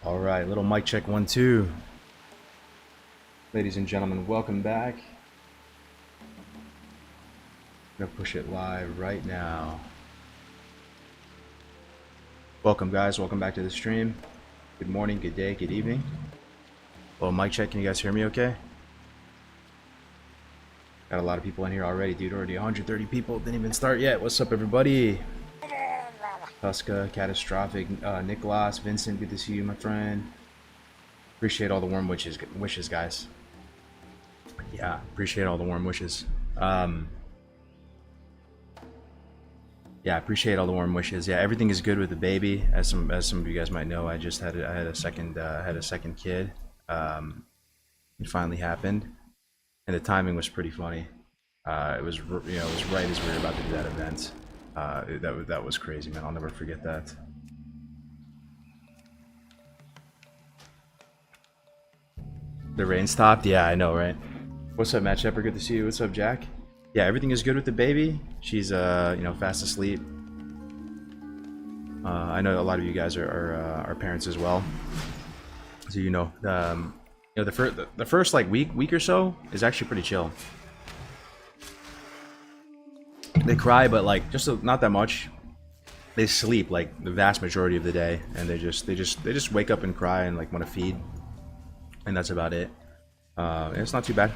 All right, little mic check 1 2. Ladies and gentlemen, welcome back. I'm gonna push it live right now. Welcome, guys. Welcome back to the stream. Good morning, good day, good evening. Little mic check. Can you guys hear me okay? Got a lot of people in here already, dude. Already 130 people. Didn't even start yet. What's up, everybody? Tuska, Catastrophic, Nicholas, Vincent. Good to see you, my friend. Appreciate all the warm wishes, guys. Yeah, appreciate all the warm wishes. Yeah, appreciate all the warm wishes. Yeah, everything is good with the baby. As some of you guys might know, I had a second kid. It finally happened, and the timing was pretty funny. It was right as we were about to do that event. That was crazy, man. I'll never forget that. The rain stopped. Yeah, I know, right? What's up, Matt Shepard? Good to see you. What's up, Jack? Yeah, everything is good with the baby. She's fast asleep. I know a lot of you guys are parents as well, so the first like week or so is actually pretty chill. They cry, but like not that much. They sleep like the vast majority of the day, and they just wake up and cry and like want to feed, and that's about it. It's not too bad.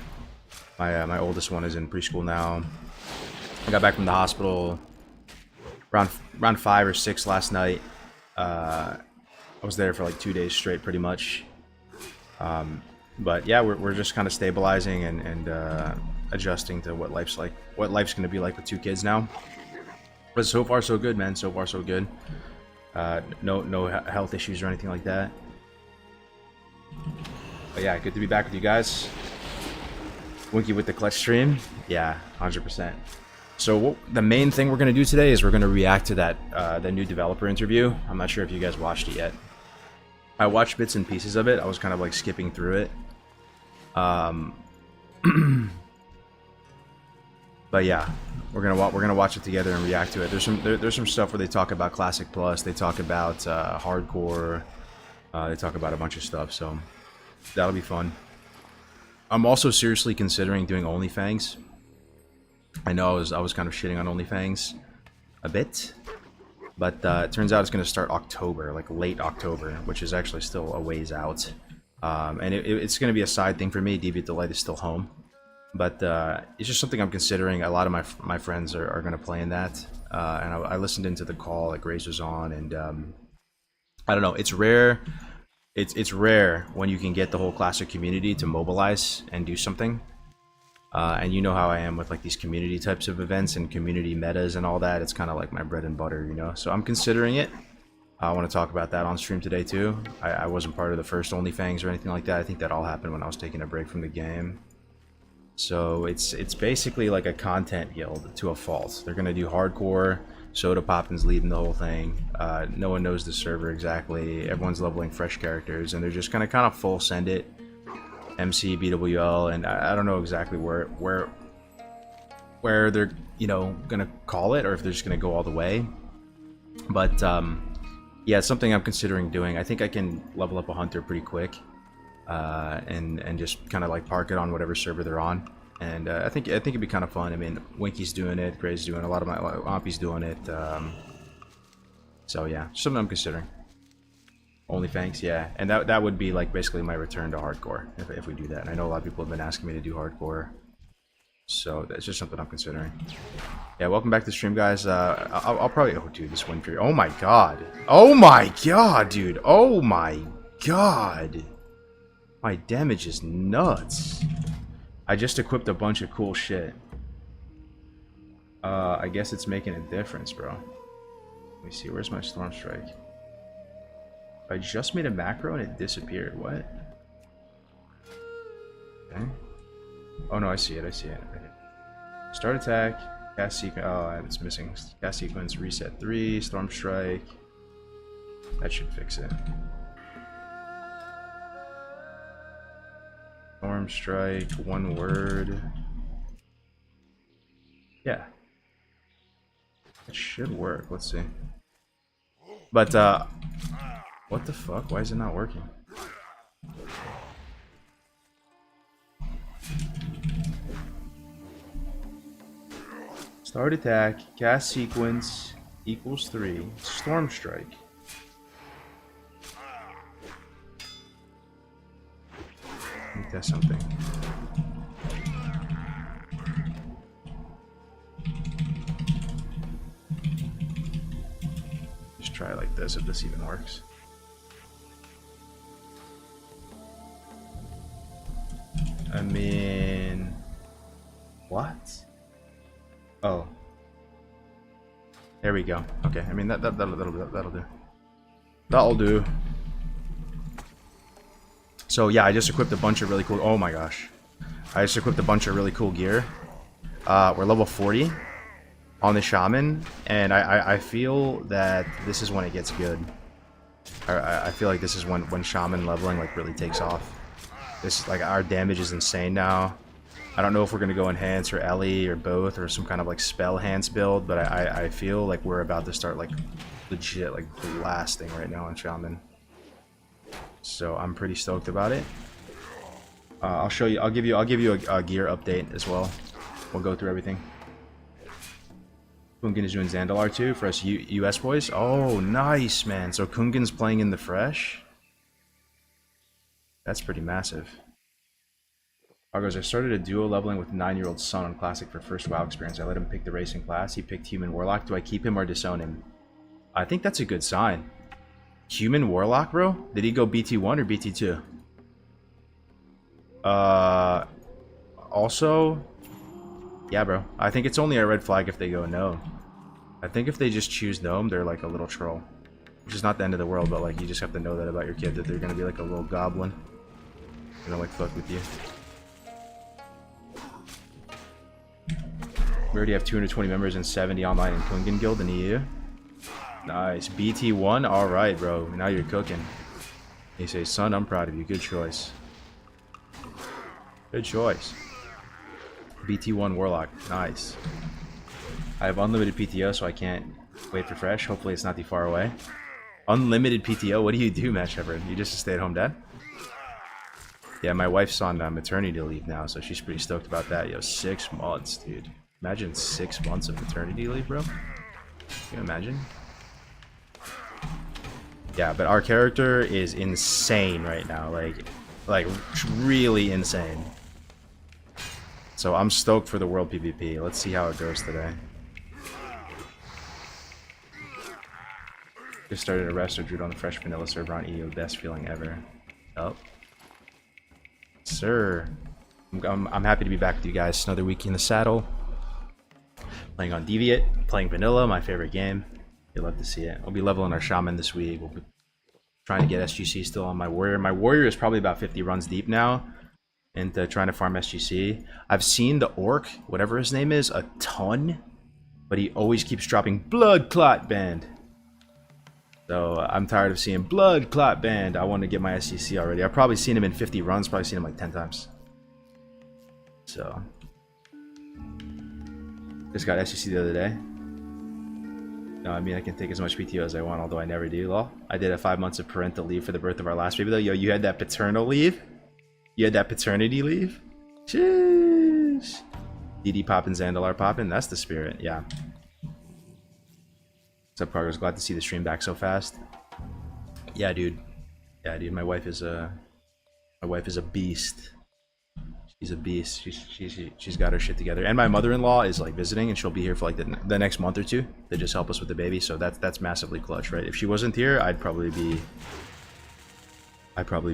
My oldest one is in preschool now. I got back from the hospital around 5 or 6 last night. I was there for like 2 days straight, pretty much. But yeah, we're just kind of stabilizing and adjusting to what life's going to be like with 2 kids now. But so far so good, man. So far so good. No health issues or anything like that. But yeah, good to be back with you guys. Winky with the clutch stream. Yeah, 100%. So the main thing we're going to do today is we're going to react to that the new developer interview. I'm not sure if you guys watched it yet. I watched bits and pieces of it. I was kind of like skipping through it. But yeah, we're gonna watch it together and react to it. There's some stuff where they talk about Classic Plus. They talk about hardcore. They talk about a bunch of stuff. So that'll be fun. I'm also seriously considering doing OnlyFans. I know I was kind of shitting on OnlyFans a bit, but it turns out it's going to start October, like late October, which is actually still a ways out. And it's going to be a side thing for me. Deviant Delight is still home, but it's just something I'm considering. A lot of my friends are going to play in that, and I listened into the call that Grace was on, and I don't know. It's rare. It's rare when you can get the whole Classic community to mobilize and do something. And you know how I am with like these community types of events and community metas and all that. It's kind of like my bread and butter, you know. So I'm considering it. I want to talk about that on stream today too. I wasn't part of the first OnlyFans or anything like that. I think that all happened when I was taking a break from the game. So it's basically like a content guild to a fault. They're gonna do hardcore. Soda Poppin's leading the whole thing. No one knows the server exactly. Everyone's leveling fresh characters, and they're just gonna kind of full send it. MC, BWL, and I don't know exactly where they're gonna call it, or if they're just gonna go all the way. But yeah, it's something I'm considering doing. I think I can level up a hunter pretty quick, and just kind of like park it on whatever server they're on. And I think it'd be kind of fun. I mean, Winky's doing it, Gray's doing it, a lot of my Ompy's doing it. So yeah, something I'm considering. OnlyFans, yeah, and that would be like basically my return to hardcore if we do that. And I know a lot of people have been asking me to do hardcore, so that's just something I'm considering. Yeah, welcome back to the stream, guys. I'll probably dude, this win period. Oh my god, dude. Oh my god, my damage is nuts. I just equipped a bunch of cool shit. I guess it's making a difference, bro. Let me see, where's my Storm Strike? I just made a macro and it disappeared. What? Okay. Oh no, I see it. Start attack, cast sequence. Oh, it's missing. Cast sequence, reset 3, Storm Strike. That should fix it. Storm Strike, 1 word. Yeah. It should work. Let's see. But What the fuck? Why is it not working? Start attack, cast sequence equals 3. Storm strike. Make that something. Just try it like this if this even works. I mean, what? Oh, there we go. Okay, I mean that'll do. That'll do. So yeah, I just equipped a bunch of really cool. Oh my gosh, I just equipped a bunch of really cool gear. We're level 40 on the shaman, and I feel that this is when it gets good. I feel like this is when shaman leveling like really takes off. This, like, our damage is insane now. I don't know if we're gonna go enhance or Ellie or both or some kind of like spell hands build, but I feel like we're about to start like legit like blasting right now on shaman. So I'm pretty stoked about it. I'll show you. I'll give you a gear update as well. We'll go through everything. Kungan is doing Zandalar too for us US boys. Oh, nice, man. So Kungan's playing in the fresh. That's pretty massive. Argos, I started a duo leveling with 9-year-old son on Classic for first WoW experience. I let him pick the racing class. He picked Human Warlock. Do I keep him or disown him? I think that's a good sign. Human Warlock, bro? Did he go BT1 or BT2? Also, yeah, bro. I think it's only a red flag if they go no. I think if they just choose gnome, they're like a little troll. Which is not the end of the world, but like you just have to know that about your kid, that they're gonna be like a little goblin. They're gonna like fuck with you. We already have 220 members and 70 online in Kungan Guild in EU. Nice. BT1? Alright, bro. Now you're cooking. He says, son, I'm proud of you. Good choice. Good choice. BT1 Warlock. Nice. I have unlimited PTO, so I can't wait for fresh. Hopefully it's not too far away. Unlimited PTO? What do you do, Matt Shepard? You just a stay-at-home dad? Yeah, my wife's on maternity leave now, so she's pretty stoked about that. Yo, 6 months, dude. Imagine 6 months of maternity leave, bro. Can you imagine? Yeah, but our character is insane right now. Like really insane. So I'm stoked for the world PvP. Let's see how it goes today. Just started a rest or Druid on the fresh vanilla server on EU. Best feeling ever. Oh. Sir. I'm happy to be back with you guys. Another week in the saddle. Playing on Deviant. Playing vanilla, my favorite game. You'll love to see it. We'll be leveling our shaman this week. We'll be trying to get SGC still on my warrior. My warrior is probably about 50 runs deep now. And trying to farm SGC. I've seen the orc, whatever his name is, a ton. But he always keeps dropping Blood Clot Band. So I'm tired of seeing Blood Clot Band. I want to get my SGC already. I've probably seen him in 50 runs. Probably seen him like 10 times. So. Just got SGC the other day. No, I mean, I can take as much PTO as I want, although I never do, lol. I did a 5 months of parental leave for the birth of our last baby, though. Yo, you had that paternal leave? You had that paternity leave? Sheesh. DD poppin', Zandalar poppin'. That's the spirit, yeah. What's up, Progress? Glad to see the stream back so fast. Yeah, dude. Yeah, dude. My wife is a beast. She's a beast. She's got her shit together. And my mother-in-law is like visiting, and she'll be here for like the next month or two to just help us with the baby. So that's massively clutch, right? If she wasn't here, I'd probably be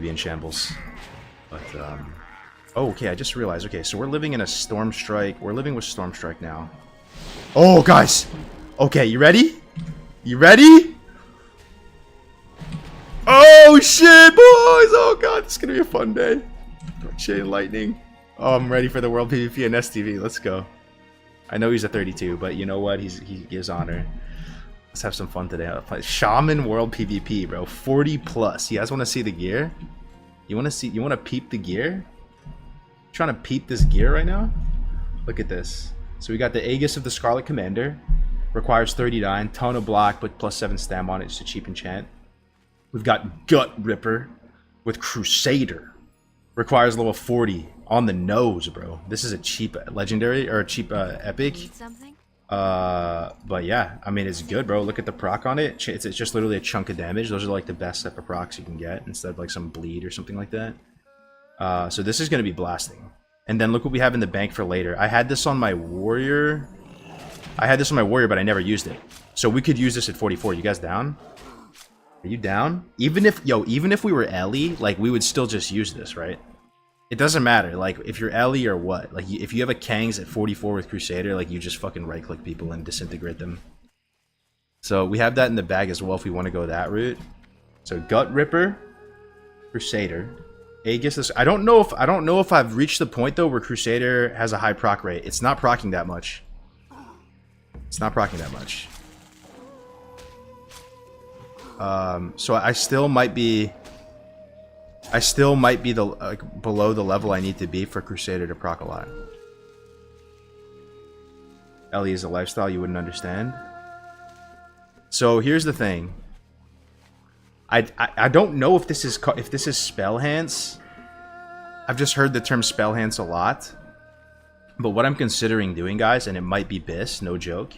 in shambles. But oh, okay. I just realized. Okay, so we're living in a Storm Strike. We're living with Storm Strike now. Oh, guys. Okay, you ready? You ready? Oh shit, boys! Oh god, this is gonna be a fun day. Chain Lightning. Oh, I'm ready for the World PvP and STV. Let's go. I know he's a 32, but you know what? He gives honor. Let's have some fun today. I'll play Shaman World PvP, bro. 40 plus. You guys want to see the gear? You want to peep the gear? Trying to peep this gear right now? Look at this. So we got the Aegis of the Scarlet Commander. Requires 39. Ton of block, but plus 7 stam on it. Just a cheap enchant. We've got Gut Ripper with Crusader. Requires level 40 on the nose, bro. This is a cheap legendary or a cheap epic. Need something? But yeah, I mean, it's good, bro. Look at the proc on it. It's just literally a chunk of damage. Those are like the best type of procs you can get instead of like some bleed or something like that. So this is going to be blasting. And then look what we have in the bank for later. I had this on my warrior. But I never used it. So we could use this at 44. You guys down? Are you down? Even if we were Ellie, like, we would still just use this, right? It doesn't matter, like, if you're Ellie or what. Like, if you have a Kangs at 44 with Crusader, like, you just fucking right-click people and disintegrate them. So we have that in the bag as well if we want to go that route. So Gut Ripper, Crusader, Aegis. I don't know if I've reached the point though where Crusader has a high proc rate. It's not proccing that much. It's not proccing that much. So I still might be the like below the level I need to be for Crusader to proc a lot. Ellie is a lifestyle you wouldn't understand. So here's the thing. I don't know if this is spell hands. I've just heard the term spell hands a lot. But what I'm considering doing, guys, and it might be Biss, no joke.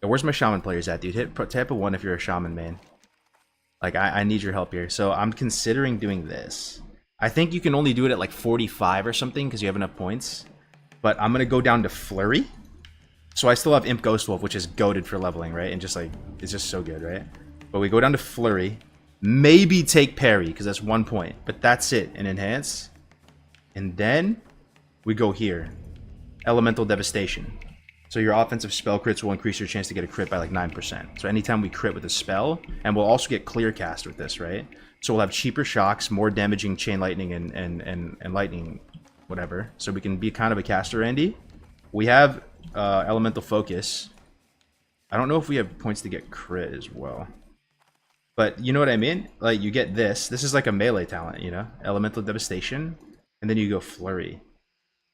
Yo, where's my shaman players at, dude? Tap a 1 if you're a shaman, man. Like, I need your help here. So I'm considering doing this. I think you can only do it at like 45 or something because you have enough points. But I'm going to go down to Flurry. So I still have Imp Ghost Wolf, which is goated for leveling, right? And just like, it's just so good, right? But we go down to Flurry. Maybe take Parry because that's 1 point. But that's it. And Enhance. And then we go here. Elemental Devastation. So your offensive spell crits will increase your chance to get a crit by like 9%. So anytime we crit with a spell, and we'll also get Clear Cast with this, right? So we'll have cheaper shocks, more damaging Chain Lightning and Lightning, whatever. So we can be kind of a caster, Andy. We have Elemental Focus. I don't know if we have points to get crit as well. But you know what I mean? Like, you get this. This is like a melee talent, you know? Elemental Devastation. And then you go Flurry.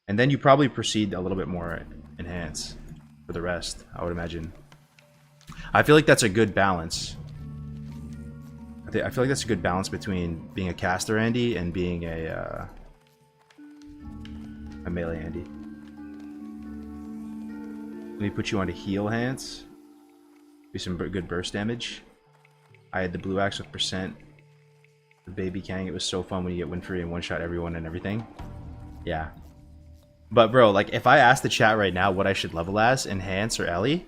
And then you probably proceed a little bit more Enhance for the rest, I would imagine. I feel like that's a good balance. I feel like that's a good balance between being a caster Andy and being a melee Andy. Let me put you onto heal hands. Do some good burst damage. I had the blue axe with percent. The baby Kang, it was so fun when you get Winfrey and one-shot everyone and everything. Yeah. But bro, like, if I ask the chat right now what I should level as, Enhance or Ellie,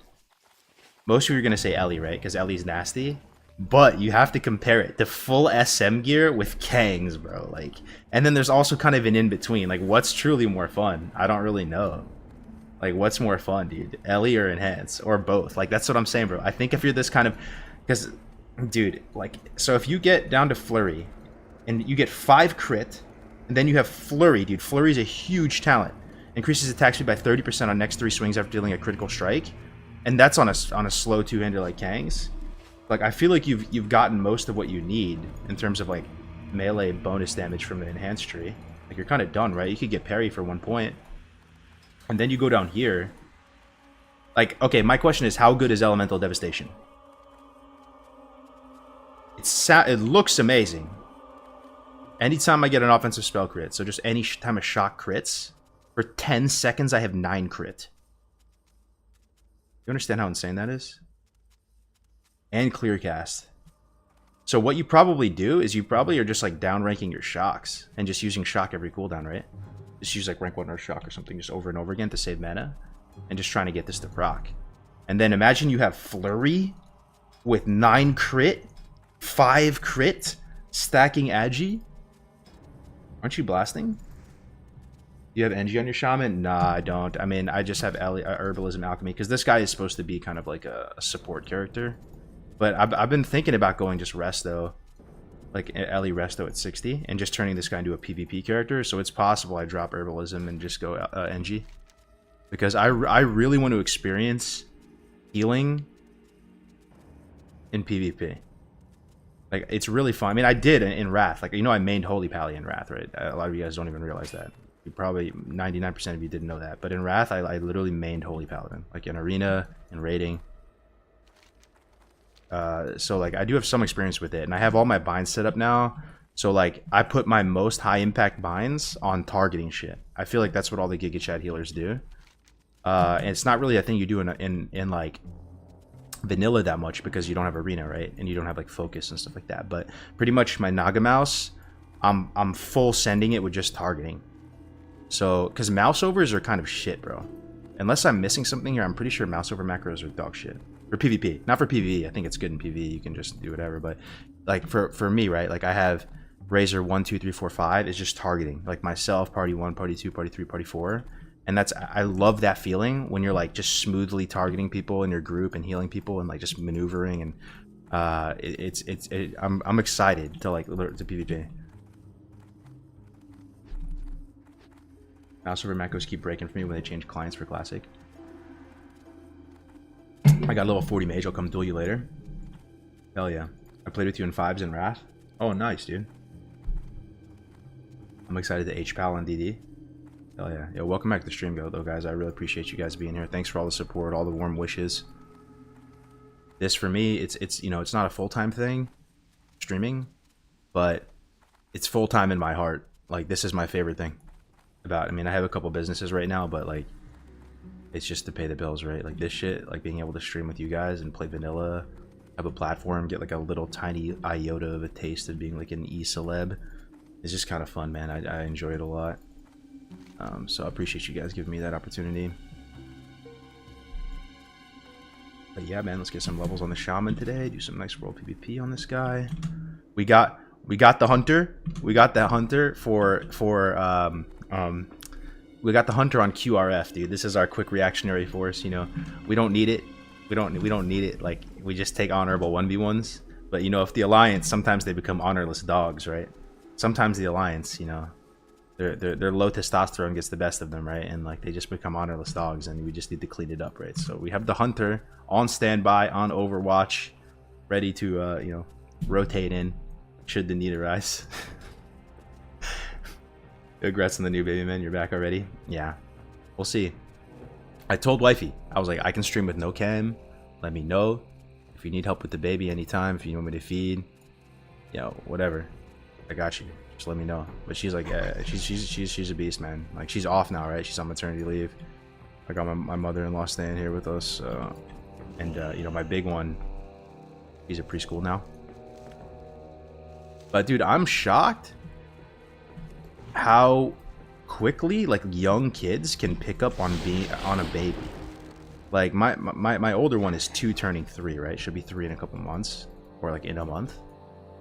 most of you are going to say Ellie, right? Because Ellie's nasty. But you have to compare it to full SM gear with Kangs, bro. Like, and then there's also kind of an in-between. Like, what's truly more fun? I don't really know. Like, what's more fun, dude? Ellie or Enhance? Or both? Like, that's what I'm saying, bro. I think if you're this kind of... Because, dude, like, so if you get down to Flurry, and you get 5 crit, and then you have Flurry, dude. Flurry's a huge talent. Increases attack speed by 30% on next 3 swings after dealing a critical strike. And that's on a slow two-hander like Kang's. Like, I feel like you've gotten most of what you need in terms of, like, melee bonus damage from an enhanced tree. Like, you're kind of done, right? You could get parry for 1 point. And then you go down here. Like, okay, my question is, how good is Elemental Devastation? It looks amazing. Anytime I get an offensive spell crit, so just any time a shock crits, for 10 seconds I have 9 crit. You understand how insane that is? And clear cast. So what you probably do is you probably are just like downranking your shocks and just using shock every cooldown, right? Just use like rank 1 or shock or something just over and over again to save mana and just trying to get this to proc. And then imagine you have Flurry with 9 crit, 5 crit, stacking Agi. Aren't you blasting? You have NG on your shaman? Nah, I don't. I mean, I just have Herbalism Alchemy because this guy is supposed to be kind of like a support character. But I've been thinking about going just Resto, like Ellie Resto at 60, and just turning this guy into a PvP character. So it's possible I drop Herbalism and just go NG. Because I really want to experience healing in PvP. Like, it's really fun. I mean, I did in Wrath. Like, you know, I mained Holy Pally in Wrath, right? A lot of you guys don't even realize that. You probably, 99% of you didn't know that. But in Wrath, I literally mained Holy Paladin. Like, in Arena, in Raiding. So like I do have some experience with it, and I have all my binds set up now. So like I put my most high impact binds on targeting shit. I feel like that's what all the Giga Chad healers do. And it's not really a thing you do in like vanilla that much because you don't have arena, right? And you don't have like focus and stuff like that. But pretty much my Naga mouse, I'm full sending it with just targeting. So because mouse overs are kind of shit, bro. Unless I'm missing something here, I'm pretty sure mouse over macros are dog shit. For PvP, not for PvE. I think it's good in PvE. You can just do whatever. But like for me, right? Like I have Razor 1, 2, 3, 4, 5 is just targeting. Like myself, party 1, party 2, party 3, party 4. And that's, I love that feeling when you're like just smoothly targeting people in your group and healing people and like just maneuvering. And I'm excited to like learn to PvP. Mouse over macros keep breaking for me when they change clients for Classic. I got level 40 mage. I'll come duel you later. Hell yeah. I played with you in 5s in Wrath. Oh, nice, dude. I'm excited to HPAL on DD. Hell yeah. Yo, welcome back to the stream, though, guys. I really appreciate you guys being here. Thanks for all the support, all the warm wishes. This, for me, it's you know, it's not a full-time thing, streaming, but it's full-time in my heart. Like, this is my favorite thing about, I mean, I have a couple businesses right now, but, like, it's just to pay the bills, right? Like, this shit, like, being able to stream with you guys and play vanilla, have a platform, get, like, a little tiny iota of a taste of being, like, an e-celeb. It's just kind of fun, man. I enjoy it a lot. So I appreciate you guys giving me that opportunity. But yeah, man, let's get some levels on the Shaman today. Do some nice world PvP on this guy. We got the Hunter. We got that Hunter we got the Hunter on QRF, dude. This is our quick reactionary force, you know. We don't need it. We don't need it. Like, we just take honorable 1v1s. But, you know, if the Alliance, sometimes they become honorless dogs, right? Sometimes the Alliance, you know, their low testosterone gets the best of them, right? And like they just become honorless dogs, and we just need to clean it up, right? So we have the Hunter on standby, on Overwatch, ready to you know, rotate in should the need arise. Congrats on the new baby, man. You're back already. Yeah, we'll see. I told wifey, I was like, I can stream with no cam. Let me know if you need help with the baby anytime. If you want me to feed, you know, whatever. I got you. Just let me know. But she's like, yeah, she's a beast, man. Like, she's off now, right? She's on maternity leave. I got my mother-in-law staying here with us, and you know, my big one, he's at preschool now. But dude, I'm shocked how quickly like young kids can pick up on being on a baby. Like my older one is 2 turning 3, right? She'll be 3 in a couple months, or like in a month.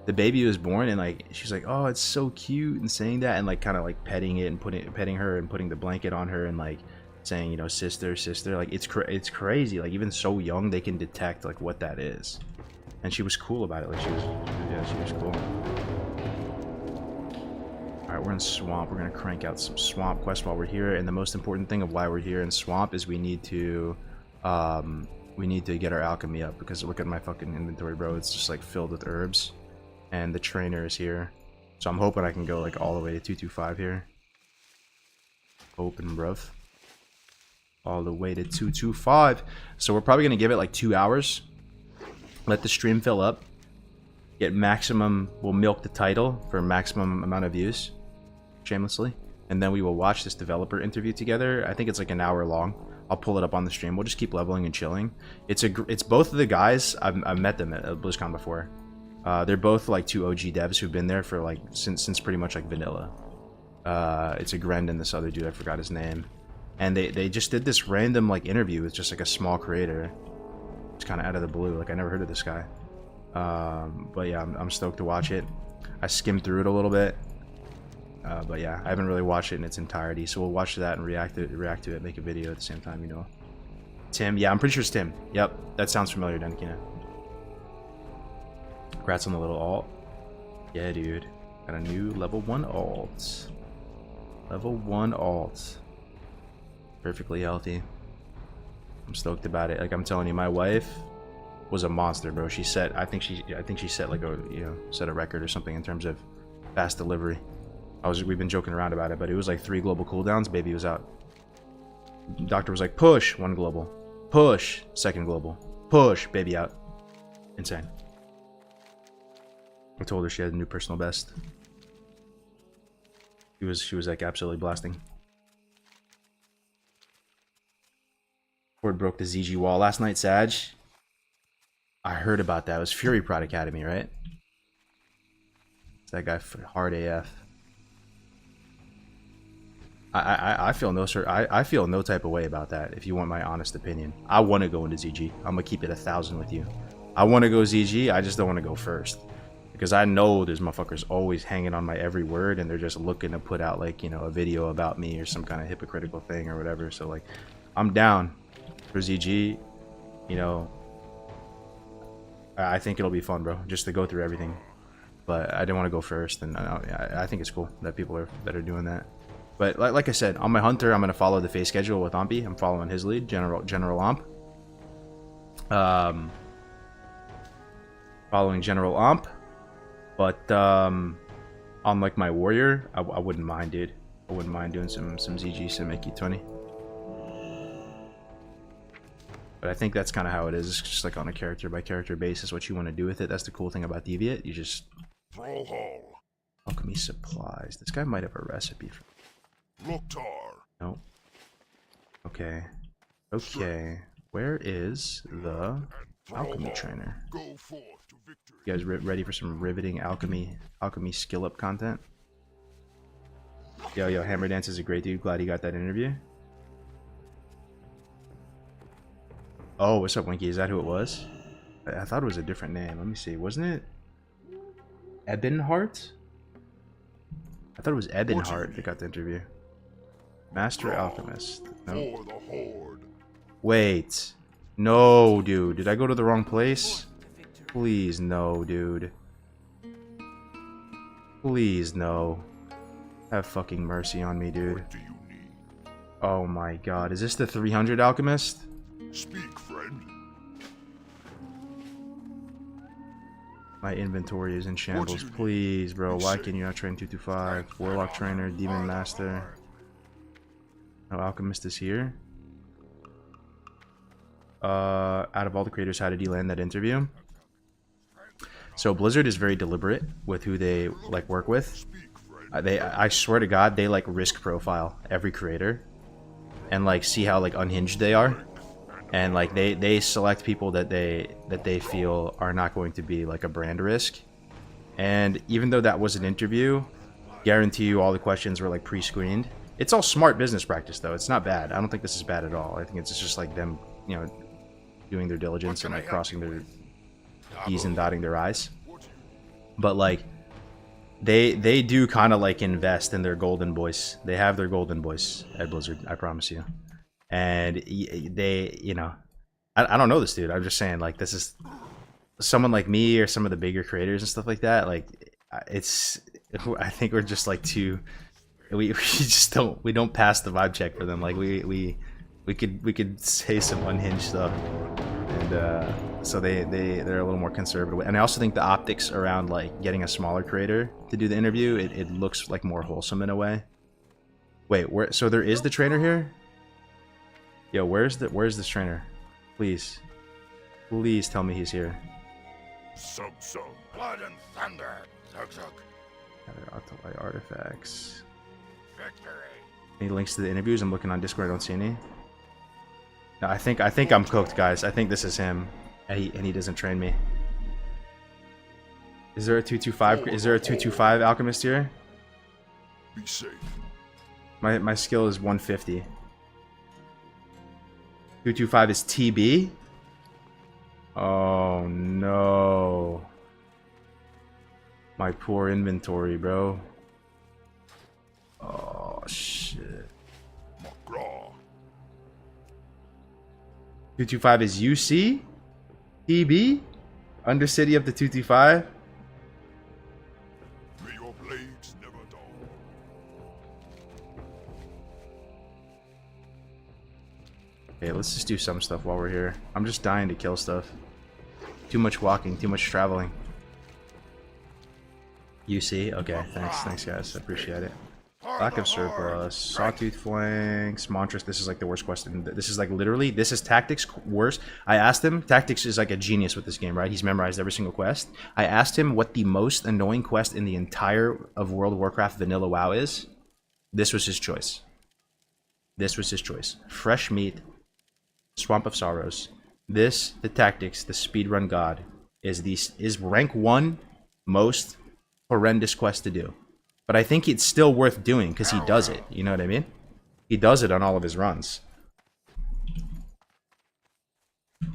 The baby was born, and like she's like, oh, it's so cute, and saying that, and like kind of like petting it and petting her and putting the blanket on her and like saying, you know, sister. Like it's crazy. Like even so young, they can detect like what that is. And she was cool about it. Like she was cool. All right, we're in Swamp. We're gonna crank out some Swamp quests while we're here. And the most important thing of why we're here in Swamp is we need to get our alchemy up, because look at my fucking inventory, bro. It's just like filled with herbs. And the trainer is here, so I'm hoping I can go like all the way to 225 here. Open, bruv. All the way to 225. So we're probably gonna give it like 2 hours. Let the stream fill up. Get maximum. We'll milk the title for maximum amount of views, shamelessly, and then we will watch this developer interview together. I think it's like an hour long. I'll pull it up on the stream. We'll just keep leveling and chilling. It's both of the guys. I've met them at BlizzCon before. They're both like 2 OG devs who've been there for like since pretty much like vanilla. It's a Gren and this other dude, I forgot his name. And they just did this random like interview with just like a small creator. It's kind of out of the blue. Like I never heard of this guy. But yeah, I'm stoked to watch it. I skimmed through it a little bit. But yeah, I haven't really watched it in its entirety. So we'll watch that and react to it, make a video at the same time, you know. Tim, yeah, I'm pretty sure it's Tim. Yep, that sounds familiar, Danikina. Congrats on the little alt. Yeah, dude. Got a new level 1 alt. Level 1 alt. Perfectly healthy. I'm stoked about it. Like I'm telling you, my wife was a monster, bro. She set, I think she set like a, you know, set a record or something in terms of fast delivery. We've been joking around about it, but it was like 3 global cooldowns. Baby was out. Doctor was like, push, 1 global. Push, 2nd global. Push, baby out. Insane. I told her she had a new personal best. She was like absolutely blasting. Ford broke the ZG wall last night, Sag. I heard about that. It was Fury Prod Academy, right? It's that guy hard AF. I feel no I feel no type of way about that. If you want my honest opinion, I want to go into ZG. I'm gonna keep it 1,000 with you. I want to go ZG. I just don't want to go first because I know there's motherfuckers always hanging on my every word, and they're just looking to put out like, you know, a video about me or some kind of hypocritical thing or whatever. So like, I'm down for ZG. You know, I think it'll be fun, bro, just to go through everything. But I didn't want to go first, and I think it's cool that people are doing that. But like I said, on my Hunter, I'm going to follow the phase schedule with Ompy. I'm following his lead, General Omp. Following General Omp. But on like my Warrior, I wouldn't mind, dude. I wouldn't mind doing some ZG, some AQ20. But I think that's kind of how it is. It's just like on a character by character basis, what you want to do with it. That's the cool thing about Deviant. You just... Alchemy supplies. This guy might have a recipe for... Nope. Okay. Okay. Where is the alchemy trainer? You guys ready for some riveting alchemy skill up content? Yo, Hammer Dance is a great dude. Glad he got that interview. Oh, what's up, Winky? Is that who it was? I thought it was a different name. Let me see. Wasn't it Ebonheart? I thought it was Ebonheart that got the interview. Master Alchemist. No. Wait. No, dude. Did I go to the wrong place? Please, no, dude. Please, no. Have fucking mercy on me, dude. Oh my god. Is this the 300 Alchemist? Speak, friend. My inventory is in shambles. Please, bro. Why can you not train 225? Warlock Trainer, Demon Master. No Alchemist is here. Out of all the creators, how did he land that interview? So Blizzard is very deliberate with who they like work with. I swear to God, they like risk profile every creator and like see how like unhinged they are, and like they select people that they feel are not going to be like a brand risk. And even though that was an interview, guarantee you all the questions were like pre-screened. It's all smart business practice, though. It's not bad. I don't think this is bad at all. I think it's just like them, you know, doing their diligence and like crossing their T's and dotting their I's. But like, they do kind of like invest in their golden boys. They have their golden boys at Blizzard, I promise you. And they, you know, I don't know this dude. I'm just saying, like, this is someone like me or some of the bigger creators and stuff like that. Like, it's, I think we're just like too. We just don't pass the vibe check for them. Like we could say some unhinged stuff, and so they're a little more conservative. And I also think the optics around like getting a smaller creator to do the interview, it looks like more wholesome in a way. Wait, where? So there is the trainer here? Yo, where's this trainer? Please tell me he's here. Sub blood and thunder. Zug. Otolite artifacts. Victory. Any links to the interviews? I'm looking on Discord. I don't see any. No, I think I'm cooked, guys. I think this is him, and he doesn't train me. Is there a 225? Is there a 225 alchemist here? Be safe. My skill is 150. 225 is TB. Oh no. My poor inventory, bro. Oh shit. 225 is UC? TB? Undercity up to 225? May your blades never dull. Okay, let's just do some stuff while we're here. I'm just dying to kill stuff. Too much walking, too much traveling. UC? Okay, thanks guys, I appreciate it. Lack of surplus. Sawtooth flanks. Montress. This is like the worst quest. This is like literally. This is Tactics worst. I asked him. Tactics is like a genius with this game, right? He's memorized every single quest. I asked him what the most annoying quest in the entire of World of Warcraft Vanilla WoW is. This was his choice. This was his choice. Fresh meat. Swamp of Sorrows. This, the Tactics, the speedrun god, is rank 1 most horrendous quest to do. But I think it's still worth doing because he does it. You know what I mean? He does it on all of his runs.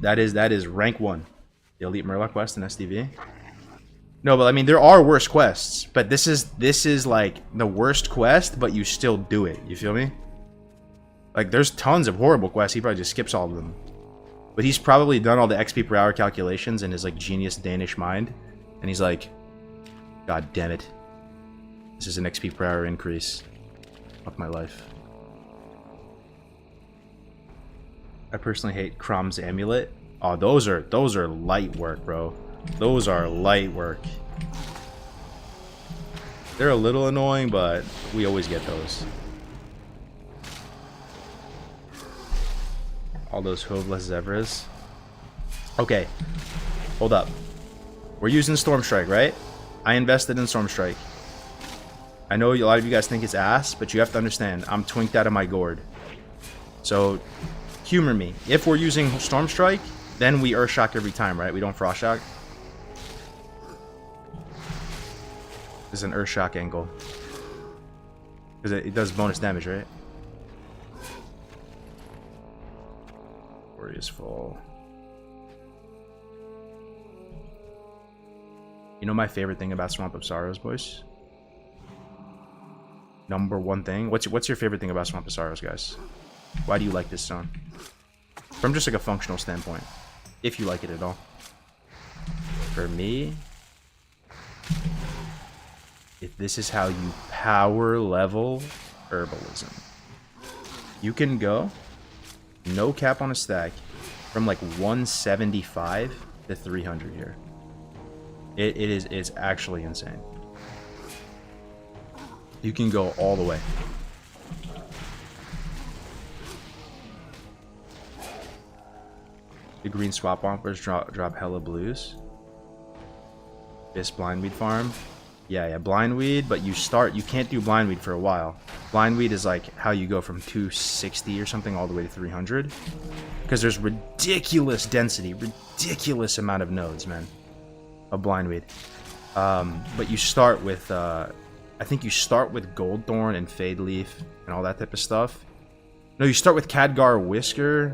That is rank 1. The Elite Murloc quest in SDV. No, but I mean there are worse quests, but this is like the worst quest, but you still do it. You feel me? Like there's tons of horrible quests. He probably just skips all of them. But he's probably done all the XP per hour calculations in his like genius Danish mind, and he's like, God damn it. This is an XP per hour increase of my life. I personally hate Crom's Amulet. Oh, those are light work, bro. Those are light work. They're a little annoying, but we always get those. All those Hoveless Zebras. Okay, hold up. We're using Stormstrike, right? I invested in Stormstrike. I know a lot of you guys think it's ass, but you have to understand, I'm twinked out of my gourd. So, humor me. If we're using Stormstrike, then we Earthshock every time, right? We don't Frostshock. This is an Earthshock angle. Because it does bonus damage, right? Glorious Fall. You know my favorite thing about Swamp of Sorrows, boys? Number one thing. What's your favorite thing about Swamp of Sorrows, guys? Why do you like this zone? From just like a functional standpoint. If you like it at all. For me, if this is how you power level Herbalism. You can go, no cap on a stack, from like 175 to 300 here. It's actually insane. You can go all the way. The green swap bumpers drop hella blues. This blindweed farm. Yeah, blindweed, but you can't do blindweed for a while. Blindweed is like how you go from 260 or something all the way to 300. Because there's ridiculous density, ridiculous amount of nodes, man, of blindweed. But you start with, I think you start with Goldthorn and Fade Leaf and all that type of stuff. No, you start with Khadgar Whisker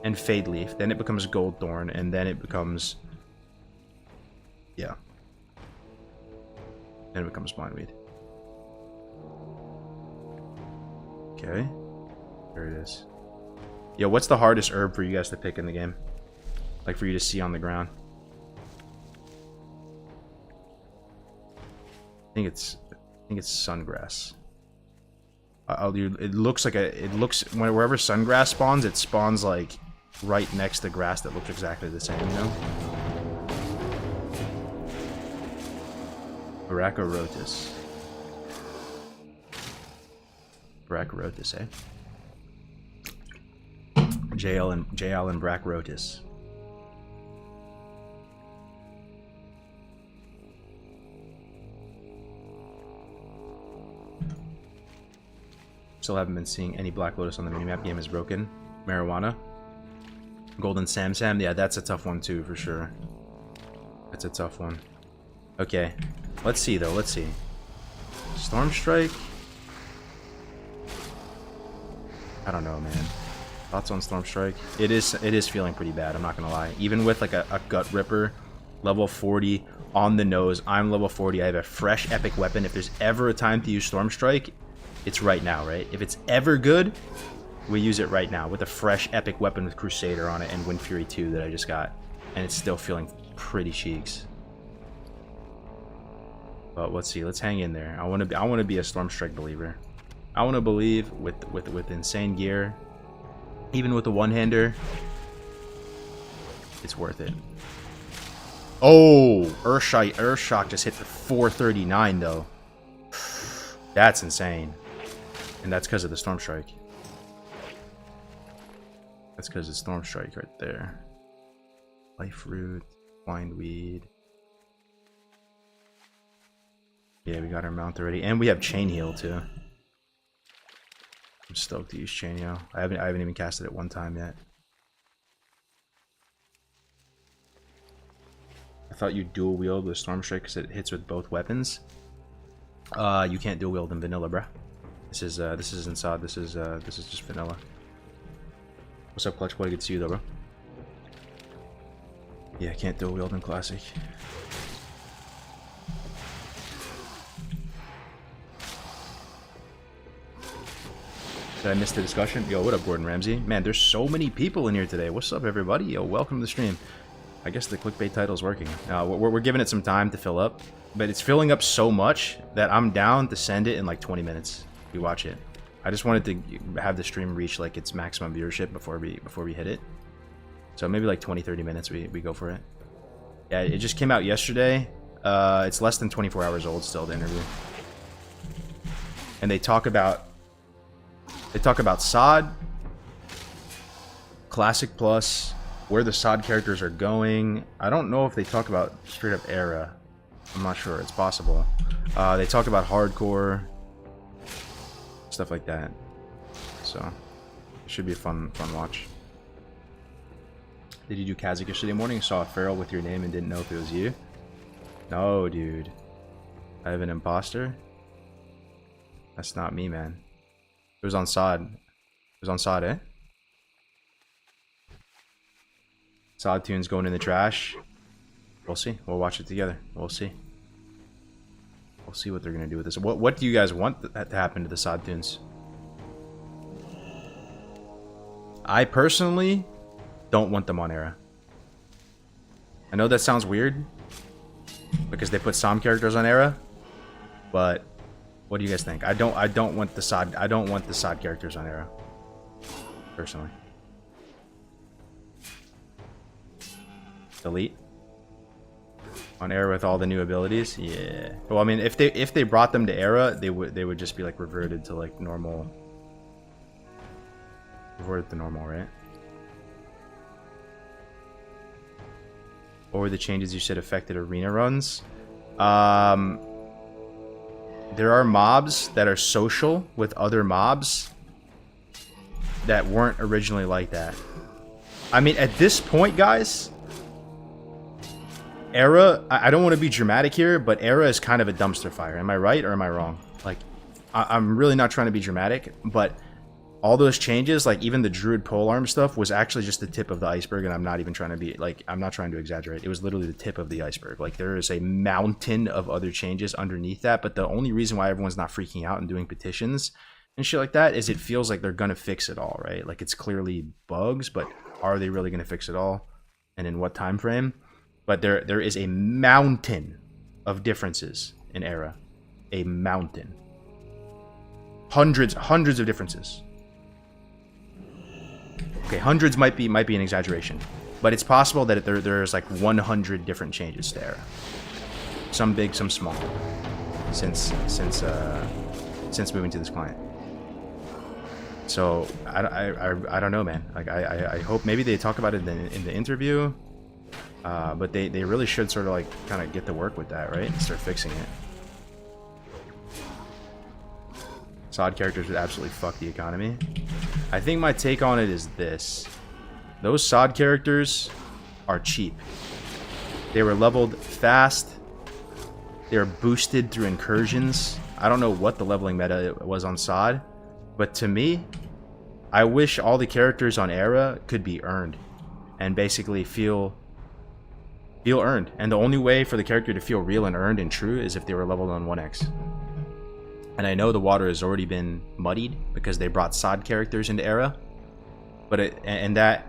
and Fade Leaf. Then it becomes Goldthorn, and then it becomes, yeah. Then it becomes Blindweed. Okay. There it is. Yo, what's the hardest herb for you guys to pick in the game? Like for you to see on the ground? I think it's Sungrass. It looks like wherever Sungrass spawns, it spawns like right next to grass that looks exactly the same, you know? Brachorotus. Brachorotus, eh? JL and Brachorotus. Still haven't been seeing any Black Lotus on the minimap. Game is broken. Marijuana. Golden Sam. Yeah, that's a tough one too, for sure. That's a tough one. Okay. Let's see, though. Let's see. Stormstrike? I don't know, man. Thoughts on Stormstrike? It is feeling pretty bad, I'm not gonna lie. Even with like a Gut Ripper, level 40, on the nose. I'm level 40. I have a fresh epic weapon. If there's ever a time to use Stormstrike, it's right now, right? If it's ever good, we use it right now with a fresh epic weapon with Crusader on it and Wind Fury 2 that I just got. And it's still feeling pretty cheeks. But let's see, let's hang in there. I want to be a Stormstrike believer. I want to believe with insane gear, even with the one-hander, it's worth it. Oh, Earthshock just hit the 439 though. That's insane. And that's because of the Storm Strike. That's because of Storm Strike right there. Life Root, Windweed. Yeah, we got our mount already. And we have Chain Heal too. I'm stoked to use Chain Heal. I haven't even casted it one time yet. I thought you dual wield with Storm Strike because it hits with both weapons. You can't dual wield in vanilla, bruh. This is inside. This is just vanilla. What's up, Clutch Boy? Good to see you though, bro. Yeah, I can't dual wield in classic. Did I miss the discussion? Yo, what up, Gordon Ramsay? Man, there's so many people in here today. What's up, everybody? Yo, welcome to the stream. I guess the clickbait title's working. We're giving it some time to fill up, but it's filling up so much that I'm down to send it in like 20 minutes. You watch it. I just wanted to have the stream reach like its maximum viewership before we hit it. So maybe like 20-30 minutes we go for it. Yeah, it just came out yesterday. It's less than 24 hours old still, the interview. And they talk about SOD, Classic Plus, where the SOD characters are going. I don't know if they talk about straight up Era. I'm not sure. It's possible. They talk about Hardcore, stuff like that. So it should be a fun watch. Did you do Kazik yesterday morning? Saw a feral with your name and didn't know if it was you? No, dude. I have an imposter? That's not me, man. It was on SOD. It was on SOD, eh? SOD tunes going in the trash. We'll see. We'll watch it together. We'll see. We'll see what they're gonna do with this. What do you guys want to happen to the SOD tunes? I personally don't want them on Era. I know that sounds weird because they put SOM characters on Era, but what do you guys think? I don't want the SOD characters on Era. Personally. Delete on Era with all the new abilities. Yeah. Well, I mean, if they brought them to Era, they would just be like reverted to like normal. Reverted to normal, right? What were the changes you said affected arena runs? There are mobs that are social with other mobs that weren't originally like that. I mean, at this point, guys, Era, I don't want to be dramatic here, but Era is kind of a dumpster fire. Am I right or am I wrong? Like, I'm really not trying to be dramatic, but all those changes, like even the Druid polearm stuff, was actually just the tip of the iceberg, and I'm not even trying to be, like, I'm not trying to exaggerate. It was literally the tip of the iceberg. Like, there is a mountain of other changes underneath that, but the only reason why everyone's not freaking out and doing petitions and shit like that is it feels like they're gonna fix it all, right? Like, it's clearly bugs, but are they really gonna fix it all? And in what time frame? But there is a mountain of differences in Era. A mountain. Hundreds of differences. Okay, hundreds might be an exaggeration, but it's possible that there's like 100 different changes to Era. Some big, some small. Since moving to this client. So I don't know, man. Like I hope maybe they talk about it in the interview. But they really should sort of like kind of get to work with that, right? And start fixing it. SOD characters would absolutely fuck the economy. I think my take on it is this. Those SOD characters are cheap. They were leveled fast. They were boosted through incursions. I don't know what the leveling meta was on SOD, but to me, I wish all the characters on Era could be earned and basically feel earned. And the only way for the character to feel real and earned and true is if they were leveled on 1x. And I know the water has already been muddied because they brought SOD characters into Era, but that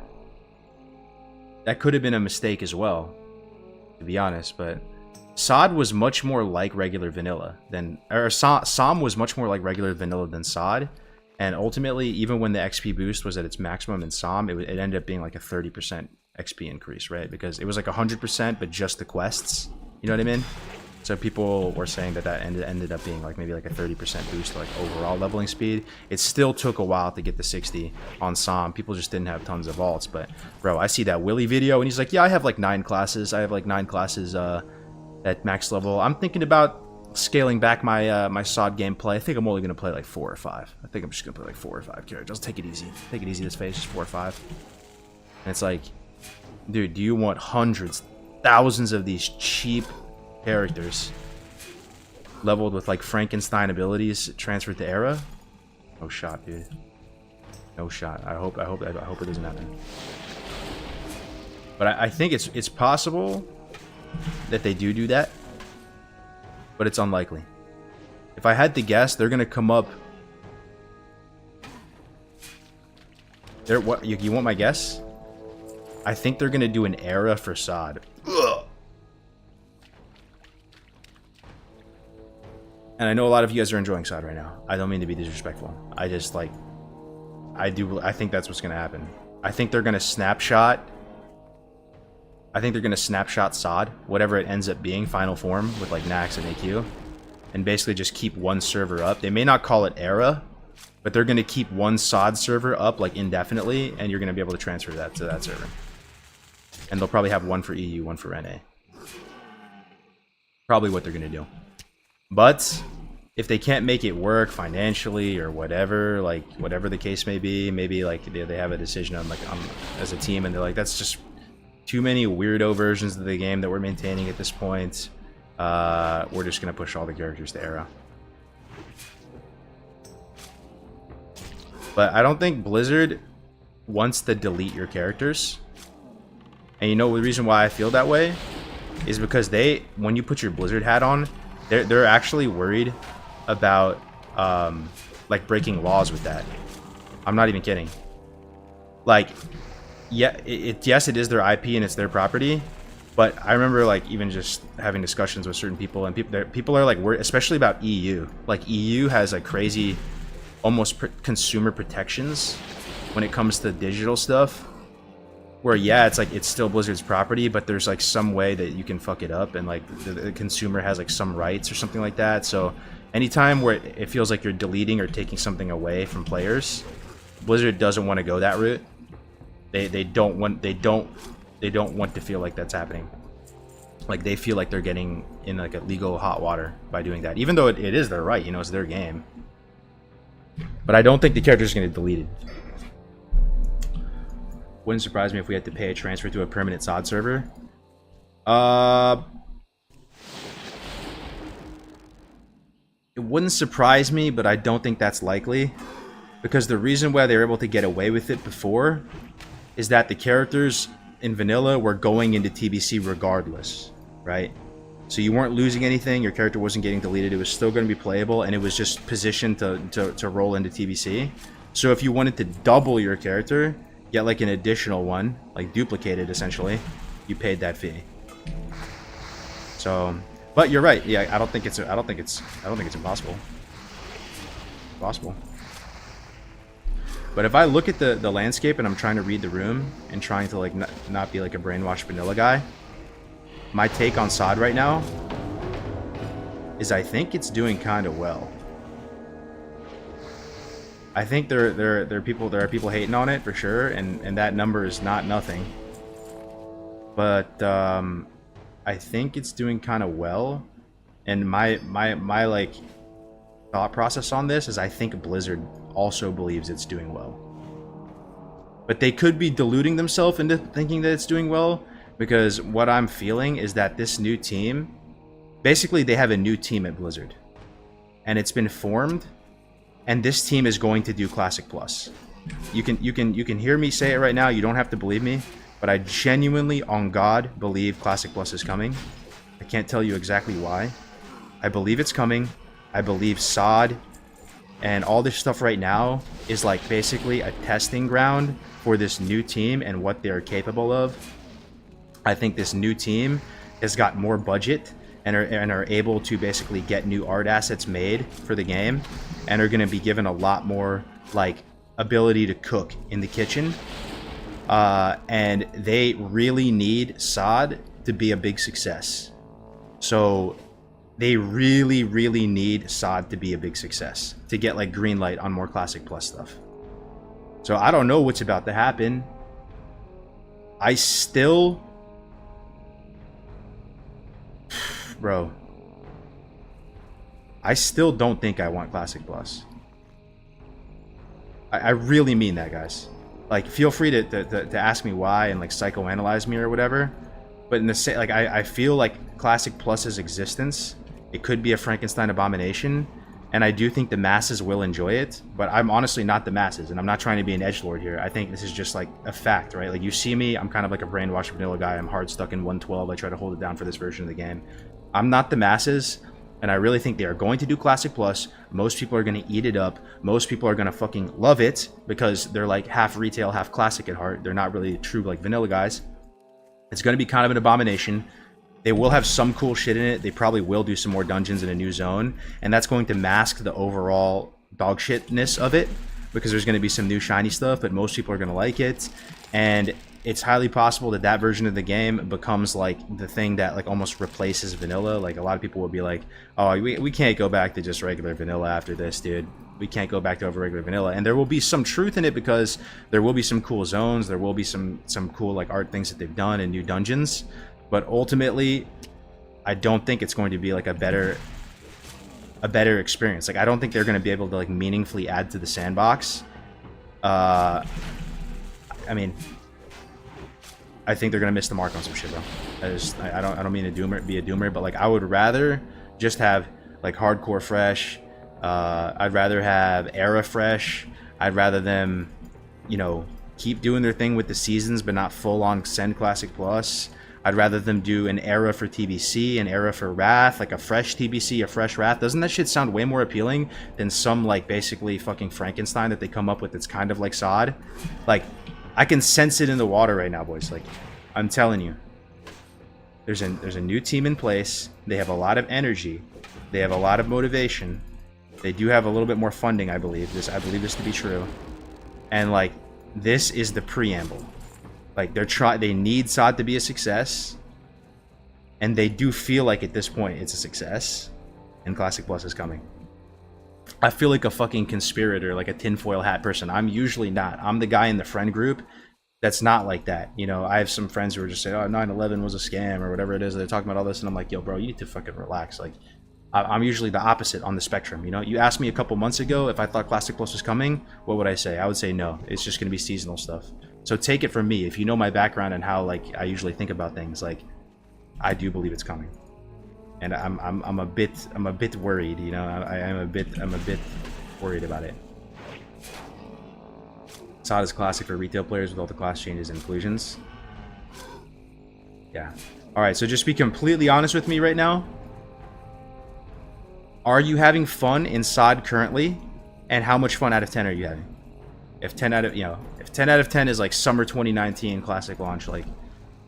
could have been a mistake as well, to be honest. But SOD was much more like regular vanilla than, or SOM was much more like regular vanilla than SOD. And ultimately, even when the XP boost was at its maximum in SOM, it ended up being like a 30% XP increase, right? Because it was like 100%, but just the quests. You know what I mean? So people were saying that ended up being like maybe like a 30% boost to like overall leveling speed. It still took a while to get to 60 on Som. People just didn't have tons of alts. But bro, I see that Willy video and he's like, yeah, I have like 9 classes. I have like 9 classes at max level. I'm thinking about scaling back my my SOD gameplay. I think I'm only gonna play like 4 or 5. I think I'm just gonna play like 4 or 5 characters. I'll take it easy. Take it easy this phase, just 4 or 5. And it's like, dude, do you want hundreds, thousands of these cheap characters leveled with like Frankenstein abilities transferred to Era? No shot, dude. No shot. I hope it doesn't happen. But I think it's possible that they do that, but it's unlikely. If I had to guess, they're gonna come up. What you want my guess? I think they're gonna do an Era for SOD. Ugh. And I know a lot of you guys are enjoying SOD right now. I don't mean to be disrespectful. I just like, I think that's what's gonna happen. I think they're gonna snapshot. I think they're gonna snapshot SOD, whatever it ends up being, final form with like Nax and AQ, and basically just keep one server up. They may not call it Era, but they're gonna keep one SOD server up like indefinitely, and you're gonna be able to transfer that to that server. And they'll probably have one for EU, one for NA. Probably what they're gonna do. But if they can't make it work financially or whatever, like whatever the case may be, maybe like they have a decision on like as a team and they're like, that's just too many weirdo versions of the game that we're maintaining at this point. We're just gonna push all the characters to Era. But I don't think Blizzard wants to delete your characters. And you know the reason why I feel that way is because when you put your Blizzard hat on, they're actually worried about like breaking laws with that. I'm not even kidding. Like, yeah, yes, it is their IP and it's their property, but I remember like even just having discussions with certain people, and people are like worried, especially about EU. Like EU has like crazy, almost consumer protections when it comes to digital stuff. Where yeah, it's like it's still Blizzard's property, but there's like some way that you can fuck it up, and like the consumer has like some rights or something like that. So anytime where it feels like you're deleting or taking something away from players, Blizzard doesn't want to go that route. They don't want to feel like that's happening. Like they feel like they're getting in like a legal hot water by doing that, even though it is their right. You know, it's their game. But I don't think the character's going to delete it. Wouldn't surprise me if we had to pay a transfer to a permanent SOD server. It wouldn't surprise me, but I don't think that's likely. Because the reason why they were able to get away with it before is that the characters in vanilla were going into TBC regardless, right? So you weren't losing anything, your character wasn't getting deleted, it was still going to be playable, and it was just positioned to roll into TBC. So if you wanted to double your character, get like an additional one, like duplicated essentially, you paid that fee. So, but you're right. Yeah, I don't think it's impossible. Possible. But if I look at the landscape and I'm trying to read the room and trying to like not be like a brainwashed vanilla guy, my take on SOD right now is I think it's doing kind of well. I think there are people hating on it for sure, and that number is not nothing. But I think it's doing kind of well, and my like thought process on this is I think Blizzard also believes it's doing well. But they could be deluding themselves into thinking that it's doing well, because what I'm feeling is that this new team, basically they have a new team at Blizzard, and it's been formed. And this team is going to do Classic Plus. You can hear me say it right now. You don't have to believe me, but I genuinely, on God, believe Classic Plus is coming. I can't tell you exactly why. I believe it's coming. I believe SOD and all this stuff right now is like basically a testing ground for this new team and what they're capable of. I think this new team has got more budget and are able to basically get new art assets made for the game, and are going to be given a lot more like ability to cook in the kitchen, and they really need SOD to be a big success. So they really, really need SOD to be a big success to get like green light on more Classic Plus stuff. So I don't know what's about to happen. I still, bro, I still don't think I want Classic Plus. I really mean that, guys. Like, feel free to ask me why and like psychoanalyze me or whatever. But in the same, like, I feel like Classic Plus's existence, it could be a Frankenstein abomination, and I do think the masses will enjoy it. But I'm honestly not the masses, and I'm not trying to be an edgelord here. I think this is just like a fact, right? Like, you see me, I'm kind of like a brainwashed vanilla guy. I'm hard stuck in 112. I try to hold it down for this version of the game. I'm not the masses. And I really think they are going to do Classic Plus. Most people are going to eat it up. Most people are going to fucking love it because they're like half retail, half classic at heart. They're not really true like vanilla guys. It's going to be kind of an abomination. They will have some cool shit in it. They probably will do some more dungeons in a new zone. And that's going to mask the overall dog shitness of it because there's going to be some new shiny stuff, but most people are going to like it. And it's highly possible that that version of the game becomes like the thing that like almost replaces vanilla. Like, a lot of people will be like, oh, we can't go back to just regular vanilla after this, dude. We can't go back to over regular vanilla. And there will be some truth in it because there will be some cool zones. There will be some cool like art things that they've done and new dungeons. But ultimately, I don't think it's going to be like a better experience. Like, I don't think they're going to be able to like meaningfully add to the sandbox. I mean, I think they're gonna miss the mark on some shit, bro. I don't mean to be a doomer, but like, I would rather just have like hardcore fresh. I'd rather have era fresh. I'd rather them, you know, keep doing their thing with the seasons, but not full on send Classic Plus. I'd rather them do an era for TBC, an era for Wrath, like a fresh TBC, a fresh Wrath. Doesn't that shit sound way more appealing than some like basically fucking Frankenstein that they come up with that's kind of like SOD? Like, I can sense it in the water right now, boys. Like, I'm telling you, there's a new team in place. They have a lot of energy. They have a lot of motivation. They do have a little bit more funding, I believe. I believe this to be true. And like, this is the preamble. Like, they need SOD to be a success, and they do feel like at this point it's a success, and Classic Plus is coming. I feel like a fucking conspirator, like a tinfoil hat person. I'm usually not. I'm the guy in the friend group that's not like that. You know, I have some friends who are just saying, oh, 9/11 was a scam or whatever it is. They're talking about all this, and I'm like, yo, bro, you need to fucking relax. Like, I'm usually the opposite on the spectrum. You know, you asked me a couple months ago if I thought Classic Plus was coming, what would I say? I would say no. It's just going to be seasonal stuff. So take it from me. If you know my background and how like I usually think about things, like, I do believe it's coming. And I'm a bit worried, you know. I'm a bit worried about it. SOD is classic for retail players with all the class changes and inclusions. Yeah. All right. So just be completely honest with me right now. Are you having fun in SOD currently, and how much fun out of 10 are you having? If 10 out of 10 is like summer 2019 classic launch, like,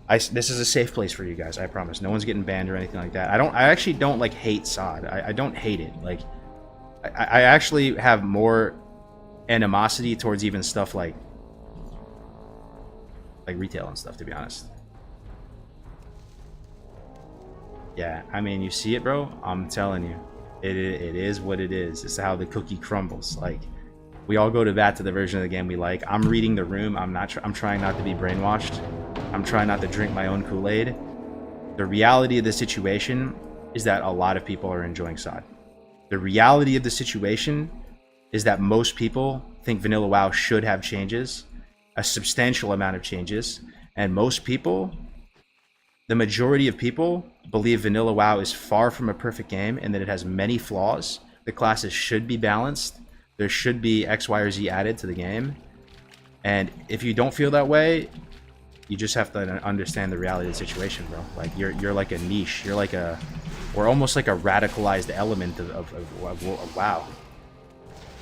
this is a safe place for you guys. I promise. No one's getting banned or anything like that. I actually don't like hate SOD. I don't hate it. Like, I actually have more animosity towards even stuff like retail and stuff, to be honest. Yeah, I mean, you see it, bro. I'm telling you, it is what it is. It's how the cookie crumbles. Like, we all go to bat to the version of the game we like. I'm reading the room. I'm trying not to be brainwashed. I'm trying not to drink my own Kool-Aid. The reality of the situation is that a lot of people are enjoying SOD. The reality of the situation is that most people think Vanilla WoW should have changes, a substantial amount of changes, and most people, the majority of people, believe Vanilla WoW is far from a perfect game and that it has many flaws. The classes should be balanced. There should be X, Y, or Z added to the game. And if you don't feel that way, you just have to understand the reality of the situation, bro. Like, you're like a niche. You're like we're almost like a radicalized element of WoW.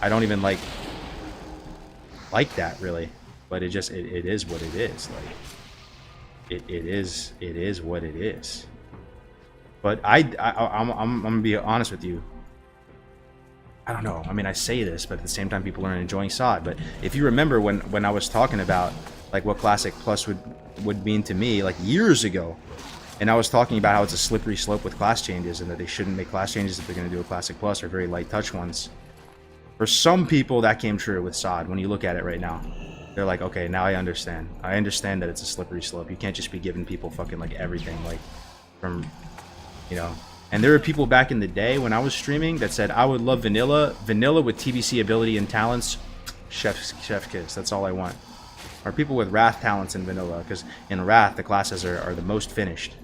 I don't even like that, really. But it is what it is. Like, it is what it is. But I'm gonna be honest with you. I don't know. I mean, I say this, but at the same time, people aren't enjoying SOD. But if you remember when I was talking about like what Classic Plus would mean to me, like years ago, And I was talking about how it's a slippery slope with class changes and that they shouldn't make class changes if they're going to do a Classic Plus or very light touch ones. For some people, that came true with SOD when you look at it right now. They're like, okay, now I understand. I understand that it's a slippery slope. You can't just be giving people fucking like everything, like from, you know. And there were people back in the day when I was streaming that said, I would love vanilla with TBC ability and talents. Chef kiss, that's all I want. Or people with Wrath talents in vanilla, because in Wrath, the classes are the most finished.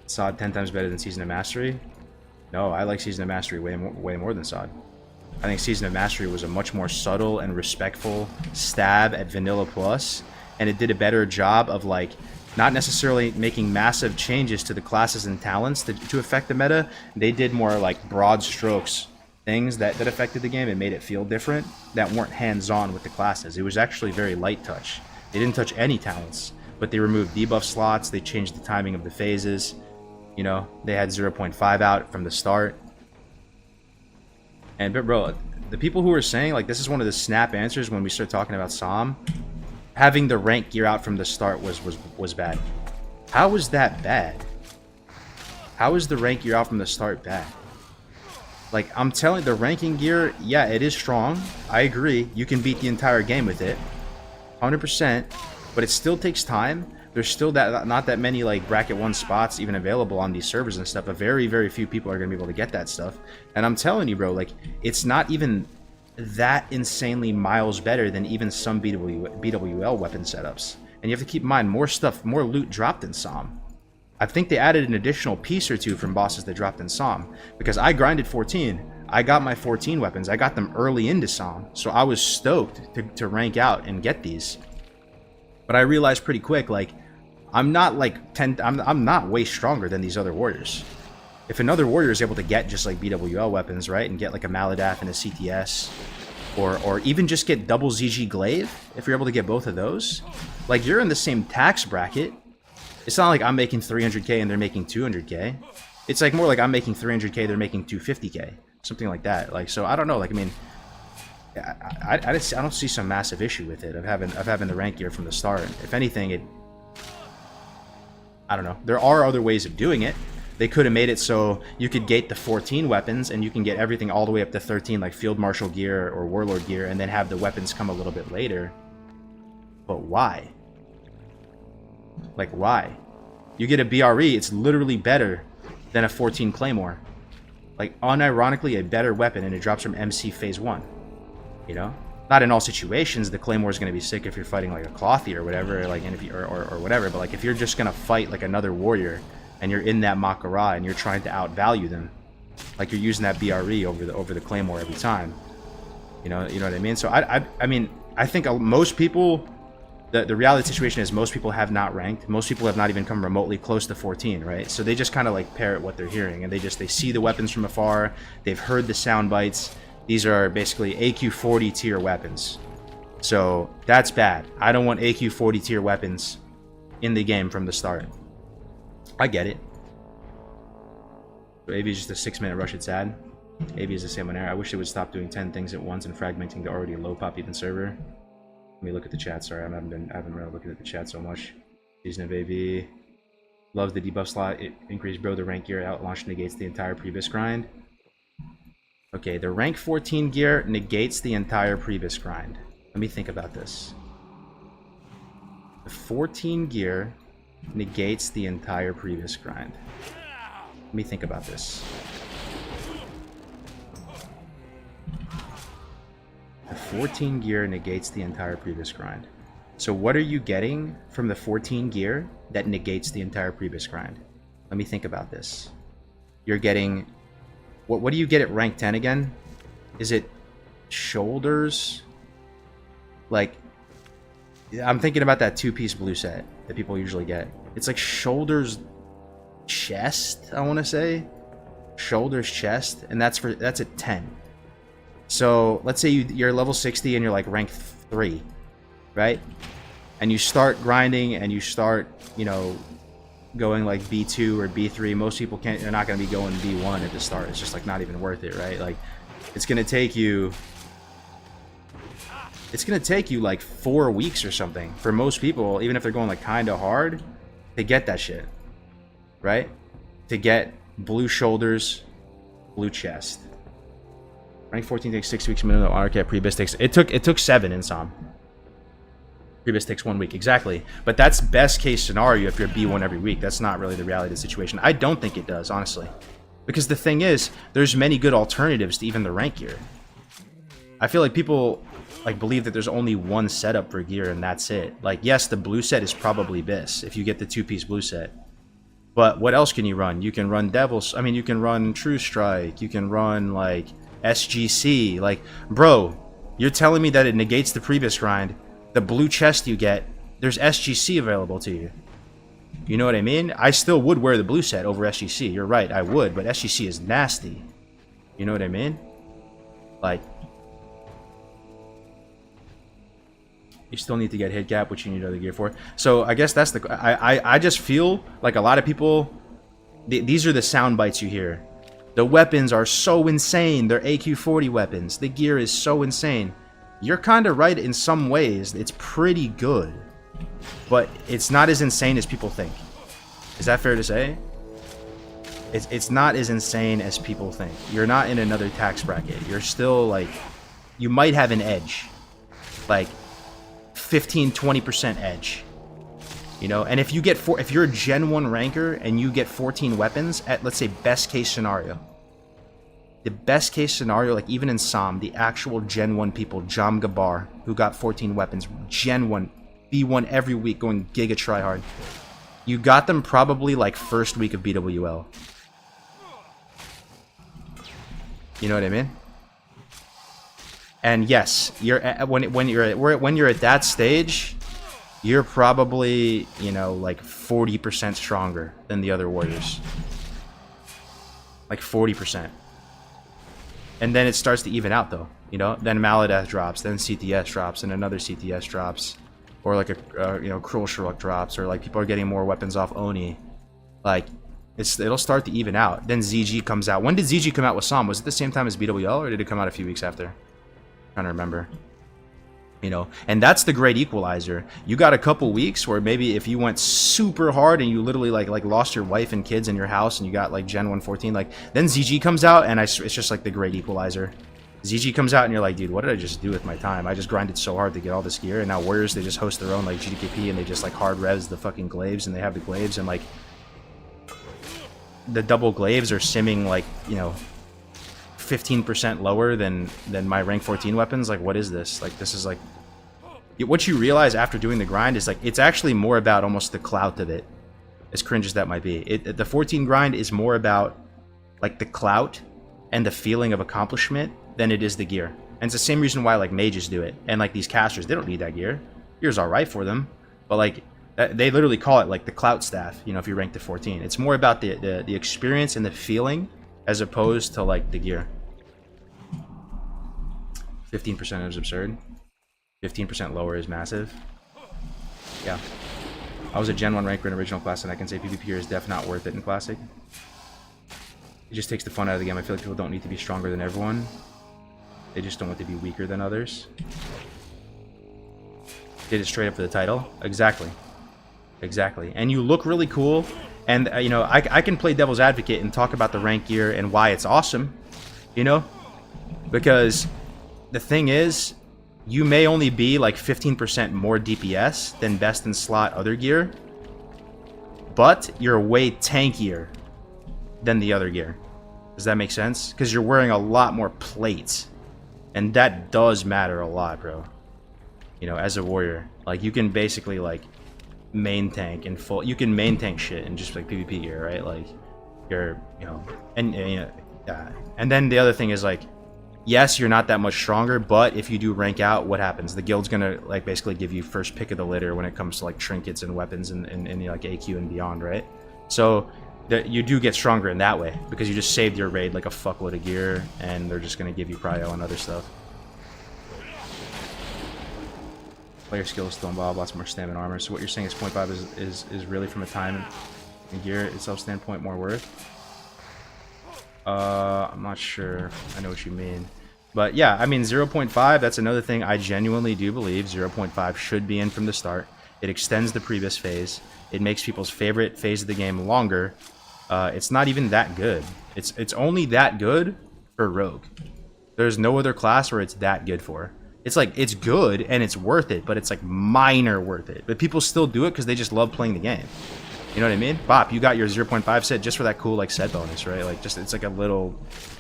SOD 10 times better than Season of Mastery? No, I like Season of Mastery way more than SOD. I think Season of Mastery was a much more subtle and respectful stab at Vanilla Plus, and it did a better job of like not necessarily making massive changes to the classes and talents to affect the meta. They did more like broad strokes things that affected the game and made it feel different that weren't hands-on with the classes. It was actually very light touch. They didn't touch any talents, but they removed debuff slots, they changed the timing of the phases. You know, they had 0.5 out from the start. And but bro, the people who are saying like this is one of the snap answers when we start talking about SOM, having the rank gear out from the start was bad. How was that bad? How is the rank gear out from the start bad? Like, I'm telling the ranking gear, yeah, it is strong. I agree. You can beat the entire game with it. 100%. But it still takes time. There's still not that many like bracket 1 spots even available on these servers and stuff. But very, very few people are going to be able to get that stuff. And I'm telling you, bro, like, it's not even that insanely miles better than even some BWL weapon setups. And you have to keep in mind, more loot dropped in SOM. I think they added an additional piece or two from bosses that dropped in SOM. Because I grinded 14. I got my 14 weapons. I got them early into SOM. So I was stoked to rank out and get these. But I realized pretty quick, like, I'm not like I'm not way stronger than these other warriors. If another warrior is able to get just like BWL weapons, right, and get like a Maladaf and a CTS, or even just get double ZG Glaive, if you're able to get both of those, like you're in the same tax bracket. It's not like I'm making 300k and they're making 200k. It's like more like I'm making 300k, they're making 250k, something like that. Like, so I don't know. Like, I mean, I don't see some massive issue with it of having the rank gear from the start. If anything, I don't know. There are other ways of doing it. They could have made it so you could gate the 14 weapons and you can get everything all the way up to 13, like Field Marshal gear or Warlord gear, and then have the weapons come a little bit later. But why? Like, why? You get a BRE, it's literally better than a 14 Claymore. Like, unironically, a better weapon, and it drops from MC Phase 1. You know? Not in all situations, the Claymore is going to be sick if you're fighting, like, a Clothy or whatever, like, and if you, or whatever, but, like, if you're just going to fight, like, another warrior, and you're in that Makara, and you're trying to outvalue them, like, you're using that BRE over the Claymore every time. You know what I mean? So, I mean, I think most people... The reality situation is most people have not ranked. Most people have not even come remotely close to 14, right? So they just kind of like parrot what they're hearing, and they see the weapons from afar. They've heard the sound bites. These are basically AQ40 tier weapons. So that's bad. I don't want AQ40 tier weapons in the game from the start. I get it. So AV is just a 6-minute rush, it's sad. AV is the same on air. I wish it would stop doing 10 things at once and fragmenting the already low pop even server. Let me look at the chat. Sorry, I haven't been really looking at the chat so much. Season of AV. Loves the debuff slot. It increased bro. The rank gear out launch negates the entire Priebus grind. Okay, the rank 14 gear negates the entire Priebus grind. Let me think about this. The 14 gear negates the entire Priebus grind. Let me think about this. The 14 gear negates the entire Priebus grind. So what are you getting from the 14 gear that negates the entire Priebus grind? Let me think about this. You're getting... What do you get at rank 10 again? Is it shoulders? Like, I'm thinking about that 2-piece blue set that people usually get. It's like shoulders, chest, I want to say. Shoulders, chest, and that's at 10. So let's say you're level 60 and you're like rank 3, right? And you start grinding and you start, you know, going like B2 or B3. Most people they're not going to be going B1 at the start. It's just like not even worth it, right? Like, it's going to take you it's gonna take you like 4 weeks or something for most people, even if they're going like kind of hard, to get that shit, right? To get blue shoulders, blue chest. Rank 14 takes 6 weeks minimum. RK Prebis takes it took 7 in Som. Prebis takes 1 week, exactly. But that's best case scenario if you're B1 every week. That's not really the reality of the situation. I don't think it does, honestly. Because the thing is, there's many good alternatives to even the rank gear. I feel like people like believe that there's only one setup for gear and that's it. Like, yes, the blue set is probably BIS if you get the 2-piece blue set. But what else can you run? You can run Devil's... I mean, you can run True Strike. You can run, like, SGC. Like, bro, you're telling me that it negates the previous grind. The blue chest you get, there's SGC available to you. You know what I mean? I still would wear the blue set over SGC. You're right, I would, but SGC is nasty. You know what I mean? Like, you still need to get hit gap, which you need other gear for. So I guess that's the... I just feel like a lot of people... These are the sound bites you hear. The weapons are so insane. They're AQ-40 weapons. The gear is so insane. You're kind of right in some ways. It's pretty good. But it's not as insane as people think. Is that fair to say? It's not as insane as people think. You're not in another tax bracket. You're still, like... You might have an edge. Like, 15-20% edge. You know? And if you get... if you're a Gen 1 ranker and you get 14 weapons at, let's say, best case scenario... The best case scenario, like even in Som, the actual Gen 1 people, Jam Gabar, who got 14 weapons, Gen 1, B1 every week, going giga tryhard. You got them probably like first week of BWL. You know what I mean? And yes, you're when you're at that stage, you're probably, you know, like 40% stronger than the other warriors. Like 40%. And then it starts to even out, though, you know. Then Maladeth drops, then CTS drops, and another CTS drops, or like a you know, Cruel Shrug drops, or like people are getting more weapons off Oni. Like, it'll start to even out. Then ZG comes out. When did ZG come out with Som? Was it the same time as BWL, or did it come out a few weeks after? I'm trying to remember. You know, and that's the great equalizer. You got a couple weeks where maybe if you went super hard and you literally like lost your wife and kids in your house and you got like Gen 114, like then ZG comes out and it's just like the great equalizer. ZG comes out and you're like, dude, what did I just do with my time? I just grinded so hard to get all this gear, and now Warriors, they just host their own like GDKP and they just like hard revs the fucking glaives, and they have the glaives, and like the double glaives are simming like, you know, 15% lower than my rank 14 weapons. Like, what is this? Like, this is like, what you realize after doing the grind is like, it's actually more about almost the clout of it, as cringe as that might be. The 14 grind is more about like the clout and the feeling of accomplishment than it is the gear. And it's the same reason why like mages do it, and like these casters, they don't need that gear. Gear's all right for them, but like they literally call it like the clout staff, you know, if you rank to 14. It's more about the experience and the feeling as opposed to like the gear. 15% is absurd. 15% lower is massive. Yeah. I was a Gen 1 ranker in original class, and I can say PvP here is def not worth it in Classic. It just takes the fun out of the game. I feel like people don't need to be stronger than everyone. They just don't want to be weaker than others. Did it straight up for the title. Exactly. Exactly. And you look really cool. And, you know, I can play devil's advocate and talk about the rank gear and why it's awesome. You know? Because the thing is, you may only be like 15% more DPS than best in slot other gear, but you're way tankier than the other gear. Does that make sense? Because you're wearing a lot more plates, and that does matter a lot, bro. You know, as a warrior, like you can basically like main tank and full. You can main tank shit in just like PvP gear, right? Like you're, you know, and yeah. And then the other thing is like, yes, you're not that much stronger, but if you do rank out, what happens? The guild's gonna like basically give you first pick of the litter when it comes to like trinkets and weapons and like AQ and beyond, right? So you do get stronger in that way because you just saved your raid like a fuckload of gear, and they're just gonna give you prio and other stuff. Player skill is still involved, lots more stamina and armor. So what you're saying is 0.5 is really from a time and gear itself standpoint more worth? I'm not sure. I know what you mean. But yeah, I mean 0.5, that's another thing I genuinely do believe 0.5 should be in from the start. It extends the Priebus phase. It makes people's favorite phase of the game longer. It's not even that good. It's only that good for Rogue. There's no other class where it's that good for. It's like, it's good and it's worth it, but it's like minor worth it. But people still do it because they just love playing the game. You know what I mean? Bop, you got your 0.5 set just for that cool like set bonus, right? Like just, it's like a little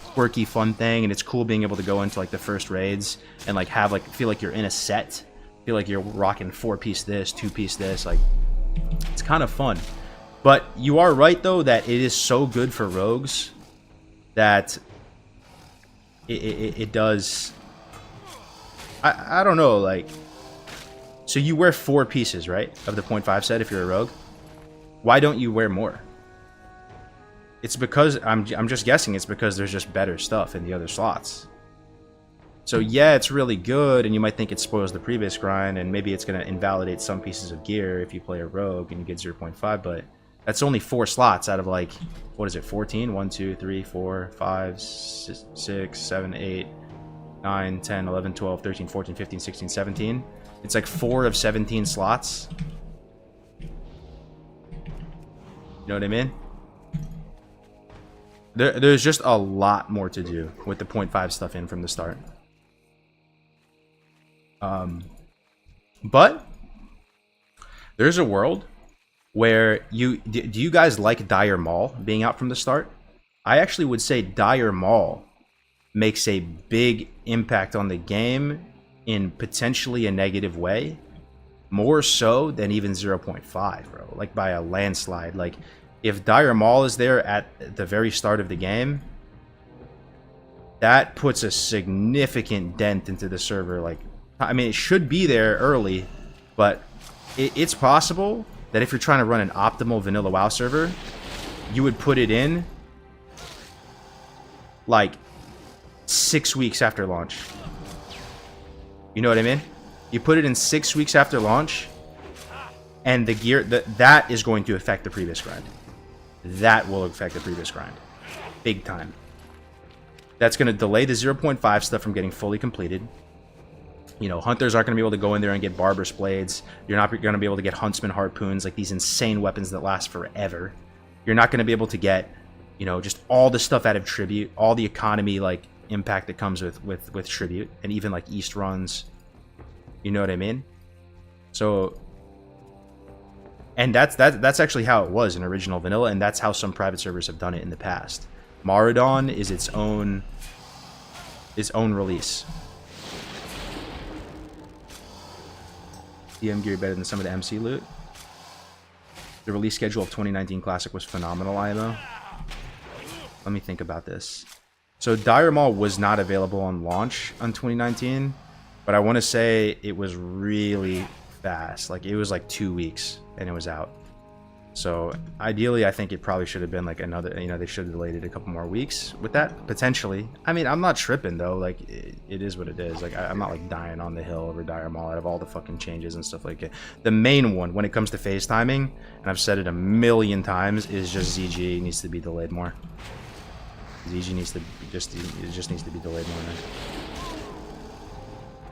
quirky fun thing, and it's cool being able to go into like the first raids and like have like, feel like you're in a set. Feel like you're rocking 4-piece this, 2-piece this, like it's kind of fun. But you are right though that it is so good for rogues that it does. I don't know, like, so you wear 4 pieces, right, of the 0.5 set if you're a rogue. Why don't you wear more? It's because I'm just guessing it's because there's just better stuff in the other slots. So yeah, it's really good, and you might think it spoils the previous grind, and maybe it's going to invalidate some pieces of gear if you play a rogue and you get 0.5, but that's only 4 slots out of like, what is it, 14? 1, 2, 3, 4, 5, 6, 7, 8, 9, 10, 11, 12, 13, 14, 15, 16, 17. It's like 4 of 17 slots. You know what I mean? There's just a lot more to do with the 0.5 stuff in from the start. But there's a world where do you guys like Dire Maul being out from the start? I actually would say Dire Maul makes a big impact on the game in potentially a negative way, more so than even 0.5, bro. Like by a landslide. Like if Dire Maul is there at the very start of the game, that puts a significant dent into the server. Like, I mean, it should be there early, but it's possible that if you're trying to run an optimal vanilla WoW server, you would put it in like 6 weeks after launch. You know what I mean? You put it in 6 weeks after launch, and the gear that is going to affect the previous grind. That will affect the previous grind, big time. That's going to delay the 0.5 stuff from getting fully completed. You know, hunters aren't going to be able to go in there and get barber's blades. You're not going to be able to get huntsman harpoons, like these insane weapons that last forever. You're not going to be able to get, you know, just all the stuff out of tribute, all the economy like impact that comes with tribute, and even like east runs. You know what I mean? So, and that's actually how it was in original vanilla, and that's how some private servers have done it in the past. Maraudon is its own release. DM gear better than some of the MC loot. The release schedule of 2019 Classic was phenomenal, IMO. Let me think about this. So Dire Maul was not available on launch on 2019, but I want to say it was really fast. Like it was like 2 weeks and it was out. So ideally, I think it probably should have been like another, you know, they should have delayed it a couple more weeks with that, potentially. I mean, I'm not tripping though. Like it is what it is. Like I'm not like dying on the hill over Dire Maul out of all the fucking changes and stuff like it. The main one when it comes to phase timing, and I've said it a million times, is just ZG needs to be delayed more. ZG needs to just needs to be delayed more. Man.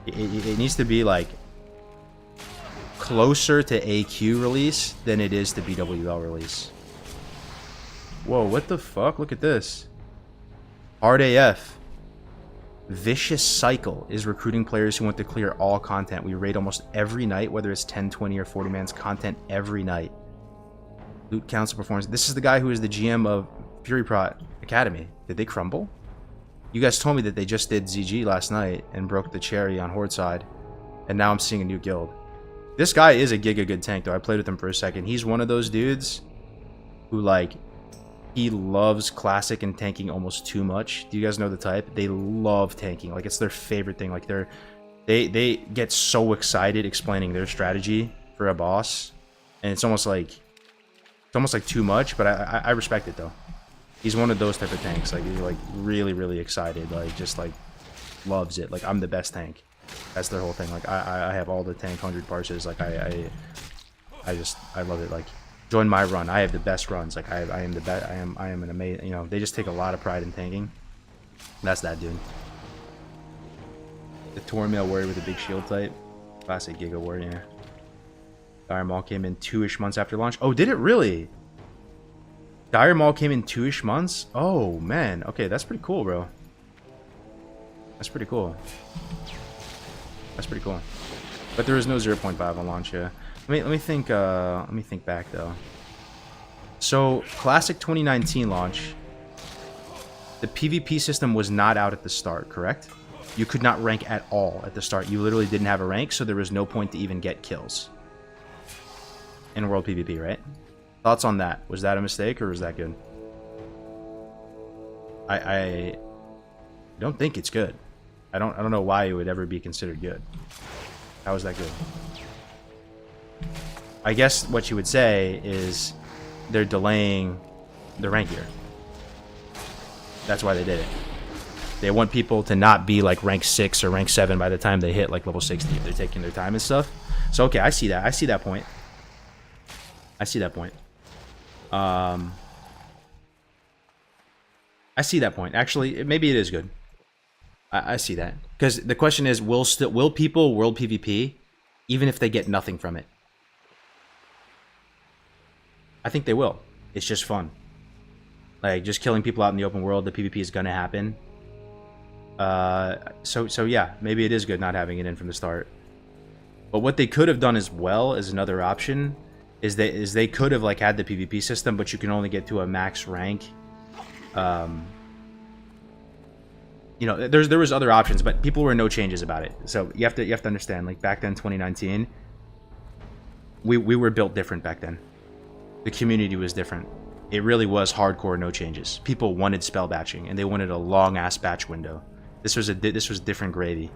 It needs to be like closer to AQ release than it is to BWL release. Whoa, what the fuck? Look at this. Hard AF. Vicious Cycle is recruiting players who want to clear all content. We raid almost every night, whether it's 10, 20, or 40 man's content every night. Loot Council Performance. This is the guy who is the GM of FuryProt Academy. Did they crumble? You guys told me that they just did ZG last night and broke the cherry on Horde side. And now I'm seeing a new guild. This guy is a giga good tank, though. I played with him for a second. He's one of those dudes who, like, he loves classic and tanking almost too much. Do you guys know the type? They love tanking. Like, it's their favorite thing. Like, they get so excited explaining their strategy for a boss. And it's almost like too much, but I respect it, though. He's one of those type of tanks. Like, he's, like, really, really excited. Like, just, like, loves it. Like, I'm the best tank. That's their whole thing. Like I have all the tank 100 parses. Like I love it. Like join my run. I have the best runs. Like I am the best. I am an amazing. You know, they just take a lot of pride in tanking. That's that dude. The Tormail warrior with a big shield type. Classic Giga warrior. Dire Maul came in 2-ish months after launch. Oh, did it really? Dire Maul came in 2-ish months? Oh, man. Okay, that's pretty cool, bro. That's pretty cool. That's pretty cool. But there was no 0.5 on launch, yeah. Let me think back though. So, Classic 2019 launch, the PvP system was not out at the start, correct? You could not rank at all at the start. You literally didn't have a rank, so there was no point to even get kills in World PvP, right? Thoughts on that? Was that a mistake or was that good? I don't think it's good. I don't know why it would ever be considered good. How is that good? I guess what you would say is they're delaying the rank gear. That's why they did it. They want people to not be like rank 6 or rank 7 by the time they hit like level 60 if they're taking their time and stuff. So okay, I see that. I see that point. I see that point. I see that point. Actually, maybe it is good. I see that. Because the question is, will people world PvP even if they get nothing from it? I think they will. It's just fun. Like, just killing people out in the open world, the PvP is going to happen. So yeah, maybe it is good not having it in from the start. But what they could have done as well as another option is they could have like had the PvP system, but you can only get to a max rank. You know, there was other options, but people were no changes about it. So you have to understand, like back then, 2019, we were built different back then. The community was different. It really was hardcore, no changes. People wanted spell batching, and they wanted a long ass batch window. This was different gravy.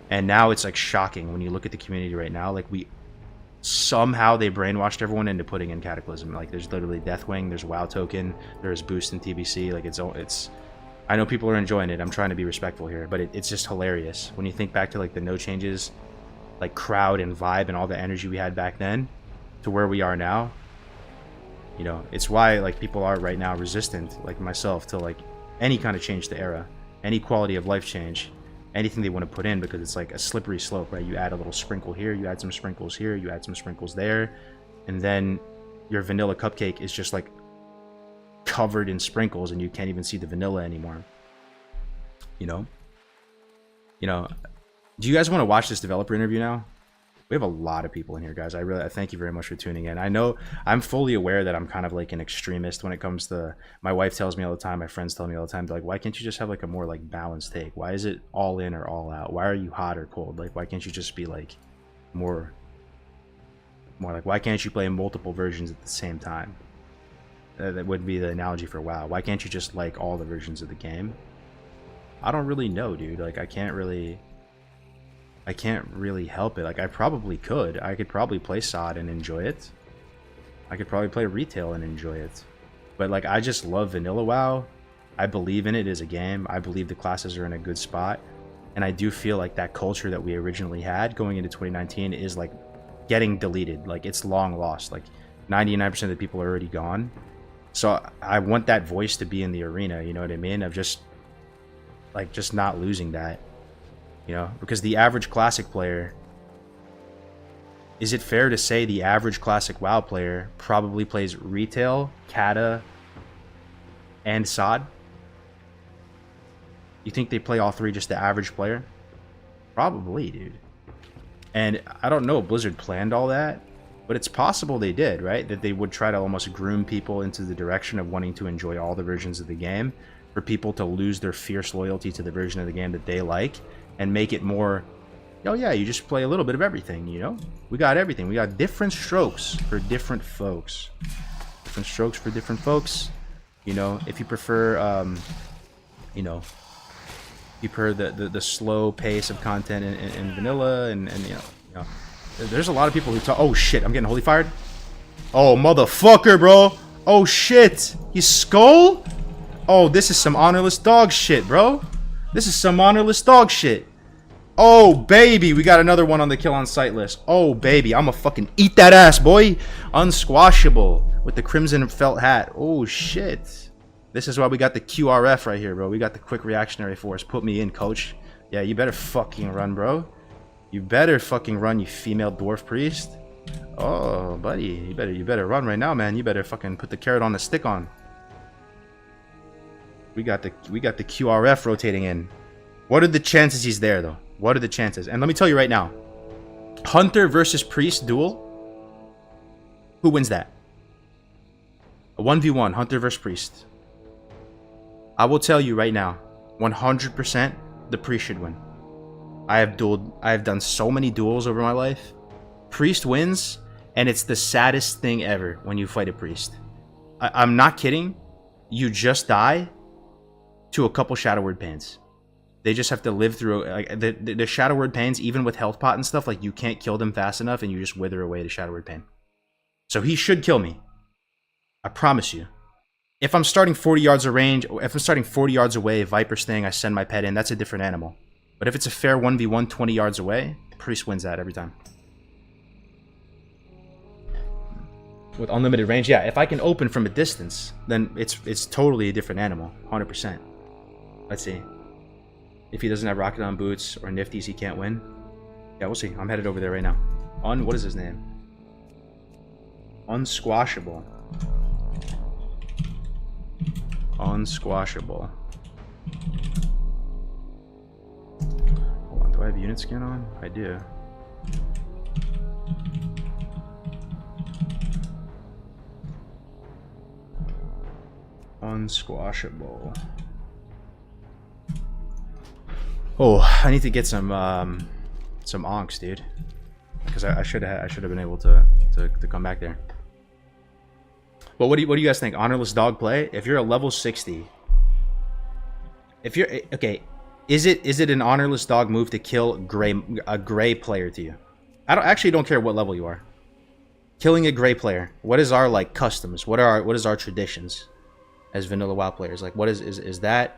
And now it's like shocking when you look at the community right now. Like somehow they brainwashed everyone into putting in Cataclysm. Like there's literally Deathwing, there's WoW token, there's boost in TBC. Like it's. I know people are enjoying it. I'm trying to be respectful here, but it's just hilarious when you think back to like the no changes, like crowd and vibe and all the energy we had back then, to where we are now. You know, it's why like people are right now resistant, like myself, to like any kind of change to era, any quality of life change, anything they want to put in, because it's like a slippery slope, right? You add a little sprinkle here, you add some sprinkles here, you add some sprinkles there, and then your vanilla cupcake is just like covered in sprinkles and you can't even see the vanilla anymore. You know, do you guys want to watch this developer interview now? We have a lot of people in here, guys. I thank you very much for tuning in. I know I'm fully aware that I'm kind of like an extremist when it comes to, my wife tells me all the time, my friends tell me all the time, like, why can't you just have like a more like balanced take? Why is it all in or all out? Why are you hot or cold? Like, why can't you just be like more like, why can't you play multiple versions at the same time? That would be the analogy for WoW. Why can't you just like all the versions of the game? I don't really know, dude. Like, I can't really help it. Like, I probably could. I could probably play SOD and enjoy it. I could probably play retail and enjoy it. But like, I just love vanilla WoW. I believe in it as a game. I believe the classes are in a good spot. And I do feel like that culture that we originally had going into 2019 is like getting deleted. Like, it's long lost. Like 99% of the people are already gone. So I want that voice to be in the arena, you know what I mean? Of just not losing that. You know, because the average classic player, is it fair to say the average classic WoW player probably plays retail, Kata, and SOD? You think they play all three, just the average player? Probably, dude. And I don't know if Blizzard planned all that, but it's possible they did, right? That they would try to almost groom people into the direction of wanting to enjoy all the versions of the game, for people to lose their fierce loyalty to the version of the game that they like, and make it more, oh yeah, you just play a little bit of everything, you know? We got everything. We got different strokes for different folks. Different strokes for different folks. You know, if you prefer, you know, you prefer the slow pace of content in vanilla, and you know, there's a lot of people who talk. Oh shit, I'm getting holy fired. Oh motherfucker, bro. Oh shit, he's skull. Oh, this is some honorless dog shit, bro. This is some honorless dog shit. Oh, baby. We got another one on the kill on sight list. Oh, baby. I'ma fucking eat that ass, boy. Unsquashable with the crimson felt hat. Oh, shit. This is why we got the QRF right here, bro. We got the quick reactionary force. Put me in, coach. Yeah, you better fucking run, bro. You better fucking run, you female dwarf priest. Oh, buddy, you better run right now, man. You better fucking put the carrot on the stick on. We got the QRF rotating in. What are the chances he's there though? What are the chances? And let me tell you right now. Hunter versus priest duel. Who wins that? A 1v1, Hunter versus priest. I will tell you right now, 100% the priest should win. I have done so many duels over my life. Priest wins, and it's the saddest thing ever when you fight a priest. I'm not kidding. You just die to a couple Shadow Word Pains. They just have to live through like the Shadow Word Pains, even with health pot and stuff. Like you can't kill them fast enough, and you just wither away to Shadow Word Pain. So he should kill me. I promise you. If I'm starting 40 yards of range, if I'm starting 40 yards away, Viper Sting, I send my pet in. That's a different animal. But if it's a fair 1v1 20 yards away, Priest wins that every time. With unlimited range, yeah. If I can open from a distance, then it's totally a different animal, 100%. Let's see. If he doesn't have Rocket on boots or Nifties, he can't win. Yeah, we'll see. I'm headed over there right now. What is his name? Unsquashable. Unsquashable. Hold on, do I have unit scan on? I do. Unsquashable. Oh, I need to get some onks, dude. Because I should have been able to come back there. But what do you guys think? Honorless dog play? If you're a level 60, if you're okay, is it an honorless dog move to kill a gray player to you? I don't care what level you are. Killing a gray player. What is our like customs? What is our traditions as vanilla WoW players? Like what is that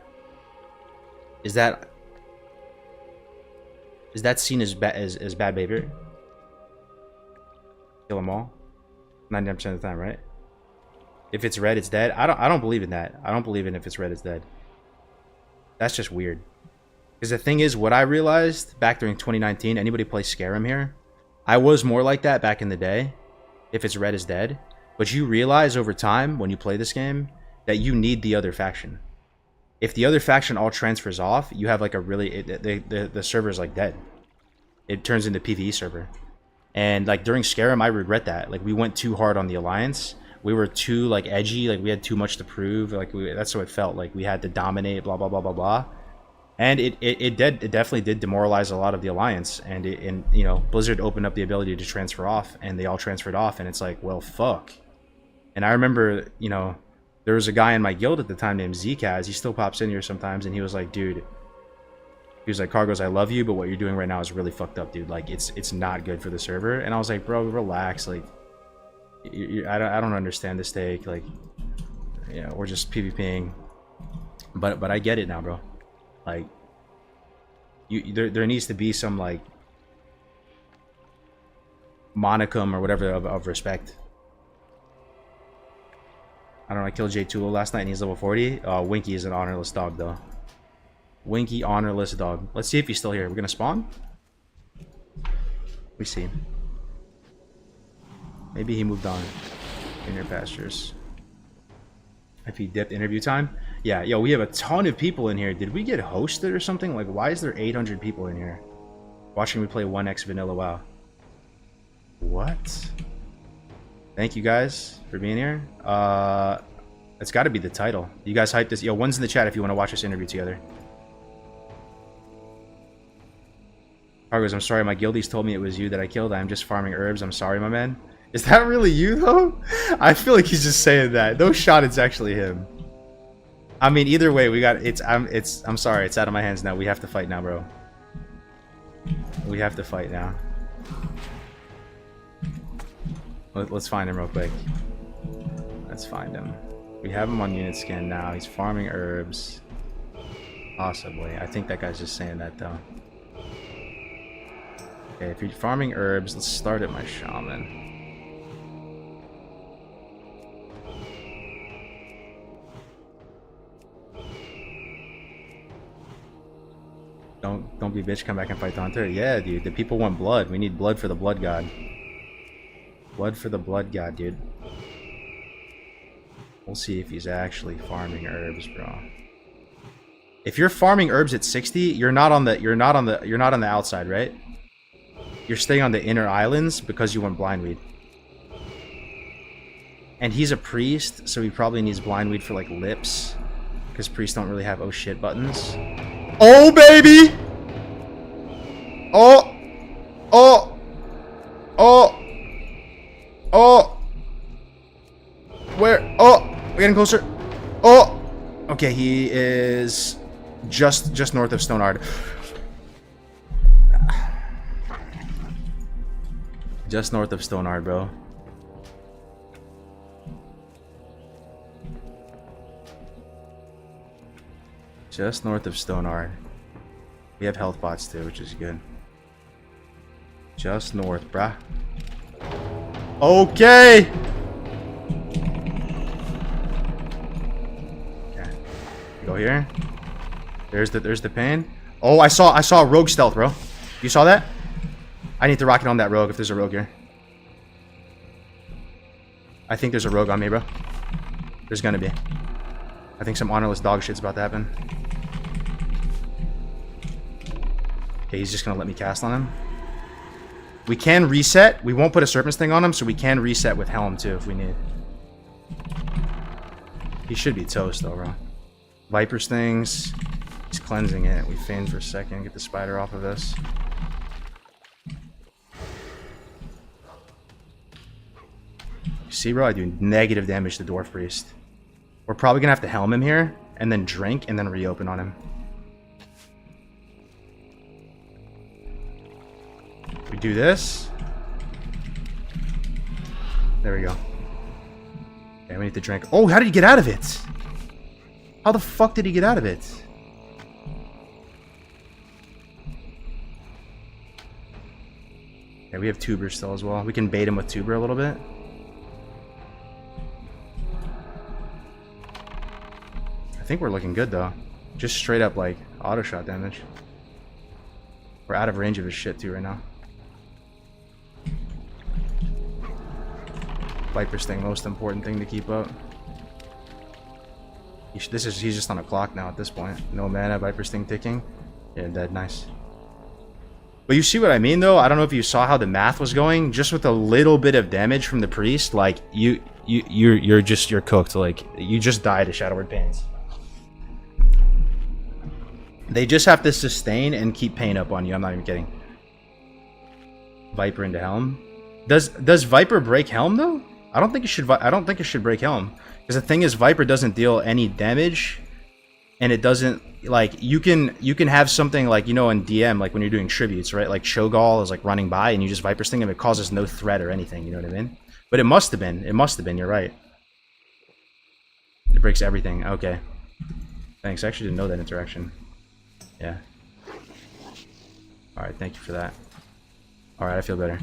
seen as bad behavior? Kill them all 99% of the time, right? If it's red, it's dead. I don't believe in that. I don't believe in if it's red, it's dead. That's just weird. Because the thing is, what I realized back during 2019, anybody play Skyrim here? I was more like that back in the day. If it's red, it's dead. But you realize over time, when you play this game, that you need the other faction. If the other faction all transfers off, you have like a really... the server is like dead. It turns into PvE server. And like during Skyrim, I regret that. Like we went too hard on the Alliance. We were too like edgy, like we had too much to prove. Like that's what it felt like. We had to dominate, blah blah blah blah blah. And it definitely did demoralize a lot of the Alliance. And you know, Blizzard opened up the ability to transfer off, and they all transferred off. And it's like, well, fuck. And I remember, you know, there was a guy in my guild at the time named Zkaz. He still pops in here sometimes, and he was like, dude. He was like, Cargos, I love you, but what you're doing right now is really fucked up, dude. Like, it's not good for the server. And I was like, bro, relax. Like, I don't understand this take. Like, you know, we're just PvPing. But I get it now, bro. Like, there needs to be some like monicum or whatever of respect. I don't know. I killed J Tulo last night and he's level 40. Winky is an honorless dog though. Winky honorless dog. Let's see if he's still here. We're gonna spawn. We see. Maybe he moved on in your pastures. If he dipped interview time. Yeah, yo, we have a ton of people in here. Did we get hosted or something? Like, why is there 800 people in here watching me play 1x vanilla WoW? What? Thank you guys for being here. It's got to be the title. You guys hype this? Yo, one's in the chat if you want to watch this interview together. Cargos, I'm sorry, my guildies told me it was you that I killed. I'm just farming herbs. I'm sorry, my man. Is that really you though? I feel like he's just saying that. No shot, it's actually him. I mean, either way, we got I'm sorry, it's out of my hands now. We have to fight now, bro. We have to fight now. Let's find him real quick. Let's find him. We have him on unit scan now. He's farming herbs. Possibly. I think that guy's just saying that though. Okay, if you're farming herbs, let's start at my shaman. Don't be bitch. Come back and fight Haunter. Yeah, dude. The people want blood. We need blood for the blood god. Blood for the blood god, dude. We'll see if he's actually farming herbs, bro. If you're farming herbs at 60, you're not on the outside, right? You're staying on the inner islands because you want blindweed. And he's a priest, so he probably needs blindweed for like lips, because priests don't really have oh shit buttons. Oh baby! Oh! Oh! Oh! Oh! Where? Oh! We're getting closer. Oh! Okay, he is just north of Stonehard. Just north of Stonehard, bro. Just north of Stonehard. We have health bots too, which is good. Just north, bruh. Okay! Okay. Go here. There's the pain. Oh, I saw a rogue stealth, bro. You saw that? I need to rocket on that rogue if there's a rogue here. I think there's a rogue on me, bro. There's gonna be. I think some honorless dog shit's about to happen. Okay, he's just gonna let me cast on him. We can reset. We won't put a serpent sting on him, so we can reset with Helm too if we need. He should be toast though, bro. Viper stings. He's cleansing it. We feign for a second. Get the spider off of this. You see, bro? I do negative damage to Dwarf Priest. We're probably gonna have to Helm him here, and then drink, and then reopen on him. We do this. There we go. Okay, we need to drink. Oh, how did he get out of it? How the fuck did he get out of it? Okay, we have Tuber still as well. We can bait him with Tuber a little bit. I think we're looking good though. Just straight up like auto shot damage. We're out of range of his shit too right now. Viper Sting, most important thing to keep up. He's just on a clock now at this point. No mana, Viper Sting ticking. Yeah, dead, nice. But you see what I mean though? I don't know if you saw how the math was going. Just with a little bit of damage from the priest, like you're cooked. Like you just died to Shadowward Pains. They just have to sustain and keep pain up on you. I'm not even kidding. Viper into Helm. Does Viper break Helm though? I don't think it should. I don't think it should break Helm, because the thing is, Viper doesn't deal any damage, and it doesn't like you can have something like, you know, in DM, like when you're doing tributes, right? Like Shogal is like running by and you just Viper Sting him. It causes no threat or anything. You know what I mean? But it must have been. It must have been. You're right. It breaks everything. Okay. Thanks. I actually didn't know that interaction. Yeah. All right. Thank you for that. All right. I feel better.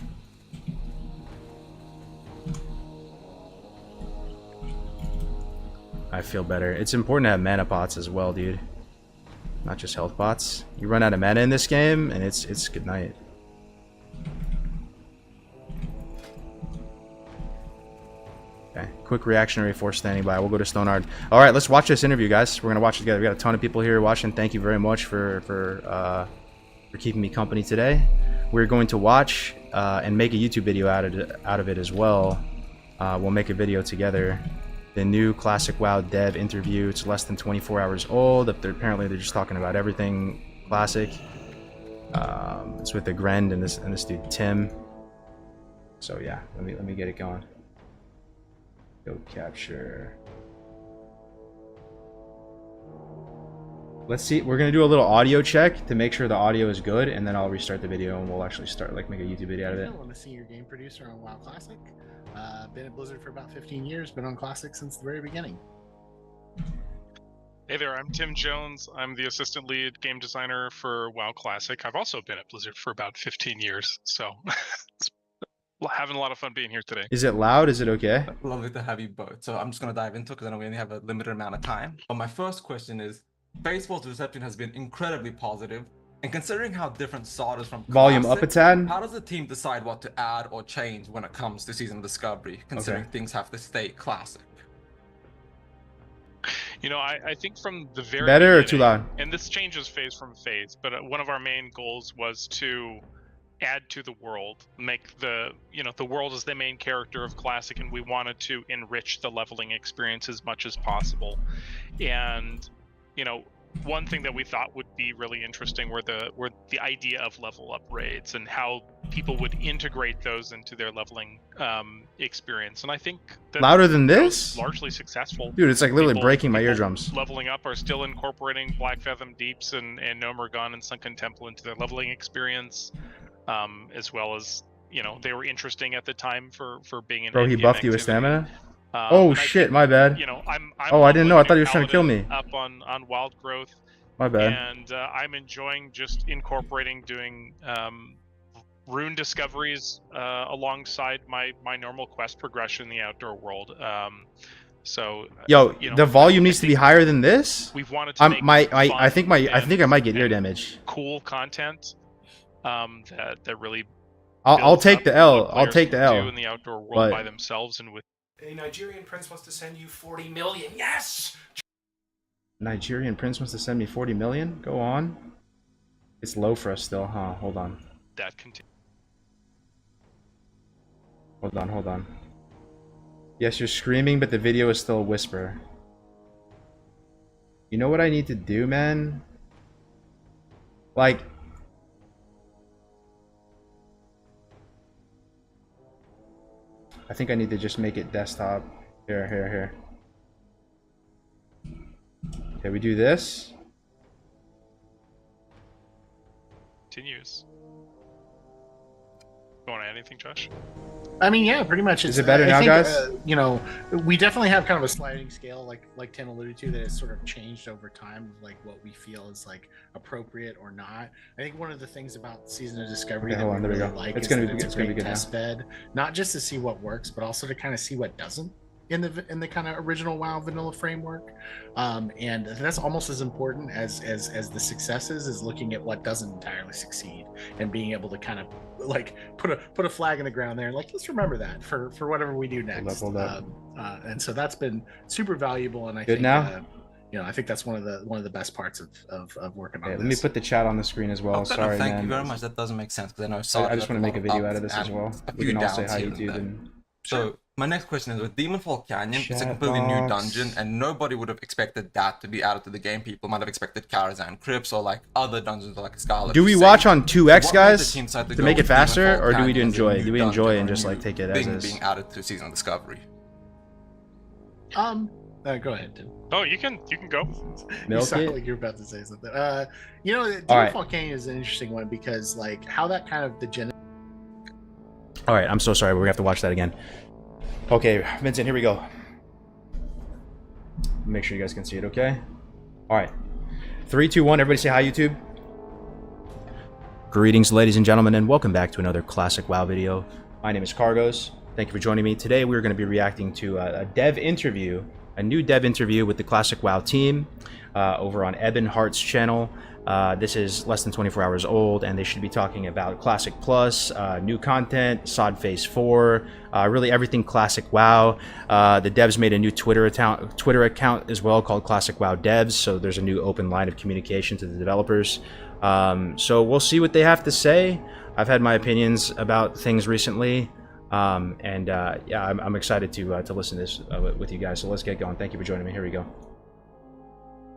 I feel better. It's important to have mana pots as well, dude. Not just health pots. You run out of mana in this game, and it's good night. Okay, quick reactionary force standing by. We'll go to Stonehard. All right, let's watch this interview, guys. We're gonna watch it together. We got a ton of people here watching. Thank you very much for keeping me company today. We're going to watch and make a YouTube video out of it as well. We'll make a video together. The new Classic WoW dev interview. It's less than 24 hours old. Apparently they're just talking about everything Classic. It's with the Grend and this dude Tim. So yeah, let me get it going. Go capture. Let's see. We're gonna do a little audio check to make sure the audio is good, and then I'll restart the video and we'll actually start make a YouTube video out of it. I'm a senior game producer on WoW Classic. Been at Blizzard for about 15 years, been on Classic since the very beginning. Hey there, I'm Tim Jones. I'm the assistant lead game designer for WoW Classic. I've also been at Blizzard for about 15 years, so having a lot of fun being here today. Is it loud? Is it okay? Lovely to have you both. So I'm just going to dive into it because I know we only have a limited amount of time. But my first question is, baseball's reception has been incredibly positive. And considering how different SOD is from Volume Classic, up a tad. how does the team decide what to add or change when it comes to Season of Discovery, considering things have to stay Classic? You know, I think from the very Better or beginning, too loud? and this changes phase from phase, but one of our main goals was to add to the world, make the world as the main character of Classic, and we wanted to enrich the leveling experience as much as possible. And one thing that we thought would be really interesting were the idea of level up raids and how people would integrate those into their leveling experience. And I think that Louder than that this? was largely successful. Dude, it's like literally People- breaking my people eardrums. Leveling up are still incorporating Black Fathom Deeps and Nomergon and Sunken Temple into their leveling experience, as well as they were interesting at the time for being an Bro, he NPN buffed you with activity. stamina? And I shit, think, my bad. I'm Oh, I didn't know. I leveling thought he was trying to kill Paladin me. up on Wild Growth, My bad. and I'm enjoying just incorporating doing rune discoveries alongside my normal quest progression in the outdoor world. So Yo, you know, the volume I needs to be think higher than this? we've wanted to make I think fun I might get ear and damage. cool content that really I'll builds take up the what L. I'll players take the can do L. in the outdoor world but- by themselves and with A Nigerian prince wants to send you 40 million. Yes! Nigerian prince wants to send me 40 million? Go on. It's low for us still, huh? Hold on. that continue. Hold on. Yes, you're screaming, but the video is still a whisper. You know what I need to do, man? Like... I think I need to just make it desktop. Here. Okay, we do this. Continues. You want to add anything, Josh? I mean, yeah, pretty much. Is it better now, guys? We definitely have kind of a sliding scale, like Tim alluded to, that has sort of changed over time, like what we feel is like appropriate or not. I think one of the things about Season of Discovery Okay, that hold on, we there we really go. like It's is gonna that be- it's it's a gonna be great good now. test bed, not just to see what works, but also to kind of see what doesn't in the kind of original WoW vanilla framework. And that's almost as important as the successes, is looking at what doesn't entirely succeed and being able to kind of like put a flag in the ground there and like, let's remember that for whatever we do next. Hold up. And so that's been super valuable, and I Good think now? I think that's one of the best parts of working on Okay, this. let me put the chat on the screen as well. Oh, Sorry, thank man. you very much. That doesn't make sense because I know I SOD just want to make a video out of this as well. We can all say hi YouTube and So my next question is, with Demonfall Canyon, it's a Chat completely new box. dungeon, and nobody would have expected that to be added to the game. People might have expected Karazhan Crypts or like other dungeons like Scarlet. do we Crusade. watch on 2x, What made the guys, team decide to go make it with faster, Demonfall or do we Canyon as a enjoy? new Do we enjoy dungeon and or just a like new take it as thing is? being added to Season of Discovery? Go ahead, Tim. Oh, you can go. You Milk sound it? like you're about to say something. All right. Demonfall Canyon is an interesting one because like how that kind of All right, I'm so sorry. We're gonna have to watch that again. Okay, Vincent, here we go. Make sure you guys can see it, okay? All right, 3, 2, 1. Everybody say hi, YouTube. Greetings, ladies and gentlemen, and welcome back to another classic WoW video. My name is Cargos. Thank you for joining me. Today, we're going to be reacting to a dev interview, a new dev interview with the Classic WoW team over on Eben Hart's channel. This is less than 24 hours old, and they should be talking about Classic Plus, new content, SOD Phase 4, really everything Classic WoW. The devs made a new Twitter account as well called Classic WoW Devs, so there's a new open line of communication to the developers. So we'll see what they have to say. I've had my opinions about things recently, yeah, I'm excited to listen to this with you guys. So let's get going. Thank you for joining me. Here we go.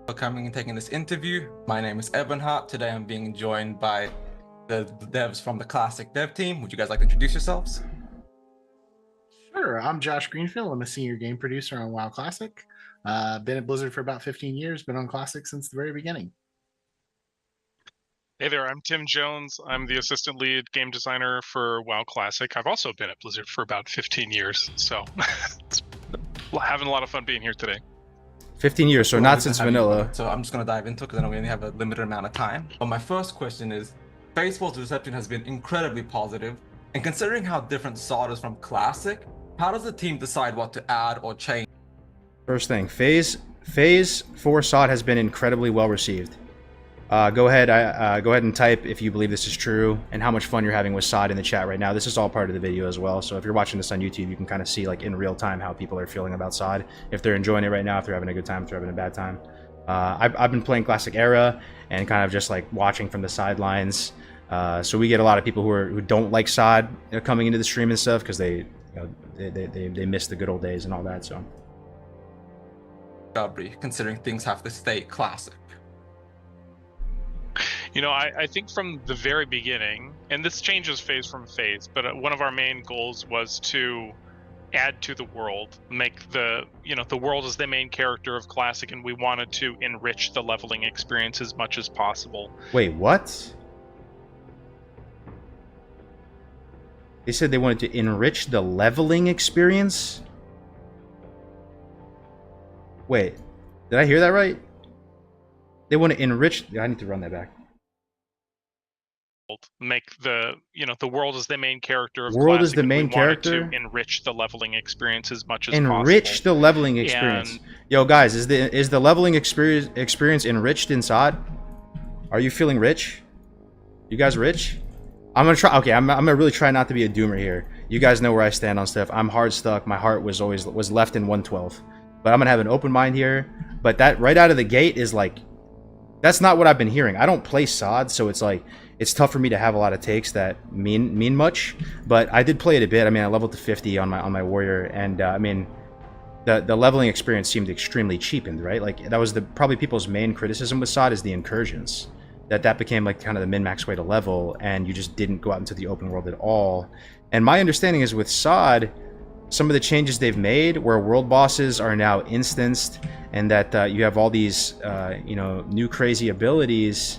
For coming and taking this interview. My name is Eben Hart. Today I'm being joined by the devs from the Classic Dev team. Would you guys like to introduce yourselves? Sure, I'm Josh Greenfield. I'm a senior game producer on WoW Classic. Been at Blizzard for about 15 years. Been on Classic since the very beginning. Hey there, I'm Tim Jones. I'm the assistant lead game designer for WoW Classic. I've also been at Blizzard for about 15 years, so it's having a lot of fun being here today. 15 years, so Well, not we since have you vanilla. both. So I'm just going to dive into it because I know we only have a limited amount of time. But my first question is, Baseball's reception has been incredibly positive, and considering how different SOD is from Classic, how does the team decide what to add or change? First thing, Phase 4 SOD has been incredibly well received. Go ahead and type if you believe this is true and how much fun you're having with SOD in the chat right now. This is all part of the video as well. So if you're watching this on YouTube, you can kind of see like in real time how people are feeling about SOD. If they're enjoying it right now, if they're having a good time, if they're having a bad time. I've been playing Classic Era and kind of just like watching from the sidelines. So we get a lot of people who don't like SOD coming into the stream and stuff because they miss the good old days and all that. So. Discovery, considering things have to stay classic. You know, I think from the very beginning, and this changes phase from phase, but one of our main goals was to add to the world, make the world as the main character of Classic, and we wanted to enrich the leveling experience as much as possible. Wait, what? They said they wanted to enrich the leveling experience? Wait, did I hear that right? They want to enrich... I need to run that back. Make the world as the main character of world Classic, is the main character? to enrich the leveling experience as much as possible. Enrich the leveling experience. And... Yo, guys, is the leveling experience enriched in SOD? Are you feeling rich? You guys rich? I'm gonna try. Okay, I'm gonna really try not to be a doomer here. You guys know where I stand on stuff. I'm hard stuck. My heart was left in 112, but I'm gonna have an open mind here. But that right out of the gate is like, that's not what I've been hearing. I don't play SOD, so it's like it's tough for me to have a lot of takes that mean much. But I did play it a bit. I mean, I leveled to 50 on my warrior, and I mean, the leveling experience seemed extremely cheapened, right? Like that was probably people's main criticism with SOD is the incursions. That became like kind of the min-max way to level, and you just didn't go out into the open world at all. And my understanding is with SOD, some of the changes they've made where world bosses are now instanced, and that you have all these new crazy abilities,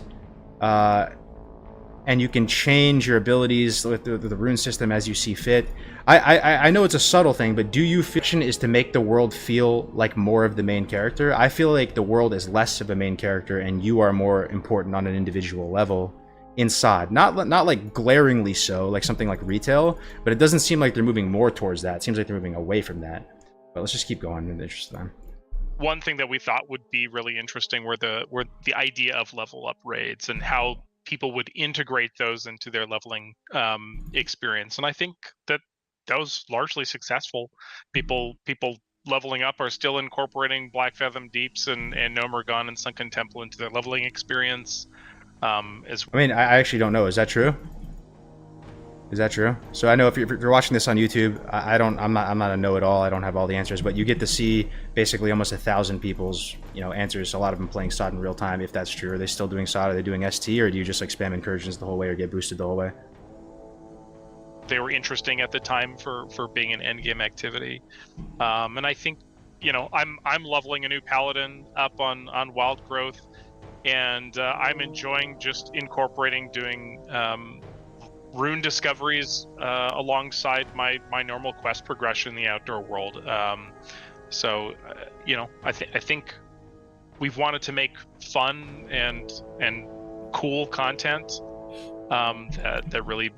and you can change your abilities with the rune system as you see fit. I know it's a subtle thing, but do you fiction is to make the world feel like more of the main character? I feel like the world is less of a main character and you are more important on an individual level in SOD. Not like glaringly so, like something like retail, but it doesn't seem like they're moving more towards that. It seems like they're moving away from that. But let's just keep going in the interest of time. One thing that we thought would be really interesting were the idea of level up raids and how people would integrate those into their leveling experience. And I think that was largely successful. People leveling up are still incorporating Black Fathom Deeps and Nomergon and Sunken Temple into their leveling experience. I mean, I actually don't know. Is that true? Is that true? So I know if you're watching this on YouTube, I'm not a know-it-all. I don't have all the answers, but you get to see basically almost 1,000 people's answers. A lot of them playing SOD in real time. If that's true, are they still doing SOD? Are they doing ST, or do you just like spam incursions the whole way or get boosted the whole way? They were interesting at the time for being an endgame activity, and I think I'm leveling a new paladin up on Wild Growth, and I'm enjoying just incorporating doing rune discoveries alongside my normal quest progression in the outdoor world. So I think we've wanted to make fun and cool content that really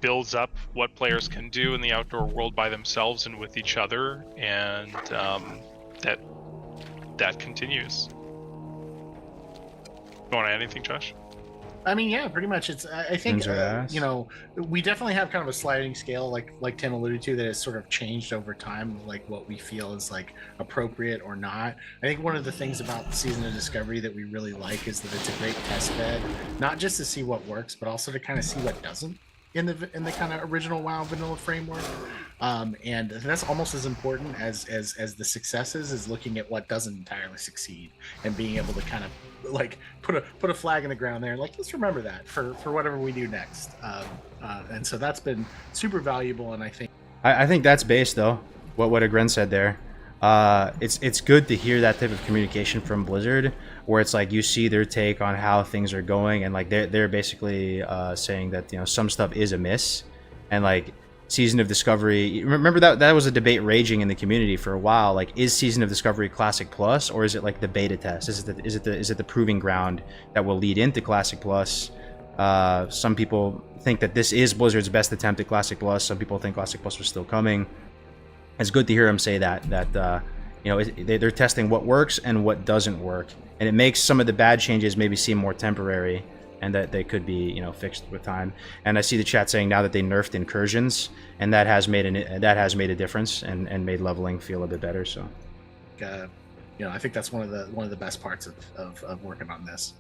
builds up what players can do in the outdoor world by themselves and with each other, and that continues. You want to add anything, Josh? I mean, yeah, pretty much. I think we definitely have kind of a sliding scale, like Tim alluded to, that has sort of changed over time, like what we feel is like appropriate or not. I think one of the things about the Season of Discovery that we really like is that it's a great test bed, not just to see what works, but also to kind of see what doesn't in the kind of original WoW vanilla framework. And that's almost as important as the successes, is looking at what doesn't entirely succeed and being able to kind of like put a flag in the ground there and like, let's remember that for whatever we do next. And so that's been super valuable. And I think that's base though, what Agren said there. It's good to hear that type of communication from Blizzard, where it's like you see their take on how things are going, and like they're basically saying that some stuff is amiss, and like Season of Discovery. Remember that was a debate raging in the community for a while. Like, is Season of Discovery Classic Plus, or is it like the beta test? Is it the proving ground that will lead into Classic Plus? Some people think that this is Blizzard's best attempt at Classic Plus. Some people think Classic Plus was still coming. It's good to hear him say that you know, they're testing what works and what doesn't work, and it makes some of the bad changes maybe seem more temporary, and that they could be, you know, fixed with time. And I see the chat saying now that they nerfed incursions, and that has made a difference and made leveling feel a bit better. So, you know, I think that's one of the best parts of working on this.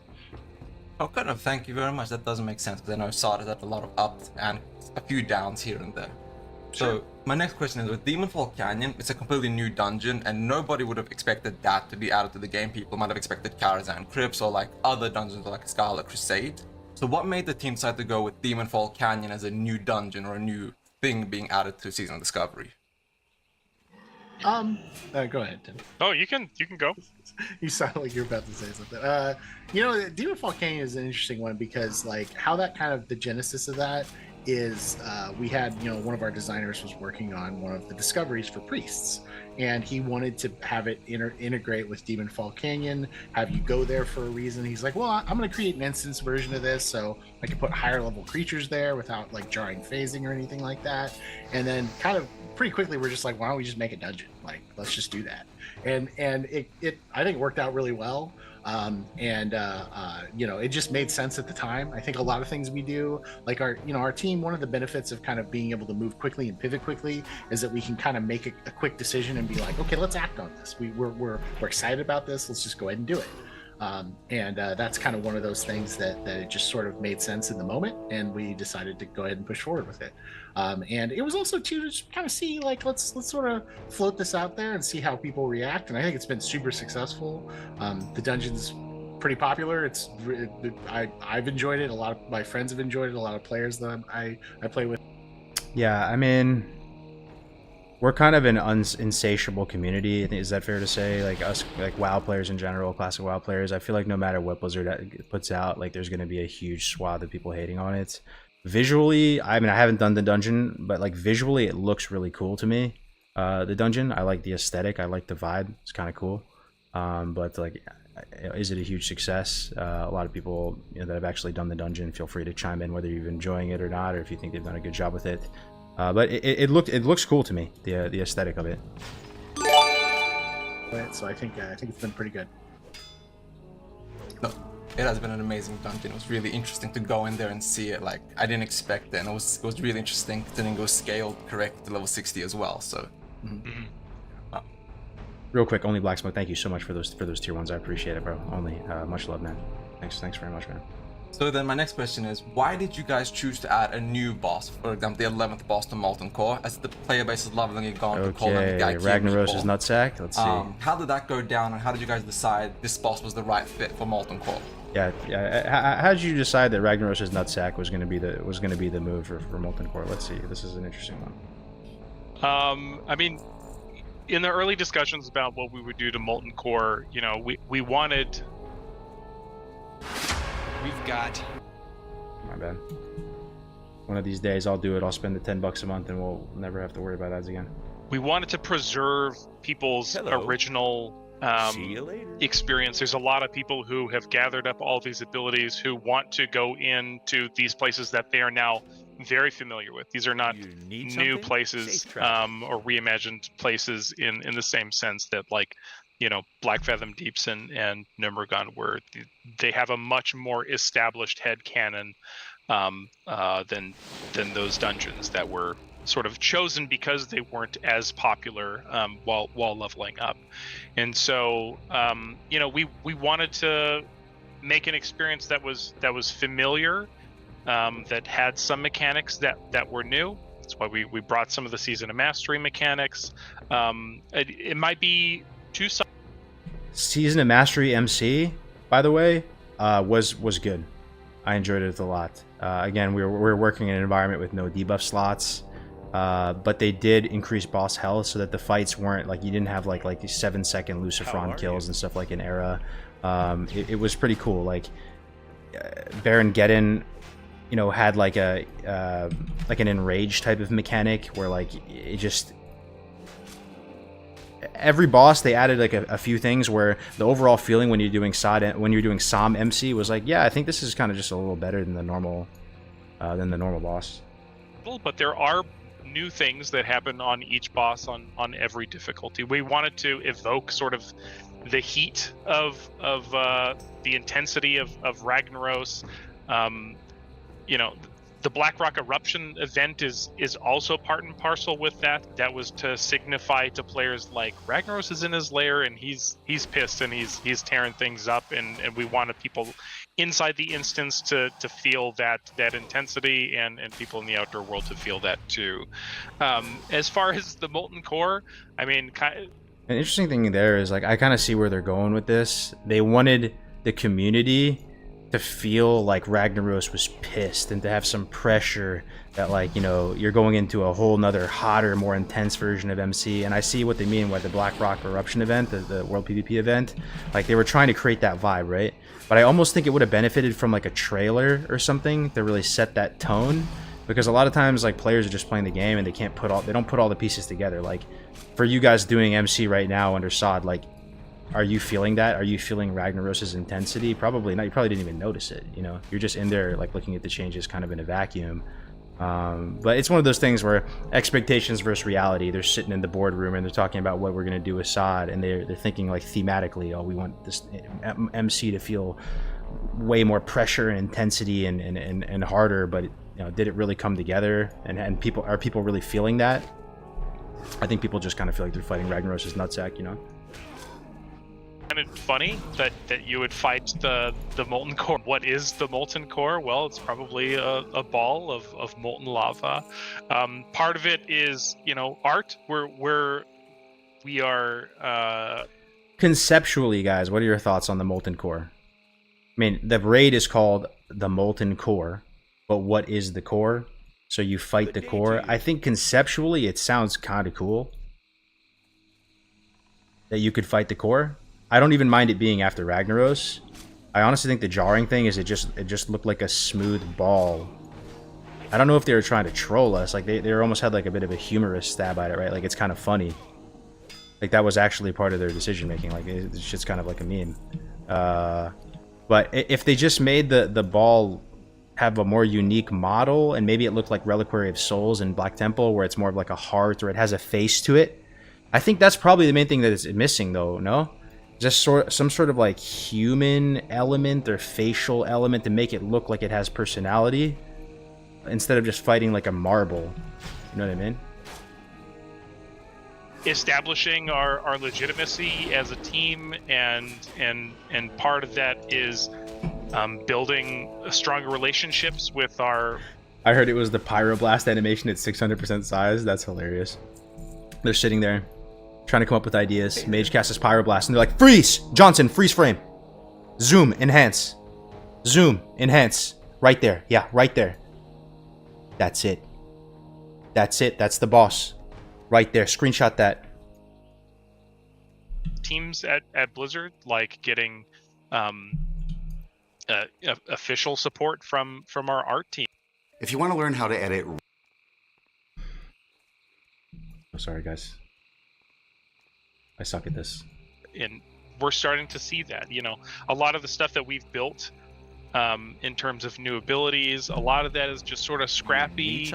Oh, kind of. Thank you very much. That doesn't make sense because I know Sod had a lot of ups and a few downs here and there. So my next question is, with Demonfall Canyon, it's a completely new dungeon, and nobody would have expected that to be added to the game. People might have expected Karazhan Crypts or like other dungeons like Scarlet Crusade. So what made the team decide to go with Demonfall Canyon as a new dungeon or a new thing being added to Season of Discovery? Go ahead, Tim. Oh, you can go. You sound like you're about to say something. You know, Demonfall Canyon is an interesting one because like how that kind of the genesis of that is we had, you know, one of our designers was working on one of the discoveries for priests, and he wanted to have it integrate with Demonfall Canyon, have you go there for a reason. He's like, well, I'm going to create an instance version of this so I can put higher level creatures there without like jarring phasing or anything like that. And then kind of pretty quickly we're just like, why don't we just make a dungeon? Like, let's just do that. And it I think worked out really well. You know, it just made sense at the time. I think a lot of things we do, like our team, one of the benefits of kind of being able to move quickly and pivot quickly is that we can kind of make a quick decision and be like, okay, let's act on this. We're excited about this. Let's just go ahead and do it. That's kind of one of those things that it just sort of made sense in the moment, and we decided to go ahead and push forward with it. And it was also to just kind of see, like, let's sort of float this out there and see how people react. And I think it's been super successful. The dungeon's pretty popular. I've enjoyed it. A lot of my friends have enjoyed it. A lot of players that I play with. Yeah, I mean, we're kind of an insatiable community. Is that fair to say? Like us, like WoW players in general, classic WoW players. I feel like no matter what Blizzard puts out, like there's going to be a huge swath of people hating on it. Visually, I mean, I haven't done the dungeon, but like visually, it looks really cool to me. The dungeon, I like the aesthetic. I like the vibe. It's kind of cool. But like, is it a huge success? A lot of people, you know, that have actually done the dungeon, feel free to chime in whether you're enjoying it or not, or if you think they've done a good job with it. But it looks cool to me, the aesthetic of it. So I think it's been pretty good. No, it has been an amazing dungeon. It was really interesting to go in there and see it. Like, I didn't expect it, and it was really interesting. Considering it was scaled correct to level 60 as well. So. Mm-hmm. Real quick, Only Black Smoke, thank you so much for those tier 1s. I appreciate it, bro. Only, much love, man. Thanks very much, man. So then my next question is, why did you guys choose to add a new boss, for example, the 11th boss to Molten Core, as the player base is leveling it gone to call them the guy Ragnaros' nutsack? Let's see. How did that go down, and how did you guys decide this boss was the right fit for Molten Core? Yeah. How did you decide that Ragnaros' nutsack was going to be the move for Molten Core? Let's see. This is an interesting one. I mean, in the early discussions about what we would do to Molten Core, you know, we wanted. We've got. My bad. One of these days I'll do it. I'll spend the $10 a month and we'll never have to worry about ads again. We wanted to preserve people's original experience. There's a lot of people who have gathered up all these abilities who want to go into these places that they are now very familiar with. These are not new places or reimagined places in the same sense that, like, you know, Blackfathom Deeps and Numergon, where they have a much more established headcanon than those dungeons that were sort of chosen because they weren't as popular while leveling up. And so you know, we wanted to make an experience that was familiar, that had some mechanics that were new. That's why we brought some of the Season of Mastery mechanics. It might be too. Season of Mastery MC, by the way, was good. I enjoyed it a lot. Again, we were working in an environment with no debuff slots, but they did increase boss health so that the fights weren't like, you didn't have like 7-second Lucifron kills and stuff like in Era. It was pretty cool. Like Baron Geddon, you know, had like an enrage type of mechanic where like it just. Every boss they added like a few things where the overall feeling when you're doing Psalm MC was like, yeah, I think this is kind of just a little better than the normal boss. But there are new things that happen on each boss on every difficulty. We wanted to evoke sort of the heat of the intensity of Ragnaros. You know, the Blackrock Eruption event is also part and parcel with that. That was to signify to players like Ragnaros is in his lair and he's pissed and he's tearing things up, and we wanted people inside the instance to feel that intensity, and people in the outdoor world to feel that too. As far as the Molten Core, I mean, An interesting thing there is, like, I kind of see where they're going with this. They wanted the community to feel like Ragnaros was pissed and to have some pressure that, like, you know, you're going into a whole nother hotter, more intense version of MC. And I see what they mean by the Blackrock Eruption event, the World PvP event. Like, they were trying to create that vibe, right? But I almost think it would have benefited from like a trailer or something to really set that tone, because a lot of times, like, players are just playing the game and they don't put all the pieces together. Like, for you guys doing MC right now under SOD, like, are you feeling that? Are you feeling Ragnaros's intensity? Probably not. You probably didn't even notice it, you know? You're just in there, like, looking at the changes kind of in a vacuum. But it's one of those things where expectations versus reality. They're sitting in the boardroom and they're talking about what we're going to do with SOD, and they're thinking, like, thematically, oh, we want this MC to feel way more pressure and intensity and harder, but, you know, did it really come together? And are people really feeling that? I think people just kind of feel like they're fighting Ragnaros's nutsack, you know? kind of funny that you would fight the molten core. What is the molten core? Well, it's probably a ball of molten lava. Part of it is, art. We are conceptually, guys, what are your thoughts on the molten core? I mean, the raid is called the molten core, but what is the core? So you fight the core. I think conceptually it sounds kind of cool that you could fight the core. I don't even mind it being after Ragnaros. I honestly think the jarring thing is it just looked like a smooth ball. I don't know if they were trying to troll us. Like they almost had like a bit of a humorous stab at it, right? Like it's kind of funny. Like that was actually part of their decision making. Like it's just kind of like a meme. But if they just made the ball have a more unique model, and maybe it looked like Reliquary of Souls in Black Temple, where it's more of like a heart or it has a face to it. I think that's probably the main thing that is missing, though. No, just some sort of like human element or facial element to make it look like it has personality, instead of just fighting like a marble. You know what I mean? Establishing our legitimacy as a team, and part of that is building stronger relationships with our... I heard it was the Pyroblast animation at 600% size. That's hilarious. They're sitting there trying to come up with ideas. Mage casts Pyroblast, and they're like, freeze! Johnson, freeze frame. Zoom, enhance. Zoom, enhance. Right there. Yeah, right there. That's it. That's it. That's the boss. Right there. Screenshot that. Teams at Blizzard like getting official support from our art team. If you want to learn how to edit... Oh, sorry, guys. I suck at this. And we're starting to see that, a lot of the stuff that we've built in terms of new abilities, a lot of that is just sort of scrappy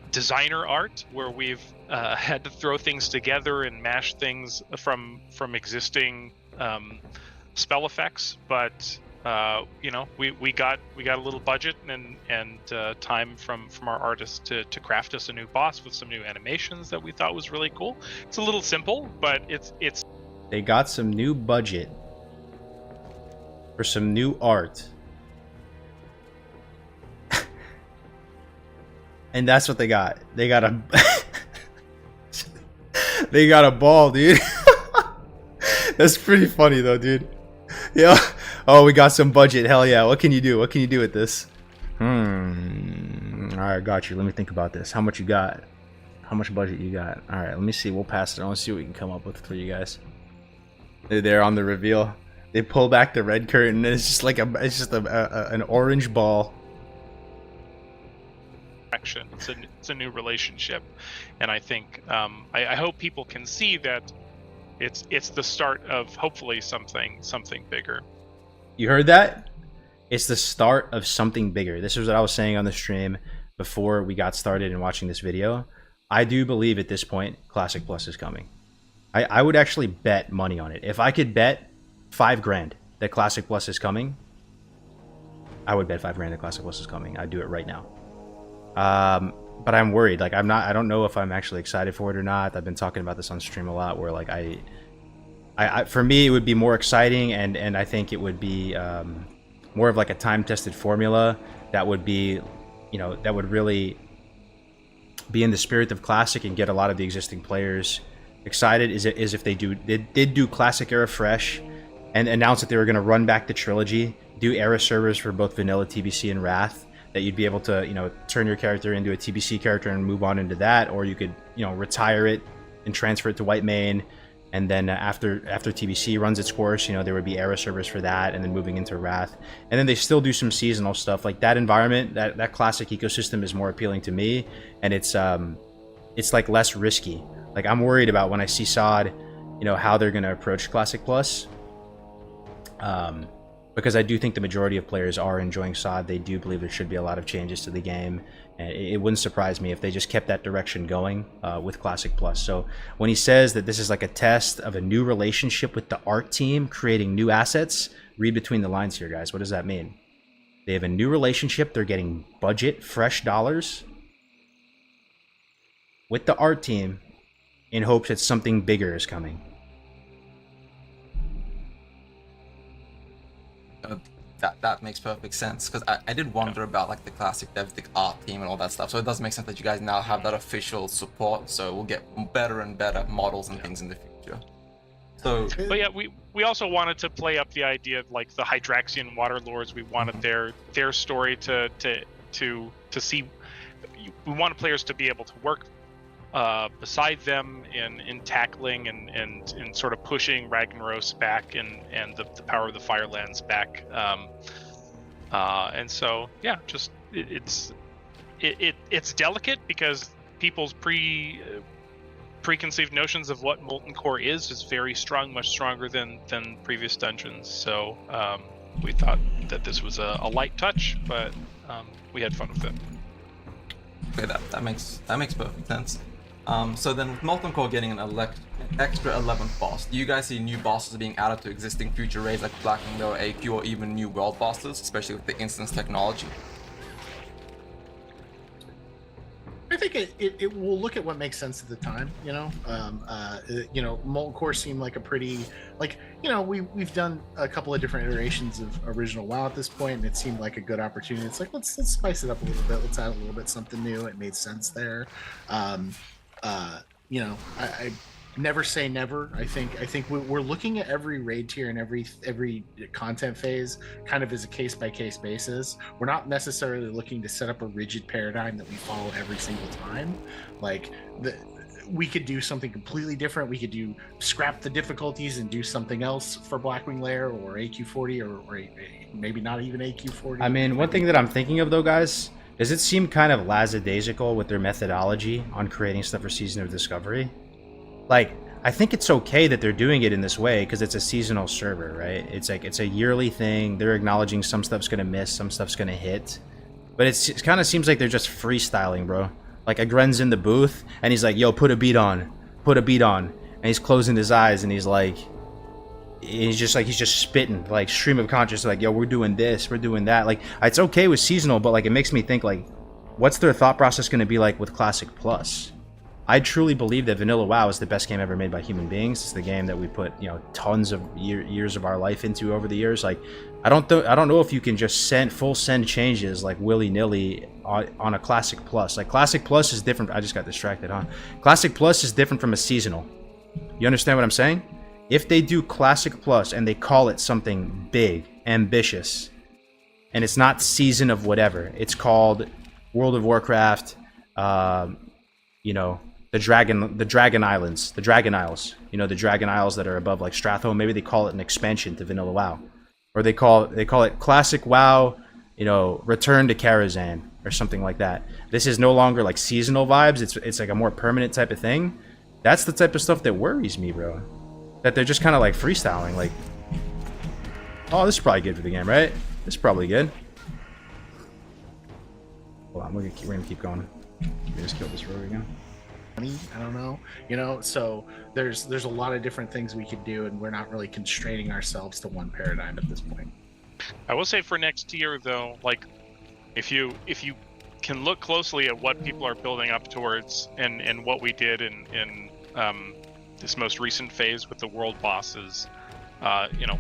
designer art, where we've had to throw things together and mash things from existing spell effects. But we got a little budget and time from our artists to craft us a new boss with some new animations that we thought was really cool. It's a little simple, but it's they got some new budget for some new art. And that's what they got. They got a they got a ball, dude. That's pretty funny though, dude. Yeah. Oh, we got some budget. Hell yeah. What can you do? What can you do with this? Alright, got you. Let me think about this. How much you got? How much budget you got? Alright, let me see. We'll pass it. I want to see what we can come up with for you guys. They're there on the reveal. They pull back the red curtain and it's just like an orange ball. It's a new relationship, and I think I hope people can see that it's the start of hopefully something bigger. You heard that? It's the start of something bigger. This is what I was saying on the stream. before we got started and watching this video, I do believe at this point Classic Plus is coming. I would actually bet money on it. If I could bet 5 grand that Classic Plus is coming, I would bet 5 grand that Classic Plus is coming. I'd do it right now. But I'm worried. Like, I don't know if I'm actually excited for it or not. I've been talking about this on stream a lot, where like I for me it would be more exciting, and I think it would be more of like a time-tested formula that would be, you know, that would really be in the spirit of Classic and get a lot of the existing players excited. Is if they did do Classic era fresh and announce that they were going to run back the trilogy, do era servers for both vanilla, TBC, and Wrath, that you'd be able to, you know, turn your character into a TBC character and move on into that, or you could, you know, retire it and transfer it to white main, and then after TBC runs its course, you know, there would be era servers for that, and then moving into Wrath, and then they still do some seasonal stuff. Like that environment, that Classic ecosystem is more appealing to me, and it's like less risky. Like, I'm worried about when I see SOD, you know, how they're going to approach Classic Plus, because I do think the majority of players are enjoying SOD. They do believe there should be a lot of changes to the game, and it wouldn't surprise me if they just kept that direction going with Classic Plus. So when he says that this is like a test of a new relationship with the art team creating new assets, read between the lines here, guys. What does that mean? They have a new relationship. They're getting budget, fresh dollars with the art team in hopes that something bigger is coming. That makes perfect sense, because I did wonder about like the Classic DevTech art team and all that stuff. So it does make sense that you guys now have that official support. So we'll get better and better models and things in the future. So, but yeah, we also wanted to play up the idea of like the Hydraxian Water Lords. We wanted their story to see. We wanted players to be able to work beside them in tackling and sort of pushing Ragnaros back and the power of the Firelands back, and so yeah, just it's delicate because people's preconceived notions of what Molten Core is very strong, much stronger than previous dungeons. So we thought that this was a light touch, but we had fun with it. Okay, that makes perfect sense. So then with Molten Core getting an extra 11th boss, do you guys see new bosses being added to existing future raids like Blackwing Lure, AQ, or even new world bosses, especially with the instance technology? I think it will look at what makes sense at the time, you know. You know, Molten Core seemed like a pretty, like, you know, we've done a couple of different iterations of original WoW at this point, and it seemed like a good opportunity. It's like, let's spice it up a little bit. Let's add a little bit something new. It made sense there. You know, I never say never. I think we're looking at every raid tier and every content phase kind of as a case by case basis. We're not necessarily looking to set up a rigid paradigm that we follow every single time. Like we could do something completely different. We could scrap the difficulties and do something else for Blackwing Lair or AQ40 or maybe not even AQ40. I mean, one thing that I'm thinking of though, guys, is it seemed kind of lackadaisical with their methodology on creating stuff for Season of Discovery. Like, I think it's okay that they're doing it in this way because it's a seasonal server, right? It's like, it's a yearly thing. They're acknowledging some stuff's gonna miss, some stuff's gonna hit. But it kind of seems like they're just freestyling, bro. Like, Agren's in the booth, and he's like, yo, put a beat on. And he's closing his eyes, and he's just spitting, like, stream of consciousness, like, yo, we're doing this, we're doing that. Like, it's okay with seasonal, but, like, it makes me think, like, what's their thought process going to be like with Classic Plus? I truly believe that Vanilla WoW is the best game ever made by human beings. It's the game that we put, you know, tons of years of our life into over the years. Like, I don't know if you can just full send changes like willy-nilly on a Classic Plus. Like, Classic Plus is different. I just got distracted, huh? Classic Plus is different from a seasonal. You understand what I'm saying? If they do Classic Plus and they call it something big, ambitious, and it's not Season of whatever, it's called World of Warcraft, you know, the Dragon Islands, the Dragon Isles, you know, the Dragon Isles that are above like Stratholme. Maybe they call it an expansion to Vanilla WoW, or they call it Classic WoW, you know, Return to Karazhan or something like that. This is no longer like seasonal vibes. It's like a more permanent type of thing. That's the type of stuff that worries me, bro. That they're just kind of like freestyling, like, oh, this is probably good for the game, right? This is probably good. Hold on, we're gonna keep going. We just killed this rogue again. I don't know, so there's a lot of different things we could do, and we're not really constraining ourselves to one paradigm at this point. I will say for next year though, like if you can look closely at what people are building up towards and what we did in this most recent phase with the world bosses,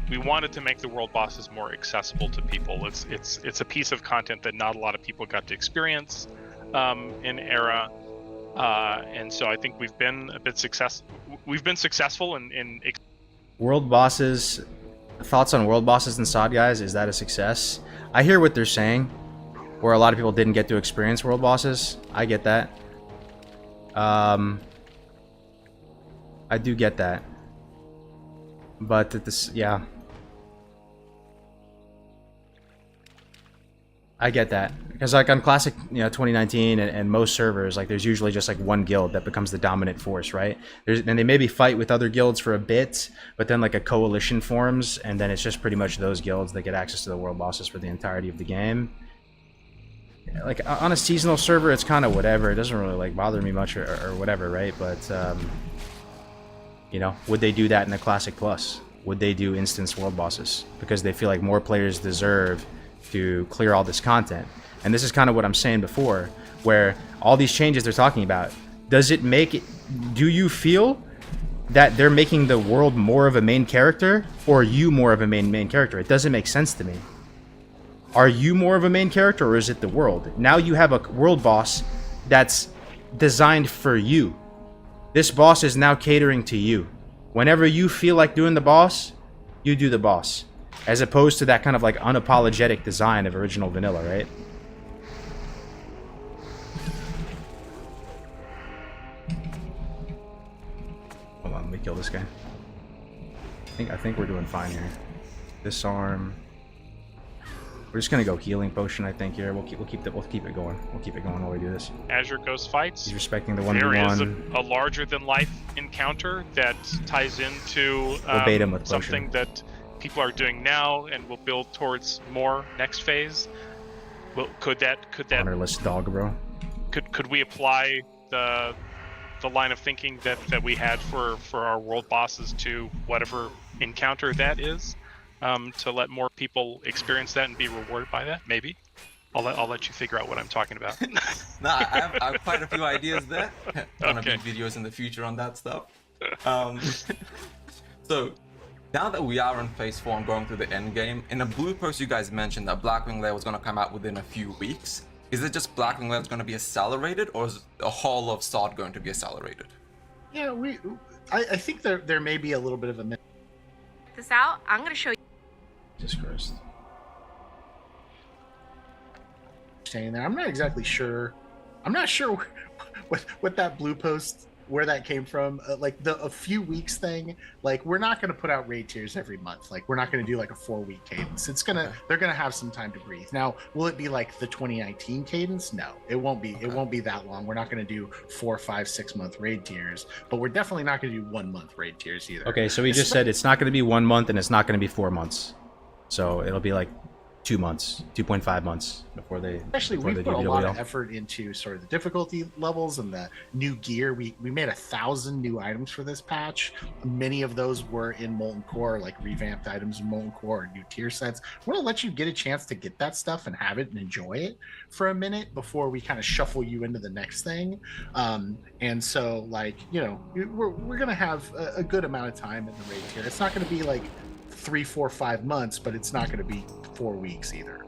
we wanted to make the world bosses more accessible to people. It's a piece of content that not a lot of people got to experience in Era. And so I think we've been successful in World bosses. Thoughts on world bosses and SOD, guys? Is that a success? I hear what they're saying, where a lot of people didn't get to experience world bosses. I get that. I do get that. But yeah. I get that. Because like on Classic, 2019 and most servers, like there's usually just like one guild that becomes the dominant force, right? And they maybe fight with other guilds for a bit, but then like a coalition forms, and then it's just pretty much those guilds that get access to the world bosses for the entirety of the game. Like on a seasonal server, it's kind of whatever. It doesn't really like bother me much or whatever, right? But would they do that in the Classic Plus? Would they do instance world bosses because they feel like more players deserve to clear all this content? And this is kind of what I'm saying before, where all these changes they're talking about, do you feel that they're making the world more of a main character, or you more of a main character? It doesn't make sense to me. Are you more of a main character, or is it the world? Now you have a world boss that's designed for you. This boss is now catering to you. Whenever you feel like doing the boss, you do the boss. As opposed to that kind of like unapologetic design of original vanilla, right? Hold on, let me kill this guy. I think we're doing fine here. Disarm. We're just gonna go healing potion, I think. Here, we'll keep it going. We'll keep it going while we do this. Azure Ghost fights. He's respecting the 1v1. There is a larger than life encounter that ties into We'll bait him with something potion. that people are doing now, and will build towards more next phase. Well, could that Honorless dog, bro. could we apply the line of thinking that we had for our world bosses to whatever encounter that is, to let more people experience that and be rewarded by that? Maybe. I'll let you figure out what I'm talking about. No, I have quite a few ideas there. Gonna Okay. be videos in the future on that stuff. So now that we are in phase 4 and going through the end game, in a blue post you guys mentioned that Blackwing Lair was going to come out within a few weeks. Is it just Blackwing Lair that's going to be accelerated, or is the whole of SOD going to be accelerated? Yeah, I think there may be a little bit of a Check this out. I'm gonna show you. Jesus Christ. misunderstanding there. I'm not exactly sure. I'm not sure what that blue post, where that came from. Like a few weeks thing. Like we're not going to put out raid tiers every month. Like we're not going to do like a 4-week cadence. They're going to have some time to breathe. Now, will it be like the 2019 cadence? No, it won't be. It won't be that long. We're not going to do 4, 5, 6 month raid tiers, but we're definitely not going to do 1 month raid tiers either. Okay, so we just said it's not going to be 1 month and it's not going to be 4 months. So it'll be like 2 months, 2.5 months before they. Actually, before we they put a do lot WL. of effort into sort of the difficulty levels and the new gear. We made 1,000 new items for this patch. Many of those were in Molten Core, like revamped items in Molten Core or new tier sets. We want to let you get a chance to get that stuff and have it and enjoy it for a minute before we kind of shuffle you into the next thing. And so, like, you know, we're gonna have a good amount of time in the raid tier. It's not going to be like 3, 4, 5 months, but it's not going to be 4 weeks either.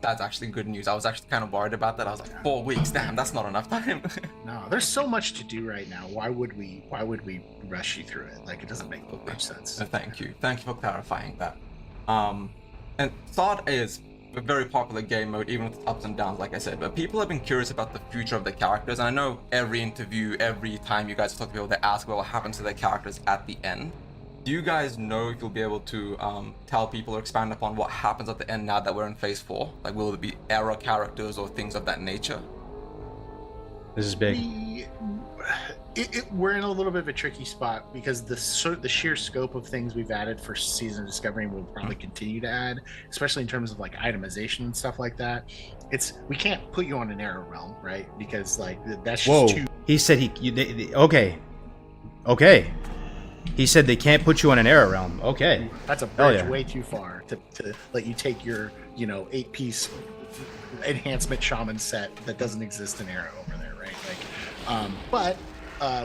That's actually good news. I was actually kind of worried about that. I was like, 4 weeks, damn, that's not enough time. No, there's so much to do right now. Why would we rush you through it? Like, it doesn't make much sense. Thank you for clarifying that. And SOD is a very popular game mode, even with its ups and downs, like I said. But people have been curious about the future of the characters. And I know every interview, every time you guys talk to people, they ask what happens to the characters at the end. Do you guys know if you'll be able to tell people or expand upon what happens at the end now that we're in phase 4? Like, will it be era characters or things of that nature? This is big. We're in a little bit of a tricky spot because the sheer scope of things we've added for Season of Discovery will probably continue to add, especially in terms of like itemization and stuff like that. We can't put you on an Era Realm, right? Because like that's just too. He said okay. He said they can't put you on an Era Realm. Okay. That's a bridge way too far to let you take your 8-piece enhancement shaman set that doesn't exist in Era over there, right? Like, but.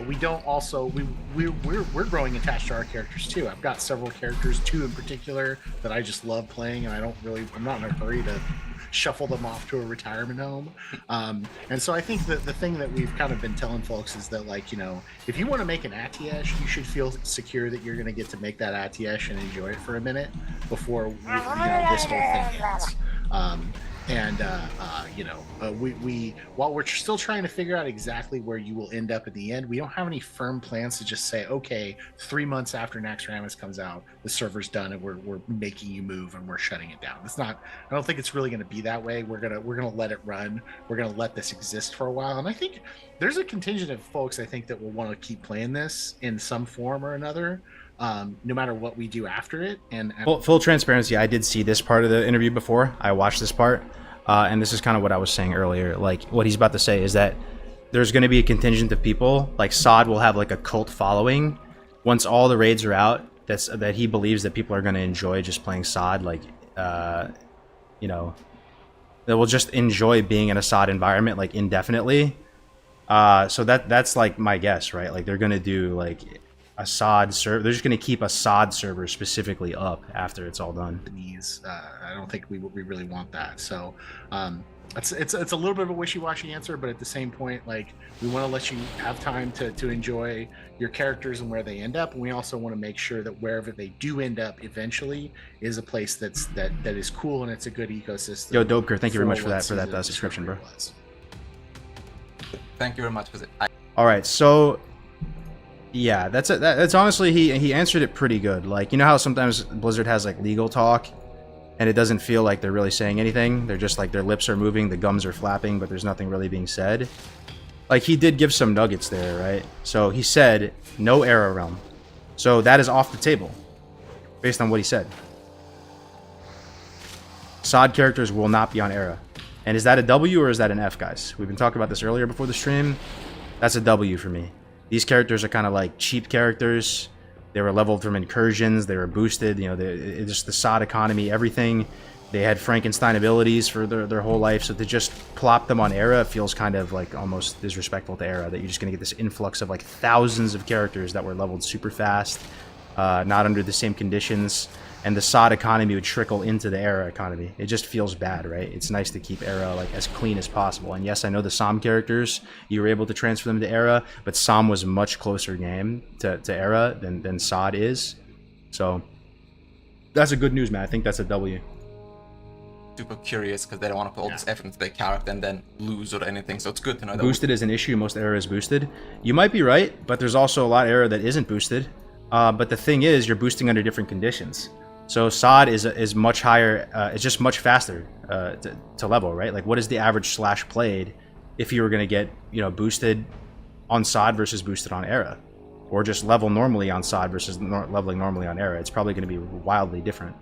We don't also we're growing attached to our characters too. I've got several characters, 2 in particular, that I just love playing, and I'm not in a hurry to shuffle them off to a retirement home. And so I think that the thing that we've kind of been telling folks is that, like, if you want to make an Atiesh, you should feel secure that you're going to get to make that Atiesh and enjoy it for a minute before this whole thing ends. We while we're still trying to figure out exactly where you will end up at the end, we don't have any firm plans to just say, okay, 3 months after Naxxramas comes out, the server's done and we're making you move and we're shutting it down. It's not. I don't think it's really going to be that way. We're gonna let it run. We're gonna let this exist for a while, and I think there's a contingent of folks I think that will want to keep playing this in some form or another. No matter what we do after it. And full transparency, I did see this part of the interview before. I watched this part, and this is kind of what I was saying earlier. Like, what he's about to say is that there's going to be a contingent of people, like Sod will have like a cult following once all the raids are out. That he believes that people are going to enjoy just playing Sod, like, that will just enjoy being in a Sod environment like indefinitely. So that's like my guess, right? Like, they're going to do like a Sod server. They're just going to keep a Sod server specifically up after it's all done. I don't think we really want that. So it's a little bit of a wishy-washy answer, but at the same point, like, we want to let you have time to enjoy your characters and where they end up, and we also want to make sure that wherever they do end up eventually is a place that is cool and it's a good ecosystem. Yo, Dopeker, thank you very much for that subscription, bro. Thank you very much. All right, so yeah, that's honestly, he answered it pretty good. Like, you know how sometimes Blizzard has like legal talk and it doesn't feel like they're really saying anything. They're just like, their lips are moving, the gums are flapping, but there's nothing really being said. Like, he did give some nuggets there, right? So he said no Era Realm. So that is off the table based on what he said. Sod characters will not be on Era. And is that a W or is that an F, guys? We've been talking about this earlier before the stream. That's a W for me. These characters are kind of like cheap characters. They were leveled from incursions. They were boosted. Just the Sod economy, everything. They had Frankenstein abilities for their whole life. So to just plop them on Era feels kind of like almost disrespectful to Era. That you're just going to get this influx of like thousands of characters that were leveled super fast, not under the same conditions. And the Sod economy would trickle into the Era economy. It just feels bad, right? It's nice to keep Era like as clean as possible. And yes, I know the Som characters, you were able to transfer them to Era, but Som was a much closer game to Era than Sod is. So that's a good news, man. I think that's a W. Super curious because they don't want to put all this effort into their character and then lose or anything. So it's good to know that boosted is an issue. Most Era is boosted. You might be right, but there's also a lot of Era that isn't boosted. But the thing is, you're boosting under different conditions. So Sod is much higher. It's just much faster to level, right? Like, what is the average slash played if you were going to get boosted on Sod versus boosted on Era, or just level normally on Sod versus leveling normally on Era? It's probably going to be wildly different.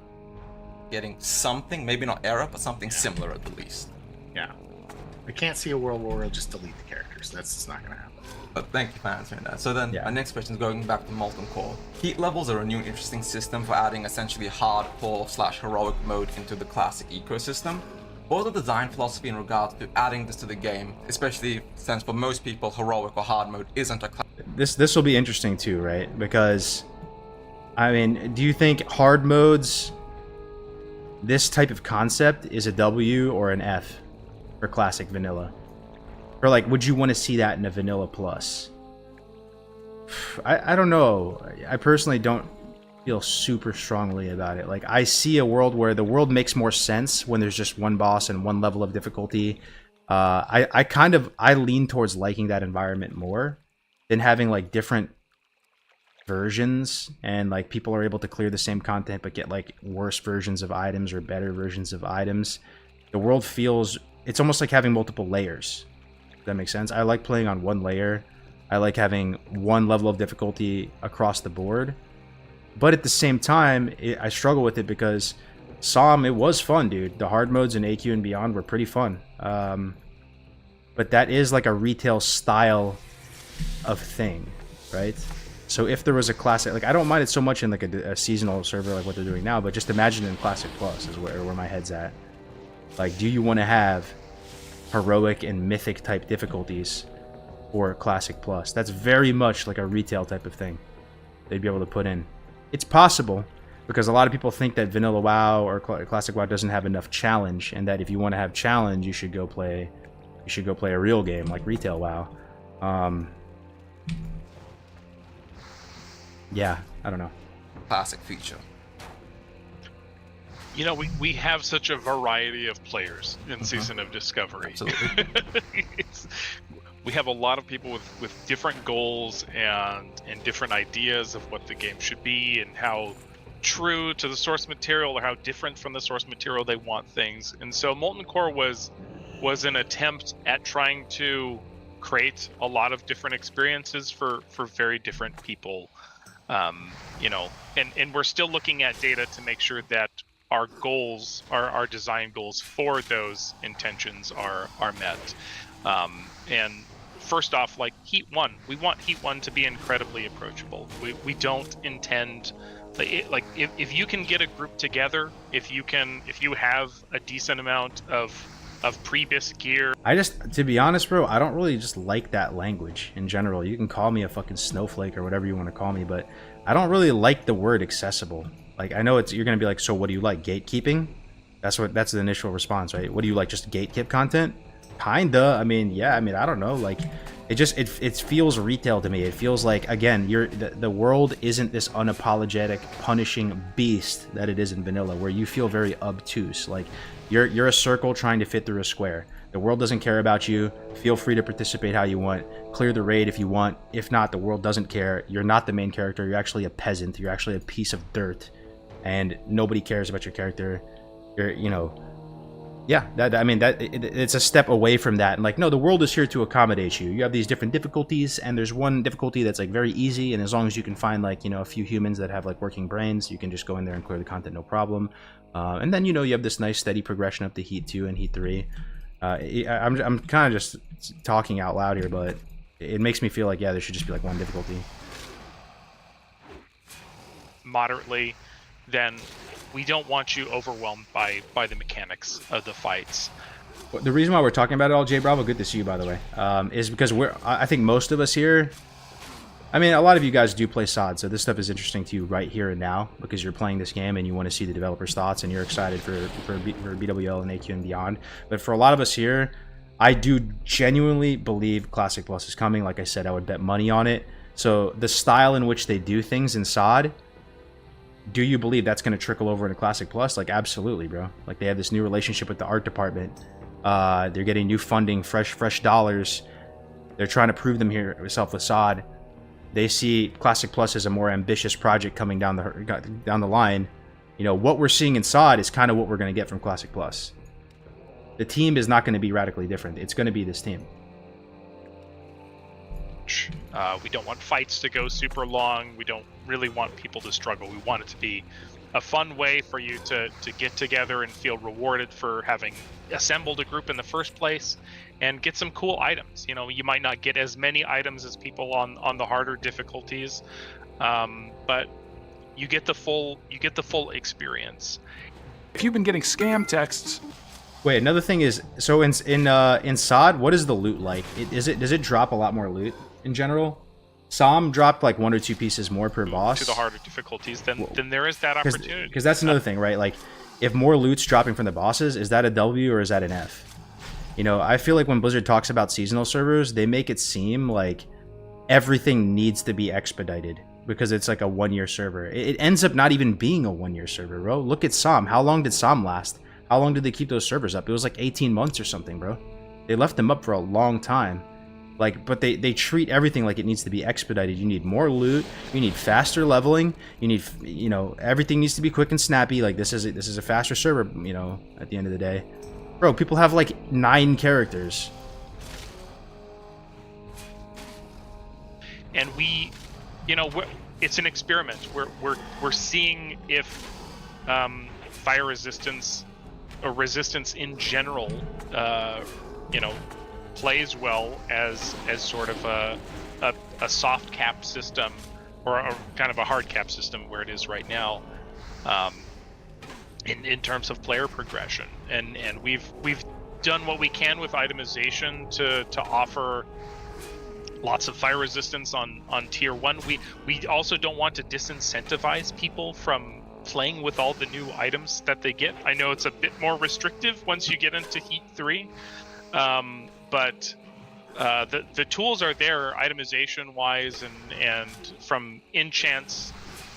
Getting something, maybe not Era, but something similar at the least. Yeah, I can't see a world where we'll just delete the characters. That's just not going to happen. But thank you for answering that. So then, my next question is going back to Molten Core. Heat levels are a new interesting system for adding essentially hardcore/heroic mode into the classic ecosystem. What was the design philosophy in regards to adding this to the game, especially since for most people, heroic or hard mode isn't a class? This will be interesting too, right? Because, I mean, do you think hard modes, this type of concept, is a W or an F for classic vanilla? Or like, would you want to see that in a vanilla plus? I don't know. I personally don't feel super strongly about it. Like, I see a world where the world makes more sense when there's just one boss and one level of difficulty. I lean towards liking that environment more than having like different versions and like people are able to clear the same content but get like worse versions of items or better versions of items. The world feels, it's almost like having multiple layers. That makes sense. I like playing on one layer. I like having one level of difficulty across the board. But at the same time, I struggle with it because Somm, it was fun, dude. The hard modes in AQ and beyond were pretty fun. But that is like a retail style of thing, right? So if there was a classic, like I don't mind it so much in like a seasonal server like what they're doing now, but just imagine in Classic Plus is where my head's at. Like, do you want to have heroic and mythic type difficulties for Classic Plus? That's very much like a retail type of thing they'd be able to put in. It's possible, because a lot of people think that Vanilla WoW or Classic WoW doesn't have enough challenge, and that if you want to have challenge, you should go play a real game like retail WoW. Yeah, I don't know. Classic feature. You know, we have such a variety of players in Season of Discovery. Absolutely. We have a lot of people with different goals and different ideas of what the game should be and how true to the source material or how different from the source material they want things. And so Molten Core was an attempt at trying to create a lot of different experiences for very different people. You know, and we're still looking at data to make sure that our goals, our design goals for those intentions are met. And first off, like Heat 1, we want Heat 1 to be incredibly approachable. We don't intend, like if you can get a group together, if you have a decent amount of pre-bis gear. To be honest, bro, I don't really just like that language in general. You can call me a fucking snowflake or whatever you want to call me, but I don't really like the word accessible. Like, I know you're gonna be like, so what do you like? Gatekeeping? That's the initial response, right? What do you like? Just gatekeep content? Kinda. I mean, yeah. I mean, I don't know. Like, it feels retail to me. It feels like, again, the world isn't this unapologetic punishing beast that it is in vanilla, where you feel very obtuse. Like you're a circle trying to fit through a square. The world doesn't care about you. Feel free to participate how you want. Clear the raid if you want. If not, the world doesn't care. You're not the main character. You're actually a peasant. You're actually a piece of dirt, and nobody cares about your character. Yeah, it's a step away from that. And like, no, the world is here to accommodate you. You have these different difficulties, and there's one difficulty that's like very easy, and as long as you can find like, a few humans that have like working brains, you can just go in there and clear the content, no problem. And then, you have this nice steady progression up to Heat 2 and Heat 3. I'm kind of just talking out loud here, but it makes me feel like, yeah, there should just be like one difficulty. Moderately, then we don't want you overwhelmed by the mechanics of the fights. The reason why we're talking about it all, Jay Bravo, good to see you, by the way, is because I think most of us here, I mean, a lot of you guys do play SOD, so this stuff is interesting to you right here and now because you're playing this game and you want to see the developers' thoughts and you're excited for BWL and AQ and beyond. But for a lot of us here, I do genuinely believe Classic Plus is coming. Like I said, I would bet money on it. So the style in which they do things in SOD, do you believe that's going to trickle over into Classic Plus? Like, absolutely, bro. Like, they have this new relationship with the art department. They're getting new funding, fresh dollars. They're trying to prove themselves with SOD. They see Classic Plus as a more ambitious project coming down the line. What we're seeing in SOD is kind of what we're going to get from Classic Plus. The team is not going to be radically different. It's going to be this team. We don't want fights to go super long. We don't really want people to struggle. We want it to be a fun way for you to get together and feel rewarded for having assembled a group in the first place and get some cool items. You might not get as many items as people on the harder difficulties, but you get the full experience. If you've been getting scam texts. Wait, another thing is, so in SOD, what is the loot like? Does it drop a lot more loot in general? Somm dropped like 1 or 2 pieces more per boss. To the harder difficulties, then there is that opportunity. Because that's another thing, right? Like, if more loot's dropping from the bosses, is that a W or is that an F? I feel like when Blizzard talks about seasonal servers, they make it seem like everything needs to be expedited because it's like a 1-year server. It ends up not even being a 1-year server, bro. Look at Somm. How long did Somm last? How long did they keep those servers up? It was like 18 months or something, bro. They left them up for a long time. But they treat everything like it needs to be expedited. You need more loot. You need faster leveling. You need, everything needs to be quick and snappy. Like, this is a faster server, at the end of the day. Bro, people have like 9 characters. and we, it's an experiment. We're seeing if fire resistance or resistance in general, plays well as sort of a soft cap system, or a kind of a hard cap system where it is right now, in terms of player progression. And we've done what we can with itemization to offer lots of fire resistance on tier 1. We also don't want to disincentivize people from playing with all the new items that they get. I know it's a bit more restrictive once you get into Heat 3, but the tools are there itemization wise, and from enchants,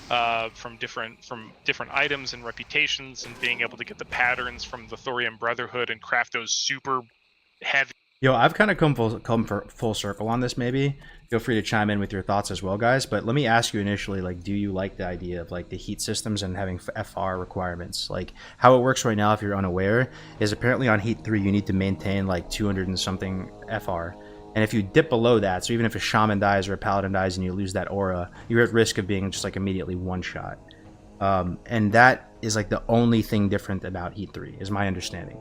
from different items and reputations, and being able to get the patterns from the Thorium Brotherhood and craft those super heavy. Yo, I've kind of come full circle on this. Maybe feel free to chime in with your thoughts as well, guys. But let me ask you initially, like, do you like the idea of like the heat systems and having FR requirements? Like how it works right now, if you're unaware, is apparently on Heat 3 you need to maintain like 200 and something FR. And if you dip below that, so even if a shaman dies or a paladin dies and you lose that aura, you're at risk of being just like immediately one shot. And that is like the only thing different about Heat 3, is my understanding.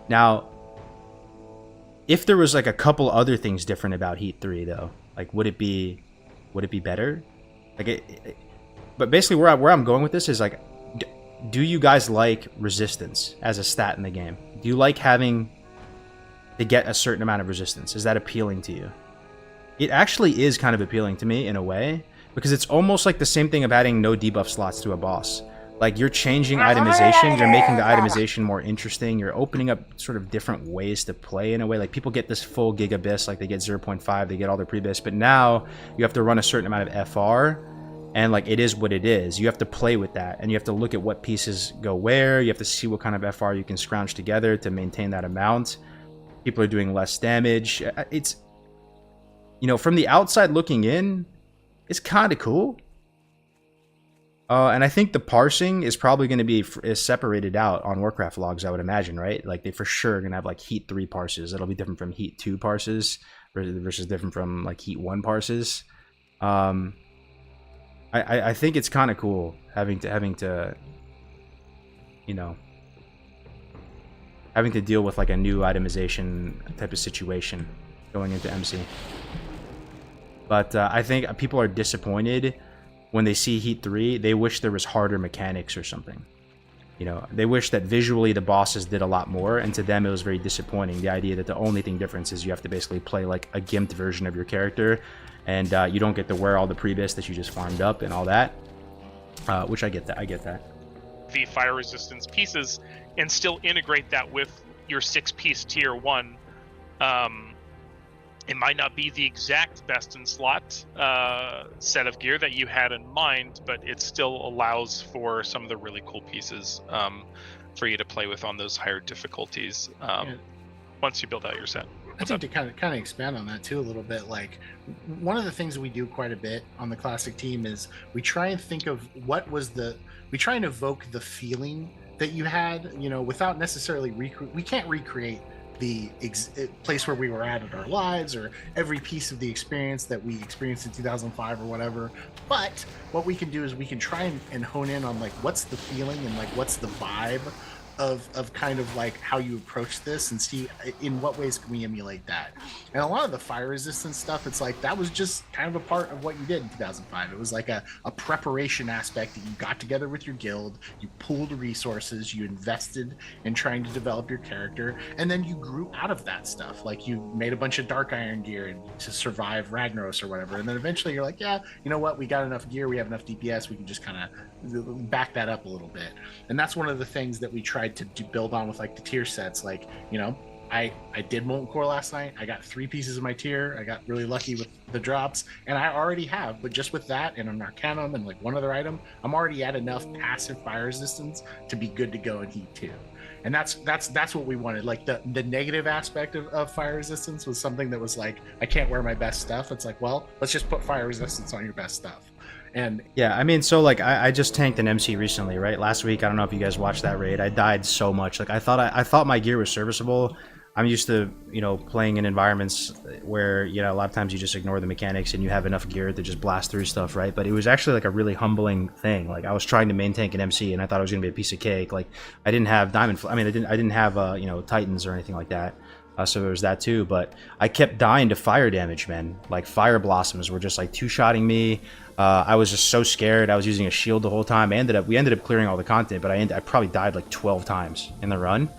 Now, if there was like a couple other things different about Heat 3 though, like would it be better? Like but basically where I'm going with this is like, do you guys like resistance as a stat in the game? Do you like having to get a certain amount of resistance? Is that appealing to you? It actually is kind of appealing to me in a way, because it's almost like the same thing of adding no debuff slots to a boss. Like you're changing itemization, you're making the itemization more interesting, you're opening up sort of different ways to play in a way. Like people get this full Gig Abyss, like they get 0.5, they get all their pre-abyss, but now you have to run a certain amount of FR, and like it is what it is. You have to play with that, and you have to look at what pieces go where, you have to see what kind of FR you can scrounge together to maintain that amount. People are doing less damage. It's, from the outside looking in, it's kind of cool. And I think the parsing is probably going to be separated out on Warcraft logs, I would imagine, right? Like they for sure are going to have like Heat 3 parses. It'll be different from Heat 2 parses versus different from like Heat 1 parses. I think it's kind of cool having to deal with like a new itemization type of situation going into MC. But I think people are disappointed when they see Heat 3. They wish there was harder mechanics or something. They wish that visually the bosses did a lot more, and to them it was very disappointing. The idea that the only thing difference is you have to basically play like a gimped version of your character, and you don't get to wear all the pre-abyss that you just farmed up and all that. Which I get that. The fire resistance pieces and still integrate that with your 6-piece tier 1. It might not be the exact best in slot set of gear that you had in mind, but it still allows for some of the really cool pieces for you to play with on those higher difficulties once you build out your set. I think to kind of expand on that too a little bit, like one of the things we do quite a bit on the classic team is we try and think of we try and evoke the feeling that you had, without necessarily we can't recreate the place where we were at in our lives or every piece of the experience that we experienced in 2005 or whatever. But what we can do is we can try and hone in on like what's the feeling and like what's the vibe of kind of like how you approach this, and see in what ways can we emulate that. And a lot of the fire resistance stuff, it's like that was just kind of a part of what you did in 2005. It was like a preparation aspect that you got together with your guild, you pooled resources, you invested in trying to develop your character, and then you grew out of that stuff. Like you made a bunch of Dark Iron gear to survive Ragnaros or whatever, and then eventually you're like, yeah, you know what, we got enough gear, we have enough DPS, we can just kind of back that up a little bit. And that's one of the things that we tried to build on with like the tier sets. Like, I did Molten Core last night. I got 3 pieces of my tier. I got really lucky with the drops, and I already have, but just with that and an Arcanum and like one other item, I'm already at enough passive fire resistance to be good to go in Heat 2. And that's what we wanted. Like the negative aspect of fire resistance was something that was like, I can't wear my best stuff. It's like, well, let's just put fire resistance on your best stuff. And yeah, I mean, so like I just tanked an MC recently, right? Last week, I don't know if you guys watched that raid. I died so much. Like I thought my gear was serviceable. I'm used to, you know, playing in environments where, you know, a lot of times you just ignore the mechanics and you have enough gear to just blast through stuff, right? But it was actually like a really humbling thing. Like I was trying to main tank an MC and I thought it was gonna be a piece of cake. Like I didn't have I didn't have you know, Titans or anything like that. So there was that too, but I kept dying to fire damage, man. Like fire blossoms were just like two-shotting me. I was just so scared. I was using a shield the whole time. We ended up clearing all the content, but I probably died like 12 times in the run.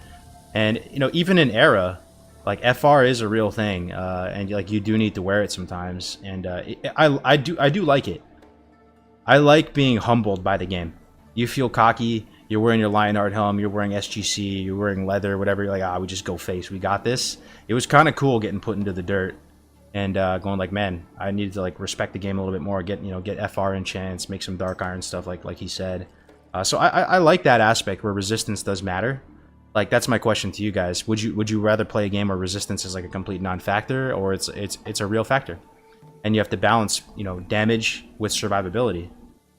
And you know, even in Era, like FR is a real thing, and like you do need to wear it sometimes. And I do like it. I like being humbled by the game. You feel cocky. You're wearing your Lionheart helm. You're wearing SGC. You're wearing leather. Whatever. You're like, we just go face. We got this. It was kind of cool getting put into the dirt and going like, man, I needed to like respect the game a little bit more. Get FR enchants, make some Dark Iron stuff like he said. So I like that aspect where resistance does matter. Like that's my question to you guys. Would you rather play a game where resistance is like a complete non-factor, or it's a real factor, and you have to balance, you know, damage with survivability?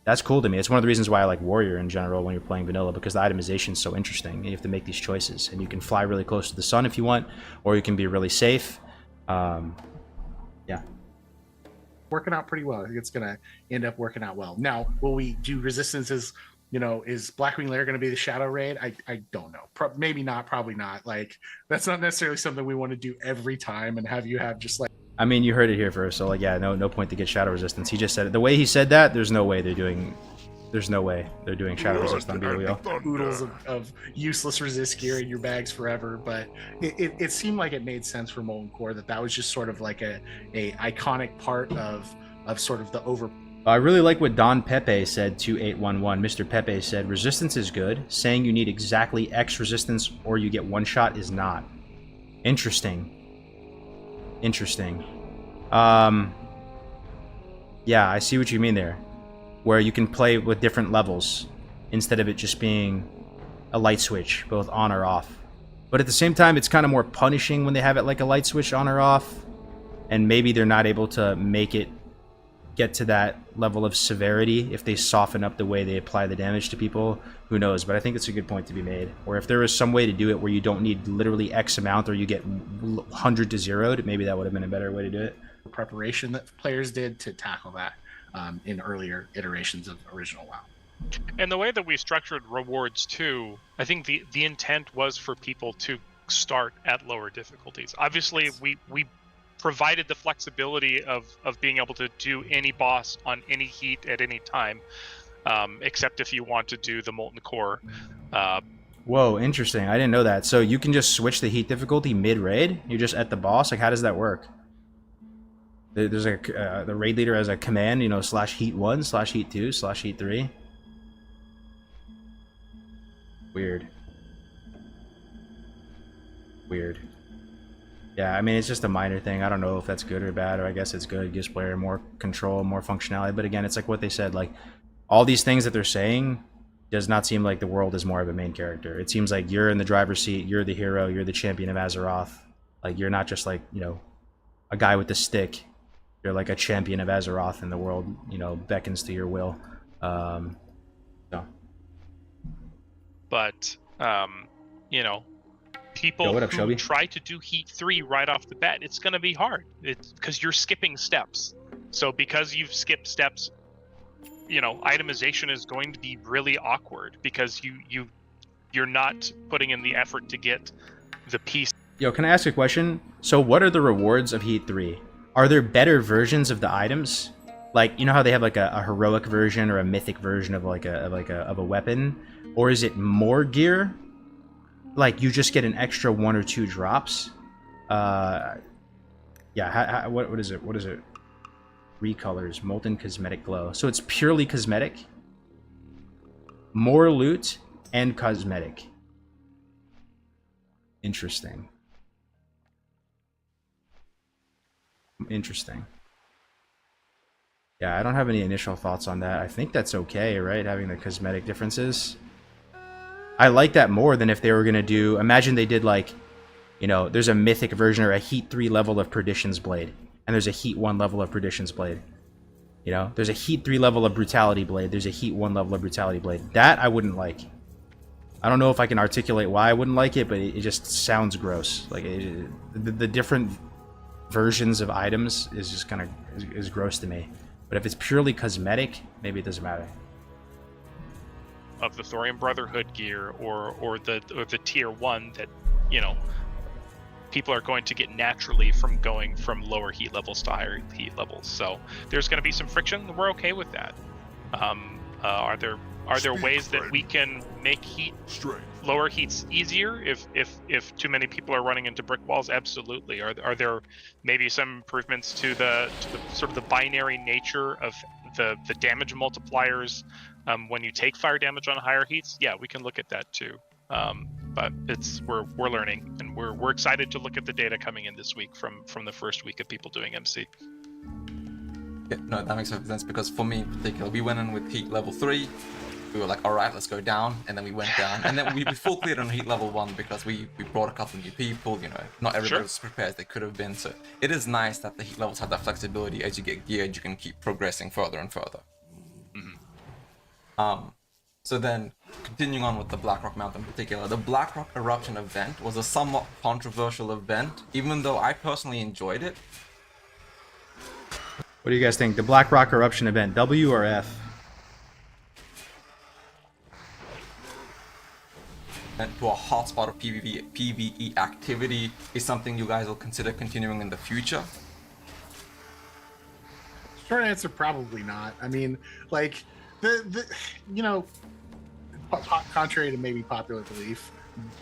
That's cool to me. It's one of the reasons why I like Warrior in general when you're playing vanilla, because the itemization is so interesting. You have to make these choices, and you can fly really close to the sun if you want, or you can be really safe. Yeah. Working out pretty well. I think it's gonna end up working out well. Now, will we do resistances? You know, is Blackwing Lair going to be the Shadow Raid? I don't know. Maybe not. Probably not. Like, that's not necessarily something we want to do every time and have you have just like. I mean, you heard it here first. So like, yeah, no point to get Shadow Resistance. He just said it. The way he said that, there's no way they're doing Shadow Resistance on BWL. Oodles of useless resist gear in your bags forever. But it seemed like it made sense for Molten Core that was just sort of like a iconic part of sort of the over. I really like what Don Pepe said, 2811. Mr. Pepe said, resistance is good. Saying you need exactly X resistance or you get one shot is not. Interesting. Yeah, I see what you mean there. Where you can play with different levels instead of it just being a light switch, both on or off. But at the same time, it's kind of more punishing when they have it like a light switch on or off. And maybe they're not able to make it get to that level of severity if they soften up the way they apply the damage to people. Who knows? But I think it's a good point to be made. Or if there was some way to do it where you don't need literally X amount, or you get 100 to 0'd, maybe that would have been a better way to do it. Preparation that players did to tackle that in earlier iterations of original WoW. And the way that we structured rewards too, I think the intent was for people to start at lower difficulties. Obviously, we provided the flexibility of being able to do any boss on any heat at any time, except if you want to do the Molten Core. Whoa, interesting. I didn't know that. So you can just switch the heat difficulty mid-raid? You're just at the boss? Like, how does that work? There's the raid leader has a command, you know, /heat 1, /heat 2, /heat 3. Weird. Yeah, I mean, it's just a minor thing. I don't know if that's good or bad, or I guess it's good. It gives player more control, more functionality. But again, it's like what they said. Like, all these things that they're saying does not seem like the world is more of a main character. It seems like you're in the driver's seat. You're the hero. You're the champion of Azeroth. Like, you're not just like, you know, a guy with a stick. You're like a champion of Azeroth, and the world, you know, beckons to your will. So. But, you know, people Yo, what up, who Shelby? try to do Heat 3 right off the bat, it's going to be hard. It's because you're skipping steps. So because you've skipped steps, you know, itemization is going to be really awkward because you're not putting in the effort to get the piece. Yo, can I ask a question? So what are the rewards of Heat 3? Are there better versions of the items? Like, you know how they have like a heroic version or a mythic version of like a weapon? Or is it more gear? Like, you just get an extra 1 or 2 drops? Yeah, what is it? What is it? Recolors, Molten Cosmetic Glow. So it's purely cosmetic? More loot and cosmetic. Interesting. Yeah, I don't have any initial thoughts on that. I think that's okay, right? Having the cosmetic differences. I like that more than if they were going to do... Imagine they did like, you know, there's a mythic version or a Heat 3 level of Perdition's Blade. And there's a Heat 1 level of Perdition's Blade. You know, there's a Heat 3 level of Brutality Blade. There's a Heat 1 level of Brutality Blade. That I wouldn't like. I don't know if I can articulate why I wouldn't like it, but it just sounds gross. Like the different versions of items is just kind of is gross to me. But if it's purely cosmetic, maybe it doesn't matter. Of the Thorium Brotherhood gear or the tier 1 that, you know, people are going to get naturally from going from lower heat levels to higher heat levels. So there's going to be some friction. We're okay with that. Are there Speed ways that friend. we can make Strength. lower heats easier if too many people are running into brick walls? Absolutely. Are there maybe some improvements to the sort of the binary nature of the damage multipliers when you take fire damage on higher heats? Yeah, we can look at that too. But we're learning, and we're excited to look at the data coming in this week from the first week of people doing MC. Yeah, no, that makes sense, because for me in particular, we went in with heat level 3. We were like, all right, let's go down, and then we went down, and then we full cleared on heat level 1 because we brought a couple new people. You know, not everybody Sure. was prepared as they could have been. So it is nice that the heat levels have that flexibility. As you get geared, you can keep progressing further and further. So then, continuing on with the Blackrock Mountain in particular, the Blackrock Eruption event was a somewhat controversial event, even though I personally enjoyed it. What do you guys think? The Blackrock Eruption event, W or F? And to a hotspot of PvE activity is something you guys will consider continuing in the future. Short answer, probably not. I mean, like the you know, contrary to maybe popular belief,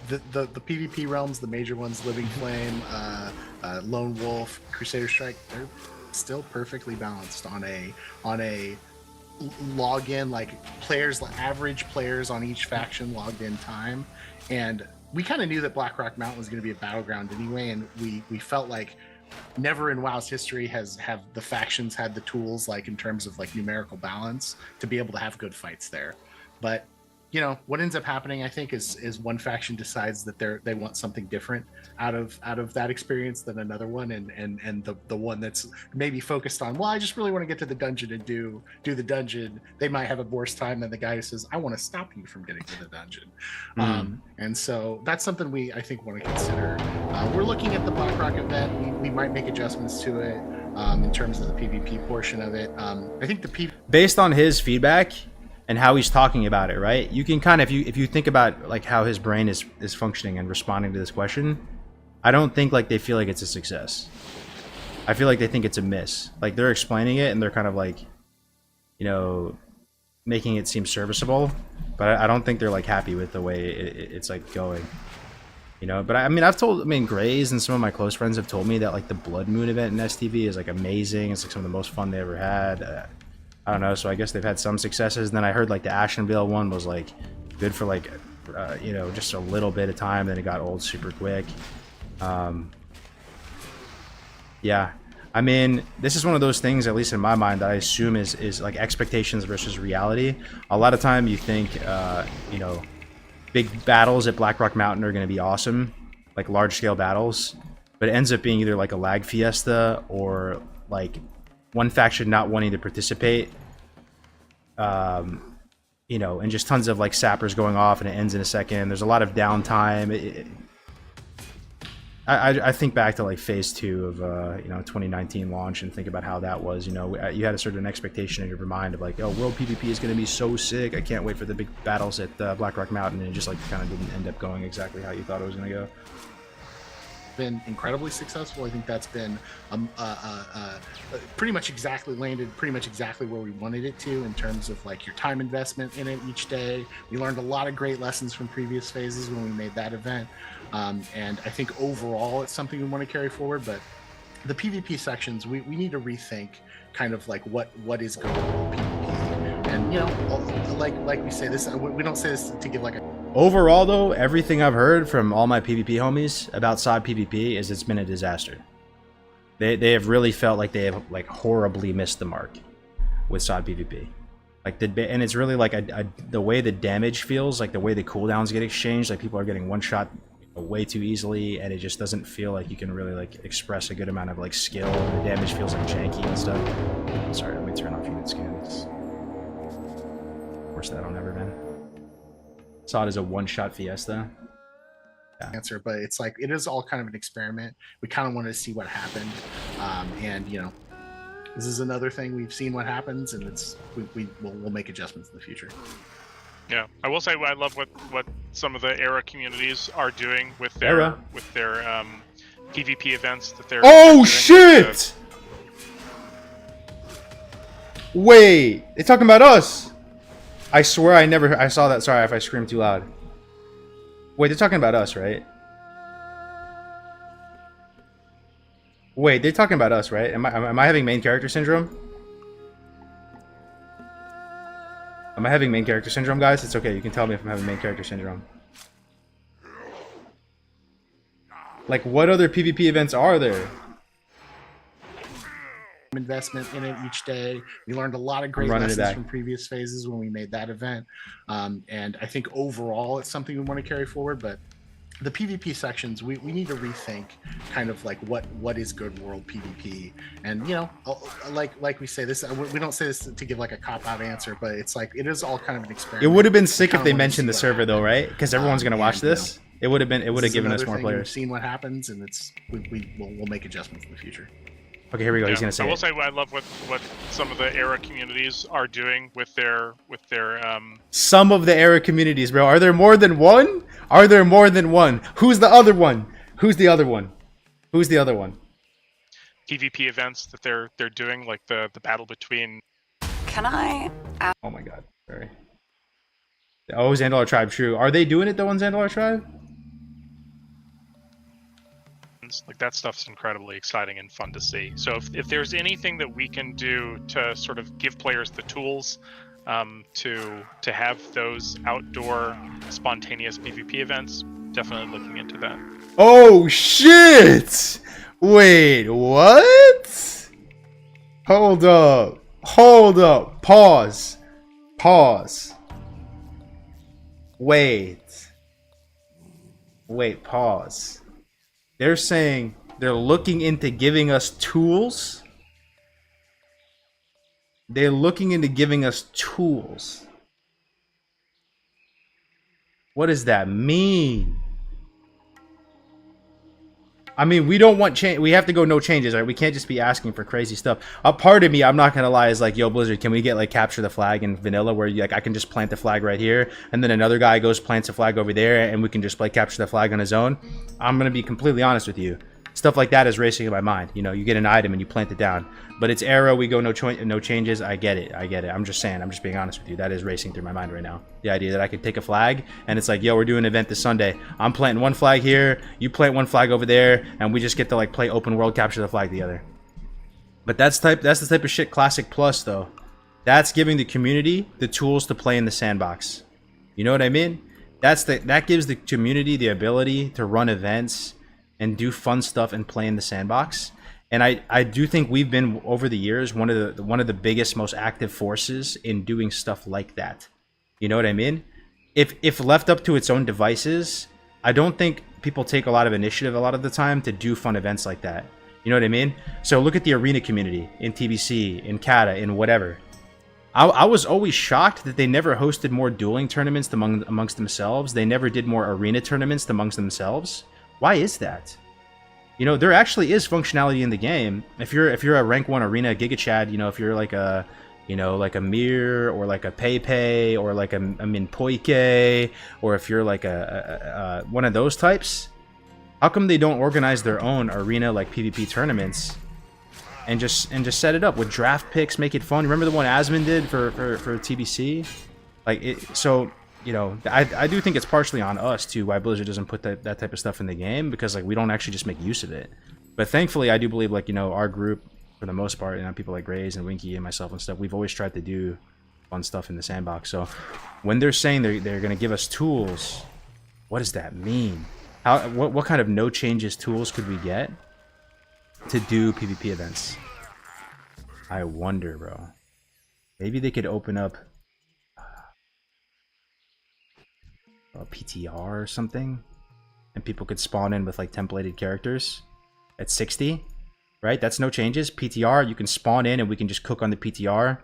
the PvP realms, the major ones, Living Flame, Lone Wolf, Crusader Strike, they're still perfectly balanced on a login, like players, average players on each faction logged in time. And we kind of knew that Blackrock Mountain was going to be a battleground anyway, and we felt like never in WoW's history have the factions had the tools, like in terms of like numerical balance, to be able to have good fights there. But you know what ends up happening, I think, is one faction decides that they want something different out of that experience than another one, and the one that's maybe focused on, well, I just really want to get to the dungeon and do the dungeon, they might have a worse time than the guy who says, I want to stop you from getting to the dungeon. And so that's something I think want to consider. We're looking at the Blackrock event. We might make adjustments to it in terms of the PvP portion of it. I think Based on his feedback and how he's talking about it, right? You can kind of, if you think about like how his brain is functioning and responding to this question, I don't think like they feel like it's a success. I feel like they think it's a miss. Like they're explaining it and they're kind of like, you know, making it seem serviceable, but I don't think they're like happy with the way it's like going. You know, but I mean, Grays and some of my close friends have told me that like the Blood Moon event in STV is like amazing. It's like some of the most fun they ever had. I don't know, so I guess they've had some successes. And then I heard like the Ashenvale one was like good for like, you know, just a little bit of time. Then it got old super quick. Yeah, I mean, this is one of those things, at least in my mind, that I assume is like expectations versus reality. A lot of time you think, you know, big battles at Blackrock Mountain are going to be awesome, like large scale battles, but it ends up being either like a lag fiesta or like one faction not wanting to participate, you know, and just tons of like sappers going off and it ends in a second. There's a lot of downtime. I think back to like phase 2 of you know, 2019 launch and think about how that was. You know, you had a certain expectation in your mind of like, oh, world PvP is going to be so sick. I can't wait for the big battles at Blackrock Mountain, and it just like kind of didn't end up going exactly how you thought it was going to go. Been incredibly successful. I think that's been pretty much exactly landed pretty much exactly where we wanted it to in terms of like your time investment in it each day. We learned a lot of great lessons from previous phases when we made that event, and I think overall it's something we want to carry forward. But the PvP sections, we need to rethink kind of like what is going on with PvP. And you know, like we say this, we don't say this to give like a Overall, though, everything I've heard from all my PvP homies about SOD PvP is it's been a disaster. They have really felt like they have like horribly missed the mark with SOD PvP. Like and it's really like the way the damage feels, like the way the cooldowns get exchanged, like people are getting one shot way too easily, and it just doesn't feel like you can really like express a good amount of like skill, and the damage feels like janky and stuff. Sorry, let me turn off unit scans. Force that on Everman. Saw it as a one-shot fiesta. answer, but it's like it is all kind of an experiment. We kind of wanted to see what happened, and you know, this is another thing we've seen what happens, and it's we'll make adjustments in the future. Yeah, I will say I love what some of the era communities are doing with their PvP events that they're. Oh doing shit! Wait, they're talking about us. I swear I saw that. Sorry if I screamed too loud. Wait, they're talking about us, right? Wait, they're talking about us, right? Am I having main character syndrome? Am I having main character syndrome, guys? It's okay. You can tell me if I'm having main character syndrome. Like, what other PvP events are there? Investment in it each day. We learned a lot of great running it lessons back. from previous phases when we made that event, and I think overall it's something we want to carry forward. But the PvP sections, we need to rethink kind of like what is good world PvP, and you know, like we say this, we don't say this to give like a cop out answer, but it's like it is all kind of an experiment. It would have been sick We if kinda they wanna mentioned see the what server though, happens. right? Because everyone's gonna watch and, you this. It would have This is given us another more thing we've players. seen what happens, and it's we'll make adjustments in the future. Okay, here we go. He's gonna say I will it. say I love what some of the era communities are doing with their Some of the era communities, bro. Are there more than one? Are there more than one? Who's the other one? Who's the other one? Who's the other one? PvP events that they're doing, like the battle between. Can I Oh my god. Sorry. Oh, Zandalar Tribe, true. Are they doing it though on Zandalar Tribe? Like that stuff's incredibly exciting and fun to see. So if there's anything that we can do to sort of give players the tools to have those outdoor spontaneous PvP events, definitely looking into that. Oh shit! Wait, what? Hold up. Hold up. Pause. Pause. Wait. Wait, pause. They're saying they're looking into giving us tools. They're looking into giving us tools. What does that mean? I mean, we don't want change. We have to go no changes, right? We can't just be asking for crazy stuff. A part of me, I'm not gonna lie, is like, yo, Blizzard, can we get like capture the flag in vanilla, where like I can just plant the flag right here, and then another guy goes plants a flag over there, and we can just play capture the flag on his own? I'm gonna be completely honest with you. Stuff like that is racing in my mind. You know, you get an item and you plant it down. But it's Arrow, we go no changes. I get it. I get it. I'm just saying. I'm just being honest with you. That is racing through my mind right now. The idea that I could take a flag and it's like, yo, we're doing an event this Sunday. I'm planting one flag here. You plant one flag over there, and we just get to like play open world capture the flag together. But that's the type of shit Classic Plus though. That's giving the community the tools to play in the sandbox. You know what I mean? That gives the community the ability to run events and do fun stuff and play in the sandbox. And I do think we've been, over the years, one of the biggest, most active forces in doing stuff like that. You know what I mean? If left up to its own devices, I don't think people take a lot of initiative a lot of the time to do fun events like that. You know what I mean? So look at the arena community in TBC, in Kata, in whatever. I was always shocked that they never hosted more dueling tournaments amongst themselves. They never did more arena tournaments amongst themselves. Why is that? You know, there actually is functionality in the game. If you're a rank 1 arena Giga Chad, you know, if you're like a, you know, like a Mir or like a Pepe or like a Minpoike, or if you're like a one of those types, how come they don't organize their own arena like PvP tournaments and just set it up with draft picks, make it fun? Remember the one Asmon did for TBC? Like it, so. You know, I do think it's partially on us too why Blizzard doesn't put that type of stuff in the game, because like we don't actually just make use of it. But thankfully, I do believe, like, you know, our group for the most part, you know, people like Grays and Winky and myself and stuff, we've always tried to do fun stuff in the sandbox. So when they're saying they're going to give us tools, what does that mean? What kind of no changes tools could we get to do PvP events? I wonder, bro. Maybe they could open up a PTR or something, and people could spawn in with like templated characters at 60, right? That's no changes. PTR, you can spawn in and we can just cook on the PTR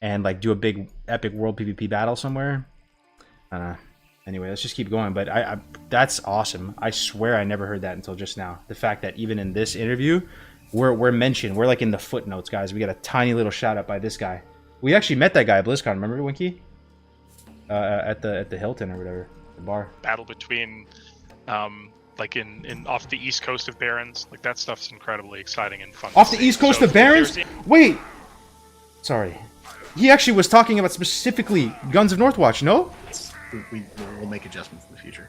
and like do a big epic world PvP battle somewhere. Anyway, let's just keep going. But I that's awesome. I swear I never heard that until just now. The fact that even in this interview, we're mentioned. We're like in the footnotes, guys. We got a tiny little shout out by this guy. We actually met that guy at BlizzCon. Remember, Winky? At the Hilton or whatever, the bar. Battle between, like in off the east coast of Barrens, like that stuff's incredibly exciting and fun. Off the east coast of Barrens? Wait, sorry. He actually was talking about specifically Guns of Northwatch. No? We'll make adjustments in the future.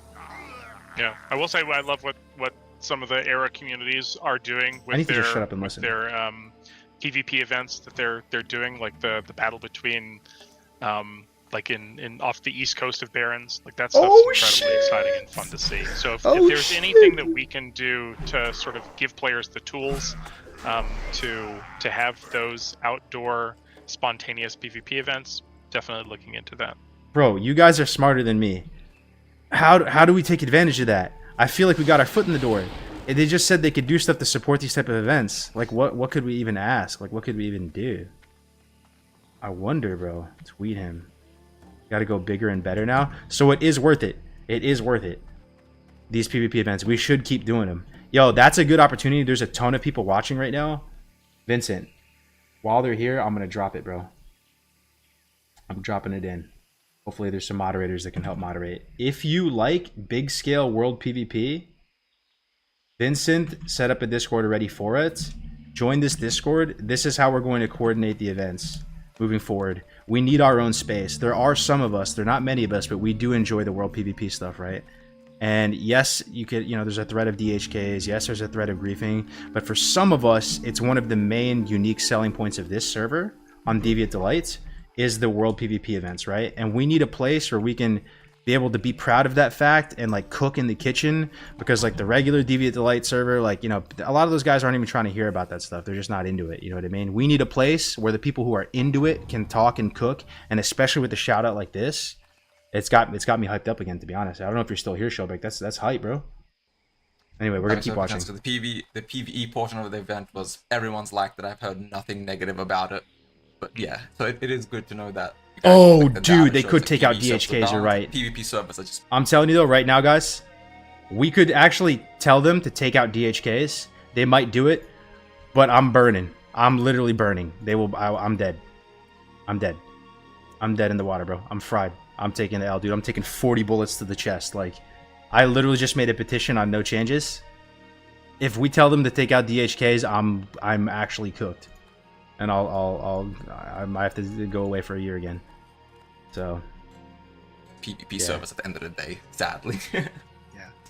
Yeah, I will say I love what some of the era communities are doing I need with to their just shut up and listen. their PvP events that they're doing, like the battle between like in off the east coast of Barrens, like that stuff's incredibly exciting and fun to see. So if there's anything that we can do to sort of give players the tools to have those outdoor spontaneous PvP events, definitely looking into that. Bro, you guys are smarter than me. How do we take advantage of that? I feel like we got our foot in the door. And they just said they could do stuff to support these type of events. Like, what could we even ask? Like, what could we even do? I wonder, bro. Tweet him. Got to go bigger and better now. So it is worth it. It is worth it. These PvP events, we should keep doing them. Yo, that's a good opportunity. There's a ton of people watching right now. Vincent, while they're here, I'm going to drop it, bro. I'm dropping it in. Hopefully there's some moderators that can help moderate. If you like big scale world PvP, Vincent set up a Discord already for it. Join this Discord. This is how we're going to coordinate the events moving forward. We need our own space. There are some of us, there are not many of us, but we do enjoy the world PvP stuff, right? And yes, you could, there's a thread of DHKs. Yes, there's a thread of griefing. But for some of us, it's one of the main unique selling points of this server on Deviant Delights is the world PvP events, right? And we need a place where we can be able to be proud of that fact and like cook in the kitchen, because like the regular Deviant Delight server, like, a lot of those guys aren't even trying to hear about that stuff. They're just not into it. You know what I mean? We need a place where the people who are into it can talk and cook. And especially with a shout out like this, it's got me hyped up again, to be honest. I don't know if you're still here, Showbeck. That's hype, bro. Anyway, we're gonna keep watching. So the PvE portion of the event was everyone's like that. I've heard nothing negative about it. But yeah, so it is good to know that. Oh, dude, they could take out DHKs, you're right. PvP servers are just... I'm telling you though, right now, guys, we could actually tell them to take out DHKs. They might do it, but I'm burning. I'm literally burning. I'm dead. I'm dead. I'm dead in the water, bro. I'm fried. I'm taking the L, dude. I'm taking 40 bullets to the chest. Like, I literally just made a petition on no changes. If we tell them to take out DHKs, I'm actually cooked. And I might have to go away for a year again. So PvP servers at the end of the day, sadly.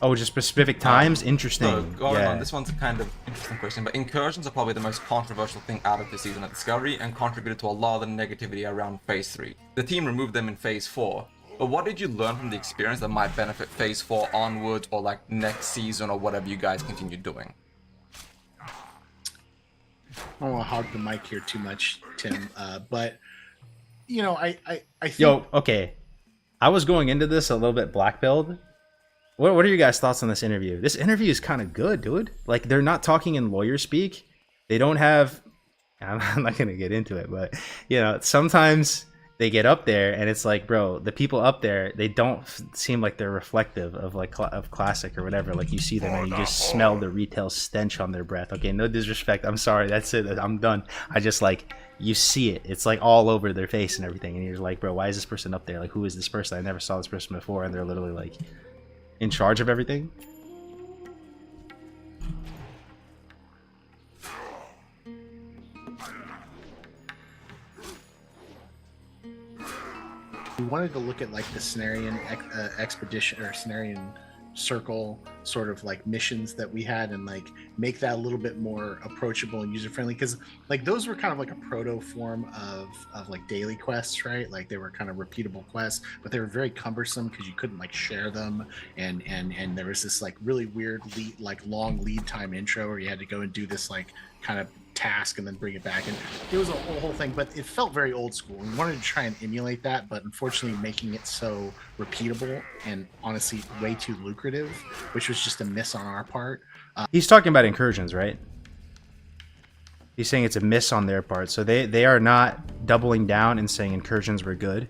Oh, just specific times? Interesting. So going on, this one's a kind of interesting question, but incursions are probably the most controversial thing out of the season at Discovery and contributed to a lot of the negativity around Phase 3. The team removed them in Phase 4. But what did you learn from the experience that might benefit Phase 4 onwards, or like next season, or whatever you guys continue doing? I don't want to hog the mic here too much, Tim, but I think... Yo, okay. I was going into this a little bit black-pilled. What are your guys' thoughts on this interview? This interview is kind of good, dude. Like, they're not talking in lawyer speak. They don't have... I'm not going to get into it, but, sometimes they get up there and it's like, bro, the people up there, they don't seem like they're reflective of like of Classic or whatever. Like, you see them and you just smell the retail stench on their breath. Okay, no disrespect. I'm sorry. That's it. I'm done. I just like, you see it. It's like all over their face and everything. And you're like, bro, why is this person up there? Like, who is this person? I never saw this person before. And they're literally like in charge of everything. We wanted to look at like the Cenarian expedition or Cenarian circle sort of like missions that we had, and like make that a little bit more approachable and user friendly, because like those were kind of like a proto form of like daily quests, right? Like they were kind of repeatable quests, but they were very cumbersome because you couldn't like share them, and there was this like really weird long lead time intro where you had to go and do this like kind of task and then bring it back, and it was a whole thing, but it felt very old school. We wanted to try and emulate that, but unfortunately making it so repeatable and honestly way too lucrative, which was just a miss on our part. He's talking about incursions, right? He's saying it's a miss on their part, so they are not doubling down and saying incursions were good.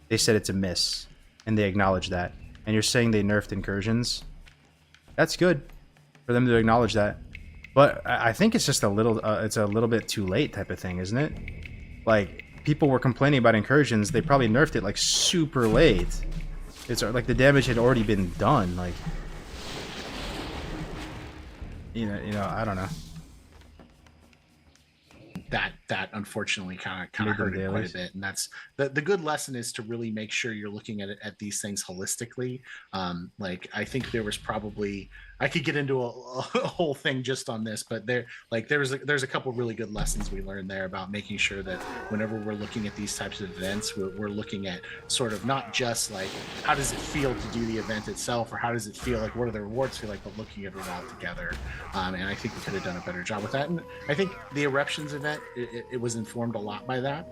They said it's a miss, and they acknowledge that. And you're saying they nerfed incursions. That's good for them to acknowledge that. But I think it's just a little bit too late type of thing, isn't it? Like, people were complaining about incursions. They probably nerfed it like super late. It's like the damage had already been done. Like, you know, I don't know. That unfortunately kind of hurt it quite a bit, and that's the good lesson is to really make sure you're looking at these things holistically. Like, I think there was probably, I could get into a whole thing just on this, but there's a couple really good lessons we learned there about making sure that whenever we're looking at these types of events, we're looking at sort of not just like how does it feel to do the event itself, or how does it feel like, what do the rewards feel like, but looking at it all together. And I think we could have done a better job with that. And I think the Eruptions event, it was informed a lot by that,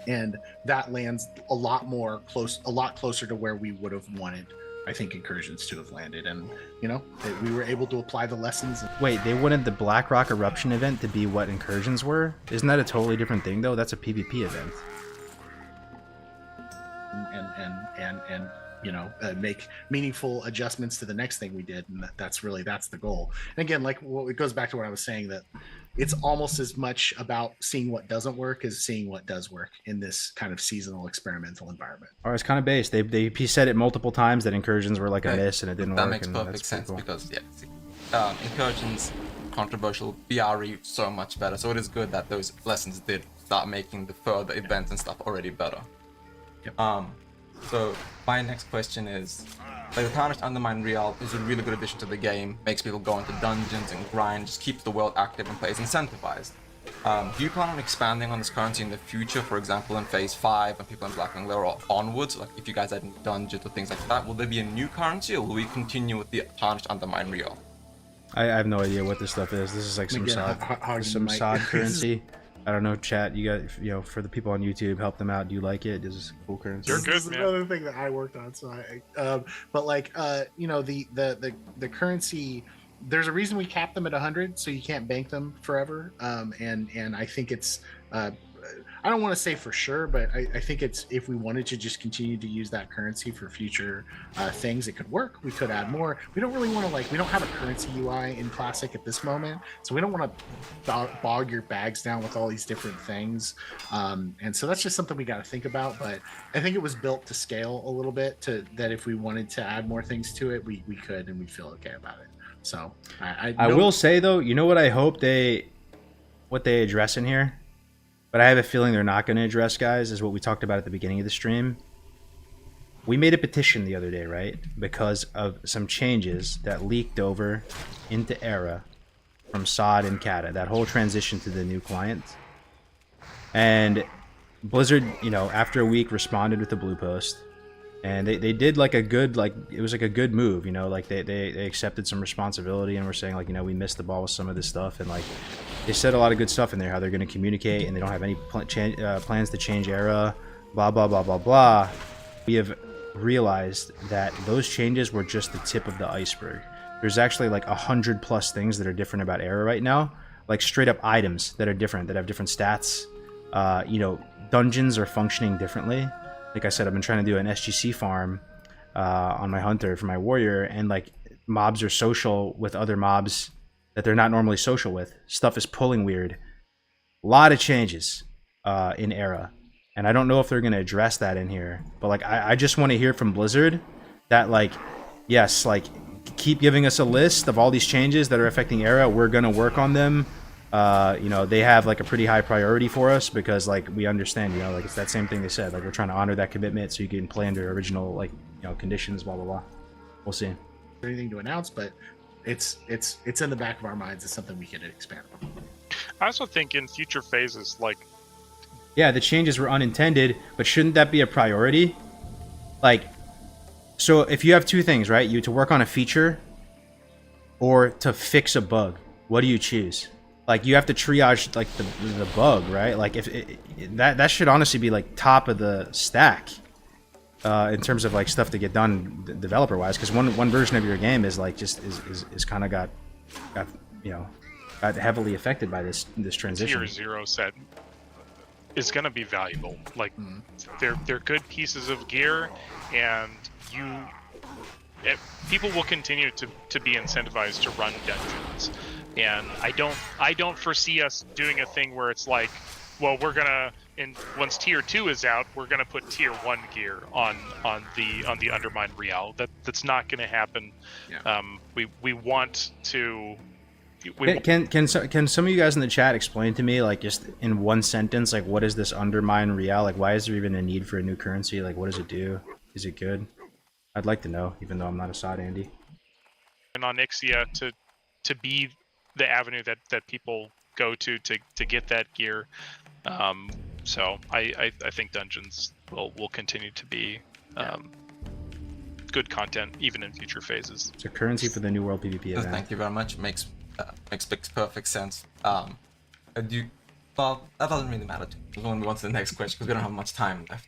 and that lands a lot closer to where we would have wanted, I think, incursions to have landed. And you know, we were able to apply the lessons. Wait, they wanted the Blackrock Eruption event to be what incursions were? Isn't that a totally different thing though? That's a PvP event. And you know, make meaningful adjustments to the next thing we did, and that's the goal. And again, like, well, it goes back to what I was saying, that it's almost as much about seeing what doesn't work as seeing what does work in this kind of seasonal experimental environment. Or it's kind of based. He said it multiple times that incursions were like a miss and it didn't work. That makes perfect sense cool. Because incursions, controversial, BRE so much better. So it is good that those lessons did start making the further events and stuff already better. Yep. So my next question is, like, the Tarnished Undermine Real is a really good addition to the game, makes people go into dungeons and grind, just keeps the world active and players incentivized. Do you plan on expanding on this currency in the future, for example in Phase 5 and people in Blackwing Lair or onwards, like if you guys add dungeons or things like that? Will there be a new currency, or will we continue with the Tarnished Undermine Real? I have no idea what this stuff is. This is like some SOD currency. I don't know, chat. You got, you know, for the people on YouTube, help them out. Do you like it? This is cool currency. You're good, this is man. another thing that I worked on. So but like, you know, the currency. There's a reason we cap them at 100, so you can't bank them forever. And I think it's. I don't want to say for sure, but I think it's, if we wanted to just continue to use that currency for future things, it could work. We could add more. We don't really want to, like, we don't have a currency UI in Classic at this moment, so we don't want to bog your bags down with all these different things. And so that's just something we got to think about. But I think it was built to scale a little bit, to that if we wanted to add more things to it, we could, and we'd feel okay about it. So I will say though, you know what I hope what they address in here, but I have a feeling they're not going to address, guys, is what we talked about at the beginning of the stream. We made a petition the other day, right? Because of some changes that leaked over into Era from SOD and Kata, that whole transition to the new client. And Blizzard, you know, after a week responded with a blue post. And they did like a good, like, it was like a good move, you know, like they accepted some responsibility and were saying, like, you know, we missed the ball with some of this stuff. And like, they said a lot of good stuff in there, how they're going to communicate and they don't have any plans to change Era, blah, blah, blah, blah, blah. We have realized that those changes were just the tip of the iceberg. There's actually like 100+ things that are different about Era right now, like straight up items that are different, that have different stats. You know, dungeons are functioning differently. Like I said, I've been trying to do an SGC farm on my hunter for my warrior, and like mobs are social with other mobs that they're not normally social with. Stuff is pulling weird. A lot of changes in Era, and I don't know if they're going to address that in here. But like, I just want to hear from Blizzard that, like, yes, like, keep giving us a list of all these changes that are affecting Era. We're going to work on them. You know, they have like a pretty high priority for us because, like, we understand, you know, like, it's that same thing they said, like, we're trying to honor that commitment so you can play under original, like, you know, conditions, blah blah blah. We'll see. Anything to announce, but it's in the back of our minds. It's something we could expand on. I also think in future phases, like, yeah, the changes were unintended, but shouldn't that be a priority? Like, so if you have two things, right, you to work on a feature or to fix a bug, what do you choose? Like, you have to triage, like, the bug, right? Like, if that should honestly be like top of the stack in terms of like stuff to get done developer wise, because one version of your game is like just is kind of got you know, got heavily affected by this transition. Tier 0 said is going to be valuable. Like they're good pieces of gear, and people will continue to be incentivized to run dungeons. And I don't foresee us doing a thing where it's like, well, we're gonna once tier 2 is out, we're gonna put tier 1 gear on the Undermine Real. That's not gonna happen. Yeah. We want to. Can some of you guys in the chat explain to me, like, just in one sentence, like, what is this Undermine Real? Like, why is there even a need for a new currency? Like, what does it do? Is it good? I'd like to know, even though I'm not a sod Andy. And on Ixia to be the avenue that people go to get that gear. So I think dungeons will continue to be good content even in future phases. It's a currency for the New World PvP event. Thank you very much. Makes perfect sense. Well, that doesn't really matter. We'll move on to the next question because we don't have much time left.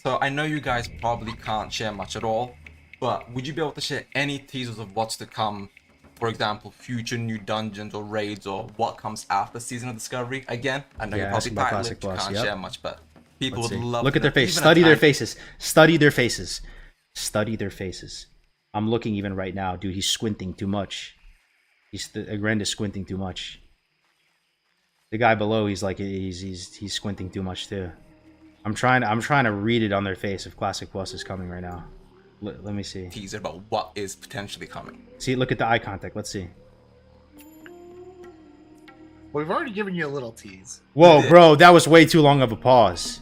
So I know you guys probably can't share much at all, but would you be able to share any teasers of what's to come? For example, future new dungeons or raids, or what comes after Season of Discovery. Again, I know you're probably tight-lipped, you can't share much, but people would love. Look at their face. Study their faces. Study their faces. Study their faces. I'm looking even right now, dude. He's squinting too much. Agrend is squinting too much. The guy below, he's like he's squinting too much too. I'm trying to read it on their face if Classic Plus is coming right now. Let me see. Teaser about what is potentially coming. See, look at the eye contact. Let's see. Well, we've already given you a little tease. Whoa, bro, that was way too long of a pause.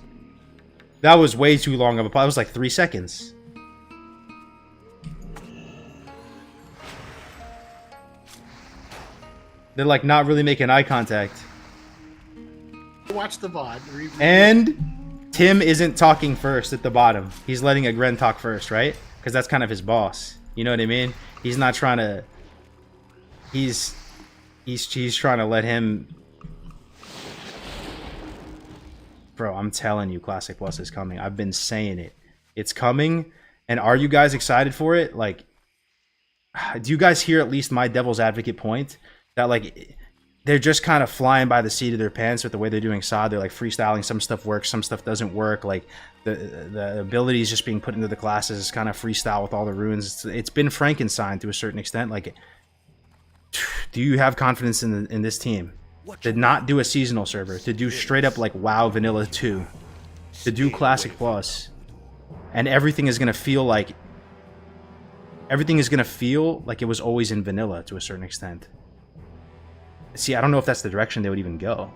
That was way too long of a pause. It was like 3 seconds. They're like not really making eye contact. Watch the VOD. And Tim isn't talking first at the bottom. He's letting Agren talk first, right? Because that's kind of his boss. You know what I mean? He's not trying to... He's trying to let him... Bro, I'm telling you, Classic Plus is coming. I've been saying it. It's coming. And are you guys excited for it? Like, do you guys hear at least my devil's advocate point? That, like, they're just kind of flying by the seat of their pants with the way they're doing SOD. They're, like, freestyling. Some stuff works. Some stuff doesn't work. Like, the abilities just being put into the classes is kind of freestyle with all the runes. It's been Frankenstein to a certain extent. Like, do you have confidence in this team? To not do a seasonal server, to do straight up like WoW Vanilla 2, to do Classic Plus, and everything is gonna feel like it was always in vanilla to a certain extent. See, I don't know if that's the direction they would even go.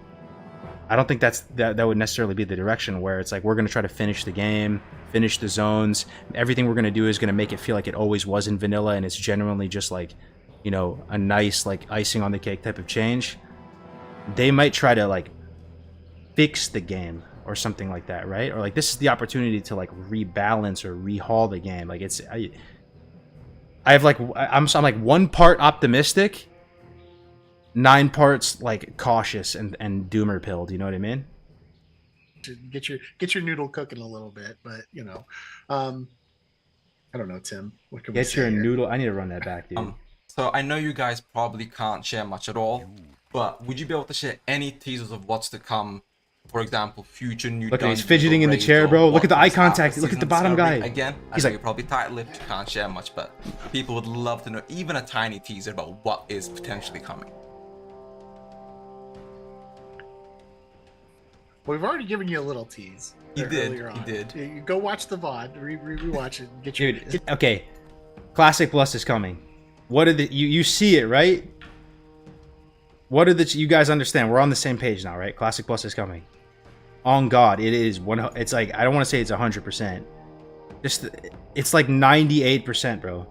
I don't think that would necessarily be the direction where it's like we're gonna try to finish the game, finish the zones. Everything we're gonna do is gonna make it feel like it always was in vanilla, and it's genuinely just like, you know, a nice like icing on the cake type of change. They might try to like fix the game or something like that, right? Or like this is the opportunity to like rebalance or rehaul the game. Like it's I have like I'm like 1 part optimistic, 9 parts like cautious and doomer pilled. You know what I mean? To get your noodle cooking a little bit, but you know, I don't know, Tim. What can we say? Get your noodle. I need to run that back, dude. So I know you guys probably can't share much at all. But would you be able to share any teasers of what's to come? For example, future new. Look at he's fidgeting in the chair, bro. Look at the eye contact. Look at the bottom guy. Again, he's like, like, you're probably tight-lipped, you can't share much, but people would love to know even a tiny teaser about what is potentially coming. Well, we've already given you a little tease. He did. You go watch the VOD, rewatch it. Get your. Dude, okay. Classic Plus is coming. What are the you see it, right? What are the you guys understand? We're on the same page now, right? Classic Plus is coming. On God, it is it's like I don't want to say it's 100%. Just it's like 98%, bro.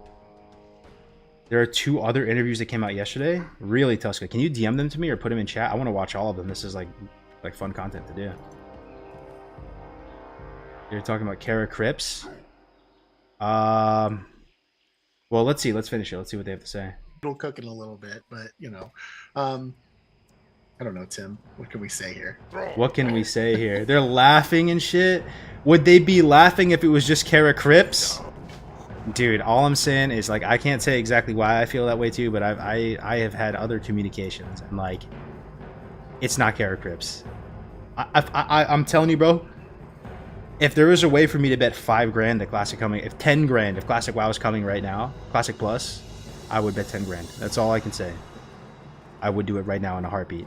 There are 2 other interviews that came out yesterday. Really, Tuska. Can you DM them to me or put them in chat? I want to watch all of them. This is like fun content to do. You're talking about Kara Cripps. Well, let's see. Let's finish it. Let's see what they have to say. Cooking a little bit, but you know, I don't know, Tim. What can we say here? What can we say here? They're laughing and shit. Would they be laughing if it was just Kara Cripps? Dude, all I'm saying is like I can't say exactly why I feel that way too, but I have had other communications and like it's not Kara Cripps. I'm telling you, bro. If there was a way for me to bet $5 that Classic coming, if 10 grand, if Classic WoW is coming right now, Classic Plus, I would bet 10 grand. That's all I can say. I would do it right now in a heartbeat.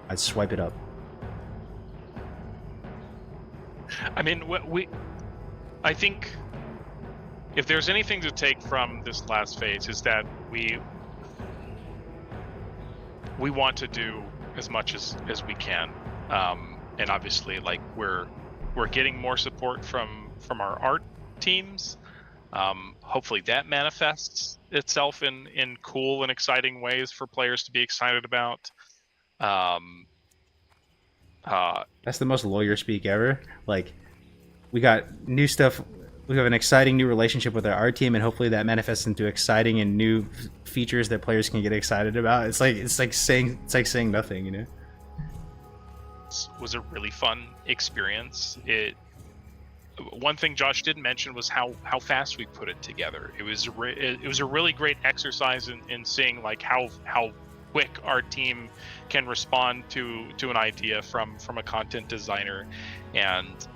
I'd swipe it up. I mean, I think if there's anything to take from this last phase is that we want to do as much as we can, and obviously, like we're getting more support from our art teams. Hopefully, that manifests itself in cool and exciting ways for players to be excited about. That's the most lawyer speak ever. Like, we got new stuff. We have an exciting new relationship with our art team, and hopefully that manifests into exciting and new features that players can get excited about. It's like saying nothing, you know. It was a really fun experience. One thing Josh didn't mention was how fast we put it together. It was a really great exercise in seeing like how quick our team can respond to an idea from a content designer. And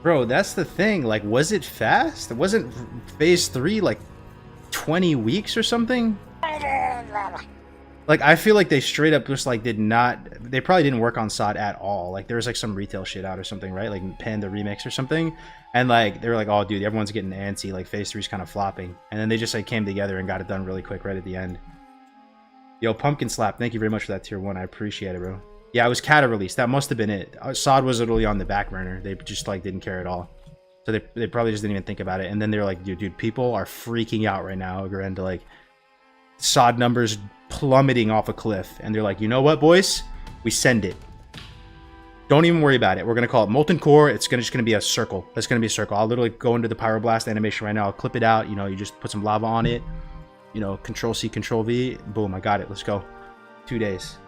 bro, that's the thing. Like, was it fast? It wasn't phase 3 like 20 weeks or something? Like, I feel like they straight up just like they probably didn't work on SOD at all. Like, there was like some retail shit out or something, right? Like Panda Remix or something. And like they were like, oh dude, everyone's getting antsy, like phase 3's kind of flopping. And then they just like came together and got it done really quick right at the end. Yo, Pumpkin Slap, thank you very much for that tier 1. I appreciate it, bro. Yeah, it was Kata release. That must have been it. SOD was literally on the back burner. They just like didn't care at all. So they probably just didn't even think about it. And then they were like, dude, people are freaking out right now. We're into like SOD numbers plummeting off a cliff. And they're like, you know what, boys? We send it. Don't even worry about it. We're going to call it Molten Core. It's just going to be a circle. It's going to be a circle. I'll literally go into the Pyroblast animation right now. I'll clip it out. You know, you just put some lava on it. You know, Control C, Control V. Boom, I got it. Let's go. 2 days.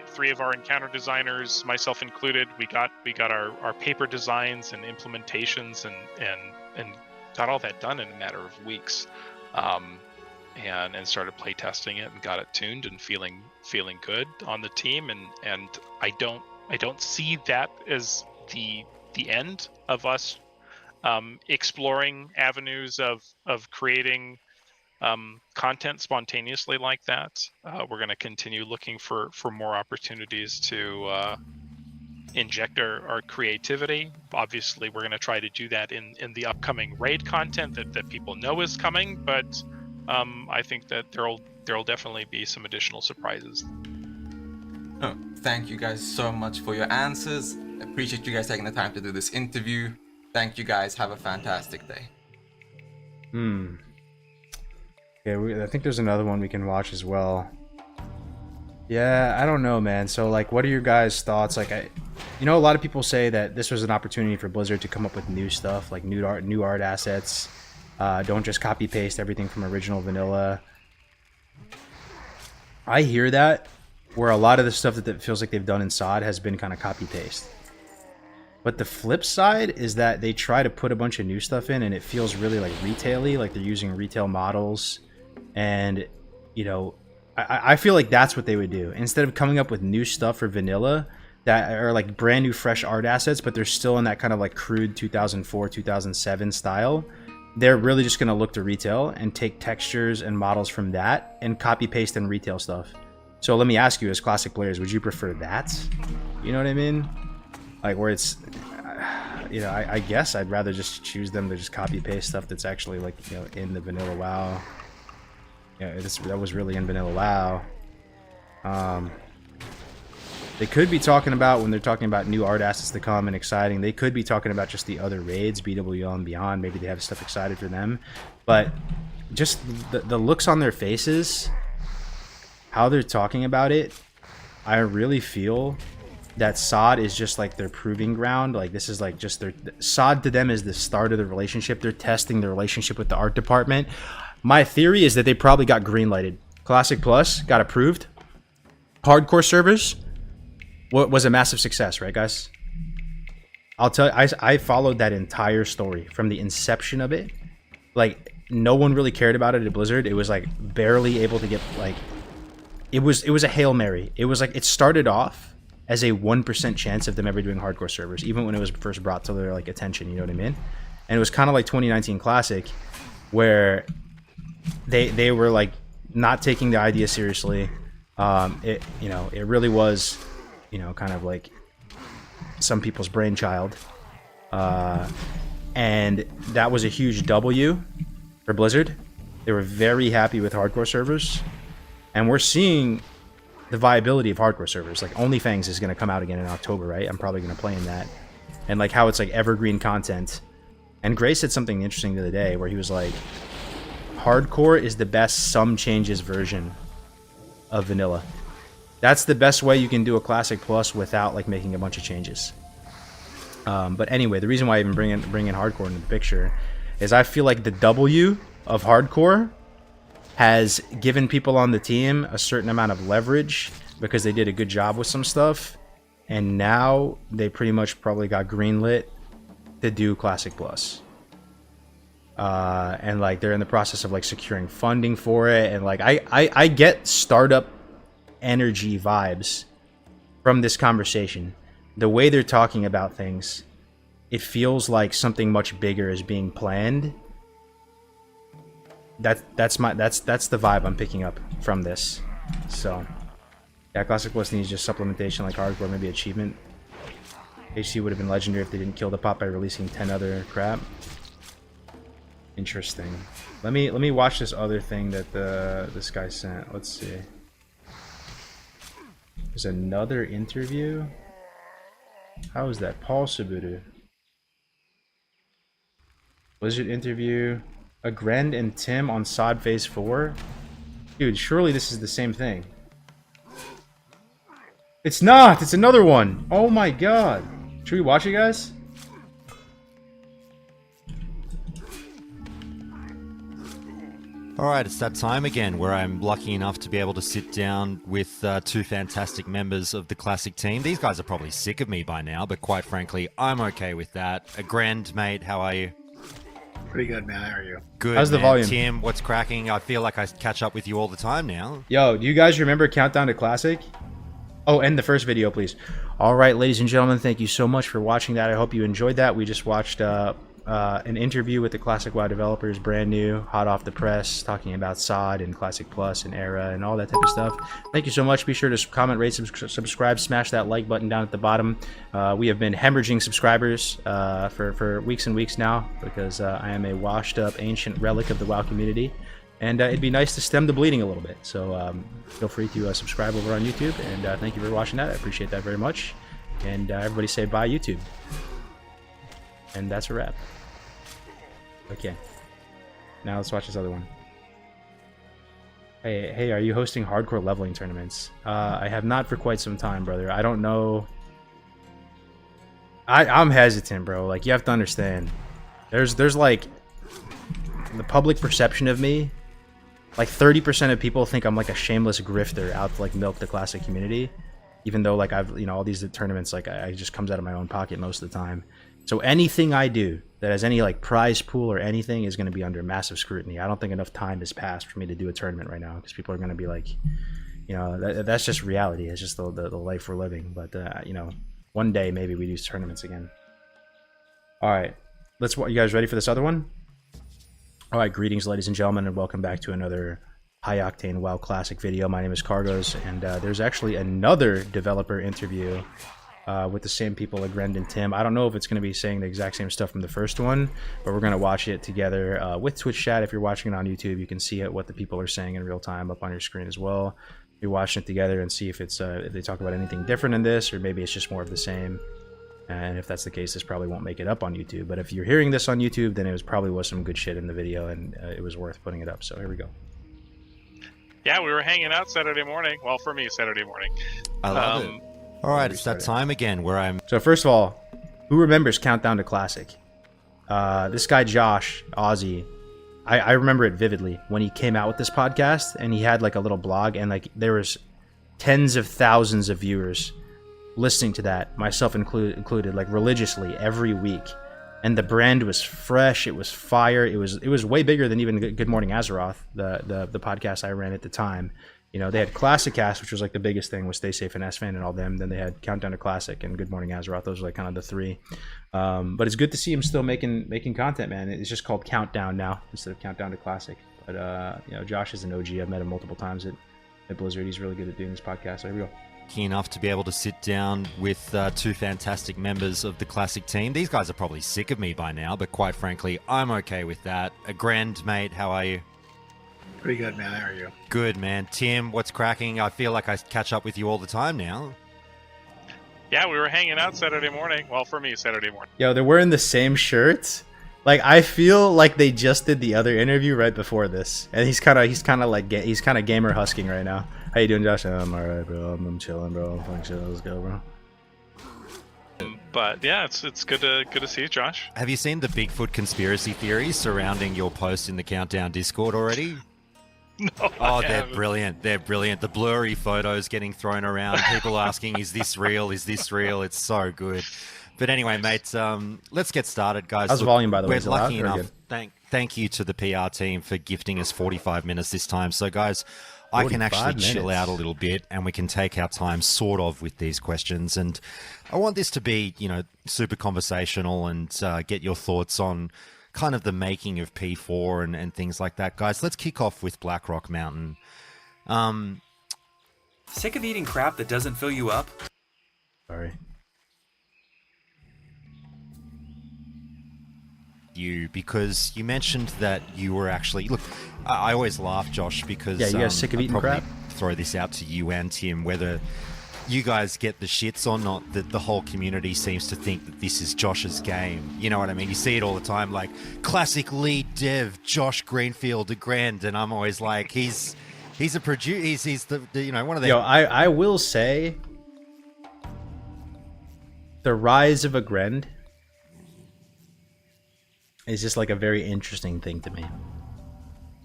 3 of our encounter designers, myself included, we got our paper designs and implementations and got all that done in a matter of weeks, and started playtesting it and got it tuned and feeling good on the team, and I don't see that as the end of us exploring avenues of creating content spontaneously like that. We're going to continue looking for more opportunities to inject our creativity. Obviously, we're going to try to do that in the upcoming raid content that people know is coming, but I think that there'll definitely be some additional surprises. Oh, thank you guys so much for your answers. I appreciate you guys taking the time to do this interview. Thank you guys. Have a fantastic day. Okay, I think there's another one we can watch as well. Yeah, I don't know, man. So, like, what are your guys' thoughts? Like, a lot of people say that this was an opportunity for Blizzard to come up with new stuff, like new art assets. Don't just copy paste everything from original vanilla. I hear that, where a lot of the stuff that feels like they've done in SOD has been kind of copy paste. But the flip side is that they try to put a bunch of new stuff in, and it feels really like retail-y, like they're using retail models. And, you know, I feel like that's what they would do. Instead of coming up with new stuff for vanilla that are like brand new fresh art assets, but they're still in that kind of like crude 2004, 2007 style, they're really just going to look to retail and take textures and models from that and copy paste and retail stuff. So let me ask you, as classic players, would you prefer that? You know what I mean? Like, where it's, you know, I guess I'd rather just choose them to just copy paste stuff that's actually like, you know, in the vanilla WoW. Yeah, that was really in vanilla WoW. They could be talking about, when they're talking about new art assets to come and exciting, they could be talking about just the other raids, BWL and beyond. Maybe they have stuff excited for them. But just the looks on their faces, how they're talking about it, I really feel that SOD is just like their proving ground. Like, this is like just their SOD to them is the start of the relationship. They're testing the relationship with the art department. My theory is that they probably got greenlighted. Classic Plus got approved. Hardcore servers was a massive success, right, guys? I'll tell you, I followed that entire story from the inception of it. Like, no one really cared about it at Blizzard. It was like barely able to get, like, it was a Hail Mary. It was like, it started off as a 1% chance of them ever doing hardcore servers, even when it was first brought to their like attention. You know what I mean? And it was kind of like 2019 Classic, where they were like not taking the idea seriously. It really was, kind of like some people's brainchild, and that was a huge W for Blizzard. They were very happy with hardcore servers, and we're seeing the viability of hardcore servers. Like OnlyFans is going to come out again in October, right? I'm probably going to play in that, and like how it's like evergreen content. And Gray said something interesting the other day where he was like, hardcore is the best some changes version of vanilla. That's the best way you can do a Classic Plus without like making a bunch of changes. But anyway, the reason why I even bring in hardcore into the picture is I feel like the W of hardcore has given people on the team a certain amount of leverage because they did a good job with some stuff, and now they pretty much probably got greenlit to do Classic Plus. And like they're in the process of like securing funding for it, and like I get startup energy vibes from this conversation. The way they're talking about things, it feels like something much bigger is being planned. That's the vibe I'm picking up from this. So yeah, Classic Plus needs just supplementation like hardcore, maybe achievement. HC would have been legendary if they didn't kill the pop by releasing 10 other crap. Interesting. Let me watch this other thing that this guy sent. Let's see. There's another interview. How is that? Paul Subutu. Blizzard interview. A Grend and Tim on SOD Phase 4? Dude, surely this is the same thing. It's not! It's another one! Oh my god! Should we watch it, guys? Alright, it's that time again where I'm lucky enough to be able to sit down with two fantastic members of the Classic team. These guys are probably sick of me by now, but quite frankly, I'm okay with that. Grand, mate, how are you? Pretty good, man. How are you? Good, How's the volume? Tim, what's cracking? I feel like I catch up with you all the time now. Yo, do you guys remember Countdown to Classic? Oh, end the first video, please. Alright, ladies and gentlemen, thank you so much for watching that. I hope you enjoyed that. We just watched an interview with the Classic WoW developers, brand new, hot off the press, talking about SOD and Classic Plus and Era and all that type of stuff. Thank you so much. Be sure to comment, rate, subscribe, smash that like button down at the bottom. We have been hemorrhaging subscribers for weeks and weeks now because I am a washed up ancient relic of the WoW community, and it'd be nice to stem the bleeding a little bit. So feel free to subscribe over on YouTube, and thank you for watching that. I appreciate that very much. And everybody say bye, YouTube. And that's a wrap. Okay. Now let's watch this other one. Hey, are you hosting hardcore leveling tournaments? I have not for quite some time, brother. I don't know. I'm hesitant, bro. Like, you have to understand. There's like the public perception of me. Like 30% of people think I'm like a shameless grifter out to like milk the Classic community, even though like I've all these tournaments like I just comes out of my own pocket most of the time. So anything I do that has any like prize pool or anything is going to be under massive scrutiny. I don't think enough time has passed for me to do a tournament right now because people are going to be like, that's just reality. It's just the life we're living. But one day maybe we do tournaments again. All right, you guys ready for this other one? All right, greetings, ladies and gentlemen, and welcome back to another high octane WoW Classic video. My name is Cargos, and there's actually another developer interview with the same people, Grend and Tim. I don't know if it's going to be saying the exact same stuff from the first one, but we're going to watch it together with Twitch chat. If you're watching it on YouTube, you can see what the people are saying in real time up on your screen as well. You're watching it together and see if it's if they talk about anything different in this, or maybe it's just more of the same. And if that's the case, this probably won't make it up on YouTube. But if you're hearing this on YouTube, then it probably was some good shit in the video, and it was worth putting it up. So here we go. Yeah, we were hanging out Saturday morning. Well, for me, Saturday morning. I love it. All right, it's that time again where I'm... So first of all, who remembers Countdown to Classic? This guy, Josh, Aussie, I remember it vividly when he came out with this podcast, and he had like a little blog, and like there was tens of thousands of viewers listening to that, myself included, like religiously every week. And the brand was fresh, it was fire, it was way bigger than even Good Morning Azeroth, the podcast I ran at the time. You know, they had Classic Cast, which was like the biggest thing with Stay Safe and S-Fan and all them. Then they had Countdown to Classic and Good Morning Azeroth. Those were like kind of the three. But it's good to see him still making content, man. It's just called Countdown now instead of Countdown to Classic. But you know, Josh is an OG. I've met him multiple times at Blizzard. He's really good at doing this podcast. So here we go. Lucky enough to be able to sit down with two fantastic members of the Classic team. These guys are probably sick of me by now, but quite frankly, I'm okay with that. Grand, mate, how are you? Pretty good, man. How are you? Good, man. Tim, what's cracking? I feel like I catch up with you all the time now. Yeah, we were hanging out Saturday morning. Well, for me, Saturday morning. Yo, they're wearing the same shirts. Like, I feel like they just did the other interview right before this, and he's kind of gamer husking right now. How you doing, Josh? I'm alright, bro. I'm chilling, bro. Thanks, let's go, bro. But yeah, it's good to see you, Josh. Have you seen the Bigfoot conspiracy theories surrounding your post in the Countdown Discord already? No, Oh, they're brilliant. They're brilliant. The blurry photos getting thrown around. People asking, is this real? Is this real? It's so good. But anyway, mate, let's get started, guys. How's the volume, by the way? We're Is it loud lucky or enough. good? Thank you to the PR team for gifting us 45 minutes this time. So, guys, I can actually 45 chill minutes. out a little bit and we can take our time sort of with these questions. And I want this to be, you know, super conversational and get your thoughts on kind of the making of P4 and things like that. Guys, let's kick off with Blackrock Mountain. Sick of eating crap that doesn't fill you up? Sorry. You, because you mentioned that you were actually... Look, I always laugh, Josh, because... Yeah, you guys sick of I'd eating probably crap? throw this out to you and Tim, whether you guys get the shits or not, that the whole community seems to think that this is Josh's game. You know what I mean? You see it all the time, like, classic lead dev, Josh Greenfield, a grand, and I'm always like, he's a producer, he's the you know, one of the... Yo, I will say, the rise of a Grend is just like a very interesting thing to me.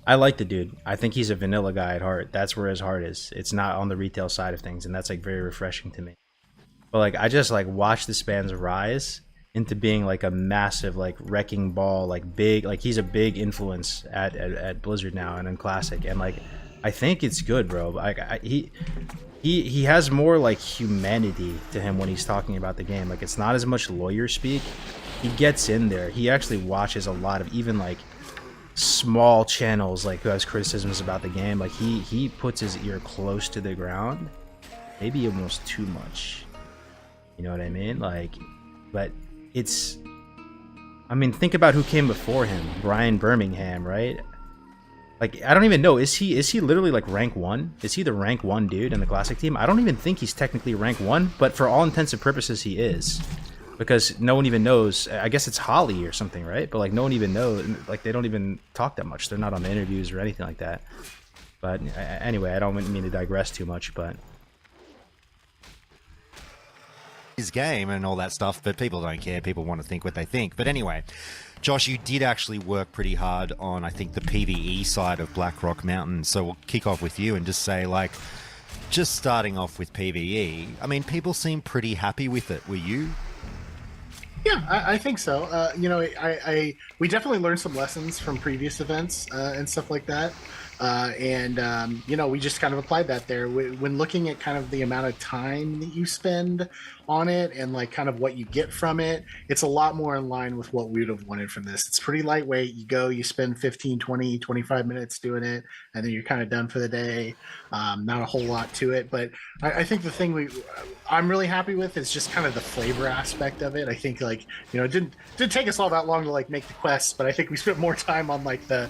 I like the dude. I think he's a vanilla guy at heart. That's where his heart is. It's not on the retail side of things, and that's like very refreshing to me. But like, I just like watch this man's rise into being like a massive like wrecking ball, like big, like he's a big influence at Blizzard now and in Classic, and like I think it's good, bro. Like he has more like humanity to him when he's talking about the game. Like it's not as much lawyer speak. He gets in there. He actually watches a lot of even like small channels like who has criticisms about the game. Like he puts his ear close to the ground, maybe almost too much. You know what I mean? Like, but it's, I mean, think about who came before him. Brian Birmingham, right? Like, I don't even know. Is he literally like rank 1? Is he the rank 1 dude in the Classic team? I don't even think he's technically rank 1, but for all intents and purposes he is. Because no one even knows. I guess it's Holly or something, right? But like no one even knows. Like they don't even talk that much. They're not on the interviews or anything like that. But anyway, I don't mean to digress too much, but his game and all that stuff, but people don't care. People want to think what they think. But anyway, Josh, you did actually work pretty hard on, I think, the PvE side of Blackrock Mountain. So we'll kick off with you and just say, like, just starting off with PvE, I mean, people seem pretty happy with it. Were you? Yeah, I think so. You know, we definitely learned some lessons from previous events and stuff like that. You know, we just kind of applied that there. When looking at kind of the amount of time that you spend on it and like kind of what you get from it, it's a lot more in line with what we would have wanted from this. It's pretty lightweight. You go, you spend 15, 20, 25 minutes doing it, and then you're kind of done for the day. Not a whole lot to it, but I think the thing I'm really happy with is just kind of the flavor aspect of it. I think, like, you know, it didn't take us all that long to like make the quests, but I think we spent more time on like the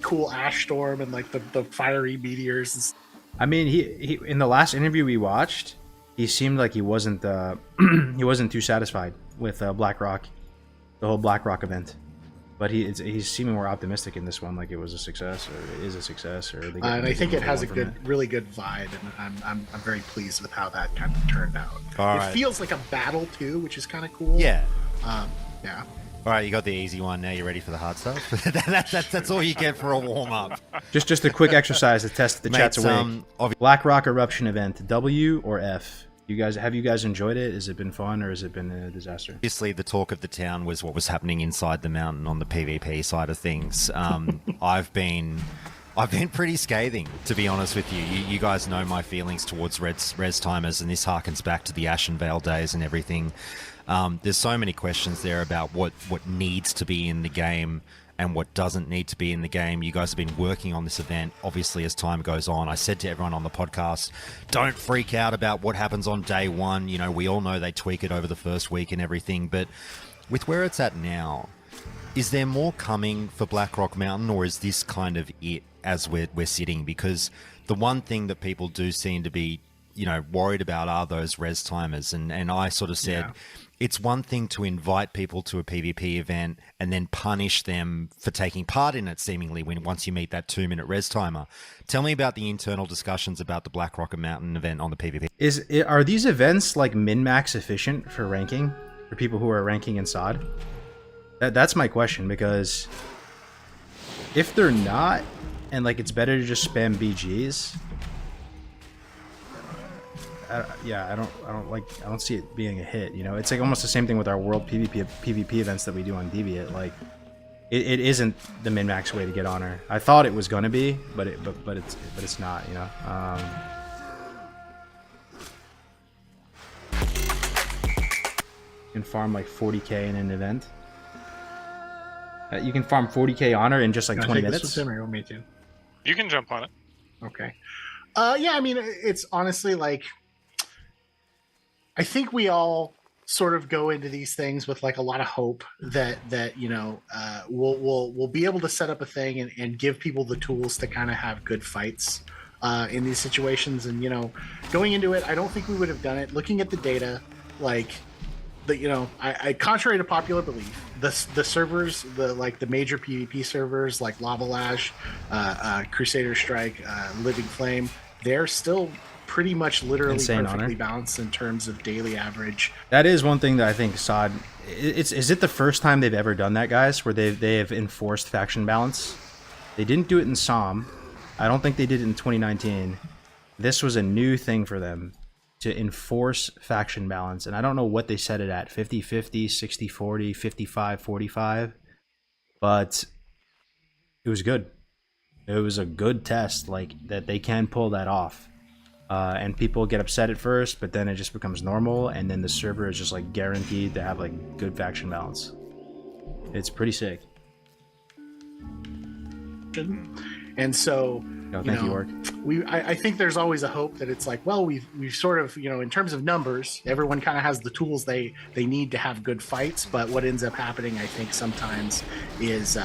cool ash storm and like the fiery meteors. I mean, he in the last interview we watched, he seemed like he wasn't he wasn't too satisfied with BlackRock, the whole BlackRock event. But he's seeming more optimistic in this one, like it was a success or it is a success, or and I think it has a really good vibe, and I'm very pleased with how that kind of turned out. It feels like a battle too, which is kind of cool. Yeah. Yeah. All right, you got the easy one. Now you're ready for the hard stuff. That's all you get for a warm up. Just a quick exercise to test the chat's awake. BlackRock eruption event, W or F? Have you guys enjoyed it? Has it been fun or has it been a disaster? Obviously, the talk of the town was what was happening inside the mountain on the PvP side of things. I've been I've been pretty scathing, to be honest with you. You guys know my feelings towards res timers, and this harkens back to the Ashen Vale days and everything. There's so many questions there about what needs to be in the game and what doesn't need to be in the game. You guys have been working on this event, obviously, as time goes on. I said to everyone on the podcast, don't freak out about what happens on day one. You know, we all know they tweak it over the first week and everything, but with where it's at now, is there more coming for Blackrock Mountain, or is this kind of it as we're sitting? Because the one thing that people do seem to be, you know, worried about are those res timers. And I sort of said, it's one thing to invite people to a PvP event and then punish them for taking part in it, seemingly, once you meet that 2-minute res timer. Tell me about the internal discussions about the Blackrock Mountain event on the PvP. Are these events like min-max efficient for ranking, for people who are ranking in SOD? That's my question, because if they're not, and like it's better to just spam BGs, I don't see it being a hit. You know, it's like almost the same thing with our world PvP events that we do on Deviant. Like, it isn't the min max way to get honor. I thought it was gonna be, but it's not. You know. You can farm like 40k in an event. You can farm 40k honor in just like 20 minutes. This with him, or you want me to? You can jump on it. Okay. Yeah, I mean, it's honestly like, I think we all sort of go into these things with like a lot of hope that you know, we'll be able to set up a thing and give people the tools to kind of have good fights in these situations. And, you know, going into it, I don't think we would have done it. Looking at the data, like, you know, I contrary to popular belief, the servers, the major PvP servers like Lava Lash, Crusader Strike, Living Flame, they're still pretty much literally Insane perfectly honor. balanced in terms of daily average. That is one thing that I think SOD. Is it the first time they've ever done that, guys? Where they have enforced faction balance? They didn't do it in SOM. I don't think they did it in 2019. This was a new thing for them, to enforce faction balance. And I don't know what they set it at, 50-50, 60-40, 55-45, but it was good. It was a good test, like, that they can pull that off. And people get upset at first, but then it just becomes normal, and then the server is just like guaranteed to have like good faction balance. It's pretty sick. And so, Thank you, Orc. I think there's always a hope that it's like, well, we've sort of, you know, in terms of numbers, everyone kind of has the tools they need to have good fights. But what ends up happening, I think, sometimes is,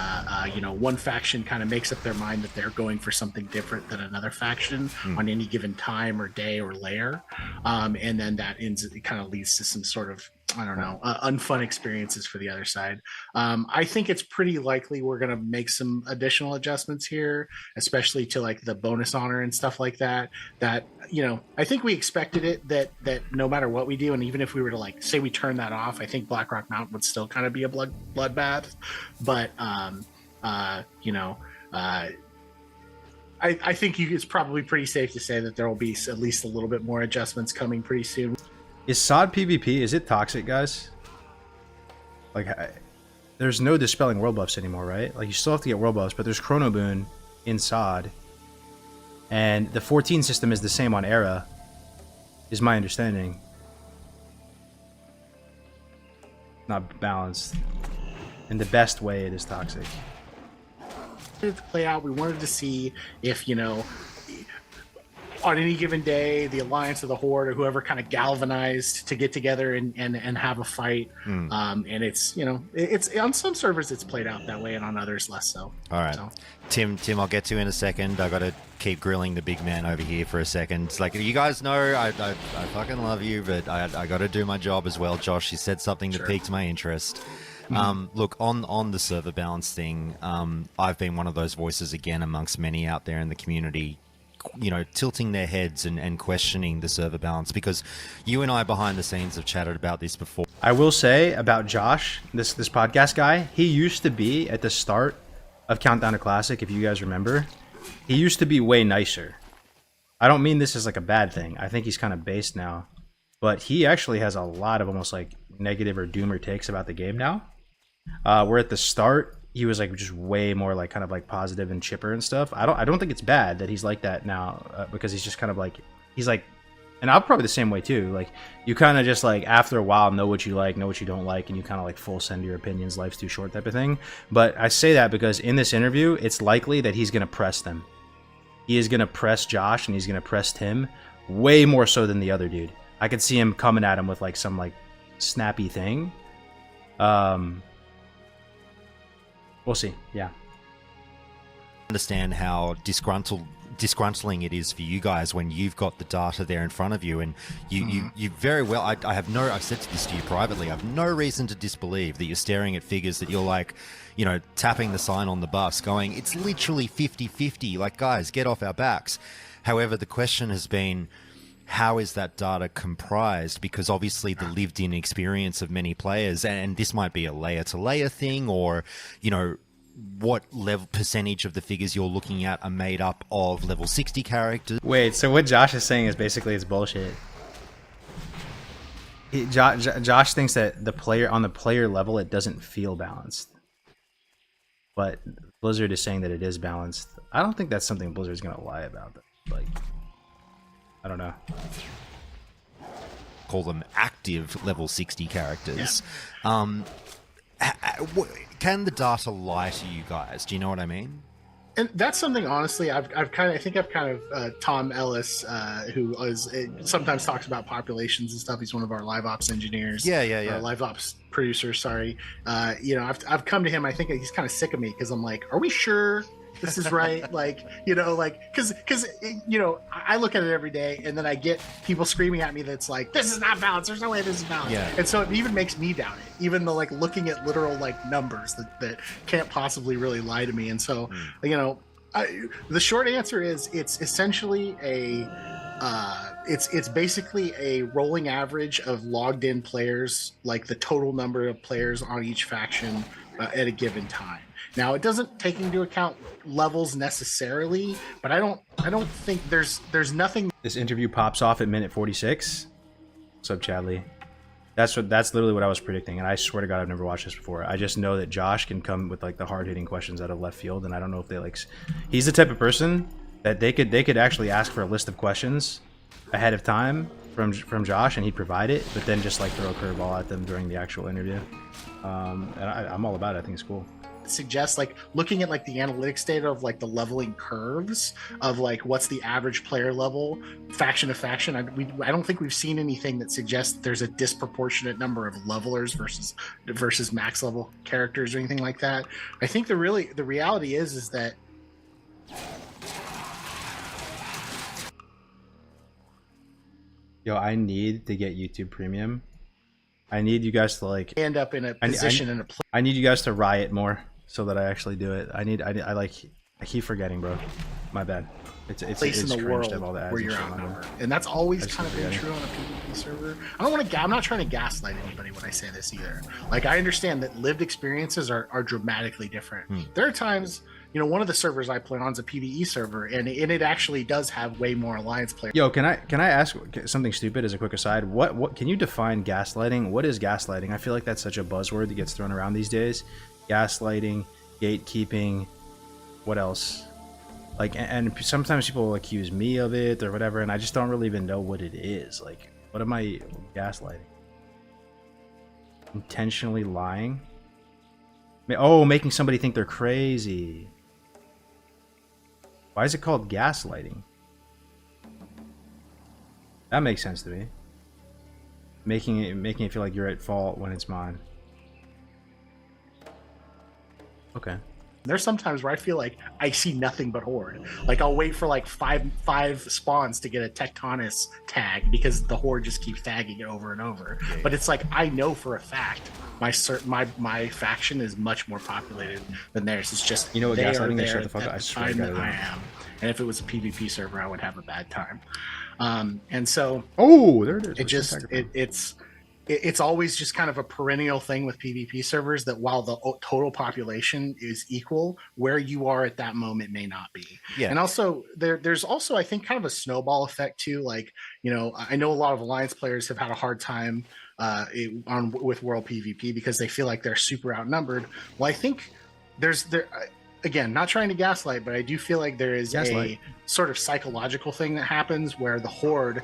you know, one faction kind of makes up their mind that they're going for something different than another faction on any given time or day or layer, and then that it kind of leads to some sort of, I don't know, unfun experiences for the other side. I think it's pretty likely we're going to make some additional adjustments here, especially to like the bonus honor and stuff like that. That, you know, I think we expected it that no matter what we do, and even if we were to like say we turn that off, I think Blackrock Mountain would still kind of be a bloodbath. But you know, I think it's probably pretty safe to say that there will be at least a little bit more adjustments coming pretty soon. Is SOD PvP, is it toxic, guys? Like, there's no dispelling world buffs anymore, right? Like, you still have to get world buffs, but there's Chrono Boon in SOD. And the 14 system is the same on Era, is my understanding. Not balanced. In the best way, it is toxic. To play out, we wanted to see if, you know, on any given day, the Alliance or the Horde or whoever kind of galvanized to get together and have a fight. And it's, you know, it's on some servers it's played out that way, and on others less so. All right. So. Tim, I'll get to you in a second. I got to keep grilling the big man over here for a second. It's like, you guys know I fucking love you, but I got to do my job as well. Josh, you said something that piqued my interest. Look, on the server balance thing, I've been one of those voices again amongst many out there in the community, you know, tilting their heads and questioning the server balance, because you and I behind the scenes have chatted about this before. I will say about Josh, this podcast guy, he used to be at the start of Countdown to Classic, if you guys remember. He used to be way nicer. I don't mean this as like a bad thing. I think he's kind of based now. But he actually has a lot of almost like negative or doomer takes about the game now. Where at the start, he was like just way more like kind of like positive and chipper and stuff. I don't think it's bad that he's like that now, because he's just kind of like, he's like, and I'm probably the same way too. Like, you kind of just like after a while know what you like, know what you don't like, and you kind of like full send your opinions. Life's too short type of thing. But I say that because in this interview, it's likely that he's gonna press them. He is gonna press Josh and he's gonna press Tim way more so than the other dude. I could see him coming at him with like some like snappy thing. We'll see. Yeah. Understand how disgruntling it is for you guys when you've got the data there in front of you, and you very well, I have no, I've said this to you privately, I have no reason to disbelieve that you're staring at figures that you're like, you know, tapping the sign on the bus going, it's literally 50-50, like, guys, get off our backs. However, the question has been, how is that data comprised? Because obviously the lived in experience of many players, and this might be a layer to layer thing, or, you know, what level percentage of the figures you're looking at are made up of level 60 characters. Wait, so what Josh is saying is basically it's bullshit. Josh thinks that on the player level it doesn't feel balanced, but Blizzard is saying that it is balanced. I don't think that's something Blizzard's gonna lie about. Like, I don't know. Call them active level 60 characters. Yeah. Can the data lie to you guys? Do you know what I mean? And that's something, honestly, I've kind of Tom Ellis, who sometimes talks about populations and stuff. He's one of our live ops engineers. Yeah. Live ops producers. Sorry. You know, I've come to him. I think he's kind of sick of me because I'm like, are we sure this is right? Like, you know, like, because you know, I look at it every day, and then I get people screaming at me that's like, this is not balanced. There's no way this is balanced. Yeah. And so it even makes me doubt it, even though like looking at literal like numbers that can't possibly really lie to me. And so, you know, the short answer is it's essentially it's basically a rolling average of logged in players, like the total number of players on each faction at a given time. Now, it doesn't take into account levels necessarily, but I don't think there's nothing. This interview pops off at minute 46. What's up, Chadley? That's literally what I was predicting, and I swear to God I've never watched this before. I just know that Josh can come with like the hard-hitting questions out of left field, and I don't know if they like. He's the type of person that they could actually ask for a list of questions ahead of time from Josh, and he'd provide it, but then just like throw a curveball at them during the actual interview. And I'm all about it. I think it's cool. Suggests like looking at like the analytics data of like the leveling curves of like what's the average player level faction to faction. I don't think we've seen anything that suggests there's a disproportionate number of levelers versus max level characters or anything like that. I think the reality is that Yo, I need to get YouTube Premium. I need you guys to like end up in a position in a place. I need you guys to riot more so that I actually do it. I keep forgetting, bro. My bad. It's in the cringe world to have all the ads where and you're shit on there. outnumbered, and that's always I just kind of keep been forgetting. true on a PvP server. I'm not trying to gaslight anybody when I say this either. Like, I understand that lived experiences are dramatically different. There are times, you know, one of the servers I play on is a PvE server, and it actually does have way more alliance players. Yo, can I ask something stupid as a quick aside? What can you define gaslighting? What is gaslighting? I feel like that's such a buzzword that gets thrown around these days. Gaslighting, gatekeeping, what else? Like, and sometimes people accuse me of it or whatever, and I just don't really even know what it is. Like, what am I gaslighting? Intentionally lying? Oh, making somebody think they're crazy. Why is it called gaslighting? That makes sense to me. Making it feel like you're at fault when it's mine. Okay. There's sometimes where I feel like I see nothing but horde. Like, I'll wait for like five spawns to get a Tectonis tag because the horde just keeps tagging it over and over. But it's like, I know for a fact my faction is much more populated than theirs. It's just, you know what gaslighting is? Shut the fuck fuck up. I swear to God, I am. And if it was a PvP server, I would have a bad time. And so, oh, there it is. It just it's always just kind of a perennial thing with PvP servers that while the total population is equal, where you are at that moment may not be. Yeah. And also there's also, I think, kind of a snowball effect too. Like, you know, I know a lot of Alliance players have had a hard time with World PvP because they feel like they're super outnumbered. Well, I think again, not trying to gaslight, but I do feel like there is Gaslight. a sort of psychological thing that happens where the Horde,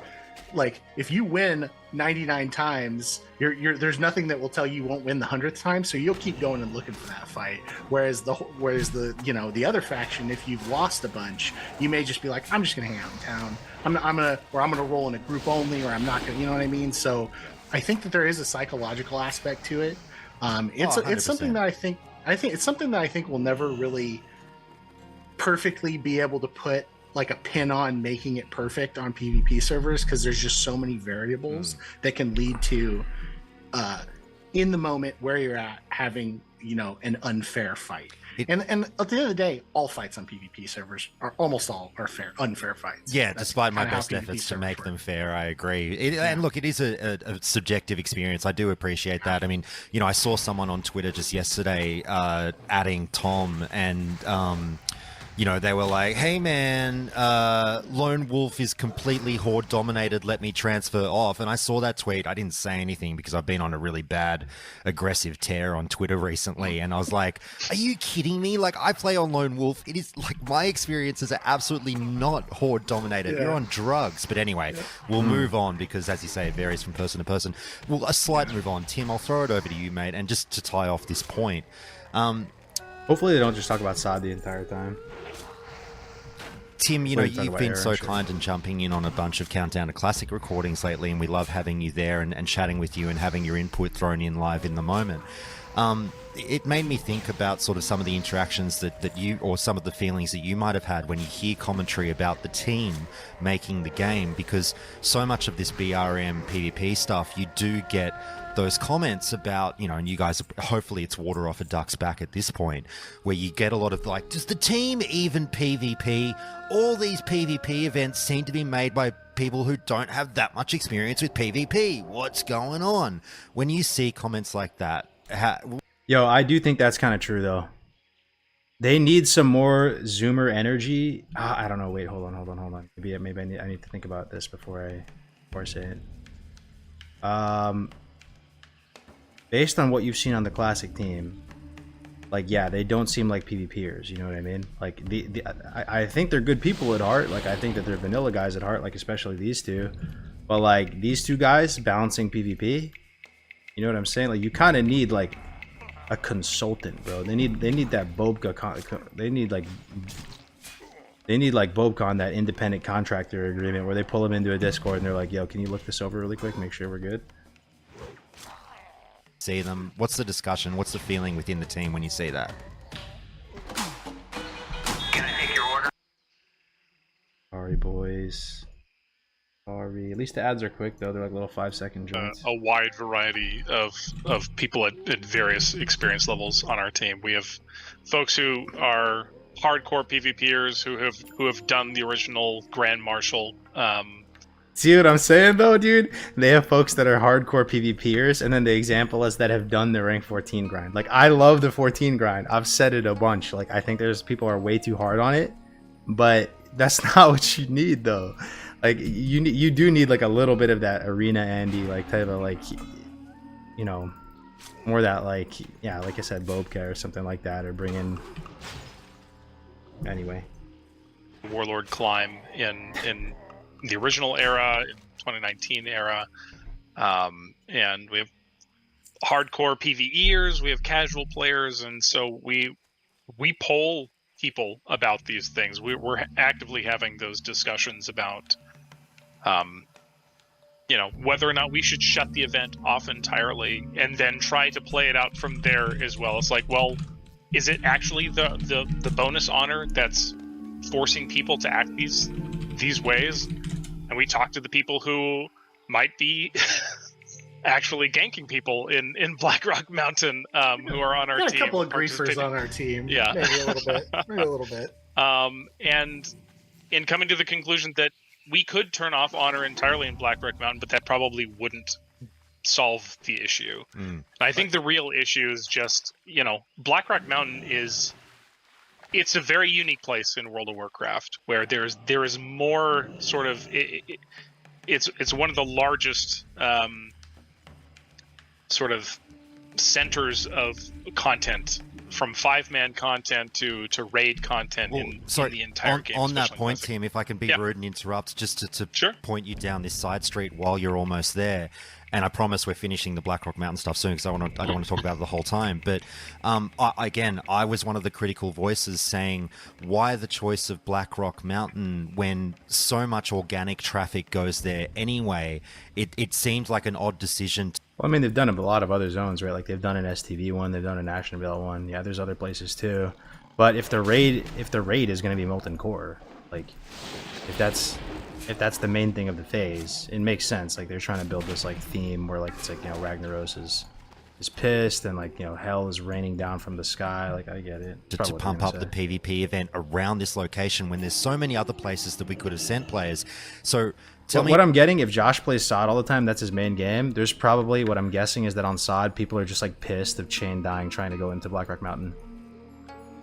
like if you win 99 times, there's nothing that will tell you won't win the 100th time, so you'll keep going and looking for that fight. Whereas the other faction, if you've lost a bunch, you may just be like, I'm just gonna hang out in town. I'm gonna roll in a group only, or I'm not gonna, you know what I mean? So I think that there is a psychological aspect to it. It's something that I think it's something that I think will never really perfectly be able to put like a pin on making it perfect on PvP servers, because there's just so many variables that can lead to in the moment where you're at having, you know, an unfair fight. And at the end of the day, all fights on PvP servers are almost all are unfair fights. Yeah, That's despite my kinda how best PvP efforts to servers make work. them fair, I agree. And look, it is a subjective experience. I do appreciate that. I mean, you know, I saw someone on Twitter just yesterday adding Tom, and you know, they were like, hey man, Lone Wolf is completely Horde dominated, let me transfer off. And I saw that tweet. I didn't say anything because I've been on a really bad aggressive tear on Twitter recently, and I was like, are you kidding me? Like, I play on Lone Wolf. It is like, my experiences are absolutely not Horde dominated. You're on drugs. But anyway, we'll move on, because as you say, it varies from person to person. Well, a slight move on. Tim, I'll throw it over to you, mate. And just to tie off this point, Hopefully they don't just talk about Saad the entire time. Tim, you know, What are you talking you've about, been Aaron? so Sure. kind and jumping in on a bunch of Countdown to Classic recordings lately, and we love having you there and chatting with you and having your input thrown in live in the moment. It made me think about sort of some of the interactions that you, or some of the feelings that you might have had when you hear commentary about the team making the game, because so much of this BRM PvP stuff, you do get those comments about, you know, and you guys, hopefully it's water off a duck's back at this point, where you get a lot of like, does the team even PvP? All these PvP events seem to be made by people who don't have that much experience with PvP. What's going on? When you see comments like that, Yo, I do think that's kind of true though. They need some more Zoomer energy. I don't know. Wait, hold on. Maybe I need to think about this before I say it. Based on what you've seen on the classic team, like, yeah, they don't seem like PvPers. You know what I mean? Like, I think they're good people at heart. Like, I think that they're vanilla guys at heart. Like, especially these two. But like, these two guys balancing PvP. You know what I'm saying? Like, you kind of need like a consultant, bro. They need that Bobka. They need like Bobcon, that independent contractor agreement, where they pull them into a Discord and they're like, "Yo, can you look this over really quick? Make sure we're good." see them? What's the discussion? What's the feeling within the team when you see that? Can I take your order? Sorry, boys. Sorry. At least the ads are quick though. They're like little 5-second joints. A wide variety of people at various experience levels on our team. We have folks who are hardcore PvPers who have done the original Grand Marshal. See what I'm saying though, dude? They have folks that are hardcore PvPers, and then the example is that have done the rank 14 grind. Like, I love the 14 grind. I've said it a bunch. Like, I think there's people are way too hard on it, but that's not what you need though. Like, you do need like a little bit of that arena Andy, like type of like, you know, more that like, yeah, like I said, Bobka or something like that, or bring in. Anyway, Warlord climb in the original era, in 2019 era, and we have hardcore PvEers, we have casual players, and so we poll people about these things. We're actively having those discussions about, you know, whether or not we should shut the event off entirely, and then try to play it out from there as well. It's like, well, is it actually the bonus honor that's forcing people to act these ways? And we talk to the people who might be actually ganking people in Blackrock Mountain, who are on our Got team. a couple of griefers participating. on our team. Yeah. Maybe a little bit. Maybe a little bit. And in coming to the conclusion that we could turn off honor entirely in Blackrock Mountain, but that probably wouldn't solve the issue. I think the real issue is just, you know, Blackrock Mountain it's a very unique place in World of Warcraft where there is more sort of it's one of the largest sort of centers of content from 5-man content to raid content Well, in sorry, the entire game. on that especially in point, Classic. Tim, if I can be Yeah. rude and interrupt, just to Sure. point you down this side street while you're almost there. And I promise we're finishing the Blackrock Mountain stuff soon because I don't want to talk about it the whole time. But I was one of the critical voices saying, why the choice of Blackrock Mountain when so much organic traffic goes there anyway? It seems like an odd decision. Well, I mean, they've done a lot of other zones, right? Like they've done an STV one, they've done a Nationville one. Yeah, there's other places too. But if the raid is going to be Molten Core, like if that's the main thing of the phase, it makes sense. Like they're trying to build this like theme where like it's like, you know, Ragnaros is pissed and like, you know, hell is raining down from the sky. Like I get it. It's To probably what pump they're up gonna the say. PvP event around this location when there's so many other places that we could have sent players. So tell me, What I'm getting, if Josh plays SOD all the time, that's his main game. There's probably, what I'm guessing is that on SOD, people are just like pissed of Chain dying trying to go into Blackrock Mountain.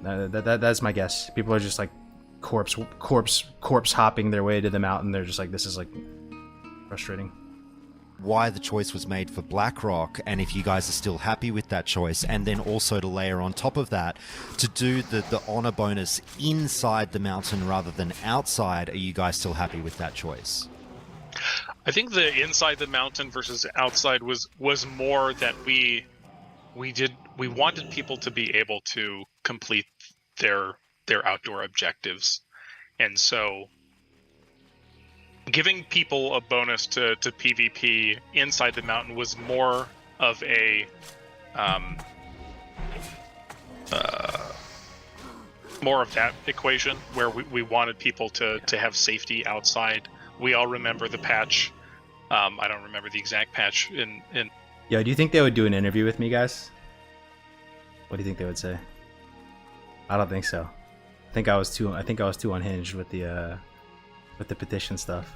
That's my guess. People are just like corpse hopping their way to the mountain. They're just like, this is like frustrating. why the choice was made for Blackrock, and if you guys are still happy with that choice, and then also to layer on top of that to do the honor bonus inside the mountain rather than outside. Are you guys still happy with that choice? I think the inside the mountain versus outside was more that we wanted people to be able to complete their outdoor objectives, and so giving people a bonus to PvP inside the mountain was more of a more of that equation where we wanted people to have safety outside. We all remember the patch. I don't remember the exact patch in Yo, do you think they would do an interview with me, guys? What do you think they would say? I don't think so. I think I was too unhinged with the petition stuff.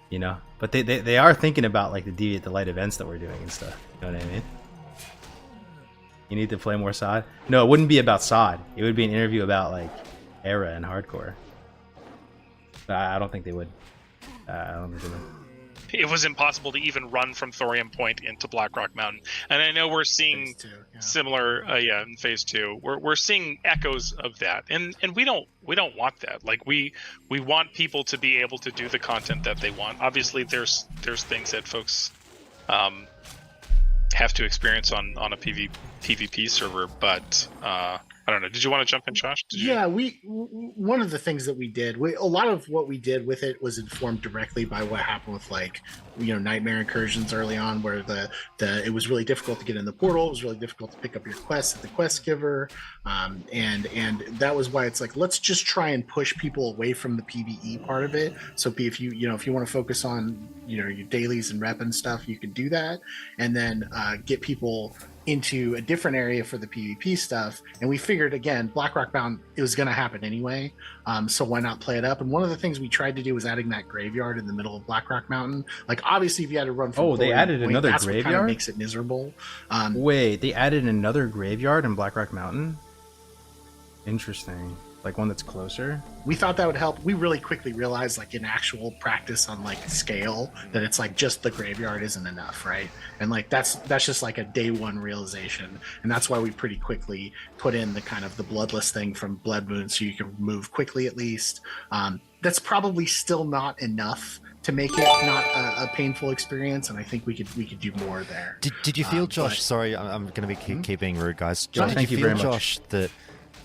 You know? But they are thinking about like the Deviate the Light events that we're doing and stuff. You know what I mean? You need to play more SOD? No, it wouldn't be about SOD. It would be an interview about like Era and hardcore. I don't think they would. I don't think they would. It was impossible to even run from Thorium Point into Blackrock Mountain. And I know we're seeing Phase 2, yeah. similar, in Phase 2, we're seeing echoes of that, and we don't want that. Like we want people to be able to do the content that they want. Obviously, there's things that folks have to experience on a PvP server, but I don't know. Did you want to jump in, Josh? Yeah, one of the things that we did, a lot of what we did with it was informed directly by what happened with Nightmare Incursions early on, where it was really difficult to get in the portal. It was really difficult to pick up your quests at the quest giver, and that was why it's like, let's just try and push people away from the PvE part of it. So if you want to focus on your dailies and rep and stuff, you can do that, and then get people into a different area for the PvP stuff. And we figured, again, Blackrock Mountain, it was going to happen anyway, so why not play it up? And one of the things we tried to do was adding that graveyard in the middle of Blackrock Mountain. Like, obviously, if you had to run from they added another that's what kind of graveyard? makes it miserable. Wait, they added another graveyard in Blackrock Mountain? Interesting. Like one that's closer? We thought that would help. We really quickly realized, like, in actual practice on like scale, that it's like just the graveyard isn't enough, right? And like that's just like a day one realization, and that's why we pretty quickly put in the kind of the bloodless thing from Blood Moon, so you can move quickly at least. That's probably still not enough to make it not a painful experience, and I think we could do more there. Did you feel, Josh? but- Sorry, I'm going to be keep being rude, guys. No, Did thank you feel, very much. Josh, that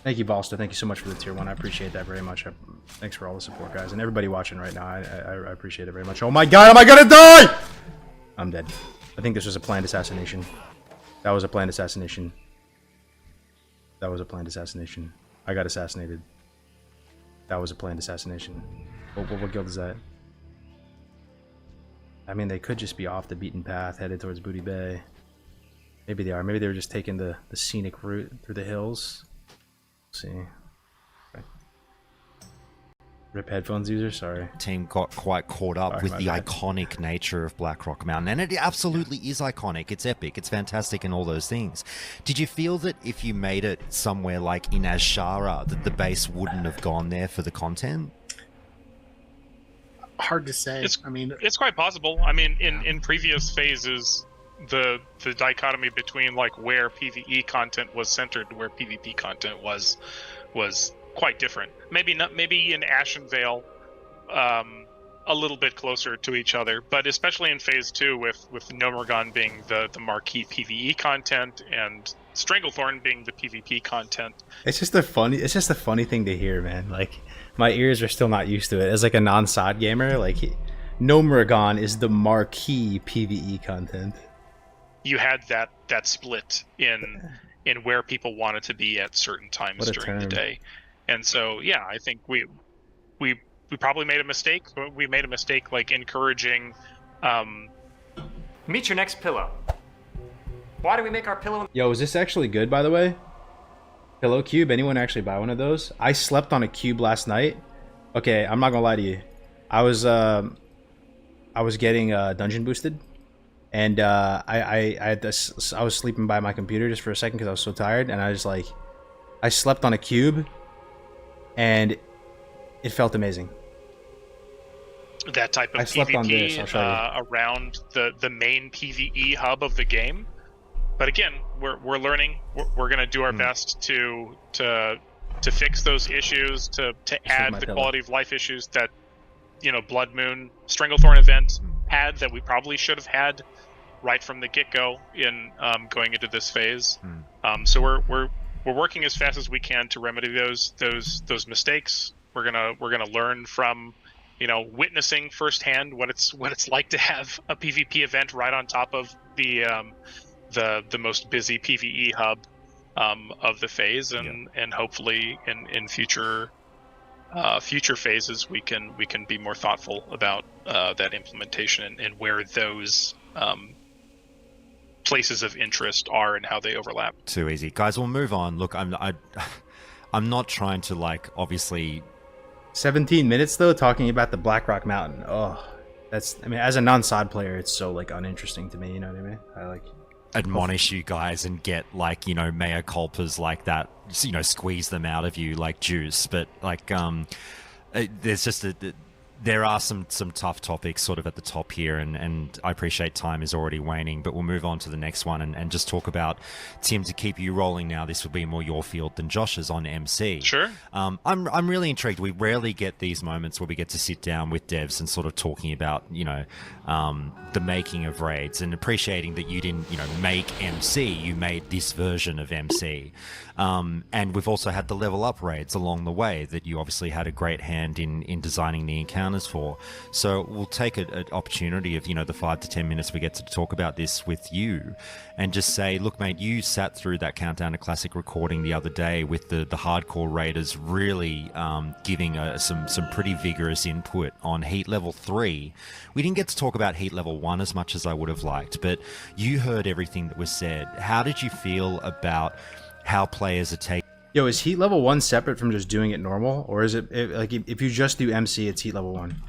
Thank you, Balster. Thank you so much for the tier 1. I appreciate that very much. Thanks for all the support, guys. And everybody watching right now, I appreciate it very much. Oh my god, am I gonna die? I'm dead. I think this was a planned assassination. That was a planned assassination. That was a planned assassination. I got assassinated. That was a planned assassination. What guild is that? I mean, they could just be off the beaten path, headed towards Booty Bay. Maybe they are. Maybe they were just taking the scenic route through the hills. Let's see. Okay. Rip headphones user, sorry. team got quite caught up Sorry, with my the bad. iconic nature of Blackrock Mountain, and it absolutely is iconic. It's epic, it's fantastic, and all those things. Did you feel that if you made it somewhere like in Azshara, that the base wouldn't have gone there for the content? Hard to say. It's- I mean, It's quite possible. I mean, in previous phases, the dichotomy between like where PvE content was centered, where PvP content was quite different. Maybe not. Maybe in Ashen Vale, a little bit closer to each other, but especially in Phase 2 with Nomergon being the marquee PvE content and Stranglethorn being the PvP content. It's just a funny thing to hear, man. Like, my ears are still not used to it. As like a non-sod gamer, like Nomergon is the marquee PvE content. You had that split in where people wanted to be at certain times during the day. And so yeah, I think we probably made a mistake. We made a mistake like encouraging Meet your next pillow. Why do we make our pillow? Yo, is this actually good, by the way? Pillow cube? Anyone actually buy one of those? I slept on a cube last night. Okay, I'm not gonna lie to you. I was getting dungeon boosted, and I was sleeping by my computer just for a second because I was so tired, and I slept on a cube, and it felt amazing. That type of PvP around the main PvE hub of the game. But again, we're learning. We're gonna do our best to fix those issues, to add the quality of life issues that Blood Moon Stranglethorn event had that we probably should have had right from the get-go in going into this phase. So we're working as fast as we can to remedy those mistakes. We're gonna learn from witnessing firsthand what it's like to have a PvP event right on top of the most busy PvE hub of the phase, and hopefully in future phases we can be more thoughtful about that implementation and where those places of interest are and how they overlap. Too easy, guys. We'll move on. Look, I'm not trying to obviously. 17 minutes though talking about the Blackrock Mountain. Oh, as a non-sod player, it's so uninteresting to me. You know what I mean? I admonish you guys and get mea culpas like that, squeeze them out of you like juice. But there's just there are some tough topics sort of at the top here, and I appreciate time is already waning, but we'll move on to the next one and just talk about, Tim, to keep you rolling now. This would be more your field than Josh's on MC. Sure. I'm really intrigued. We rarely get these moments where we get to sit down with devs and sort of talking about the making of raids, and appreciating that you didn't make MC, you made this version of MC. And we've also had the level up raids along the way that you obviously had a great hand in designing the encounters for. So we'll take an opportunity of the 5 to 10 minutes we get to talk about this with you, and just say, look, mate, you sat through that Countdown to Classic recording the other day with the hardcore raiders really giving some pretty vigorous input on Heat Level 3. We didn't get to talk about Heat Level 1 as much as I would have liked, but you heard everything that was said. How did you feel about how players are taking? Yo, is Heat Level 1 separate from just doing it normal, or is it if you just do MC, it's Heat Level 1?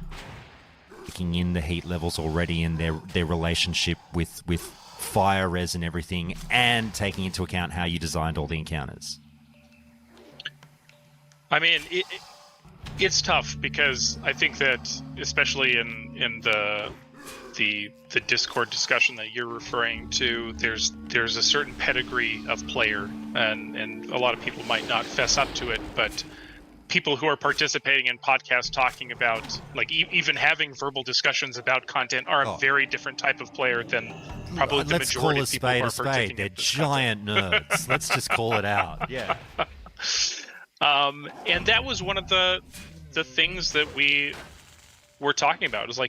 Taking in the heat levels already and their relationship with fire res and everything, and taking into account how you designed all the encounters. I mean, it's tough because I think that, especially in the Discord discussion that you're referring to, there's a certain pedigree of player, and a lot of people might not fess up to it, but people who are participating in podcasts talking about, even having verbal discussions about content are a very different type of player than probably the majority of people who are participating. They're giant nerds. Let's just call it out. Yeah. And that was one of the things that we were talking about. Is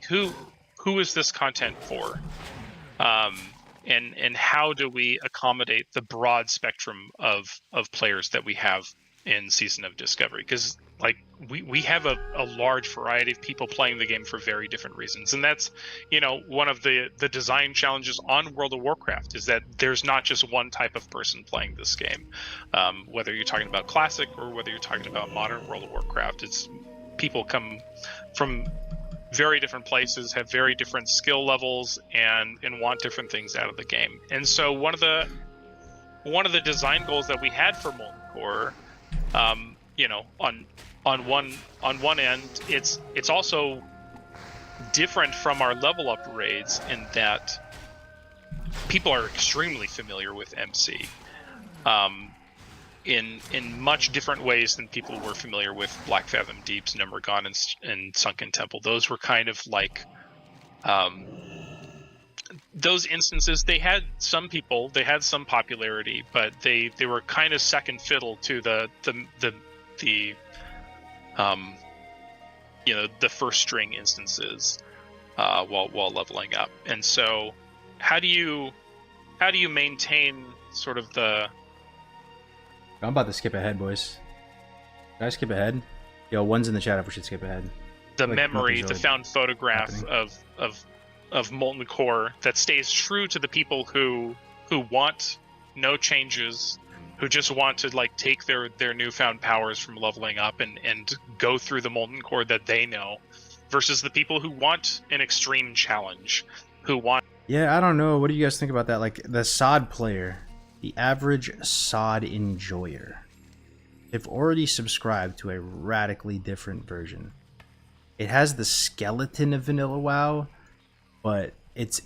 who is this content for? And how do we accommodate the broad spectrum of players that we have in Season of Discovery? Because we have a large variety of people playing the game for very different reasons, and that's one of the design challenges on World of Warcraft, is that there's not just one type of person playing this game. Whether you're talking about Classic or whether you're talking about modern World of Warcraft, it's people come from very different places, have very different skill levels, and want different things out of the game. And so one of the design goals that we had for Molten Core, on one end, it's also different from our level up raids in that people are extremely familiar with MC. In much different ways than people were familiar with Black Fathom Deeps, Numbergone, and Sunken Temple. Those were kind of like those instances. They had some people, they had some popularity, but they were kind of second fiddle to the the first string instances while leveling up. And so, how do you maintain sort of the I'm about to skip ahead, boys. Can I skip ahead? Yo, one's in the chat if we should skip ahead. the Like, memory, nothing's the really found photograph happening. of Molten Core that stays true to the people who want no changes, who just want to like take their newfound powers from leveling up and go through the Molten Core that they know, versus the people who want an extreme challenge, who want Yeah, I don't know. What do you guys think about that? Like the SOD player, the average SOD enjoyer, have already subscribed to a radically different version. It has the skeleton of Vanilla WoW, but it's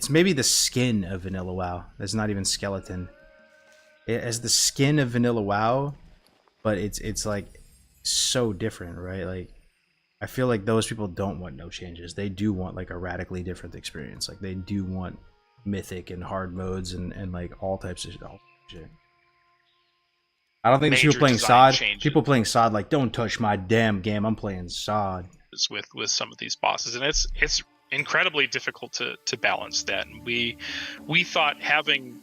maybe the skin of Vanilla WoW. That's not even skeleton. It has the skin of Vanilla WoW, but it's like so different, right? Like I feel like those people don't want no changes. They do want like a radically different experience. Like they do want mythic and hard modes and like all types of shit. I don't think the Major people playing design SOD, changes. people playing SOD like, don't touch my damn game. I'm playing SOD. with some of these bosses, and it's incredibly difficult to balance that. And we thought having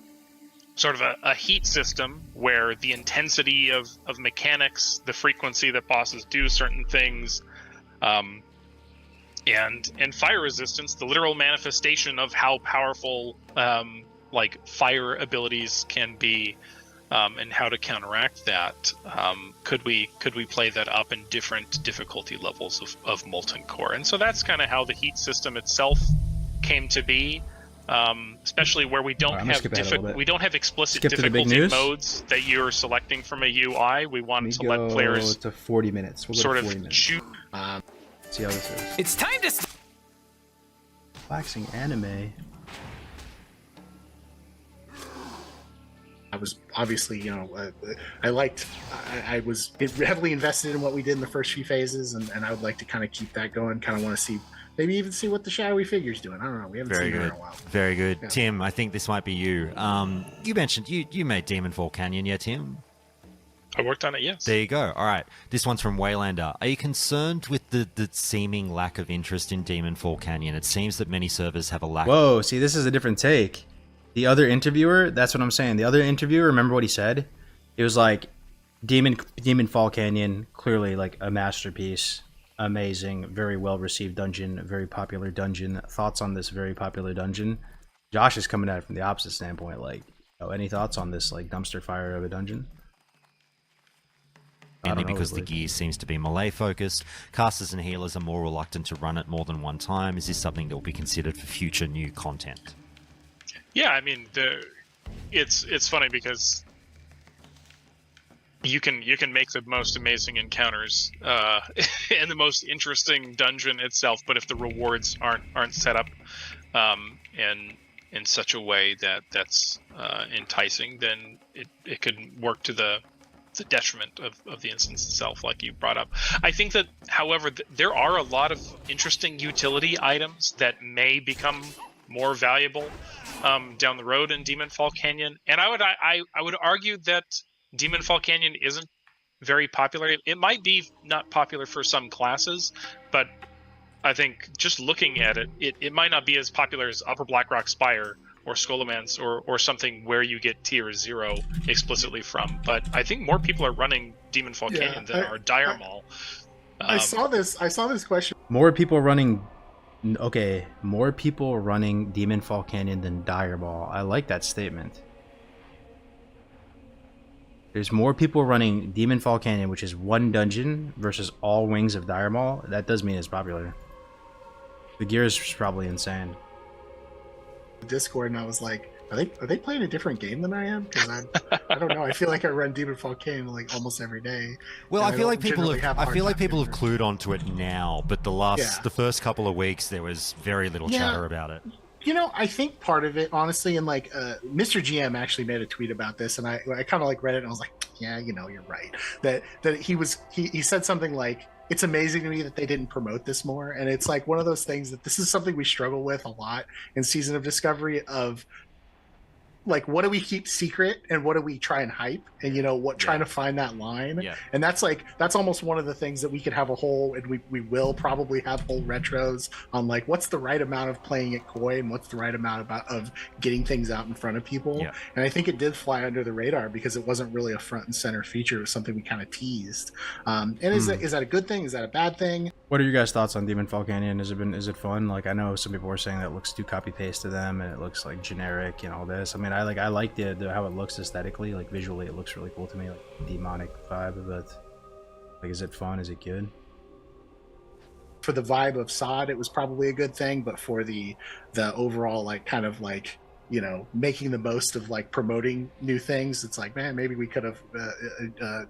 sort of a heat system where the intensity of mechanics, the frequency that bosses do certain things, and fire resistance, the literal manifestation of how powerful like fire abilities can be, and how to counteract that. Could we play that up in different difficulty levels of Molten Core? And so that's kind of how the heat system itself came to be. Especially where we don't Alright, I'm gonna have skip ahead a little bit. we don't have explicit Skip to the big difficulty news. modes that you're selecting from a UI. We Let wanted me to let go players to 40 minutes. We'll go sort to of 40 minutes. choose. See how this is. It's time to Relaxing anime. I was obviously, I was heavily invested in what we did in the first few phases, and I would like to kind of keep that going. Kind of want to see, maybe even see what the shadowy figure's doing. I don't know. We haven't Very seen it good. in a while. Very good. Yeah. Tim, I think this might be you. You mentioned you made Demonfall Canyon, yeah, Tim? I worked on it, yes. There you go. All right. This one's from Waylander. Are you concerned with the seeming lack of interest in Demonfall Canyon? It seems that many servers have a lack. Whoa, see, this is a different take. The other interviewer, that's what I'm saying. The other interviewer, remember what he said? It was like, Demonfall Canyon, clearly like a masterpiece. Amazing, very well received dungeon, very popular dungeon. Thoughts on this very popular dungeon? Josh is coming at it from the opposite standpoint. Like, any thoughts on this like dumpster fire of a dungeon? Mainly I don't know, because the like- gear seems to be melee focused. Casters and healers are more reluctant to run it more than one time. Is this something that will be considered for future new content? Yeah, I mean, it's funny because you can make the most amazing encounters and the most interesting dungeon itself, but if the rewards aren't set up in such a way that's enticing, then it could work to the detriment of the instance itself, like you brought up. I think that, however, there are a lot of interesting utility items that may become more valuable down the road in Demonfall Canyon, and I would argue that Demonfall Canyon isn't very popular. It might be not popular for some classes, but I think just looking at it, it might not be as popular as Upper Blackrock Spire or Scholomance or something where you get tier 0 explicitly from. But I think more people are running Demonfall Yeah, Canyon than are Dire Maul. I saw this question. More people running. Okay, more people running Demonfall Canyon than Dire Maul. I like that statement. There's more people running Demonfall Canyon, which is one dungeon, versus all wings of Dire Maul. That does mean it's popular. The gear is probably insane. Discord, and I was like, Are they playing a different game than I am? Because I don't know. I feel like I run Demonfall Kane like almost every day. Well, and I feel like don't people generally have. a I hard feel like time people have getting clued onto it now, but the first couple of weeks there was very little Yeah. chatter about it. You know, I think part of it, honestly, and like Mr. GM actually made a tweet about this, and I kind of like read it, and I was like, yeah, you know, you're right. That he said something like, it's amazing to me that they didn't promote this more, and it's like one of those things that this is something we struggle with a lot in Season of Discovery of. Like, what do we keep secret and what do we try and hype, and you know what, trying to find that line. Yeah. And that's almost one of the things that we could have a whole, and we will probably have whole retros on like what's the right amount of playing it coy and what's the right amount of getting things out in front of people. Yeah. And I think it did fly under the radar because it wasn't really a front and center feature. It was something we kind of teased. And is that a good thing? Is that a bad thing? What are your guys' thoughts on Demonfall Canyon? Is it fun? Like, I know some people were saying that it looks too copy paste to them and it looks like generic and all this. I mean, I like the how it looks aesthetically, like visually it looks really cool to me, like demonic vibe, but like, is it fun? Is it good? For the vibe of SOD, it was probably a good thing, but for the overall like kind of like, you know, making the most of like promoting new things, it's like, man, maybe we could have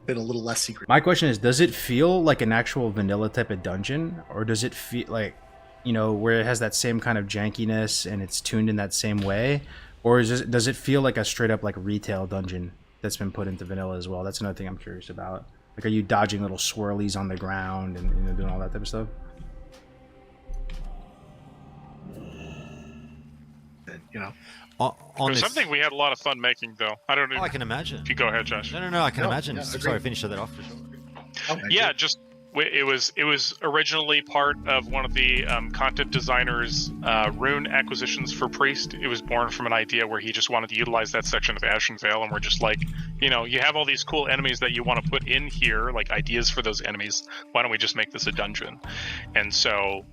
been a little less secret. My question is, does it feel like an actual vanilla type of dungeon, or does it feel like, you know, where it has that same kind of jankiness and it's tuned in that same way, or does it feel like a straight up like retail dungeon that's been put into vanilla as well? That's another thing I'm curious about. Like, are you dodging little swirlies on the ground and, you know, doing all that type of stuff? You know, On There's this, something we had a lot of fun making, though. I don't know. I can imagine. If you go ahead, Josh. No, I can imagine. yeah, Sorry, agreed. finish that off for sure. Yeah, just it was originally part of one of the content designers' rune acquisitions for Priest. It was born from an idea where he just wanted to utilize that section of Ashen Vale, and we're just like, you know, you have all these cool enemies that you want to put in here, like ideas for those enemies. Why don't we just make this a dungeon? And so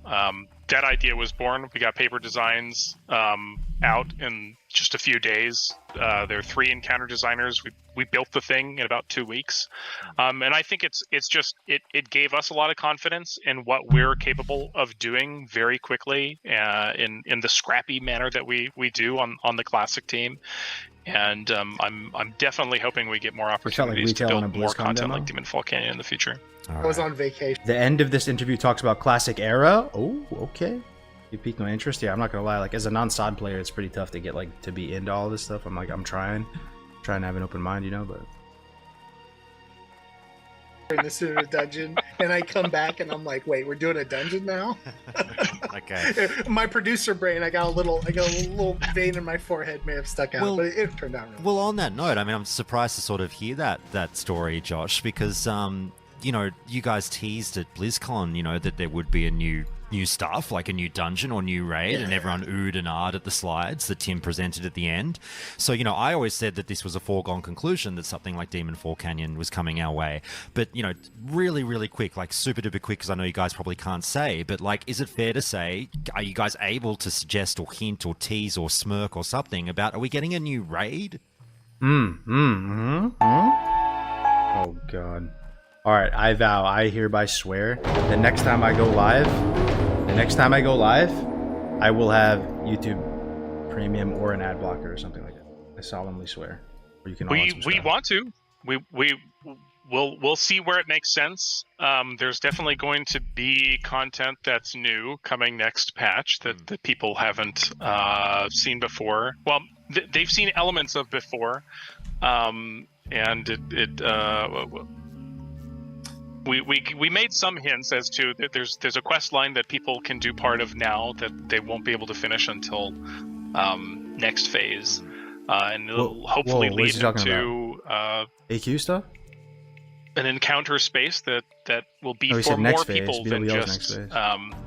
that idea was born. We got paper designs out in just a few days. There are 3 encounter designers. We built the thing in about 2 weeks, and I think it gave us a lot of confidence in what we're capable of doing very quickly in the scrappy manner that we do on the classic team. And I'm definitely hoping we get more opportunities to retail on a build more BlizzCon content demo? like Demonfall Canyon in the future. I was on vacation. The end of this interview talks about classic era. Oh, okay. You piqued my interest. Yeah, I'm not gonna lie. Like, as a non-SOD player, it's pretty tough to get like to be into all this stuff. I'm trying to have an open mind, you know. But In this in a dungeon, and I come back and I'm like, wait, we're doing a dungeon now? Okay. My producer brain, I got a little vein in my forehead may have stuck out, Well- but it turned out really. Well, on that note, I mean, I'm surprised to sort of hear that story, Josh, because you know, you guys teased at BlizzCon, you know, that there would be a new stuff, like a new dungeon or new raid, and everyone oohed and ahed at the slides that Tim presented at the end. So, you know, I always said that this was a foregone conclusion that something like Demonfall Canyon was coming our way. But, you know, really, really quick, like super duper quick, because I know you guys probably can't say, but like, is it fair to say, are you guys able to suggest or hint or tease or smirk or something about, are we getting a new raid? Oh god. Alright, I vow, I hereby swear, the next time I go live, I will have YouTube Premium or an ad blocker or something like that. I solemnly swear. Or you can all want some We stuff. want to. We'll see where it makes sense. There's definitely going to be content that's new coming next patch that people haven't seen before. Well, they've seen elements of before, and we made some hints as to that there's a quest line that people can do part of now that they won't be able to finish until next phase, and it'll hopefully whoa, what is lead he talking into AQ stuff? an encounter space that will be Oh, he for said next more phase. people than BWL's next phase.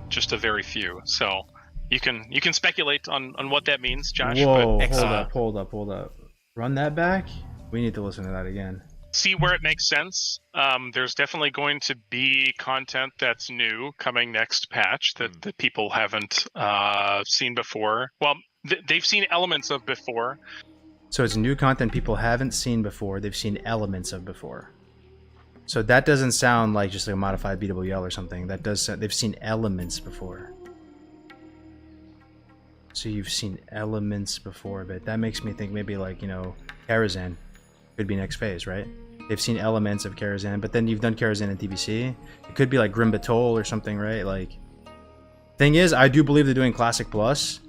just a very few. So you can speculate on what that means, Josh. Whoa, but, hold up. Run that back? We need to listen to that again. see where it makes sense. There's definitely going to be content that's new coming next patch that people haven't seen before. Well, they've seen elements of before. So it's new content people haven't seen before. They've seen elements of before. So that doesn't sound like just like a modified BWL or something. That does. They've seen elements before. So you've seen elements before, but that makes me think maybe like, you know, Karazhan could be next phase, right? They've seen elements of Karazhan, but then you've done Karazhan in TBC. It could be like Grim Batol or something, right? Like, thing is, I do believe they're doing Classic Plus,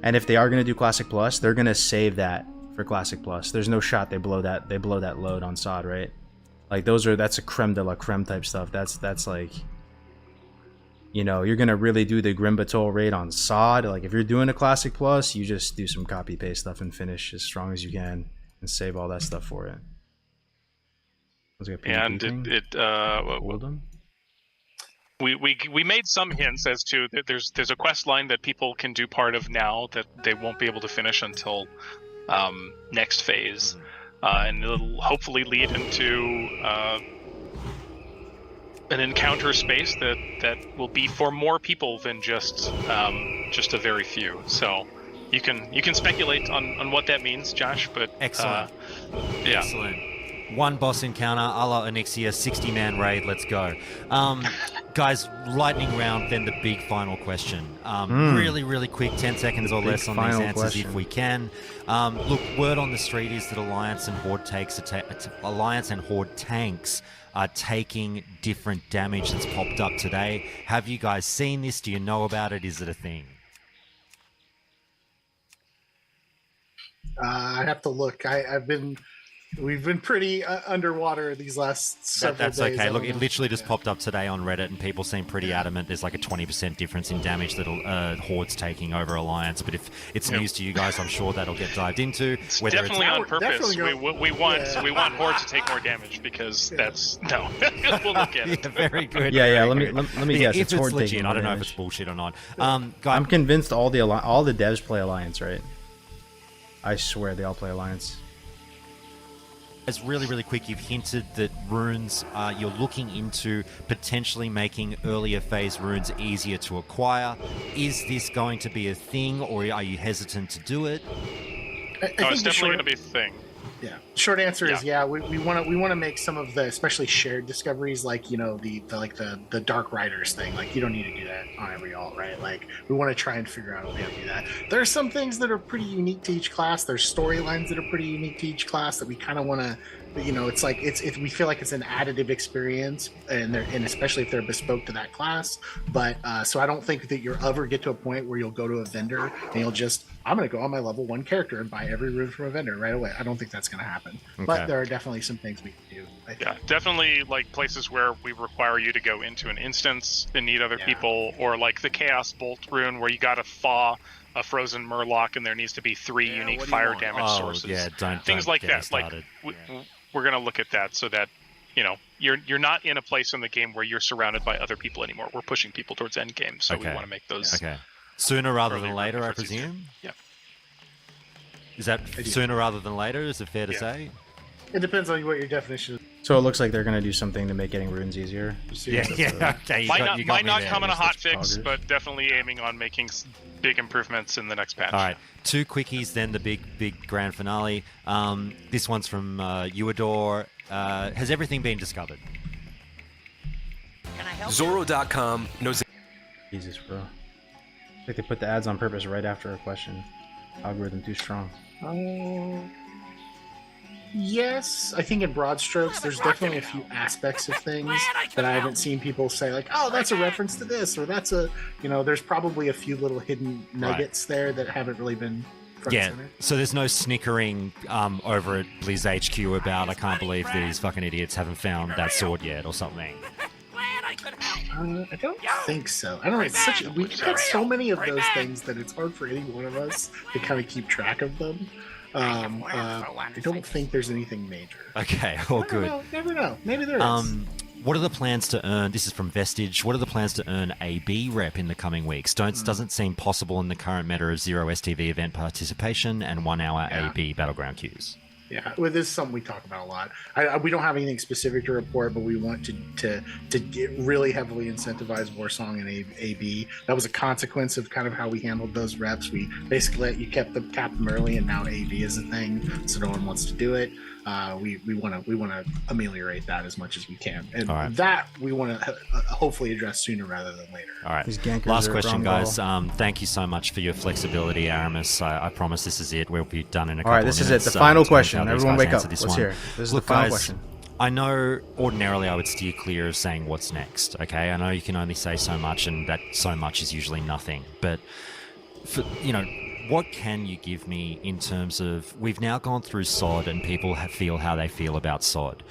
and if they are going to do Classic Plus, they're going to save that for Classic Plus. There's no shot they blow that load on SOD, right? Like, that's a creme de la creme type stuff. That's like, you know, you're gonna really do the Grim Batol raid on SOD. Like, if you're doing a Classic Plus, you just do some copy paste stuff and finish as strong as you can and save all that stuff for it. And we made some hints as to that there's a quest line that people can do part of now that they won't be able to finish until next phase, and it'll hopefully lead into an encounter space that will be for more people than just a very few. So you can speculate on what that means, Josh. But Excellent. Yeah. Excellent. One boss encounter, a la Onyxia, 60-man raid, let's go. Guys, lightning round, then the big final question. Really, really quick, 10 seconds or less on these answers if we can. Look, word on the street is that Alliance and Horde tanks are taking different damage that's popped up today. Have you guys seen this? Do you know about it? Is it a thing? I have to look. We've been pretty underwater these last several That's days. okay. Look, it literally just popped up today on Reddit, and people seem pretty adamant there's like a 20% difference in damage that Horde's taking over Alliance. But if it's news to you guys, I'm sure that'll get dived into. It's definitely on purpose. We want Horde to take more damage because that's no. We'll look at it. Yeah, very good. Yeah. Very Let me guess. If it's Horde legit, taking I don't know if damage. it's bullshit or not. I'm convinced all the devs play Alliance, right? I swear they all play Alliance. As really quick, you've hinted that runes, you're looking into potentially making earlier phase runes easier to acquire. Is this going to be a thing, or are you hesitant to do it? I think it's definitely going to be a thing. Yeah. Short answer is yeah. We want to make some of the especially shared discoveries, like, you know, the Dark Riders thing. Like, you don't need to do that on every alt, right? Like, we want to try and figure out a way to do that. There are some things that are pretty unique to each class. There's storylines that are pretty unique to each class that we kind of want to, you know, it's like we feel like it's an additive experience, and especially if they're bespoke to that class. But so I don't think that you'll ever get to a point where you'll go to a vendor and you'll just, I'm going to go on my level 1 character and buy every rune from a vendor right away. I don't think that's going to happen. Okay. But there are definitely some things we can do. I think. Yeah, definitely like places where we require you to go into an instance and need other people, or like the Chaos Bolt rune where you got to thaw a frozen Murloc and there needs to be 3 unique fire damage sources. Yeah, things like that. Like we're gonna look at that so that, you know, you're not in a place in the game where you're surrounded by other people anymore. We're pushing people towards end game, so we want to make those sooner rather than later, I efforts easier. presume. Yeah. Is that sooner rather than later? Is it fair to say? It depends on what your definition is. So it looks like they're gonna do something to make getting runes easier. Okay. Might not come in a hot fix, but definitely aiming on making big improvements in the next patch. All right, 2 quickies, then the big grand finale. This one's from Uador. Has everything been discovered? Zoro.com knows. Jesus, bro. I think they put the ads on purpose right after a question. Algorithm too strong. Yes, I think in broad strokes, there's definitely a few aspects of things that I haven't seen people say, like, oh, that's a reference to this, or that's a, you know, there's probably a few little hidden nuggets there that haven't really been front and center. So there's no snickering over at Blizz HQ about, I can't believe these fucking idiots haven't found that sword yet, or something. I don't think so. I don't know. It's such. We've got so many of those things that it's hard for any one of us to kind of keep track of them. I don't think there's anything major. Okay, all good. Never know. Maybe there is. What are the plans to earn? This is from Vestige. What are the plans to earn AB rep in the coming weeks? Doesn't seem possible in the current meta of 0 STV event participation and 1 hour AB battleground queues. Yeah, well, this is something we talk about a lot. We don't have anything specific to report, but we want to really heavily incentivize Warsong and AB. That was a consequence of kind of how we handled those reps. We basically cap them early, and now AB is a thing, so no one wants to do it. We want to ameliorate that as much as we can, and that we want to hopefully address sooner rather than later. All right. Last question, guys. Thank you so much for your flexibility, Aramis. I promise this is it. We'll be done in a couple of minutes. All right, this is it. The final question. Everyone wake up. Let's hear it. This is Look, the final guys, question. I know ordinarily I would steer clear of saying what's next, okay? I know you can only say so much, and that so much is usually nothing. But, what can you give me in terms of, we've now gone through SOD and people feel how they feel about SOD.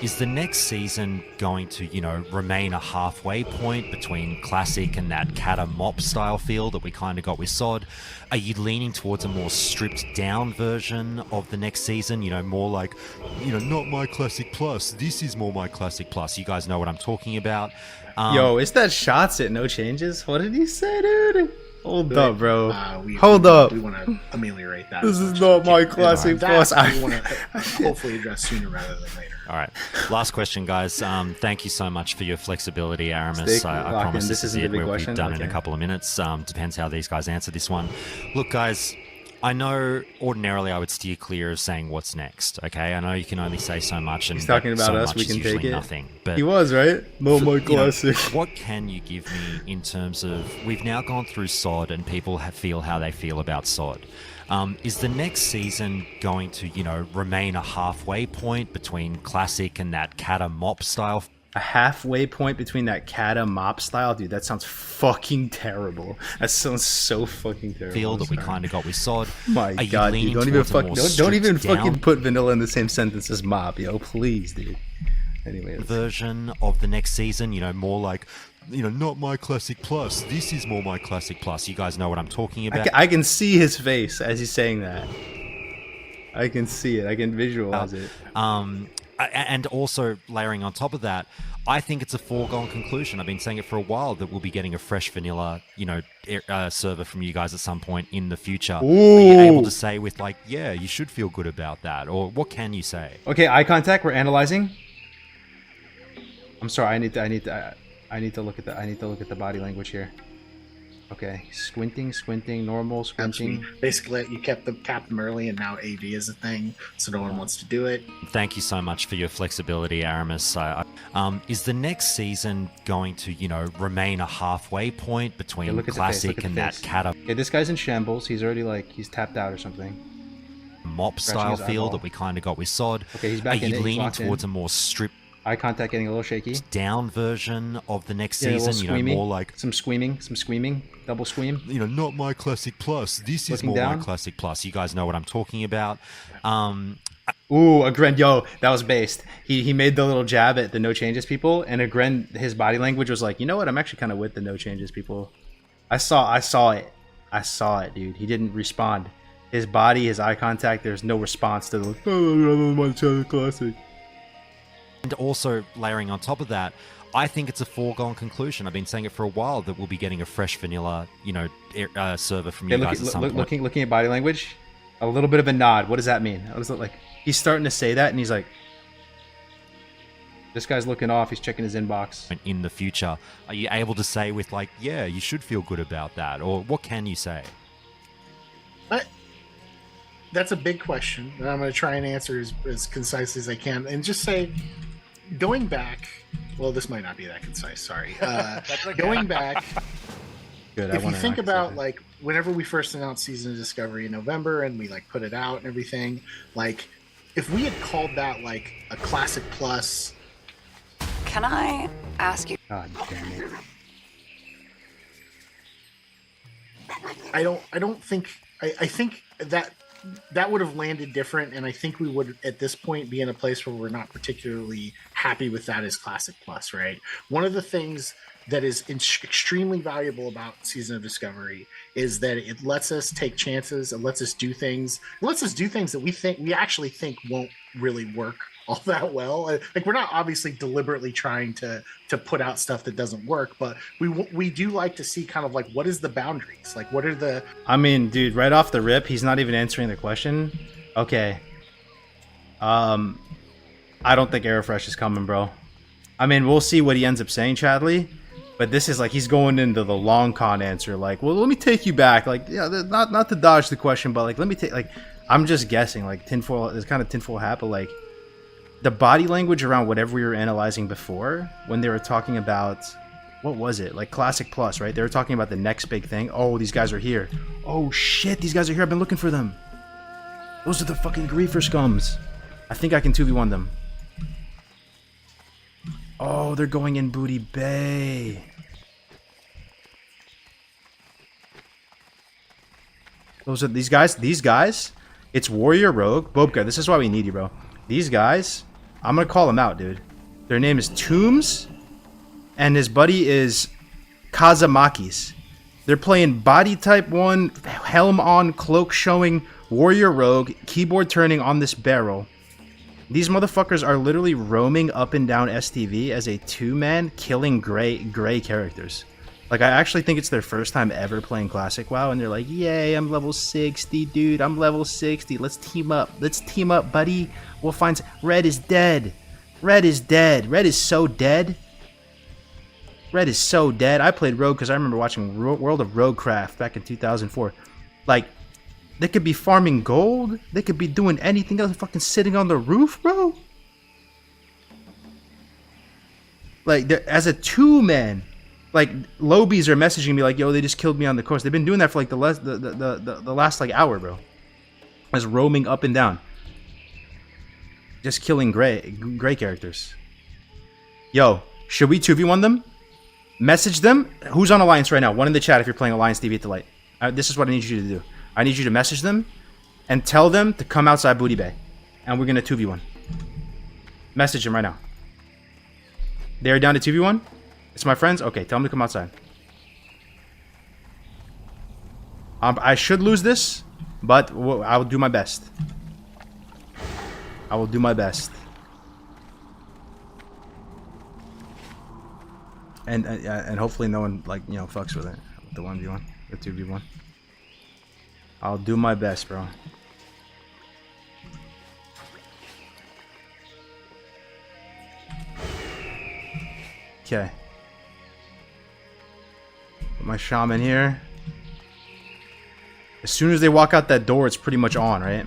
Is the next season going to, remain a halfway point between classic and that Kata Mop style feel that we kind of got with SOD? Are you leaning towards a more stripped down version of the next season? More like, not my classic plus. This is more my classic plus. You guys know what I'm talking about. Yo, is that shots at no changes? What did he say, dude? Hold up, bro. Hold up. We want to ameliorate that. This is not my classic plus. We want to hopefully address sooner rather than later. All right. Last question, guys. Thank you so much for your flexibility, Aramis. I promise this is it. We'll be done in a couple of minutes. Depends how these guys answer this one. Look, guys, I know ordinarily I would steer clear of saying what's next, okay? I know you can only say so much, and he's talking about so us. We is can take it. Nothing, but he was right. No, my classic. What can you give me in terms of, we've now gone through SOD and people feel how they feel about SOD. Is the next season going to, remain a halfway point between classic and that Kata Mop style? A halfway point between that Kata Mop style? Dude, that sounds fucking terrible. That sounds so fucking terrible. Feel that we kind of got with SOD. My God, dude, don't even fucking put vanilla in the same sentence as Mop, yo, please, dude. Anyway, version of the next season, more like, not my classic plus. This is more my classic plus. You guys know what I'm talking about. I can see his face as he's saying that. I can see it. I can visualize it. And also layering on top of that, I think it's a foregone conclusion. I've been saying it for a while that we'll be getting a fresh vanilla, server from you guys at some point in the future. Ooh. Are you able to say with like, yeah, you should feel good about that, or what can you say? Okay, eye contact. We're analyzing. I'm sorry. I need to look at the body language here. Okay, squinting, normal, squinting. Basically, you cap them early, and now AV is a thing, so no one wants to do it. Thank you so much for your flexibility, Aramis. Is the next season going to, remain a halfway point between classic and that Kata? Okay, this guy's in shambles. He's already he's tapped out or something. Mop style feel that we kind of got with SOD. Okay, he's back in. Are you leaning towards a more stripped? Eye contact getting a little shaky. Down version of the next season, more like some screaming, double scream. Not my classic plus. This is more my classic plus. You guys know what I'm talking about. Ooh, Agren, yo, that was based. He made the little jab at the no changes people, and Agren, his body language was like, you know what? I'm actually kind of with the no changes people. I saw it, dude. He didn't respond. His body, his eye contact. There's no response to the classic. And also layering on top of that, I think it's a foregone conclusion. I've been saying it for a while that we'll be getting a fresh vanilla, server from you guys at some point. Looking at body language, a little bit of a nod. What does that mean? What is it like? He's starting to say that, and he's like, this guy's looking off. He's checking his inbox. In the future, are you able to say with like, yeah, you should feel good about that, or what can you say? That's a big question, and I'm going to try and answer as concisely as I can, and just say, going back, well, this might not be that concise. Sorry. Going back, Good, if you think about whenever we first announced Season of Discovery in November, and we put it out and everything, if we had called that a classic plus. Can I ask you? God damn it. I don't think. I think that would have landed different, and I think we would at this point be in a place where we're not particularly happy with that as classic plus, right? One of the things that is extremely valuable about Season of Discovery is that it lets us take chances, it lets us do things that we actually think won't really work all that well. We're not obviously deliberately trying to put out stuff that doesn't work, but we do like to see kind of what is the boundaries, what are the. I mean, dude, right off the rip, he's not even answering the question. Okay, I don't think Aerofresh is coming, bro. I mean, we'll see what he ends up saying, Chadley. But this is like he's going into the long con answer. Like, well, let me take you back. Like, yeah, not to dodge the question, but like, let me take. Like, I'm just guessing. Like, tinfoil. It's kind of tinfoil hat, but like, the body language around whatever we were analyzing before, when they were talking about, what was it? Like Classic Plus, right? They were talking about the next big thing. Oh, these guys are here. Oh shit, these guys are here. I've been looking for them. Those are the fucking griefer scums. I think I can 2v1 them. Oh, they're going in Booty Bay. Those are these guys. These guys. It's Warrior Rogue. Bobka, this is why we need you, bro. These guys, I'm going to call them out, dude. Their name is Tombs, and his buddy is Kazamakis. They're playing body type 1, helm on, cloak showing, Warrior Rogue, keyboard turning on this barrel. These motherfuckers are literally roaming up and down STV as a 2-man, killing gray characters. Like, I actually think it's their first time ever playing Classic WoW, and they're like, yay, I'm level 60, dude, I'm level 60, let's team up, buddy, we'll find... Red is dead, Red is dead, Red is so dead. Red is so dead. I played Rogue because I remember watching World of Roguecraft back in 2004. Like, they could be farming gold. They could be doing anything else. Fucking sitting on the roof, bro. Like, as a 2-man, like, Lobies are messaging me like, yo, they just killed me on the course. They've been doing that for like the last like hour, bro. As roaming up and down, just killing gray characters. Yo, should we 2v1 them? Message them. Who's on Alliance right now? One in the chat if you're playing Alliance TV at the light. This is what I need you to do. I need you to message them and tell them to come outside Booty Bay. And we're going to 2v1. Message them right now. They're down to 2v1? It's my friends? Okay, tell them to come outside. I should lose this, but I will do my best. I will do my best. And hopefully no one, like, you know, fucks with it. The 1v1, the 2v1. I'll do my best, bro. Okay. Put my shaman here. As soon as they walk out that door, it's pretty much on, right?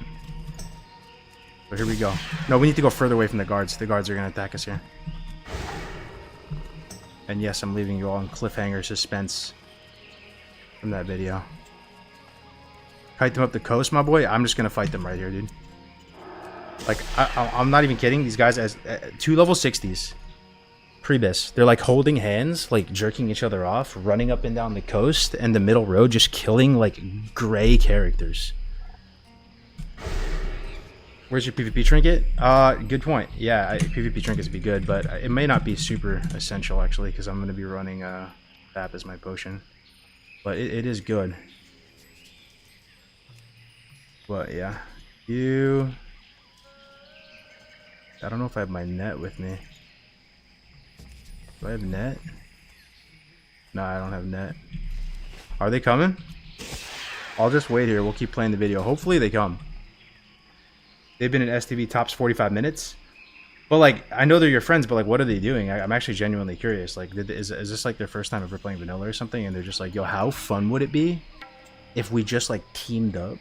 So here we go. No, we need to go further away from the guards. The guards are going to attack us here. And yes, I'm leaving you all in cliffhanger suspense from that video. Kite them up the coast, my boy. I'm just going to fight them right here, dude. Like, I'm not even kidding. These guys, as 2 level 60s. Prebis. They're like holding hands, like jerking each other off, running up and down the coast and the middle road, just killing like gray characters. Where's your PvP trinket? Good point. Yeah, PvP trinkets would be good, but it may not be super essential actually, because I'm going to be running BAP as my potion. But it is good. But yeah, I don't know if I have my net with me. Do I have net? No, I don't have net. Are they coming? I'll just wait here. We'll keep playing the video. Hopefully they come. They've been in STV tops 45 minutes. But like, I know they're your friends, but like, what are they doing? I'm actually genuinely curious. Like, is this like their first time ever playing vanilla or something? And they're just like, yo, how fun would it be if we just like teamed up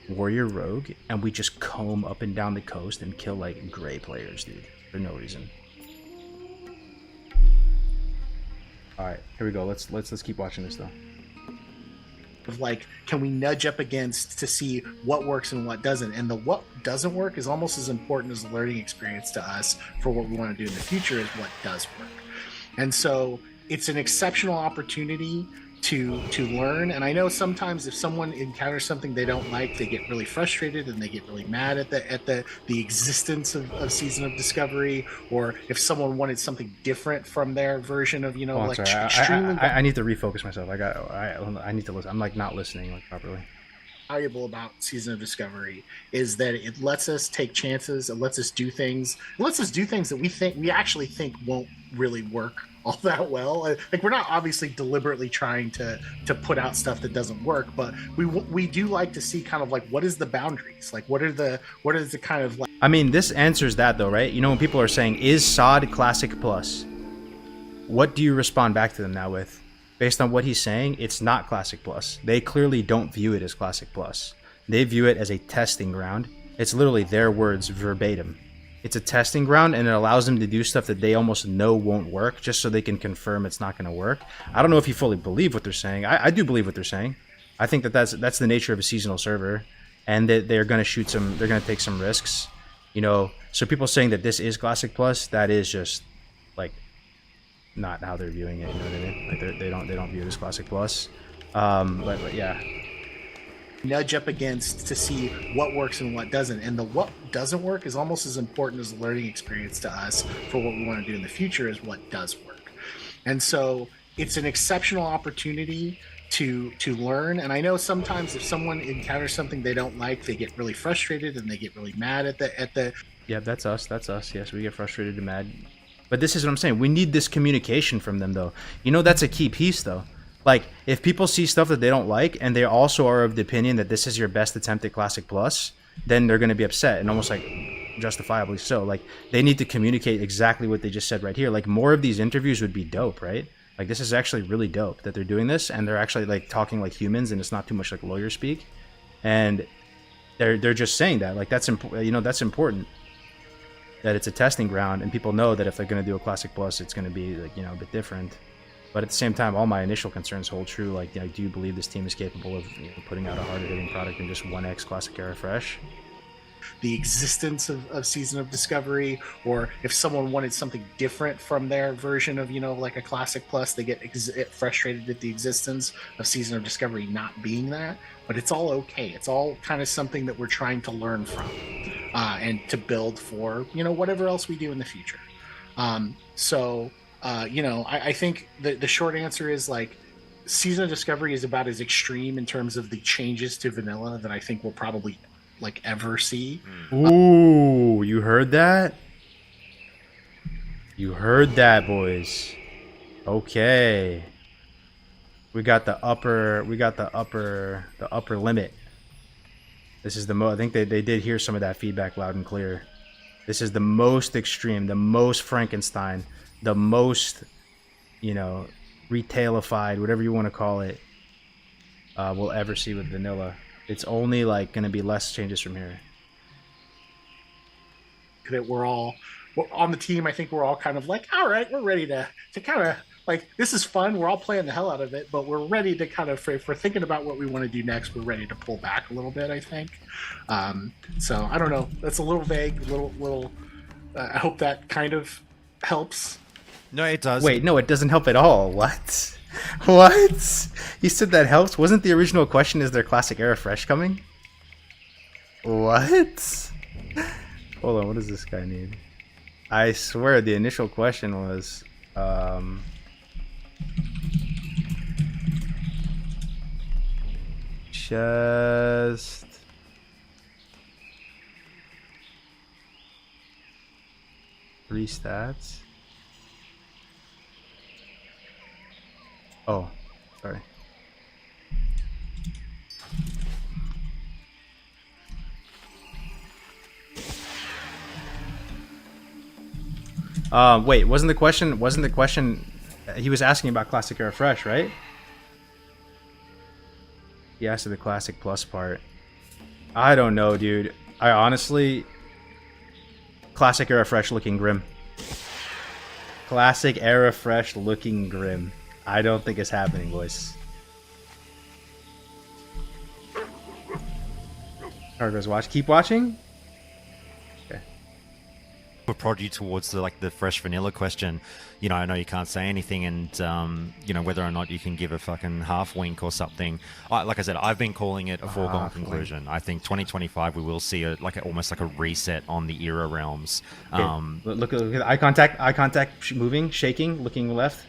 Warrior Rogue and we just comb up and down the coast and kill like gray players, dude, for no reason. All right, here we go. Let's keep watching this though. Of like, can we nudge up against to see what works and what doesn't? And the what doesn't work is almost as important as the learning experience to us for what we want to do in the future is what does work. And so it's an exceptional opportunity to learn. And I know sometimes if someone encounters something they don't like, they get really frustrated and they get really mad at the existence of Season of Discovery, or if someone wanted something different from their version of, you know, like extremely. I need to refocus myself. I need to listen. I'm like not listening like properly. valuable about Season of Discovery is that it lets us take chances. It lets us do things. It lets us do things that we actually think won't really work all that well. Like, we're not obviously deliberately trying to put out stuff that doesn't work, but we do like to see kind of like, what is the boundaries? Like, what is the kind of like. I mean, this answers that though, right? You know, when people are saying, is SOD Classic Plus? What do you respond back to them now with? Based on what he's saying, it's not Classic Plus. They clearly don't view it as Classic Plus. They view it as a testing ground. It's literally their words verbatim. It's a testing ground, and it allows them to do stuff that they almost know won't work, just so they can confirm it's not going to work. I don't know if you fully believe what they're saying. I do believe what they're saying. I think that's the nature of a seasonal server, and that they're going to take some risks. You know, so people saying that this is Classic Plus, that is just like not how they're viewing it. You know what I mean? Like they don't view it as Classic Plus. But yeah. Nudge up against to see what works and what doesn't, and the what doesn't work is almost as important as the learning experience to us for what we want to do in the future is what does work. And so it's an exceptional opportunity to learn. And I know sometimes if someone encounters something they don't like, they get really frustrated and they get really mad at the Yeah, that's us. Yes, we get frustrated and mad. But this is what I'm saying. We need this communication from them, though. You know, that's a key piece, though. Like, if people see stuff that they don't like, and they also are of the opinion that this is your best attempt at Classic Plus, then they're going to be upset, and almost like justifiably so. Like, they need to communicate exactly what they just said right here. Like, more of these interviews would be dope, right? Like, this is actually really dope that they're doing this, and they're actually like talking like humans, and it's not too much like lawyer speak. And they're just saying that. Like, that's that's important. That it's a testing ground, and people know that if they're going to do a Classic Plus, it's going to be like, a bit different. But at the same time, all my initial concerns hold true. Like, do you believe this team is capable of putting out a harder hitting product than just 1x Classic Era Fresh? The existence of Season of Discovery, or if someone wanted something different from their version of, like a Classic Plus, they get frustrated at the existence of Season of Discovery not being that. But it's all okay. It's all kind of something that we're trying to learn from and to build for, whatever else we do in the future. I think the short answer is like Season of Discovery is about as extreme in terms of the changes to vanilla that I think we'll probably like ever see. Ooh, you heard that? You heard that, boys. Okay. We got the upper limit. This is I think they did hear some of that feedback loud and clear. This is the most extreme, the most Frankenstein, the most, retailified, whatever you want to call it, we'll ever see with vanilla. It's only like going to be less changes from here. That we're on the team. I think we're all kind of like, all right, we're ready to kind of like, this is fun. We're all playing the hell out of it, but we're ready to kind of, if we're thinking about what we want to do next, we're ready to pull back a little bit, I think. So I don't know. That's a little vague, little. I hope that kind of helps. No, it does. Wait, no, it doesn't help at all. What? What? You said that helps? Wasn't the original question, is there Classic Era Fresh coming? What? Hold on, what does this guy need? I swear the initial question was, just... Three stats? Oh, sorry. Wait, wasn't the question he was asking about Classic Era Fresh, right? He asked the Classic Plus part. I don't know, dude. I honestly, Classic Era Fresh looking grim. Classic Era Fresh looking grim. I don't think it's happening, boys. Cargo's watch. Keep watching. Would prod you towards the fresh vanilla question. I know you can't say anything, and whether or not you can give a fucking half wink or something. Like I said, I've been calling it a foregone conclusion. I think 2025 we will see almost like a reset on the era realms. Okay. Look at eye contact, moving, shaking, looking left.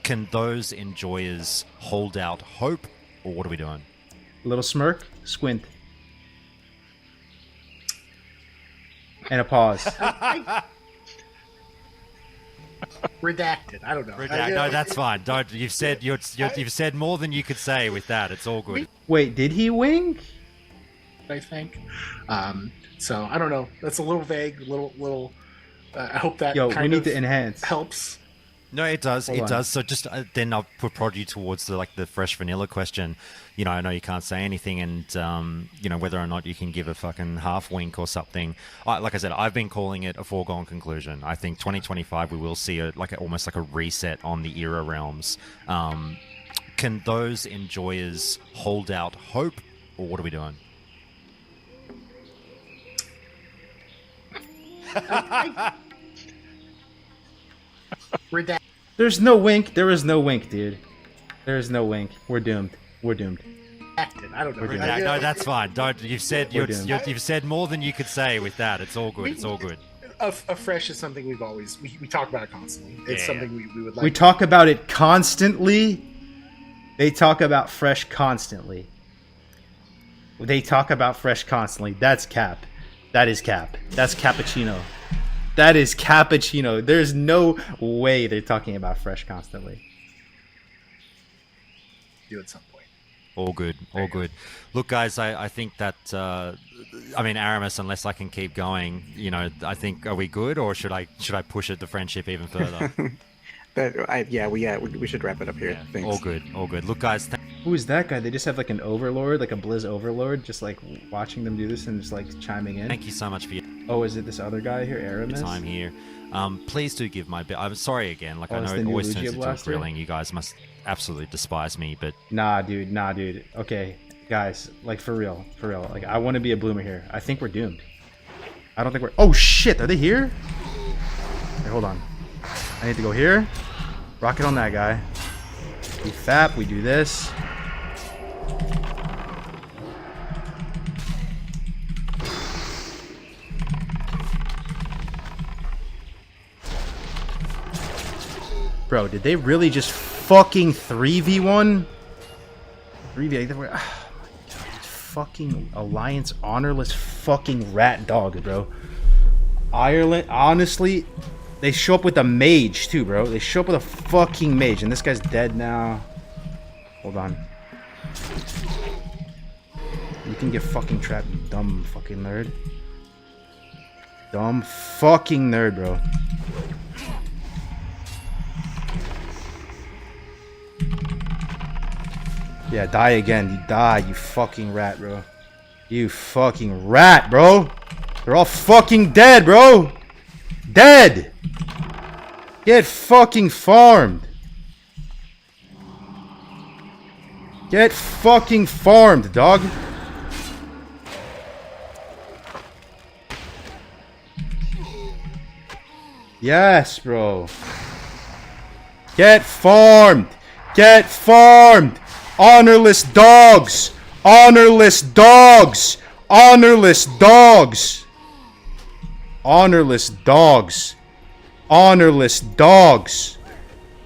Can those enjoyers hold out hope, or what are we doing? little smirk, squint, and a pause. Redacted. I don't know. No, that's fine. Don't. You've said you've said more than you could say with that. It's all good. Wait, did he wink? I think. So I don't know. That's a little vague. Little. I hope that Yo, kind we need of to enhance. helps. No, it does. Hold It on. does. So just then I'll prod you towards the fresh vanilla question. You know, I know you can't say anything, and you know whether or not you can give a fucking half wink or something. Like I said, I've been calling it a foregone conclusion. I think 2025 we will see almost like a reset on the era realms. Can those enjoyers hold out hope, or what are we doing? Redacted. There's no wink. There is no wink, dude. There is no wink. We're doomed. We're doomed. I don't know. No, that's fine. Don't. You've said We're doomed. you've said more than you could say with that. It's all good. It's all good. A fresh is something we've always we talk about it constantly. It's Yeah. something we would like. We talk about it constantly. They talk about fresh constantly. They talk about fresh constantly. That's cap. That is cap. That's cappuccino. That is cappuccino. There's no way they're talking about fresh constantly. do at some point. All good, all good. Look, guys, I think that I mean, Aramis, unless I can keep going, you know, I think, are we good, or should I push it the friendship even further? we should wrap it up here. Yeah, Thanks. all good, all good. Look, guys. Who is that guy? They just have like an overlord, like a Blizz overlord, just like watching them do this and just like chiming in. Thank you so much for your Oh, is it this other guy here, Aramis? time here. Please do give my bit. I'm sorry again. Like, I it's know the it new always Lugia turns into a Blaster? grilling. You guys must absolutely despise me, but Nah, dude. Okay, guys, like for real. Like, I want to be a bloomer here. I think we're doomed. I don't think we're. Oh shit! Are they here? Okay, hold on. I need to go here. Rocket on that guy. We fap. We do this. Bro, did they really just fucking 3v1? 3v. Oh my god, fucking Alliance honorless fucking rat dog, bro. Ireland, honestly, they show up with a mage too, bro. They show up with a fucking mage, and this guy's dead now. Hold on. You can get fucking trapped, you dumb fucking nerd. Dumb fucking nerd, bro. Yeah, die again. You die, you fucking rat, bro. You fucking rat, bro. They're all fucking dead, bro. Dead. Get fucking farmed. Get fucking farmed, dog. Yes, bro. Get farmed. Get farmed. Honorless dogs! Honorless dogs! Honorless dogs! Honorless dogs! Honorless dogs!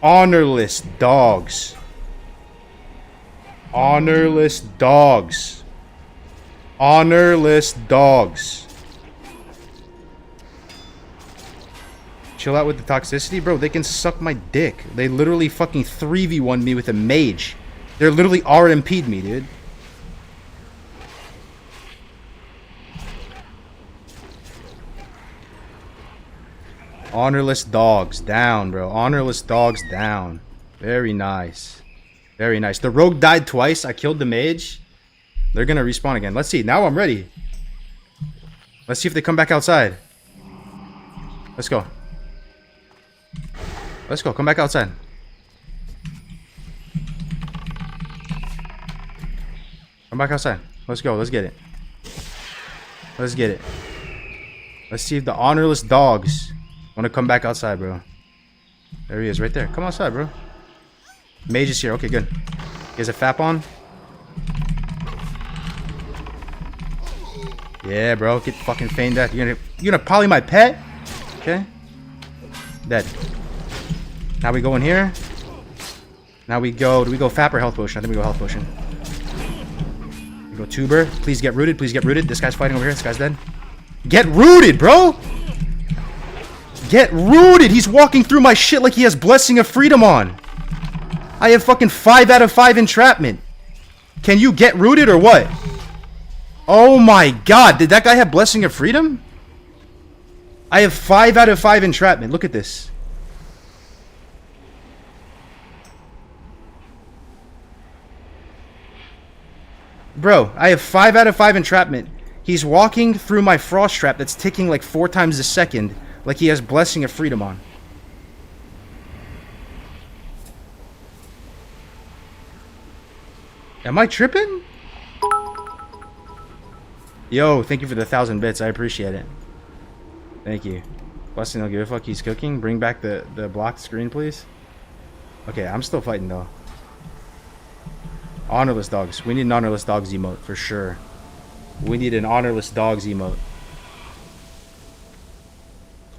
Honorless dogs! Honorless dogs! Honorless dogs! Chill out with the toxicity? Bro, they can suck my dick. They literally fucking 3v1 me with a mage. They're literally RMP'd me, dude. Honorless dogs down, bro. Honorless dogs down. Very nice. Very nice. The rogue died twice. I killed the mage. They're gonna respawn again. Let's see. Now I'm ready. Let's see if they come back outside. Let's go. Let's go. Come back outside. Come back outside. Let's go. Let's get it. Let's get it. Let's see if the honorless dogs want to come back outside, bro. There he is, right there. Come outside, bro. Mage is here. Okay, good. He has a FAP on. Yeah, bro. Get fucking feigned that. You're gonna poly my pet? Okay. Dead. Now we go in here. Now we go. Do we go FAP or health potion? I think we go health potion. Go tuber. Please get rooted. Please get rooted. This guy's fighting over here. This guy's dead. Get rooted, bro! Get rooted! He's walking through my shit like he has Blessing of Freedom on. I have fucking 5 out of 5 entrapment. Can you get rooted or what? Oh my god, did that guy have Blessing of Freedom? I have 5 out of 5 entrapment. Look at this. Bro, I have 5 out of 5 entrapment. He's walking through my frost trap that's ticking like 4 times a second, like he has Blessing of Freedom on. Am I tripping? Yo, thank you for the 1,000 bits. I appreciate it. Thank you. Blessing, don't give a fuck. He's cooking. Bring back the blocked screen, please. Okay, I'm still fighting though. Honorless dogs. We need an honorless dogs emote for sure. We need an honorless dogs emote.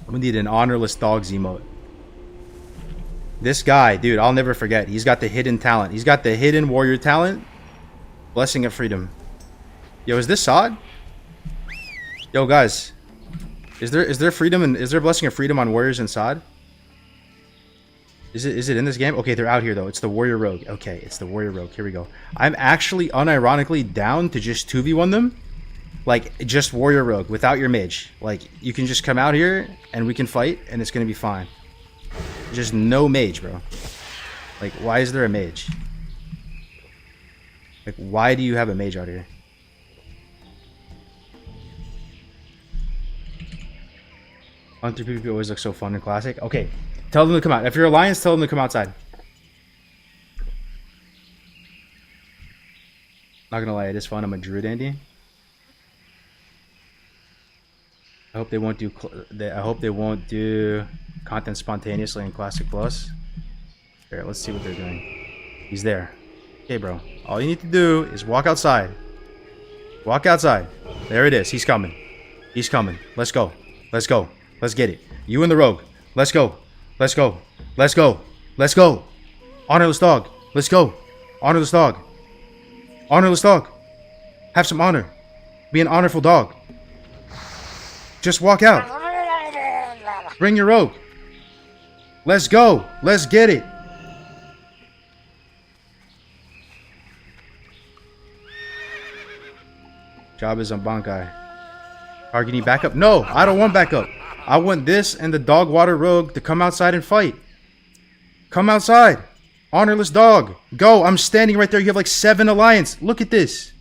We need an honorless dogs emote. This guy, dude, I'll never forget. He's got the hidden talent. He's got the hidden warrior talent. Blessing of Freedom. Yo, is this Sod? Yo, guys. Is there freedom and is there Blessing of Freedom on warriors and Sod? Is it in this game? Okay, they're out here though. It's the warrior rogue. Okay, it's the warrior rogue. Here we go. I'm actually unironically down to just 2v1 them. Like, just warrior rogue without your mage. Like, you can just come out here and we can fight and it's gonna be fine. Just no mage, bro. Like, why is there a mage? Like, why do you have a mage out here? Hunter PvP always looks so fun and classic. Okay, tell them to come out. If you're Alliance, tell them to come outside. Not gonna lie, it is fun. I'm a druid, Andy. I hope they won't do. I hope they won't do content spontaneously in Classic Plus. Here, let's see what they're doing. He's there. Okay, bro. All you need to do is walk outside. Walk outside. There it is. He's coming. He's coming. Let's go. Let's go. Let's get it. You and the rogue. Let's go. Let's go. Let's go. Let's go. Honorless dog. Let's go. Honorless dog. Honorless dog. Have some honor. Be an honorful dog. Just walk out. Bring your rogue. Let's go. Let's get it. Job is on Bankai. Are you need backup? No, I don't want backup. I want this and the dog water rogue to come outside and fight. Come outside. Honorless dog. Go. I'm standing right there. You have like 7 alliance. Look at this.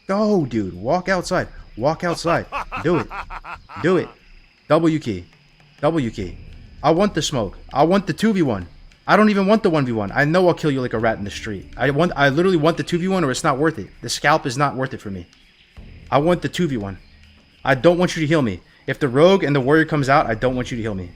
Go, dude. Walk outside. Walk outside. Do it. Do it. W key. W key. I want the smoke. I want the 2v1. I don't even want the 1v1. I know I'll kill you like a rat in the street. I literally want the 2v1 or it's not worth it. The scalp is not worth it for me. I want the 2v1. I don't want you to heal me. If the rogue and the warrior comes out, I don't want you to heal me.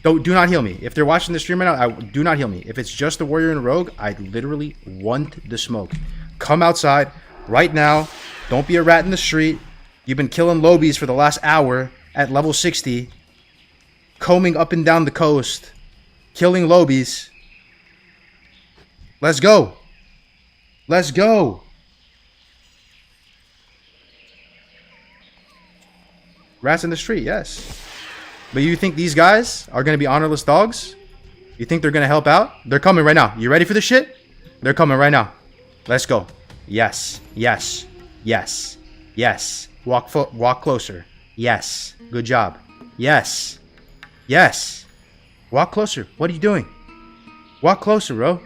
Do not heal me. If they're watching the stream right now, do not heal me. If it's just the warrior and the rogue, I literally want the smoke. Come outside right now. Don't be a rat in the street. You've been killing lobies for the last hour at level 60. Combing up and down the coast. Killing lobies. Let's go. Let's go. Rats in the street, yes. But you think these guys are going to be honorless dogs? You think they're going to help out? They're coming right now. You ready for this shit? They're coming right now. Let's go. Yes. Yes. Yes. Yes. Walk closer. Yes. Good job. Yes. Yes. Walk closer. What are you doing? Walk closer, bro.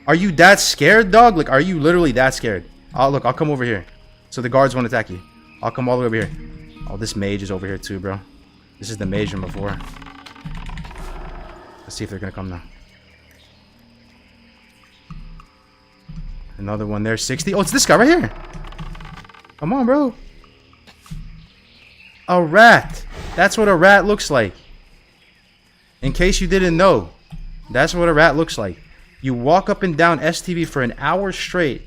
Are you that scared, dog? Like, are you literally that scared? Oh, look, I'll come over here. So the guards won't attack you. I'll come all the way over here. Oh, this mage is over here too, bro. This is the mage from before. Let's see if they're gonna come now. Another one there, 60. Oh, it's this guy right here. Come on, bro. A rat. That's what a rat looks like. In case you didn't know, that's what a rat looks like. You walk up and down STV for an hour straight,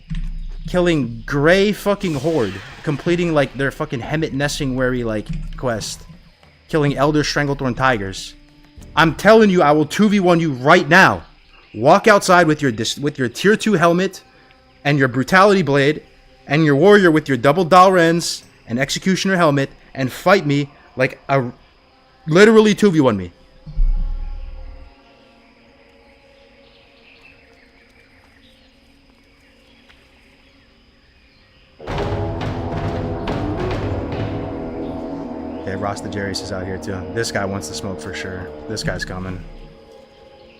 killing gray fucking horde, completing like their fucking Hemet Nessingwary like quest, killing Elder Stranglethorn Tigers. I'm telling you, I will 2v1 you right now. Walk outside with your tier 2 helmet, and your Brutality Blade and your Warrior with your double Dalrens and Executioner helmet and fight me like a literally 2v1 me. Okay, Ross DeJarius is out here too. This guy wants to smoke for sure. This guy's coming.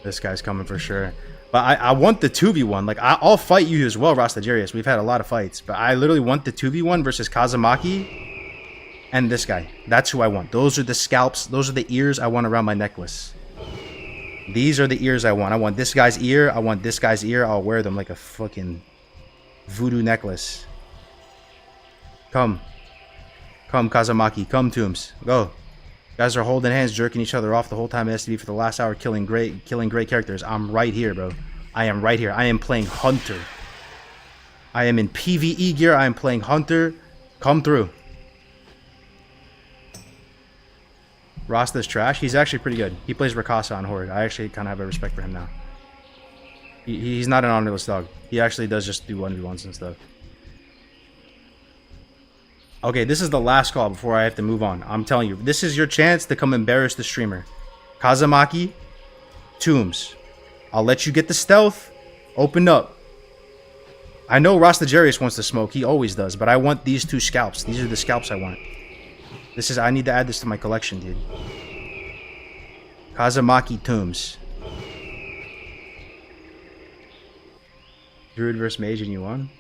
This guy's coming for sure. But I want the 2v1. Like, I'll fight you as well, Ross DeJarius. We've had a lot of fights. But I literally want the 2v1 versus Kazumaki and this guy. That's who I want. Those are the scalps. Those are the ears I want around my necklace. These are the ears I want. I want this guy's ear. I want this guy's ear. I'll wear them like a fucking voodoo necklace. Come. Come, Kazumaki. Come, Tombs. Go. You guys are holding hands, jerking each other off the whole time it has to be for the last hour, killing great characters. I'm right here, bro. I am right here. I am playing Hunter. I am in PvE gear. I am playing Hunter. Come through. Rasta's trash. He's actually pretty good. He plays Rakasa on Horde. I actually kind of have a respect for him now. He's not an honorless dog. He actually does just do 1v1s and stuff. Okay, this is the last call before I have to move on. I'm telling you, this is your chance to come embarrass the streamer. Kazumaki, Tombs. I'll let you get the stealth. Open up. I know Rasta Jarius wants to smoke. He always does. But I want these two scalps. These are the scalps I want. I need to add this to my collection, dude. Kazumaki, Tombs. Druid versus Mage and you won?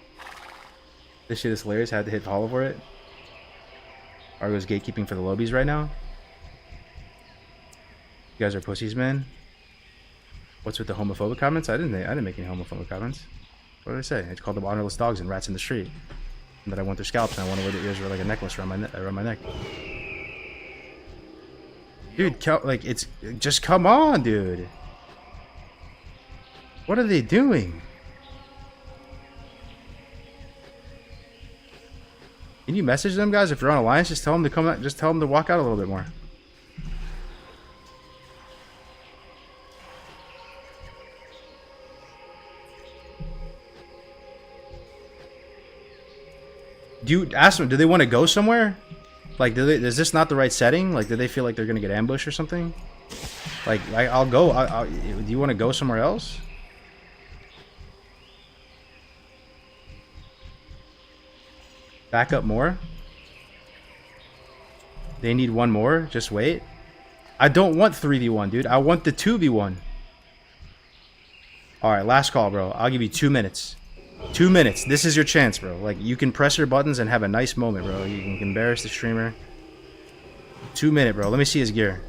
This shit is hilarious. I had to hit hollow for it. Argo's gatekeeping for the lobbies right now. You guys are pussies, man. What's with the homophobic comments? I didn't make any homophobic comments. What did I say? I called them honorless dogs and rats in the street. And that I want their scalps and I want to wear their ears like a necklace around my neck. Dude, like, it's just come on, dude. What are they doing? Can you message them, guys? If you're on Alliance, just tell them to come out. Just tell them to walk out a little bit more. Do you ask them? Do they want to go somewhere? Like, is this not the right setting? Like, do they feel like they're gonna get ambushed or something? Like I'll go. Do you want to go somewhere else? Back up more. They need one more. Just wait. I don't want 3v1, dude. I want the 2v1. Alright, last call, bro. I'll give you 2 minutes. 2 minutes. This is your chance, bro. Like, you can press your buttons and have a nice moment, bro. You can embarrass the streamer. 2 minute, bro. Let me see his gear.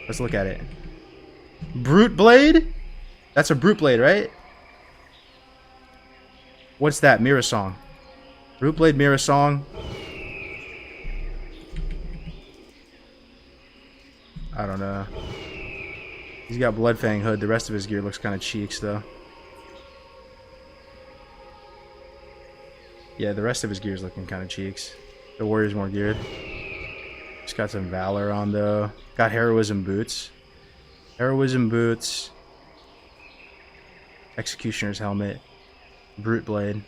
Let's look at it. Brute Blade? That's a Brute Blade, right? What's that? Mirror Song. Brute Blade, Mirror Song. I don't know. He's got Bloodfang Hood. The rest of his gear looks kind of cheeks, though. Yeah, the rest of his gear is looking kind of cheeks. The Warrior's more geared. He's got some Valor on, though. Got Heroism Boots. Heroism Boots. Executioner's Helmet. Brute Blade.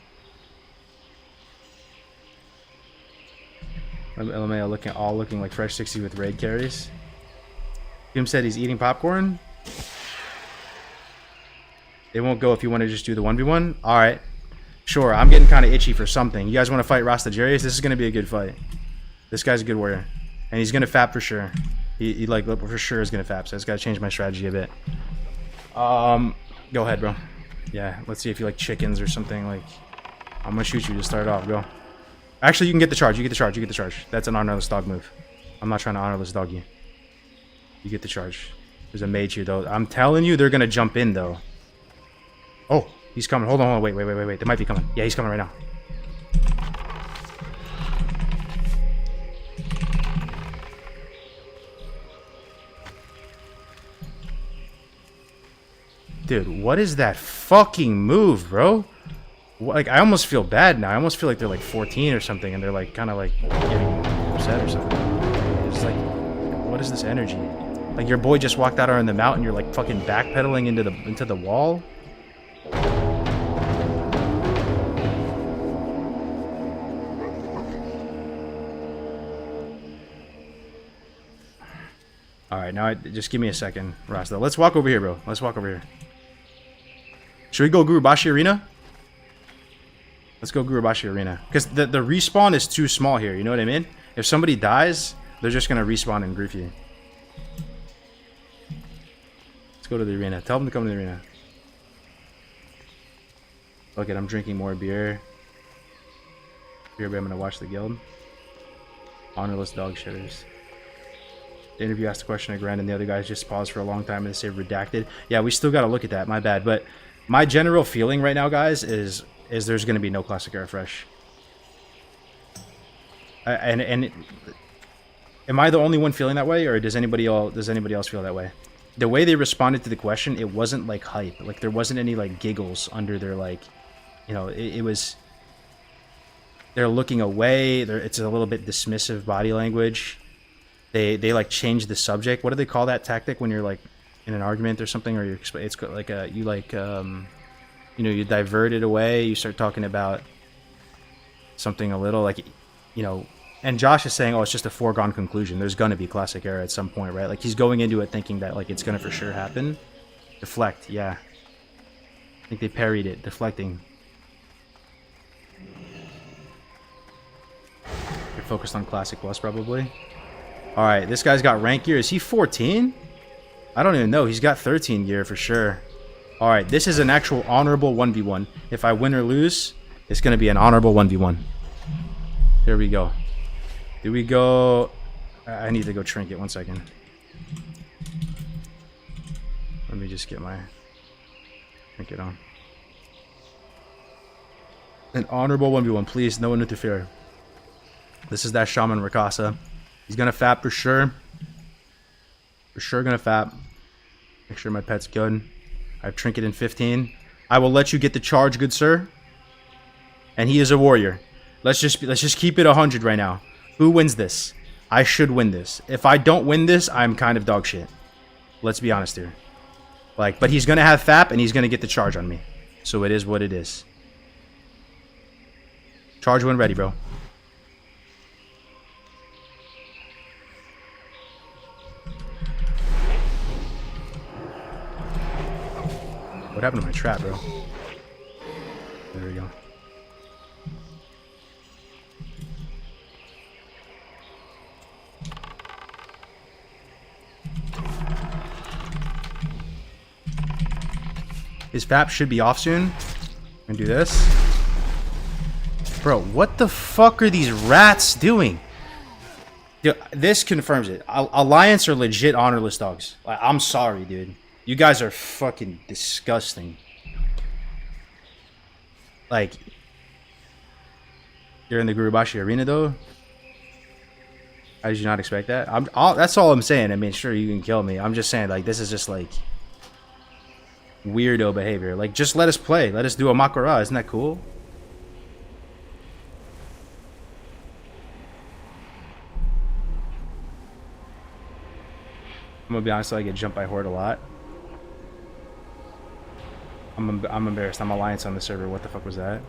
LMAO looking like Fresh 60 with raid carries. Jim said he's eating popcorn. They won't go if you want to just do the 1v1. Alright. Sure, I'm getting kind of itchy for something. You guys want to fight Rasta Jarius? This is going to be a good fight. This guy's a good warrior. And he's going to fap for sure. He like, for sure is going to fap, so it's got to change my strategy a bit. Go ahead, bro. Yeah, let's see if you like chickens or something. Like, I'm going to shoot you to start off. Go. Actually, you can get the charge. You get the charge. You get the charge. That's an honorless dog move. I'm not trying to honorless dog you. You get the charge. There's a mage here, though. I'm telling you, they're going to jump in, though. Oh, he's coming. Hold on. Wait. They might be coming. Yeah, he's coming right now. Dude, what is that fucking move, bro? Like, I almost feel bad now. I almost feel like they're like 14 or something, and they're like kind of like getting upset or something. It's like, what is this energy? Like, your boy just walked out on the mountain. You're like fucking backpedaling into the wall. All right, now just give me a second, Rasta. Let's walk over here, bro. Let's walk over here. Should we go Gurubashi Arena? Let's go Gurubashi Arena. Because the respawn is too small here, you know what I mean? If somebody dies, they're just going to respawn and grief you. Let's go to the arena. Tell them to come to the arena. Look at, I'm drinking more beer. Here, but I'm going to watch the guild. Honorless dog shitters. The interview asked a question at Grand and the other guys just paused for a long time and they say redacted. Yeah, we still got to look at that. My bad. But my general feeling right now, guys, is there's going to be no Classic Era Fresh. And am I the only one feeling that way, or does anybody else feel that way? The way they responded to the question, it wasn't like hype. Like there wasn't any like giggles under their like, you know, it was. They're looking away. It's a little bit dismissive body language. They like change the subject. What do they call that tactic when you're like in an argument or something, or it's like you know, you divert it away. You start talking about something a little like, you know. And Josh is saying, oh, it's just a foregone conclusion. There's going to be Classic Era at some point, right? Like, he's going into it thinking that, like, it's going to for sure happen. Deflect, yeah. I think they parried it. Deflecting. You're focused on Classic Plus, probably. Alright, this guy's got rank gear. Is he 14? I don't even know. He's got 13 gear for sure. Alright, this is an actual honorable 1v1. If I win or lose, it's going to be an honorable 1v1. Here we go. Do we go... I need to go trinket. 1 second. Let me just get my trinket on. An honorable 1v1. Please, no one interfere. This is that Shaman Rakasa. He's going to fap for sure. For sure going to fap. Make sure my pet's good. I have trinket in 15. I will let you get the charge, good sir. And he is a warrior. Let's just keep it 100 right now. Who wins this? I should win this. If I don't win this, I'm kind of dog shit. Let's be honest here. Like, but he's gonna have FAP and he's gonna get the charge on me. So it is what it is. Charge when ready, bro. What happened to my trap, bro? There we go. His FAP should be off soon. I'm gonna do this. Bro, what the fuck are these rats doing? Dude, this confirms it. Alliance are legit honorless dogs. Like, I'm sorry, dude. You guys are fucking disgusting. Like, you're in the Gurubashi Arena, though? How did you not expect that? That's all I'm saying. I mean, sure, you can kill me. I'm just saying, like, this is just, like, weirdo behavior. Like, just let us play. Let us do a Makara. Isn't that cool? I'm gonna be honest, I get jumped by Horde a lot. I'm embarrassed. I'm Alliance on the server. What the fuck was that?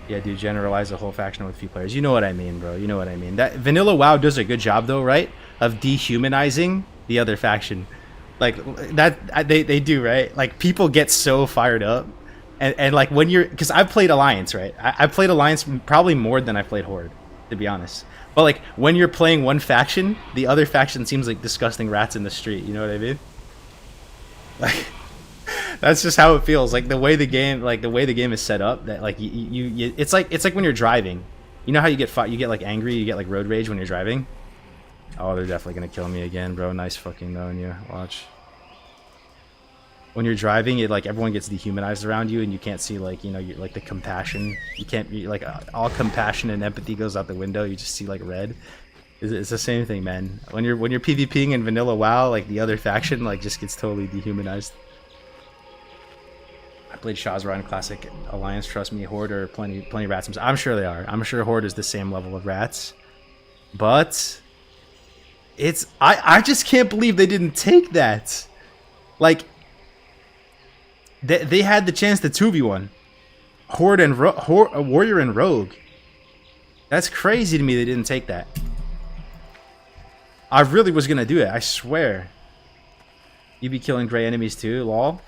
Yeah, dude, generalize the whole faction with few players. You know what I mean, bro. You know what I mean. That Vanilla WoW does a good job, though, right? Of dehumanizing the other faction. Like, that, they do, right? Like, people get so fired up. And like, when you're... Because I've played Alliance, right? I played Alliance probably more than I played Horde, to be honest. But, like, when you're playing one faction, the other faction seems like disgusting rats in the street. You know what I mean? Like, that's just how it feels. Like, the way the game is set up, that, like, you it's like when you're driving. You know how you get like angry, you get like road rage when you're driving? Oh, they're definitely gonna kill me again, bro. Nice fucking knowing you. Watch. When you're driving, it like everyone gets dehumanized around you, and you can't see, like, you know, like the compassion. You can't be like all compassion and empathy goes out the window. You just see like red. It's the same thing, man. When you're PvPing in Vanilla WoW, like the other faction like just gets totally dehumanized. I played Shazra in Classic Alliance. Trust me, Horde are plenty rats. I'm sure they are. I'm sure Horde is the same level of rats. But it's I just can't believe they didn't take that. Like, they had the chance to 2v1 Horde and Warrior and Rogue. That's crazy to me they didn't take that. I really was gonna do it. I swear. You be killing gray enemies too, lol.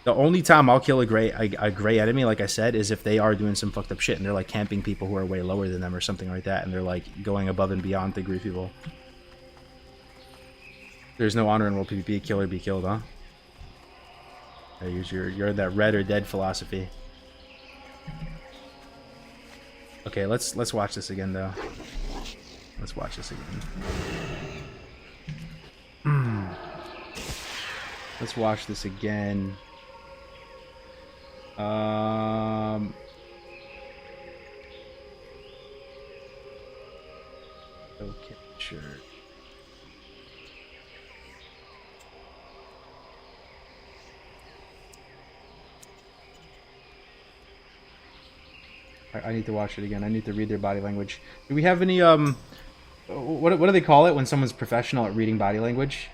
The only time I'll kill a gray enemy, like I said, is if they are doing some fucked up shit and they're like camping people who are way lower than them or something like that, and they're like going above and beyond to grief people. There's no honor in world PvP. Kill or be killed, huh? Yeah, use you're that red or dead philosophy. Okay, let's watch this again though. Let's watch this again. Let's watch this again. Okay, sure. I need to watch it again. I need to read their body language. Do we have any what do they call it when someone's professional at reading body language?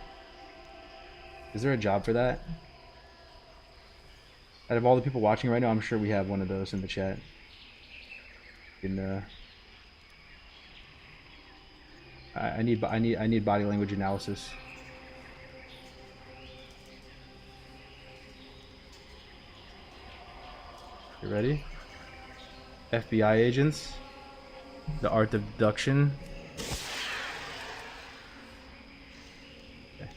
Is there a job for that? Out of all the people watching right now, I'm sure we have one of those in the chat. I need body language analysis. You ready? FBI agents. The art of deduction. Okay.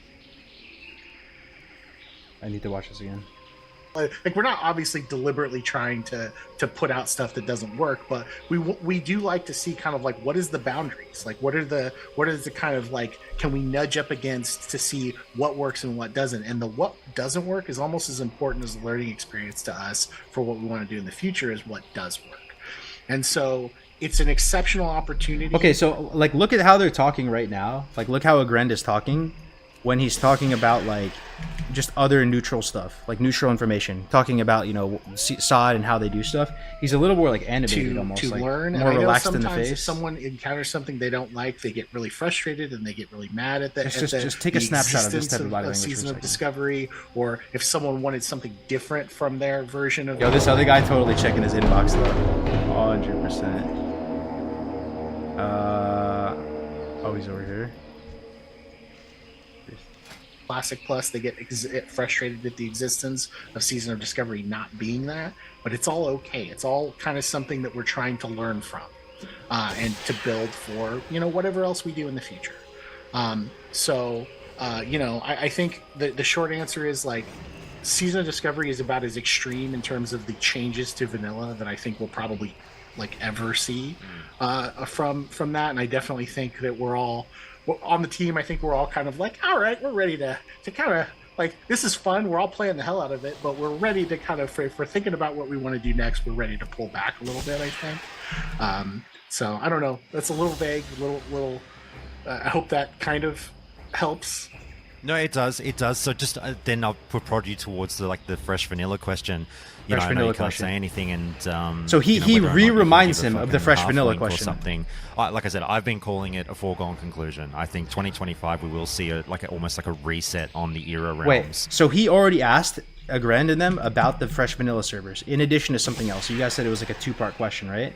I need to watch this again. Like, we're not obviously deliberately trying to put out stuff that doesn't work, but we do like to see kind of like what is the boundaries, like what are the kind of like, can we nudge up against to see what works and what doesn't, and the what doesn't work is almost as important as the learning experience to us for what we want to do in the future is what does work. And so it's an exceptional opportunity. Okay, so like look at how they're talking right now. Like look how Agrend is talking when he's talking about like just other neutral stuff, like neutral information, talking about, you know, SOD and how they do stuff. He's a little more like animated, almost to like learn, more and relaxed in the sometimes face. if someone encounters something they don't like, they get really frustrated and they get really mad at the Just take a snapshot of this type of body language Season for a of second. Discovery, or if someone wanted something different from their version of. Yo, this other guy totally checking his inbox though. 100%. Oh, he's over here. Classic Plus, they get frustrated at the existence of Season of Discovery not being that, but it's all okay. It's all kind of something that we're trying to learn from, and to build for, you know, whatever else we do in the future. You know, I think the short answer is like Season of Discovery is about as extreme in terms of the changes to vanilla that I think we'll probably like ever see from that, and I definitely think that we're all on the team. I think we're all kind of like, all right, we're ready to kind of like, this is fun, we're all playing the hell out of it, but we're ready to kind of, for thinking about what we want to do next, we're ready to pull back a little bit, I think. So I don't know, that's a little vague, little I hope that kind of helps. No, it does. So just then I'll prod you towards the fresh vanilla question. You Fresh know, I know vanilla you can't question. say anything, and So he you know, whether or not you can reminds give a him of the fucking fresh vanilla half wink or question. Something. Like I said, I've been calling it a foregone conclusion. I think 2025 we will see almost like a reset on the era realms. Wait, so he already asked Agrend and them about the fresh vanilla servers, in addition to something else. You guys said it was like a two-part question, right?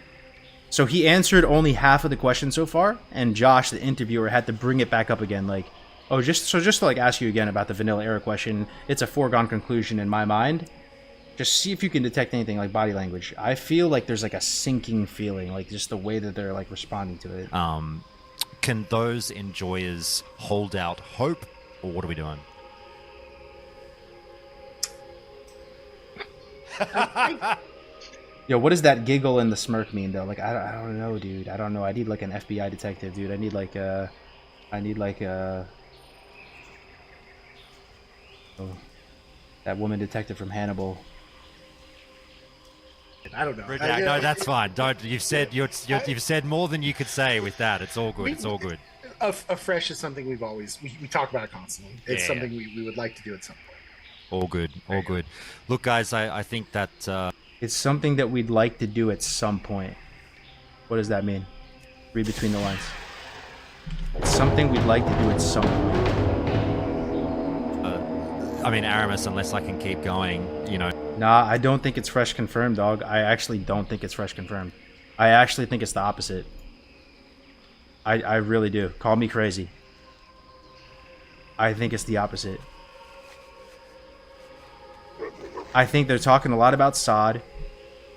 So he answered only half of the question so far, and Josh, the interviewer, had to bring it back up again, like, oh, just to like ask you again about the vanilla era question. It's a foregone conclusion in my mind. Just see if you can detect anything like body language. I feel like there's like a sinking feeling, like just the way that they're like responding to it. Can those enjoyers hold out hope, or what are we doing? Yo, what does that giggle and the smirk mean though? Like I don't know, dude. I don't know. I need like an FBI detective, dude. I need like a that woman detective from Hannibal. I don't know. No, that's fine. Don't. You've said more than you could say with that. It's all good. It's all good. A fresh is something we've always we talk about it constantly. It's something we would like to do at some point. All good. All good. Look, guys, I think that it's something that we'd like to do at some point. What does that mean? Read between the lines. It's something we'd like to do at some point. I mean, Aramis, unless I can keep going, you know. Nah, I don't think it's fresh confirmed, dog. I actually don't think it's fresh confirmed. I actually think it's the opposite. I really do. Call me crazy. I think it's the opposite. I think they're talking a lot about SOD.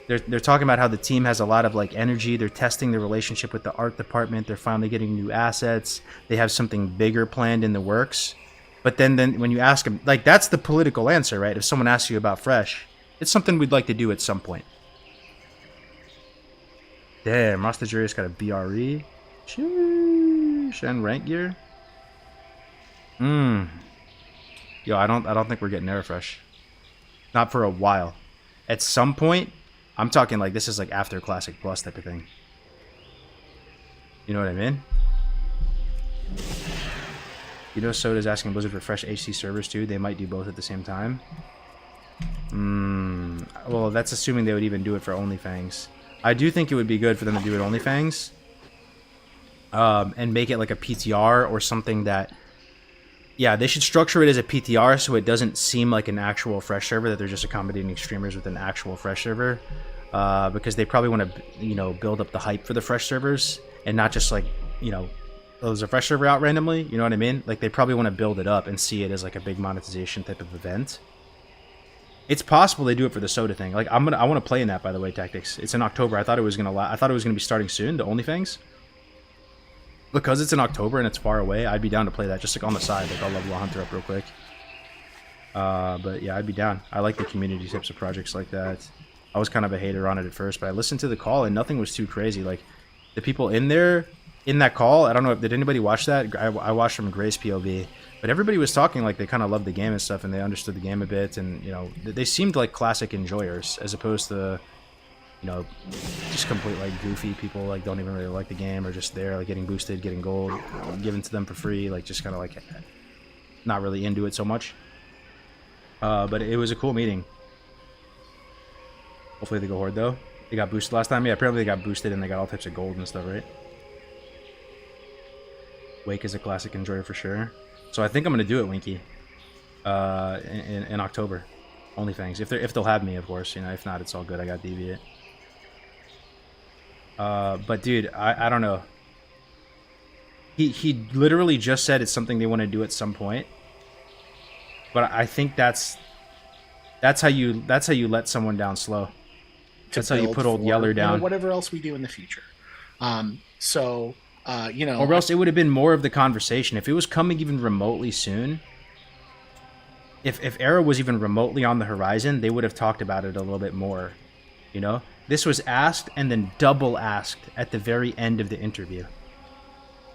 They're talking about how the team has a lot of like energy. They're testing the relationship with the art department. They're finally getting new assets. They have something bigger planned in the works. But then when you ask them, like, that's the political answer, right? If someone asks you about Fresh, it's something we'd like to do at some point. Damn, Ross the Jury's got a BRE. Sheesh, and rank gear. Yo, I don't think we're getting Aerofresh. Not for a while. At some point, I'm talking like this is like after Classic Plus type of thing. You know what I mean? You know, Soda's asking Blizzard for fresh HC servers too. They might do both at the same time. Well, that's assuming they would even do it for OnlyFans. I do think it would be good for them to do it OnlyFans. And make it like a PTR or something that... Yeah, they should structure it as a PTR so it doesn't seem like an actual Fresh server, that they're just accommodating streamers with an actual Fresh server. Because they probably want to, you know, build up the hype for the Fresh servers and not just like, you know, oh, there's a Fresh server out randomly, you know what I mean? Like, they probably want to build it up and see it as like a big monetization type of event. It's possible they do it for the Soda thing. Like, I want to play in that, by the way, Tactics. It's in October. I thought it was gonna be starting soon, the OnlyFans. Because it's in October and it's far away, I'd be down to play that just like on the side. Like, I'll level a Hunter up real quick. But yeah, I'd be down. I like the community types of projects like that. I was kind of a hater on it at first, but I listened to the call and nothing was too crazy. Like, the people in there, in that call, I don't know, did anybody watch that? I watched from Gray's POV. But everybody was talking like they kind of loved the game and stuff, and they understood the game a bit, and, you know, they seemed like classic enjoyers, as opposed to, you know, just complete, like, goofy people, like, don't even really like the game, or just there, like, getting boosted, getting gold, given to them for free, like, just kind of, like, not really into it so much. But it was a cool meeting. Hopefully they go Horde, though. They got boosted last time? Yeah, apparently they got boosted, and they got all types of gold and stuff, right? Wake is a classic enjoyer for sure. So I think I'm gonna do it, Winky, in October. OnlyFans, if they'll have me, of course. You know, if not, it's all good. I got Deviate. But dude, I don't know. He literally just said it's something they want to do at some point. But I think that's how you let someone down slow. That's how you put old Yeller down. You know, whatever else we do in the future. You know, or else it would have been more of the conversation if it was coming even remotely soon. If Era was even remotely on the horizon, they would have talked about it a little bit more. You know, this was asked and then double asked at the very end of the interview.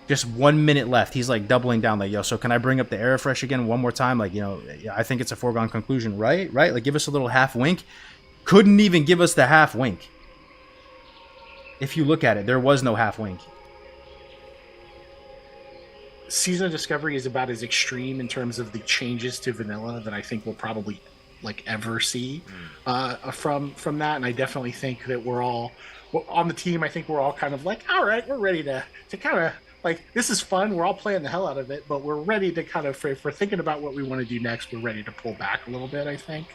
Just 1 minute left. He's like doubling down, like, yo, so can I bring up the Aerofresh again one more time? Like, you know, I think it's a foregone conclusion, right? Like, give us a little half wink. Couldn't even give us the half wink. If you look at it, there was no half wink. Season of Discovery is about as extreme in terms of the changes to vanilla that I think we'll probably like ever see from that, and I definitely think that we're all on the team. I think we're all kind of like, all right, we're ready to kind of like, this is fun. We're all playing the hell out of it, but we're ready to kind of, if we're thinking about what we want to do next, we're ready to pull back a little bit, I think.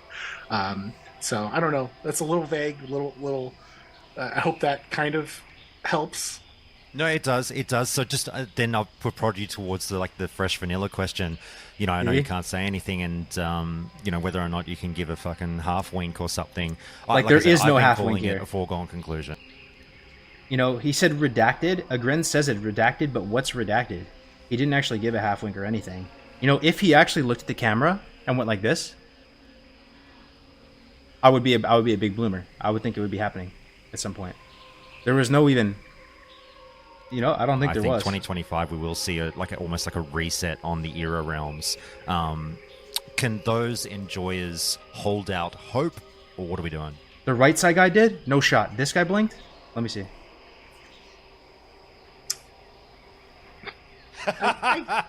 So I don't know. That's a little vague, little. I hope that kind of helps. No, it does. It does. So just then I'll put Prodigy towards the fresh vanilla question. You know, I know you can't say anything, and you know, whether or not you can give a fucking half wink or something. Like there is no half wink here. here. A foregone conclusion. You know, he said redacted. Agren says it redacted, but what's redacted? He didn't actually give a half wink or anything. You know, if he actually looked at the camera and went like this, I would be a big bloomer. I would think it would be happening at some point. There was no even. You know, I don't think there was. 2025 we will see almost like a reset on the era realms. Can those enjoyers hold out hope, or what are we doing? The right side guy did? No shot. This guy blinked? Let me see. I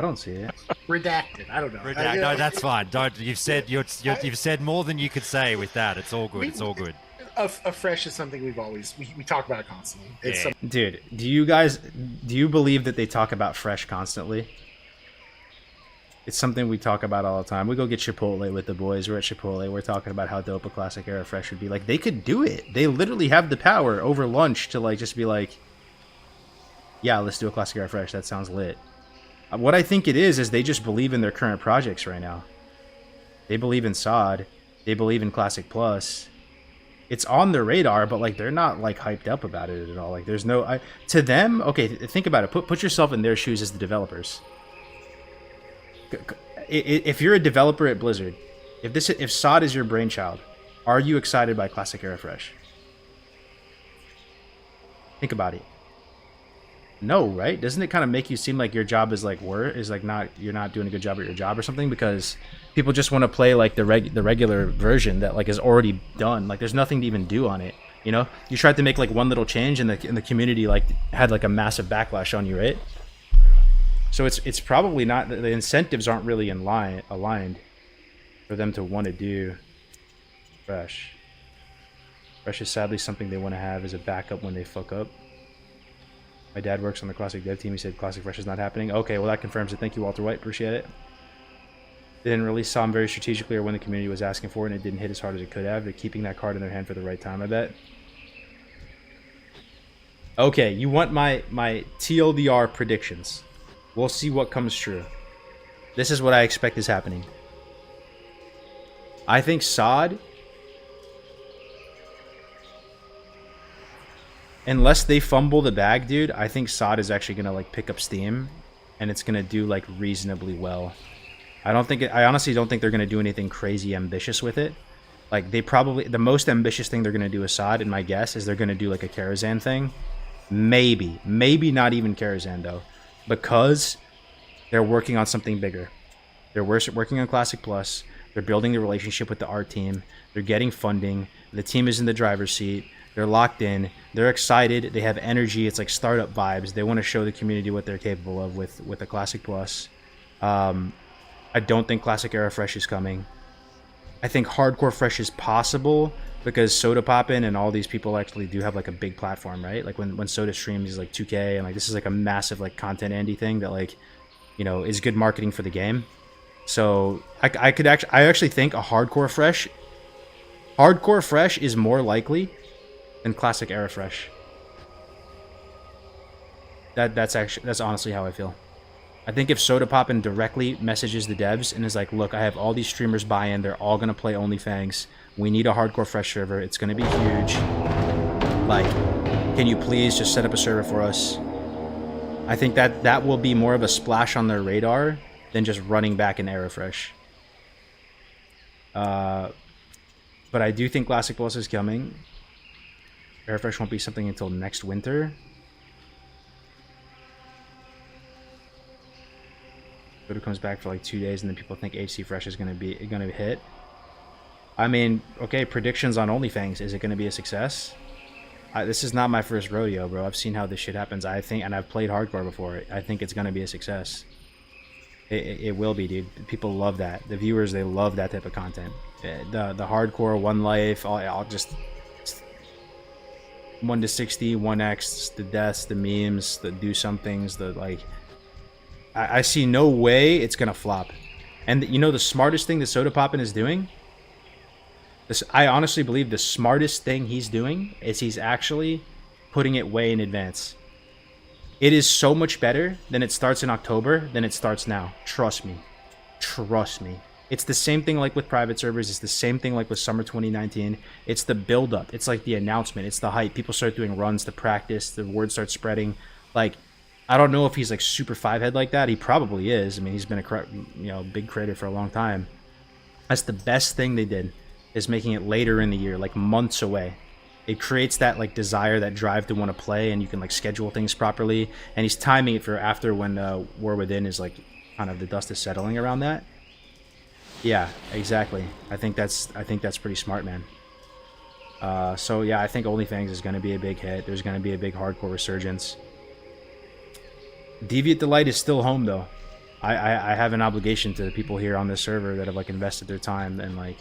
don't see it. Redacted. I don't know. No, that's fine. Don't. You've said more than you could say with that. It's all good. It's all good. A fresh is something we talk about it constantly. It's Dude, do you believe that they talk about fresh constantly? It's something we talk about all the time. We go get Chipotle with the boys. We're at Chipotle. We're talking about how dope a classic era fresh would be. Like, they could do it. They literally have the power over lunch to like just be like, yeah, let's do a classic era fresh. That sounds lit. What I think it is they just believe in their current projects right now. They believe in SOD. They believe in Classic Plus. It's on their radar, but like they're not like hyped up about it at all. Like there's no to them. Okay, think about it. Put yourself in their shoes as the developers. If you're a developer at Blizzard, if SOD is your brainchild, are you excited by Classic Era Fresh? Think about it. No, right? Doesn't it kind of make you seem like your job is like you're not doing a good job at your job or something, because people just want to play like the regular version that like is already done. Like there's nothing to even do on it. You know, you tried to make like one little change and the community like had like a massive backlash on you, right? So it's probably not, the incentives aren't really aligned for them to want to do Fresh. Fresh is sadly something they want to have as a backup when they fuck up. My dad works on the Classic dev team. He said Classic Fresh is not happening. Okay, well that confirms it. Thank you, Walter White. Appreciate it. They didn't release SOM very strategically or when the community was asking for it, and it didn't hit as hard as it could have. They're keeping that card in their hand for the right time, I bet. Okay, you want my TLDR predictions. We'll see what comes true. This is what I expect is happening. I think SOD, unless they fumble the bag, dude, I think SOD is actually gonna like pick up steam, and it's gonna do like reasonably well. I honestly don't think they're gonna do anything crazy ambitious with it. Like the most ambitious thing they're gonna do with SOD, in my guess, is they're gonna do like a Karazhan thing. Maybe not even Karazhan though, because they're working on something bigger. They're working on Classic Plus. They're building the relationship with the art team. They're getting funding. The team is in the driver's seat. They're locked in. They're excited. They have energy. It's like startup vibes. They want to show the community what they're capable of with the Classic Plus. I don't think Classic Era Fresh is coming. I think Hardcore Fresh is possible because Sodapoppin and all these people actually do have like a big platform, right? Like when Soda streams is like 2K, and like this is like a massive like content Andy thing that like, you know, is good marketing for the game. So I actually think a Hardcore Fresh is more likely than Classic Era Fresh. That's honestly how I feel. I think if Sodapoppin directly messages the devs and is like, look, I have all these streamers buy in, they're all gonna play OnlyFangs. We need a Hardcore Fresh server. It's gonna be huge. Like, can you please just set up a server for us? I think that will be more of a splash on their radar than just running back in Era Fresh. But I do think Classic Plus is coming. Era Fresh won't be something until next winter. But it comes back for like 2 days, and then people think HC Fresh is gonna hit. I mean, okay, predictions on OnlyFangs. Is it gonna be a success? This is not my first rodeo, bro. I've seen how this shit happens. I think, and I've played hardcore before. I think it's gonna be a success. It will be, dude. People love that. The viewers, they love that type of content. The hardcore, one life, I'll just 1 to 60, 1x, the deaths, the memes, the do somethings, the like. I see no way it's gonna flop. And you know the smartest thing that Sodapoppin is doing? I honestly believe the smartest thing he's doing is he's actually putting it way in advance. It is so much better than it starts in October than it starts now. Trust me. Trust me. It's the same thing like with private servers. It's the same thing like with summer 2019. It's the build-up. It's like the announcement. It's the hype. People start doing runs to practice. The word starts spreading. Like, I don't know if he's like super 5-head like that. He probably is. I mean, he's been a big creator for a long time. That's the best thing they did, is making it later in the year, like months away. It creates that like desire, that drive to want to play, and you can like schedule things properly. And he's timing it for after when War Within is like kind of the dust is settling around that. Yeah, exactly. I think that's pretty smart, man. So yeah, I think OnlyFangs is going to be a big hit. There's going to be a big hardcore resurgence. Deviant Delight is still home though. I have an obligation to the people here on this server that have like invested their time, and like,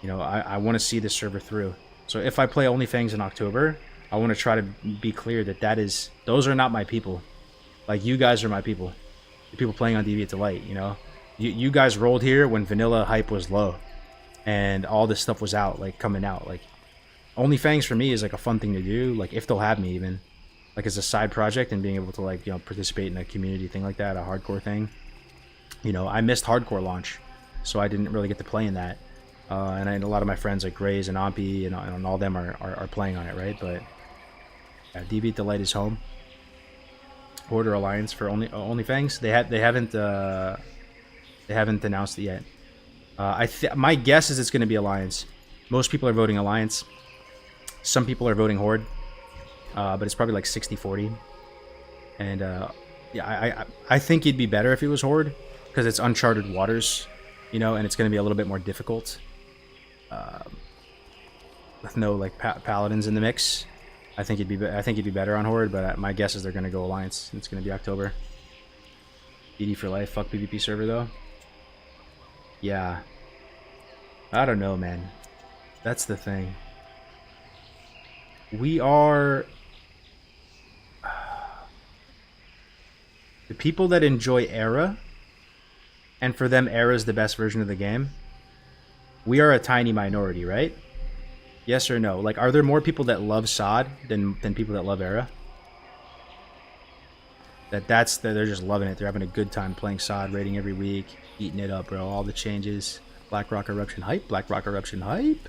you know, I want to see this server through. So if I play OnlyFangs in October, I want to try to be clear that those are not my people. Like, you guys are my people. The people playing on Deviant Delight, you know. You guys rolled here when vanilla hype was low, and all this stuff was out, like coming out. Like, OnlyFangs for me is like a fun thing to do. Like, if they'll have me even. like as a side project and being able to like, you know, participate in a community thing like that, a hardcore thing. You know, I missed hardcore launch, so I didn't really get to play in that. And a lot of my friends like Grays and Ompi and all them are playing on it, right? But yeah, Deviant Delight is home. Horde or Alliance for OnlyFangs. They haven't announced it yet. My guess is it's going to be Alliance. Most people are voting Alliance. Some people are voting Horde, but it's probably like 60-40. And yeah, I think it'd be better if it was Horde because it's uncharted waters, you know, and it's going to be a little bit more difficult with no like paladins in the mix. I think it'd be better on Horde, but my guess is they're going to go Alliance. It's going to be October. BD for life. Fuck PvP server though. Yeah. I don't know, man. That's the thing. We are the people that enjoy Era, and for them Era is the best version of the game. We are a tiny minority, right? Yes or no? Like, are there more people that love SOD than people that love Era? They're just loving it. They're having a good time playing SOD, raiding every week, eating it up, bro. All the changes. Blackrock Eruption hype. Blackrock Eruption hype.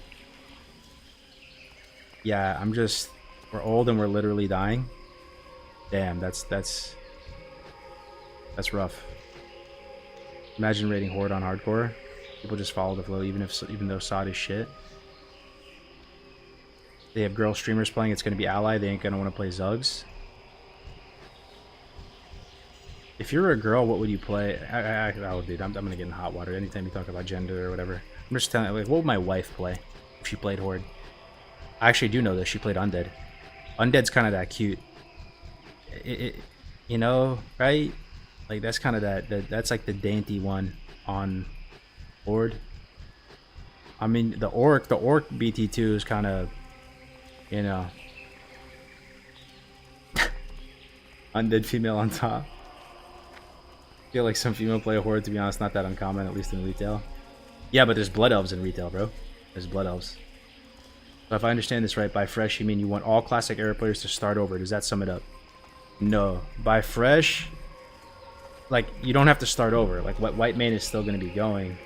Yeah, we're old and we're literally dying. Damn, that's rough. Imagine raiding Horde on hardcore. People just follow the flow, even though SOD is shit. They have girl streamers playing. It's gonna be Ally. They ain't gonna want to play Zugs. If you're a girl, what would you play? Dude, I'm gonna get in hot water anytime you talk about gender or whatever. I'm just telling you, like, what would my wife play if she played Horde? I actually do know this. She played Undead. Undead's kind of that cute. You know, right? Like that's kind of that's like the dainty one on Horde. I mean, the orc BT2 is kind of, you know, Undead female on top. I feel like some female play Horde, to be honest, not that uncommon, at least in retail. Yeah, but there's Blood Elves in retail, bro. There's Blood Elves. So if I understand this right, by fresh, you mean you want all classic Era players to start over. Does that sum it up? No. By fresh, like, you don't have to start over. Like, what White Main is still going to be going.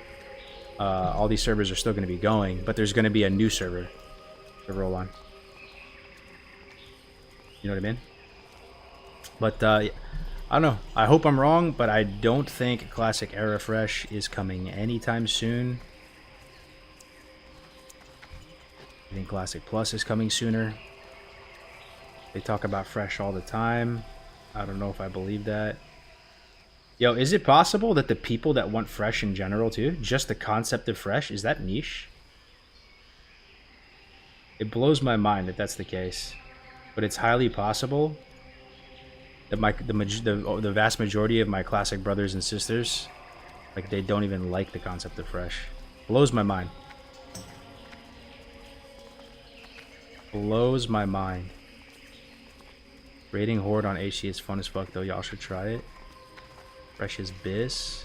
All these servers are still going to be going, but there's going to be a new server to roll on. You know what I mean? But, I don't know. I hope I'm wrong, but I don't think Classic Era Fresh is coming anytime soon. I think Classic Plus is coming sooner. They talk about Fresh all the time. I don't know if I believe that. Yo, is it possible that the people that want Fresh in general too, just the concept of Fresh, is that niche? It blows my mind that that's the case. But it's highly possible that the vast majority of my Classic brothers and sisters, like, they don't even like the concept of Fresh. Blows my mind. Blows my mind. Raiding Horde on HC is fun as fuck though. Y'all should try it. Fresh as Biss.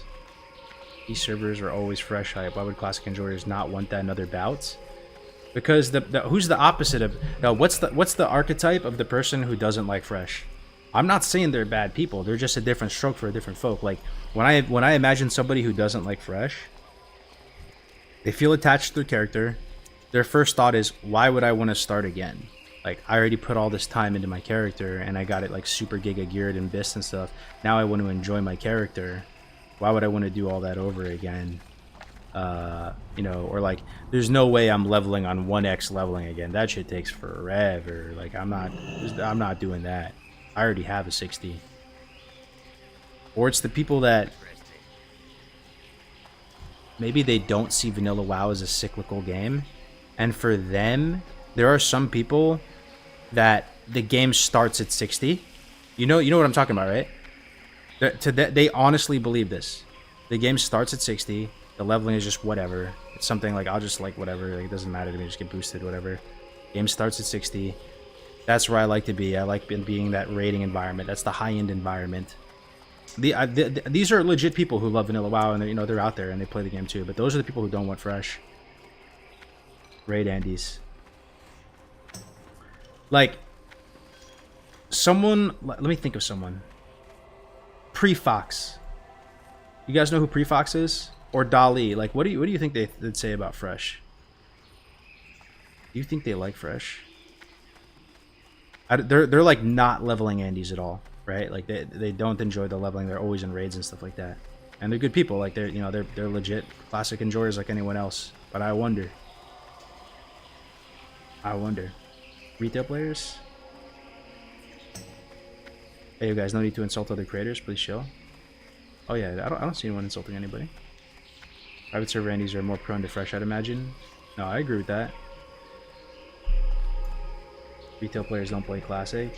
These servers are always fresh hype. Why would classic enjoyers not want that another bout? Because who's the opposite of what's the archetype of the person who doesn't like fresh? I'm not saying they're bad people. They're just a different stroke for a different folk. Like when I imagine somebody who doesn't like fresh, they feel attached to their character. Their first thought is, why would I want to start again? Like, I already put all this time into my character and I got it like super giga geared and Biss and stuff. Now I want to enjoy my character. Why would I want to do all that over again? You know, or like, there's no way I'm leveling on 1x leveling again. That shit takes forever. Like, I'm not doing that. I already have a 60. Or it's the people that maybe they don't see Vanilla WoW as a cyclical game. And for them, there are some people that the game starts at 60. You know what I'm talking about, right? They honestly believe this. The game starts at 60. The leveling is just whatever. It's something like, I'll just like whatever. Like, it doesn't matter to me. Just get boosted, whatever. Game starts at 60. That's where I like to be. I like being that raiding environment. That's the high-end environment. These are legit people who love Vanilla WoW, and they're out there and they play the game too. But those are the people who don't want fresh. Raid Andes. Like, Someone, let me think of someone. Prefox. You guys know who Prefox is? Or Dali? Like, what do you think they'd say about Fresh? Do you think they like Fresh? They're like not leveling Andes at all, right? Like they don't enjoy the leveling. They're always in raids and stuff like that, and they're good people. Like they're legit classic enjoyers like anyone else. But I wonder, retail players. Hey, you guys, no need to insult other creators. Please chill. Oh yeah, I don't see anyone insulting anybody. Private server Andes are more prone to Fresh, I'd imagine. No, I agree with that. Retail players don't play Classic.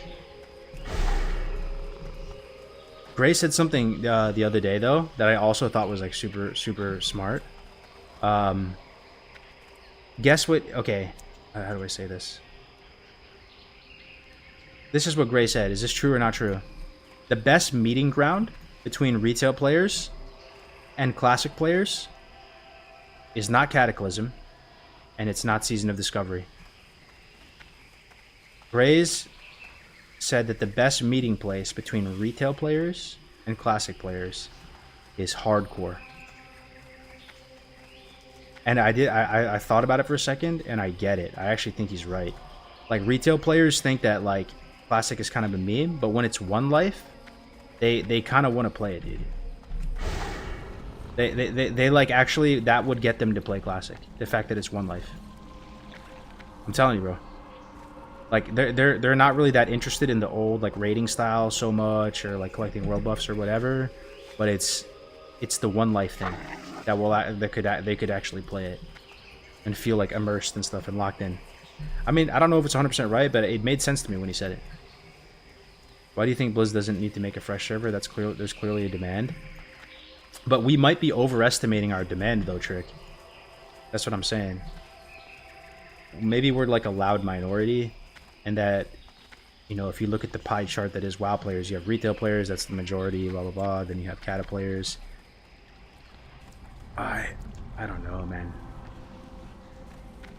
Gray said something the other day though that I also thought was like super smart. Guess what? Okay, how do I say this? This is what Gray said. Is this true or not true? The best meeting ground between retail players and Classic players is not Cataclysm, and it's not Season of Discovery. Grays said that the best meeting place between retail players and Classic players is Hardcore. And I thought about it for a second, and I get it. I actually think he's right. Like, retail players think that, like, Classic is kind of a meme, but when it's One Life, they kind of want to play it, dude. They like, actually, that would get them to play Classic. The fact that it's One Life. I'm telling you, bro. Like, they're not really that interested in the old, like, raiding style so much, or like collecting world buffs or whatever, but it's the One Life thing that they could actually play it and feel like immersed and stuff and locked in. I mean, I don't know if it's 100% right, but it made sense to me when he said it. Why do you think Blizz doesn't need to make a fresh server? There's clearly a demand, but we might be overestimating our demand though, Trick. That's what I'm saying. Maybe we're like a loud minority. And that, you know, if you look at the pie chart that is WoW players, you have retail players, that's the majority, blah, blah, blah. Then you have Cata players. I don't know, man.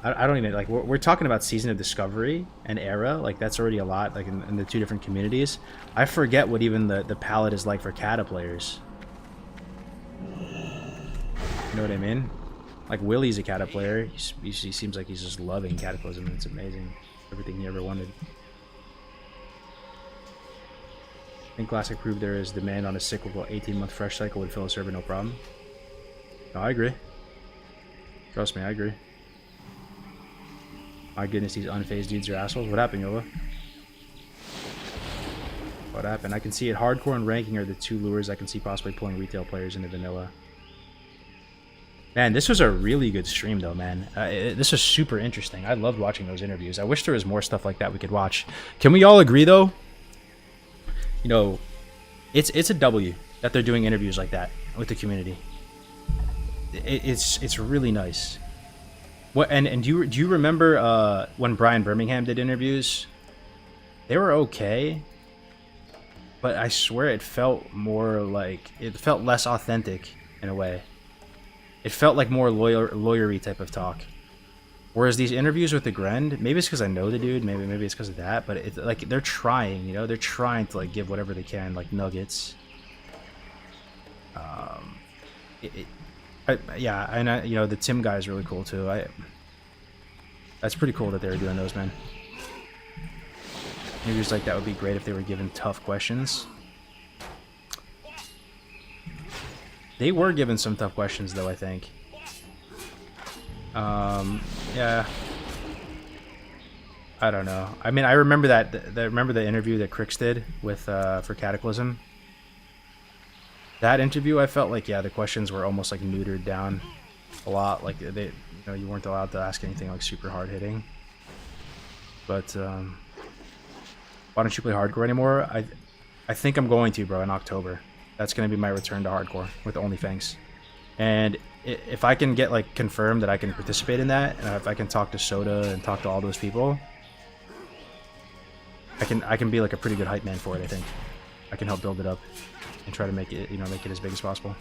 I don't even, like, we're talking about Season of Discovery and Era. Like, that's already a lot, like, in the two different communities. I forget what even the palette is like for Cata players. You know what I mean? Like, Willie's a Cata player. He seems like he's just loving Cataclysm, and it's amazing. Everything he ever wanted. I think Classic proved there is demand on a cyclical 18-month fresh cycle would fill a server no problem. No, I agree. Trust me, I agree. My goodness, these unfazed dudes are assholes. What happened, Yola? What happened? I can see it. Hardcore and ranking are the two lures I can see possibly pulling retail players into vanilla. Man, this was a really good stream, though, man. This was super interesting. I loved watching those interviews. I wish there was more stuff like that we could watch. Can we all agree, though? You know, it's a W that they're doing interviews like that with the community. It's really nice. What and do you remember when Brian Birmingham did interviews? They were okay, but I swear it felt more like it felt less authentic in a way. It felt like more lawyery type of talk. Whereas these interviews with the Grend, maybe it's because I know the dude, maybe it's because of that, but it's like they're trying, you know, they're trying to like give whatever they can, like nuggets. Yeah, and you know, the Tim guy is really cool too. That's pretty cool that they were doing those, man. Interviews like that would be great if they were given tough questions. They were given some tough questions, though, I think. Yeah. I don't know. I mean, I remember remember the interview that Crix did with for Cataclysm. That interview, I felt like, yeah, the questions were almost like neutered down a lot. Like they, you know, you weren't allowed to ask anything like super hard hitting. But why don't you play hardcore anymore? I think I'm going to, bro, in October. That's going to be my return to hardcore with OnlyFangs. And if I can get like confirmed that I can participate in that, and if I can talk to Soda and talk to all those people, I can be like a pretty good hype man for it, I think. I can help build it up and try to make it, you know, make it as big as possible.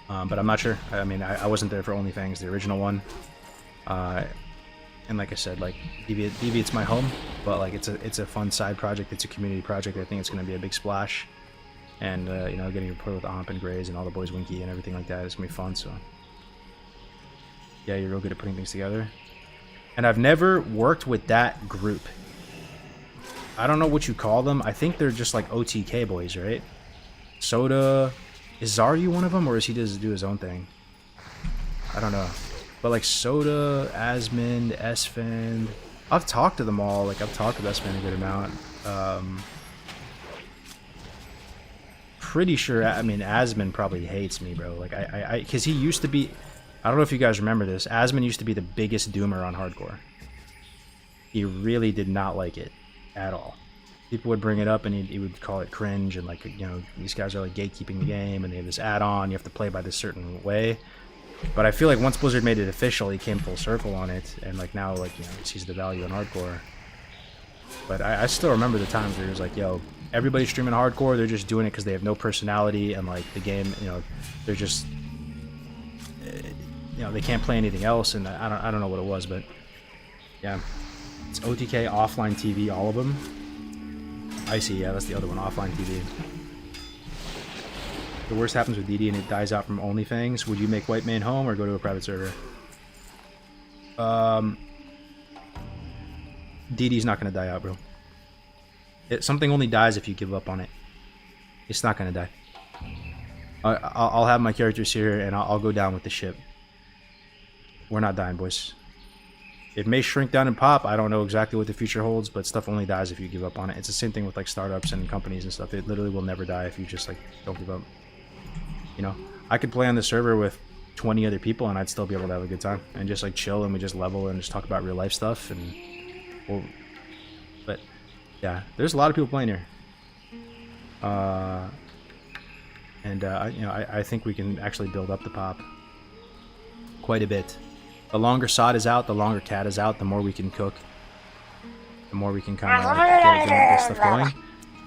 But I'm not sure. I mean, I wasn't there for OnlyFangs, the original one. And like I said, like Deviate's my home, but like it's a fun side project. It's a community project. I think it's going to be a big splash, and you know, getting to play with Omp and Grays and all the boys, Winky and everything like that is going to be fun. So yeah, you're real good at putting things together. And I've never worked with that group. I don't know what you call them. I think they're just like OTK boys, right? Soda, is Zaryu one of them, or is he just do his own thing? I don't know. But like Soda, Asmund, Esfand, I've talked to them all. Like I've talked to Esfand a good amount. Pretty sure. I mean, Asmund probably hates me, bro. Like because he used to be. I don't know if you guys remember this. Asmund used to be the biggest doomer on hardcore. He really did not like it at all. People would bring it up and he would call it cringe and like, you know, these guys are like gatekeeping the game and they have this add-on. You have to play by this certain way. But I feel like once Blizzard made it official, he came full circle on it, and like now, like, you know, he sees the value in hardcore. But I still remember the times where he was like, "Yo, everybody's streaming hardcore. They're just doing it because they have no personality, and like the game, you know, they're just, you know, they can't play anything else." And I don't know what it was, but yeah, it's OTK offline TV, all of them. Icy, yeah, that's the other one, offline TV. The worst happens with DD and it dies out from OnlyFans. Would you make White Man home or go to a private server? DD's not gonna die out, bro. Something only dies if you give up on it. It's not gonna die. I'll have my characters here and I'll go down with the ship. We're not dying, boys. It may shrink down and pop. I don't know exactly what the future holds, but stuff only dies if you give up on it. It's the same thing with like startups and companies and stuff. It literally will never die if you just like don't give up. You know, I could play on the server with 20 other people and I'd still be able to have a good time and just like chill, and we just level and just talk about real life stuff. And well, but yeah, there's a lot of people playing here. You know, I think we can actually build up the pop quite a bit. The longer Sod is out, the longer Cat is out, the more we can cook, the more we can kind of like get stuff going.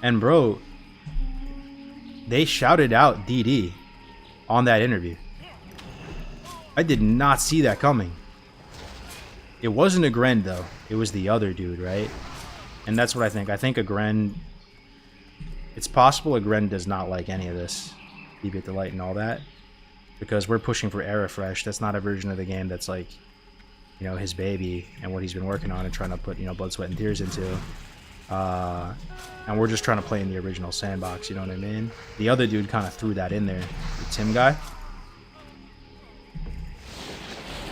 And bro, they shouted out DD on that interview. I did not see that coming. It wasn't Agren though. It was the other dude, right? And that's what I think. I think Agren... It's possible Agren does not like any of this. Deviate Delight and all that. Because we're pushing for Aerofresh. That's not a version of the game that's like, you know, his baby and what he's been working on and trying to put, you know, blood, sweat, and tears into. And we're just trying to play in the original sandbox, you know what I mean? The other dude kind of threw that in there. The Tim guy.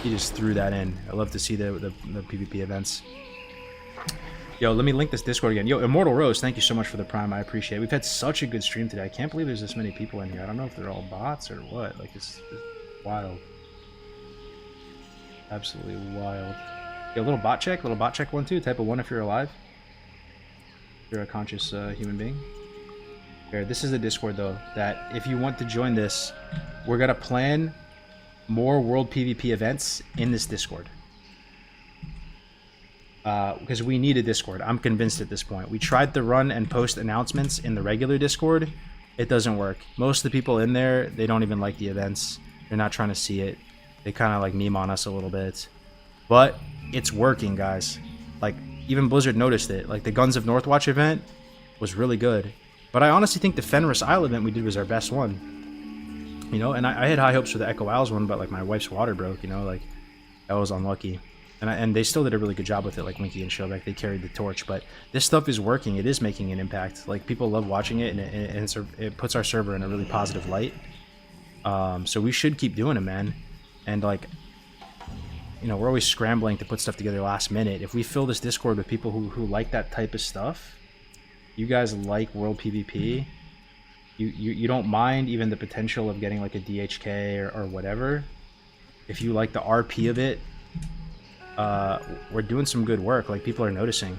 He just threw that in. I love to see the PvP events. Yo, let me link this Discord again. Yo, Immortal Rose, thank you so much for the Prime. I appreciate it. We've had such a good stream today. I can't believe there's this many people in here. I don't know if they're all bots or what. Like, it's wild. Absolutely wild. Yo, little bot check 1 2. Type of 1 if you're alive. You're a conscious human being. Here, this is the Discord though, that if you want to join this, we're gonna plan more world PvP events in this Discord. Because we need a Discord. I'm convinced at this point. We tried to run and post announcements in the regular Discord. It doesn't work. Most of the people in there, they don't even like the events. They're not trying to see it. They kind of like meme on us a little bit. But it's working, guys. Like, even Blizzard noticed it. Like, the Guns of Northwatch event was really good. But I honestly think the Fenris Isle event we did was our best one. You know, and I had high hopes for the Echo Isles one, but like my wife's water broke, you know, like that was unlucky. And they still did a really good job with it, like Winky and Showback. They carried the torch, but this stuff is working. It is making an impact. Like, people love watching it, and it puts our server in a really positive light. So we should keep doing it, man. And like, you know, we're always scrambling to put stuff together last minute. If we fill this Discord with people who like that type of stuff, you guys like world PvP, you don't mind even the potential of getting like a DHK or whatever. If you like the RP of it, we're doing some good work. Like, people are noticing,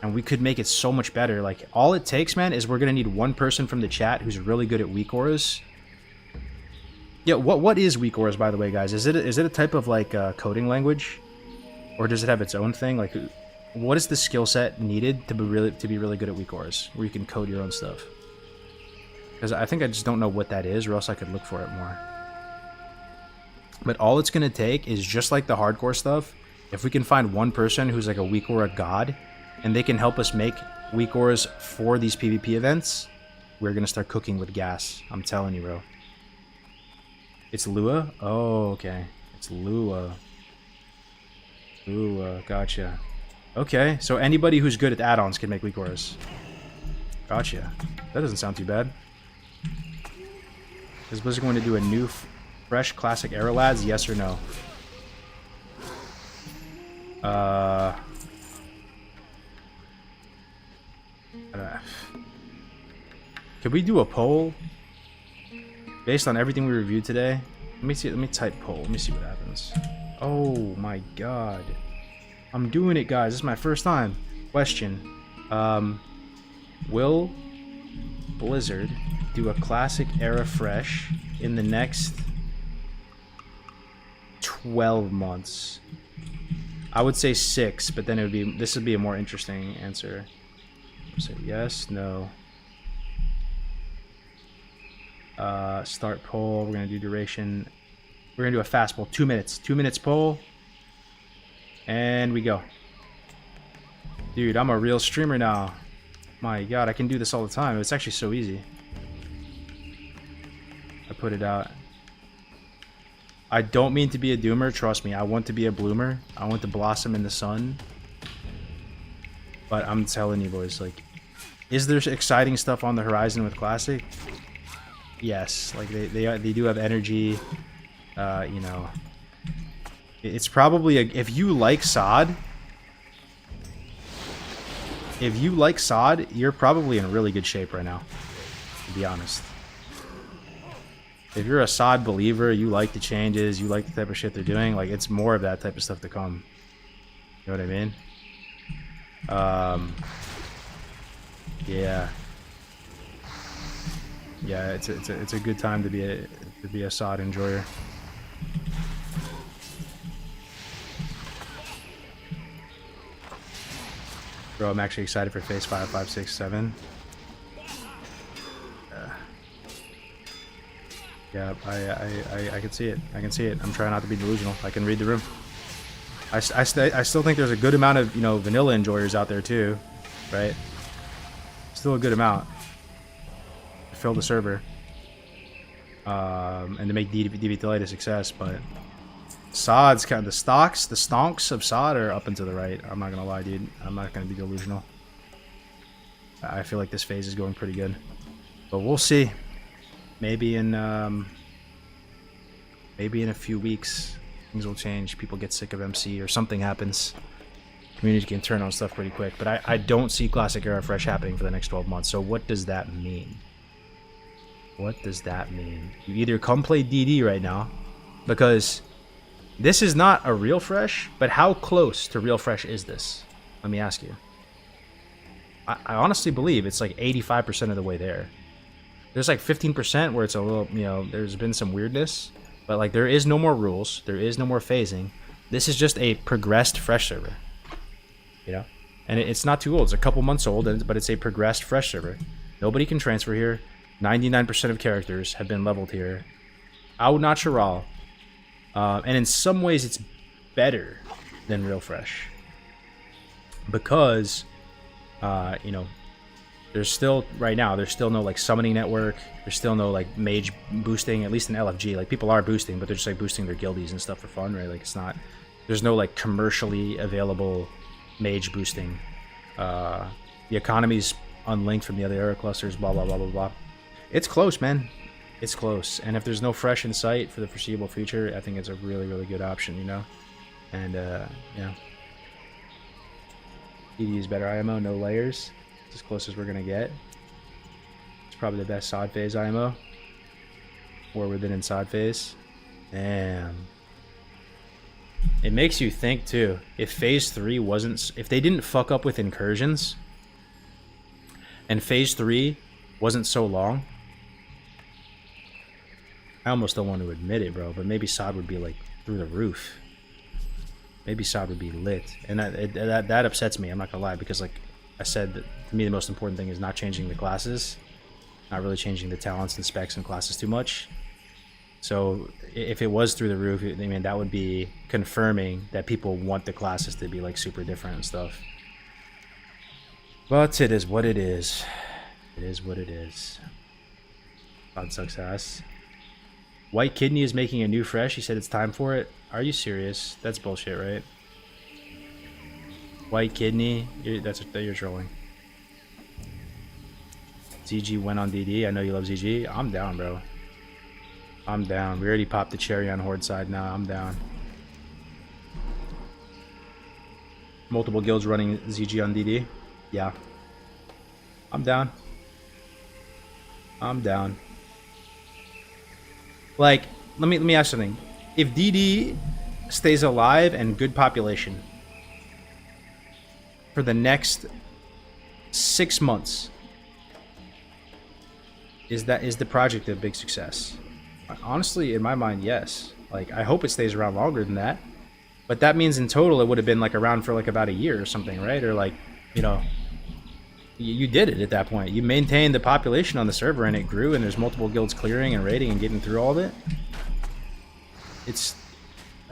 and we could make it so much better. Like, all it takes, man, is we're gonna need one person from the chat who's really good at weak auras. Yeah, what is weak auras, by the way, guys? Is it a type of like coding language, or does it have its own thing? Like, what is the skill set needed to be really good at weak auras, where you can code your own stuff? Because I think I just don't know what that is, or else I could look for it more. But all it's gonna take is, just like the hardcore stuff, If we can find one person who's like a weak aura god, and they can help us make weak auras for these PvP events, we're gonna start cooking with gas. I'm telling you, bro. It's Lua? Oh, okay. It's Lua. Lua, gotcha. Okay, so anybody who's good at add-ons can make weak auras. Gotcha. That doesn't sound too bad. Is Blizzard going to do a new, fresh classic era, lads? Yes or no? Could we do a poll based on everything we reviewed today? Let me see. Let me type poll. Let me see what happens. Oh my god, I'm doing it, guys. This is my first time. Question: will Blizzard do a classic era fresh in the next 12 months? I would say 6, but then it would be, this would be a more interesting answer. So yes, no. Start poll. We're gonna do duration. We're gonna do a fast poll. 2 minutes. 2 minutes poll. And we go. Dude, I'm a real streamer now. My god, I can do this all the time. It's actually so easy. I put it out. I don't mean to be a doomer, trust me. I want to be a bloomer. I want to blossom in the sun. But I'm telling you, boys, like, is there exciting stuff on the horizon with Classic? Yes, like they do have energy. You know, it's probably if you like SOD. If you like SOD, you're probably in really good shape right now, to be honest. If you're a SOD believer, you like the changes, you like the type of shit they're doing, like, it's more of that type of stuff to come. You know what I mean? Yeah. Yeah, it's a good time to be a SOD enjoyer. Bro, I'm actually excited for Phase 5, 5, 6, 7. Yeah, I can see it. I can see it. I'm trying not to be delusional. I can read the room. I still think there's a good amount of, you know, vanilla enjoyers out there too, right? Still a good amount. To fill the server. And to make DVTLA a success, but SOD's kind of the stonks of SOD are up and to the right. I'm not gonna lie, dude. I'm not gonna be delusional. I feel like this phase is going pretty good, but we'll see. Maybe in a few weeks things will change. People get sick of MC or something happens. Community can turn on stuff pretty quick, but I don't see Classic Era Fresh happening for the next 12 months. So what does that mean? What does that mean? You either come play DD right now, because this is not a real fresh, but how close to real fresh is this? Let me ask you. I honestly believe it's like 85% of the way there. There's like 15% where it's a little, you know, there's been some weirdness, but like there is no more rules, there is no more phasing. This is just a progressed fresh server, you know, and it's not too old. It's a couple months old, but it's a progressed fresh server. Nobody can transfer here. 99% of characters have been leveled here. Au natural. And in some ways it's better than real fresh, because you know, there's still right now there's still no like summoning network, there's still no like mage boosting, at least in LFG. Like, people are boosting, but they're just like boosting their guildies and stuff for fun, right? Like, it's not, there's no like commercially available mage boosting. The economy's unlinked from the other era clusters, blah blah blah blah blah. It's close, man. It's close, and if there's no fresh in sight for the foreseeable future, I think it's a really, really good option, you know? And, yeah. DD is better IMO, no layers. It's as close as we're gonna get. It's probably the best SOD phase IMO. Or we've been in SOD phase. Damn. It makes you think, too. If Phase 3 wasn't... If they didn't fuck up with incursions, and Phase 3 wasn't so long... I almost don't want to admit it, bro, but maybe SOD would be like through the roof. Maybe SOD would be lit, and that upsets me. I'm not gonna lie, because like I said, that to me the most important thing is not changing the classes, not really changing the talents and specs and classes too much. So if it was through the roof, I mean, that would be confirming that people want the classes to be like super different and stuff. But it is what it is. It is what it is. God sucks ass. White Kidney is making a new fresh. He said it's time for it. Are you serious? That's bullshit, right? White Kidney, you're trolling. ZG went on DD. I know you love ZG. I'm down, bro. I'm down. We already popped the cherry on Horde side now. I'm down. Multiple guilds running ZG on DD. Yeah. I'm down. I'm down. Like, let me ask something. If DD stays alive and good population for the next 6 months, is the project a big success? Honestly, in my mind, yes. Like, I hope it stays around longer than that. But that means in total it would have been like around for like about a year or something, right? Or like, you know, you did it at that point. You maintained the population on the server and it grew, and there's multiple guilds clearing and raiding and getting through all of it.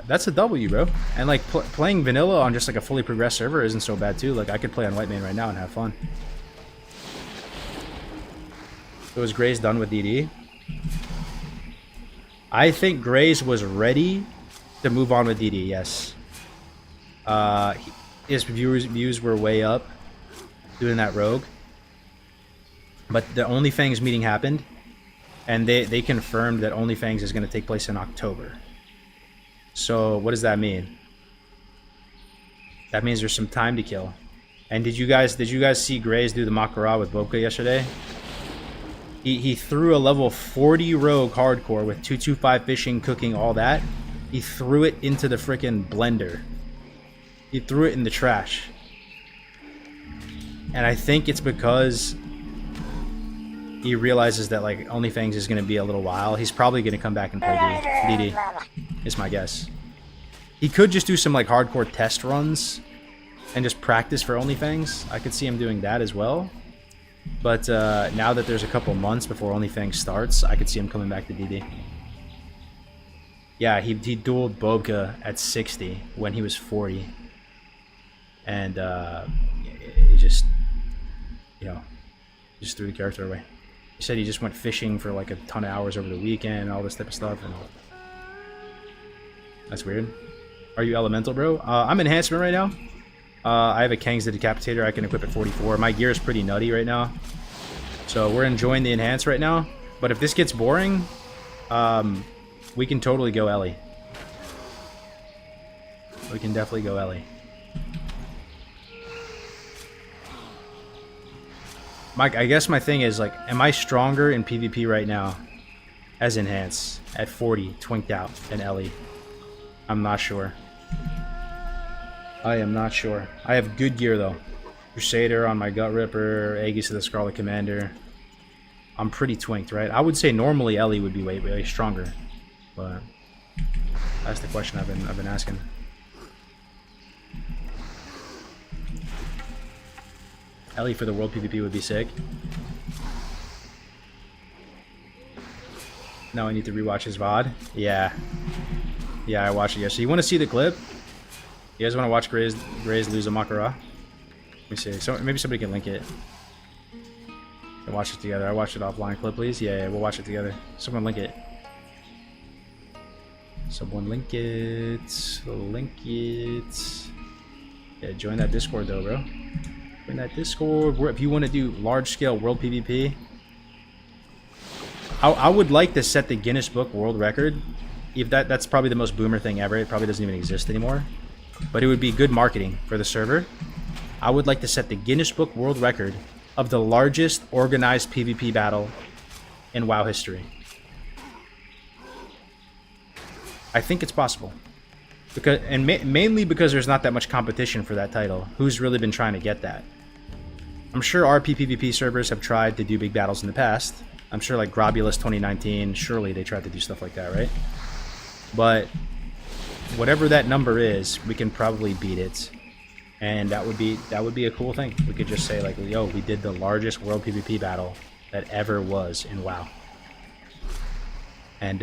That's a W, bro. And like playing vanilla on just like a fully progressed server isn't so bad too. Like I could play on White Mane right now and have fun. So was Graze done with DD? I think Graze was ready to move on with DD, yes. His views were way up doing that rogue. But the OnlyFangs meeting happened, and they confirmed that OnlyFangs is going to take place in October. So what does that mean? That means there's some time to kill. And did you guys see Graze do the Makara with Boka yesterday? He threw a level 40 rogue hardcore with 225 fishing, cooking, all that. He threw it into the freaking blender. He threw it in the trash. And I think it's because he realizes that like OnlyFangs is going to be a little while. He's probably going to come back and play DD. Is my guess. He could just do some like hardcore test runs and just practice for OnlyFangs. I could see him doing that as well. But now that there's a couple months before OnlyFangs starts, I could see him coming back to DD. Yeah, he dueled Bobka at 60 when he was 40. And he just, you know, just threw the character away. He said he just went fishing for like a ton of hours over the weekend and all this type of stuff. And that's weird. Are you elemental, bro? I'm enhancement right now. I have a Kang's the Decapitator. I can equip at 44. My gear is pretty nutty right now. So we're enjoying the enhance right now. But if this gets boring, we can totally go Ellie. We can definitely go Ellie. Mike, I guess my thing is, like, am I stronger in PvP right now as enhance at 40, twinked out, than Ellie? I'm not sure. I am not sure. I have good gear though. Crusader on my Gut Ripper, Aegis of the Scarlet Commander. I'm pretty twinked, right? I would say normally Ellie would be way stronger, but that's the question I've been asking. Ellie for the world PvP would be sick. Now I need to rewatch his VOD. Yeah, I watched it yesterday. You want to see the clip? You guys want to watch Graze lose a Makara? Let me see. So maybe somebody can link it. And watch it together. I watched it offline. Clip, please. Yeah, we'll watch it together. Someone link it. Someone link it. Link it. Yeah, join that Discord though, bro. Join that Discord. If you want to do large-scale world PvP, I would like to set the Guinness Book World Record. If that's probably the most boomer thing ever. It probably doesn't even exist anymore. But it would be good marketing for the server. I would like to set the Guinness Book World Record of the largest organized PvP battle in WoW history. I think it's possible. Mainly because there's not that much competition for that title. Who's really been trying to get that? I'm sure RP PvP servers have tried to do big battles in the past. I'm sure like Grobulus 2019, surely they tried to do stuff like that, right? But whatever that number is, we can probably beat it, and that would be a cool thing. We could just say like, yo, we did the largest world PvP battle that ever was in WoW, and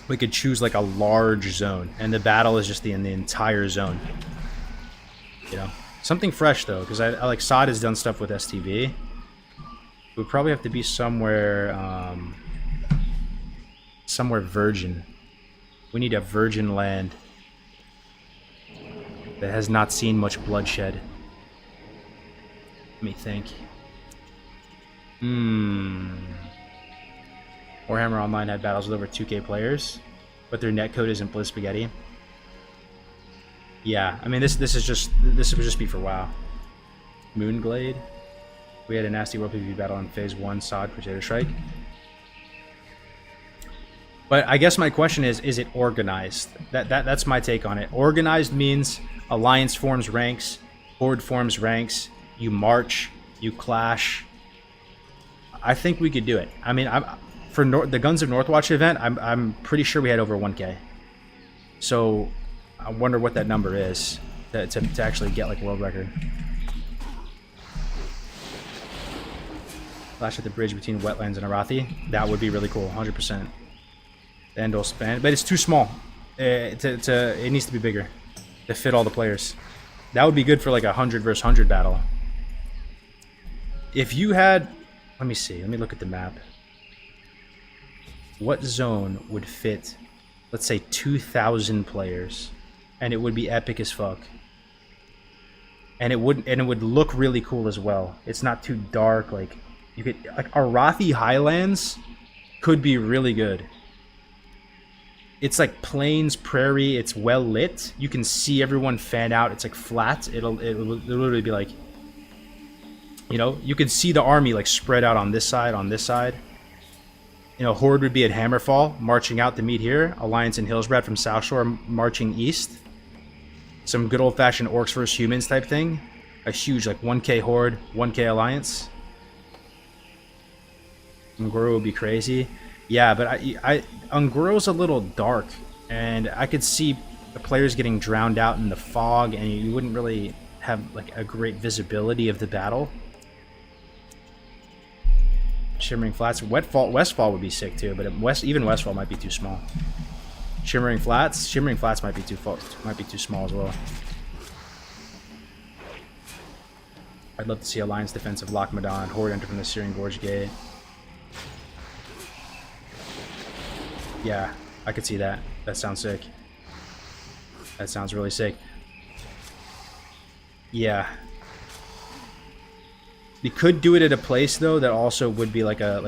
we could choose like a large zone, and the battle is just in the entire zone. You know, something fresh though, because I like Sod has done stuff with STV. We'd probably have to be somewhere, somewhere virgin. We need a virgin land that has not seen much bloodshed. Let me think. Warhammer Online had battles with over 2K players, but their netcode isn't Blizz Spaghetti. Yeah, I mean this would just be for WoW. Moonglade. We had a nasty World PvP battle in Phase 1, Sod, Potato Strike. But I guess my question is it organized? That's my take on it. Organized means Alliance forms ranks, Horde forms ranks, you march, you clash. I think we could do it. I mean, for the Guns of Northwatch event, I'm pretty sure we had over 1K. So I wonder what that number is to actually get like world record. Flash at the bridge between Wetlands and Arathi. That would be really cool, 100%. The Endol span, but it's too small. It needs to be bigger to fit all the players. That would be good for like a 100 versus 100 battle. If you had, let me see. Let me look at the map. What zone would fit, let's say 2,000 players, and it would be epic as fuck. And it would look really cool as well. It's not too dark. Like you could like Arathi Highlands could be really good. It's like plains, prairie. It's well lit. You can see everyone fan out. It's like flat. It'll literally be like, you know, you could see the army like spread out on this side, on this side. You know, Horde would be at Hammerfall, marching out to meet here. Alliance and Hillsbrad from South Shore marching east. Some good old-fashioned Orcs versus Humans type thing. A huge like 1K Horde, 1K Alliance. Un'Goro would be crazy. Yeah, but Un'Goro's a little dark, and I could see the players getting drowned out in the fog, and you wouldn't really have like a great visibility of the battle. Shimmering Flats, Westfall would be sick too, but even Westfall might be too small. Shimmering Flats might be too small as well. I'd love to see Alliance defensive Loch Modan, Horde enter from the Searing Gorge Gate. Yeah, I could see that. That sounds sick. That sounds really sick. Yeah. We could do it at a place though that also would be like a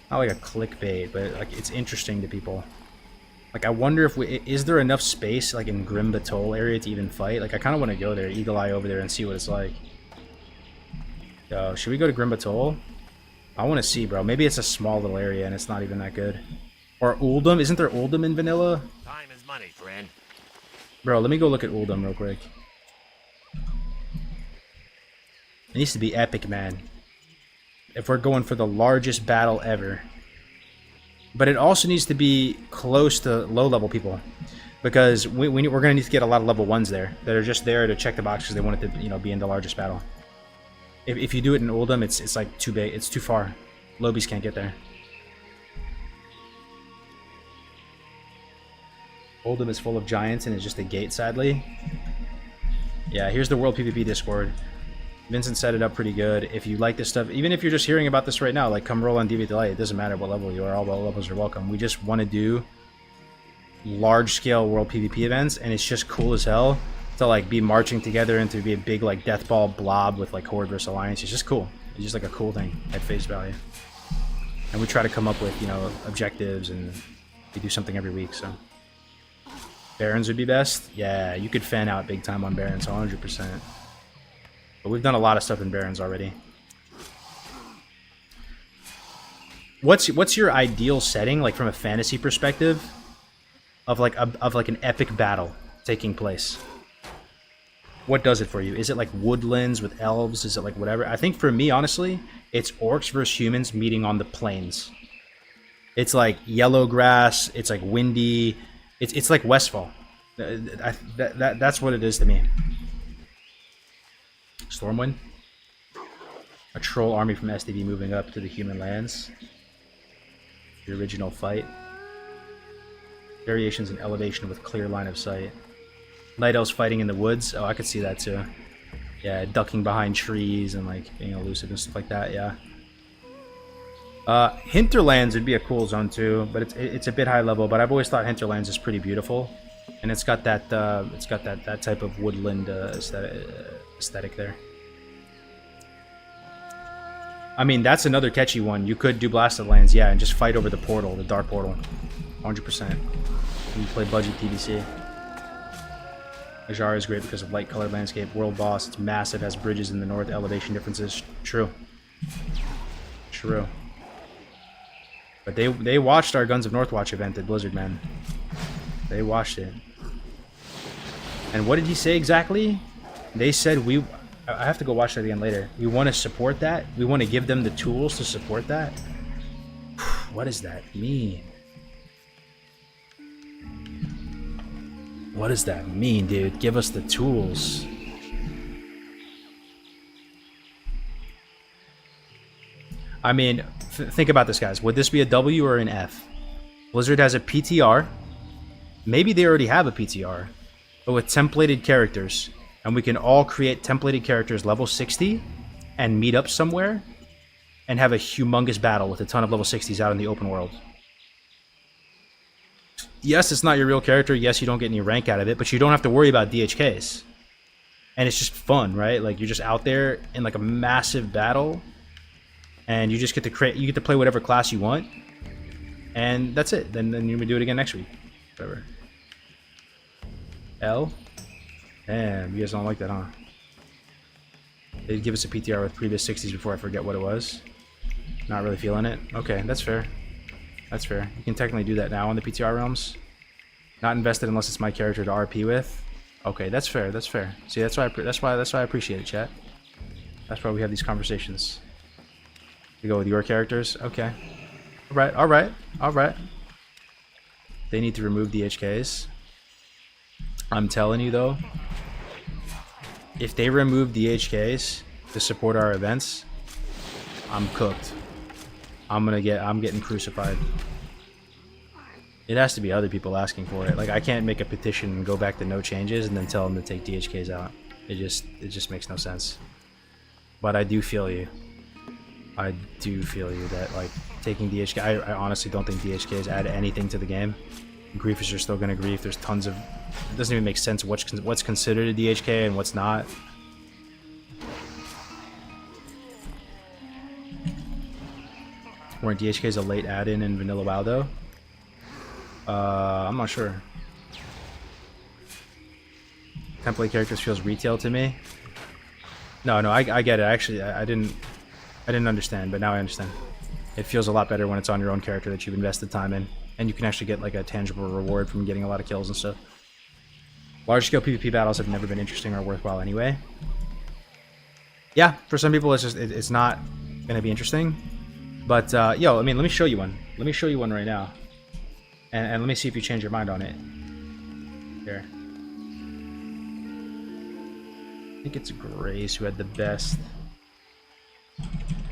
not like a clickbait, but like it's interesting to people. Like I wonder if is there enough space like in Grim Batol area to even fight? Like I kind of want to go there, eagle eye over there, and see what it's like. Yo, should we go to Grim Batol? I want to see, bro. Maybe it's a small little area and it's not even that good. Or Uldum? Isn't there Uldum in vanilla? Time is money, friend. Bro, let me go look at Uldum real quick. It needs to be epic, man. If we're going for the largest battle ever. But it also needs to be close to low-level people. Because we're going to need to get a lot of level 1s there. That are just there to check the box because they want it to, you know, be in the largest battle. If you do it in Uldum, it's like too big. It's too far. Lobies can't get there. Uldum is full of giants and is just a gate, sadly. Yeah, here's the World PvP Discord. Vincent set it up pretty good. If you like this stuff, even if you're just hearing about this right now, like come roll on Deviant Delight. It doesn't matter what level you are. All levels are welcome. We just want to do large-scale World PvP events, and it's just cool as hell to like be marching together and to be a big like deathball blob with like Horde versus Alliance. It's just cool. It's just like a cool thing at face value. And we try to come up with, you know, objectives, and we do something every week. So Barons would be best. Yeah, you could fan out big time on Barons, 100%. But we've done a lot of stuff in Barons already. What's your ideal setting, like from a fantasy perspective, of like an epic battle taking place? What does it for you? Is it like woodlands with elves? Is it like whatever? I think for me, honestly, it's Orcs versus Humans meeting on the plains. It's like yellow grass. It's like windy. It's like Westfall. That's what it is to me. Stormwind. A troll army from SDV moving up to the human lands. The original fight. Variations in elevation with clear line of sight. Night elves fighting in the woods. Oh, I could see that too. Yeah, ducking behind trees and like being elusive and stuff like that. Yeah. Hinterlands would be a cool zone too, but it's a bit high level. But I've always thought Hinterlands is pretty beautiful, and it's got that that type of woodland aesthetic there. I mean, that's another catchy one. You could do Blasted Lands, yeah, and just fight over the portal, the Dark Portal, 100%. You play budget PvC. Ajara is great because of light colored landscape. World boss, it's massive, has bridges in the north, elevation differences. True. True. But they watched our Guns of Northwatch event at Blizzard, man. They watched it. And what did he say exactly? They said I have to go watch that again later. We want to support that. We want to give them the tools to support that. What does that mean? What does that mean, dude? Give us the tools. I mean, think about this, guys. Would this be a W or an F? Blizzard has a PTR. Maybe they already have a PTR, but with templated characters. And we can all create templated characters level 60 and meet up somewhere and have a humongous battle with a ton of level 60s out in the open world. Yes, it's not your real character. Yes, you don't get any rank out of it, but you don't have to worry about DHKs. And it's just fun, right? Like, you're just out there in like a massive battle and you just get to create, you get to play whatever class you want. And that's it. Then you can do it again next week. Whatever. L. Damn, you guys don't like that, huh? They'd give us a PTR with previous 60s before I forget what it was. Not really feeling it. Okay, that's fair. That's fair. You can technically do that now on the PTR realms. Not invested unless it's my character to RP with. Okay, that's fair. That's fair. See, that's why I appreciate it, chat. That's why we have these conversations. You go with your characters. Okay. All right. All right. All right. They need to remove the HKs. I'm telling you though, if they remove the HKs to support our events, I'm cooked. I'm getting crucified. It has to be other people asking for it. Like, I can't make a petition and go back to no changes and then tell them to take DHKs out. It just makes no sense. But I do feel you. I do feel you that like taking DHK. I honestly don't think DHKs add anything to the game. Griefers are still gonna grief. There's tons of. It doesn't even make sense what's considered a DHK and what's not. Weren't DHKs a late add-in in Vanilla WoW though? I'm not sure. Template characters feels retail to me. No, I get it. Actually, I didn't understand, but now I understand. It feels a lot better when it's on your own character that you've invested time in. And you can actually get like a tangible reward from getting a lot of kills and stuff. Large-scale PvP battles have never been interesting or worthwhile anyway. Yeah, for some people it's not gonna be interesting. But yo, I mean, let me show you one. Let me show you one right now. And let me see if you change your mind on it. Here. I think it's Grace who had the best.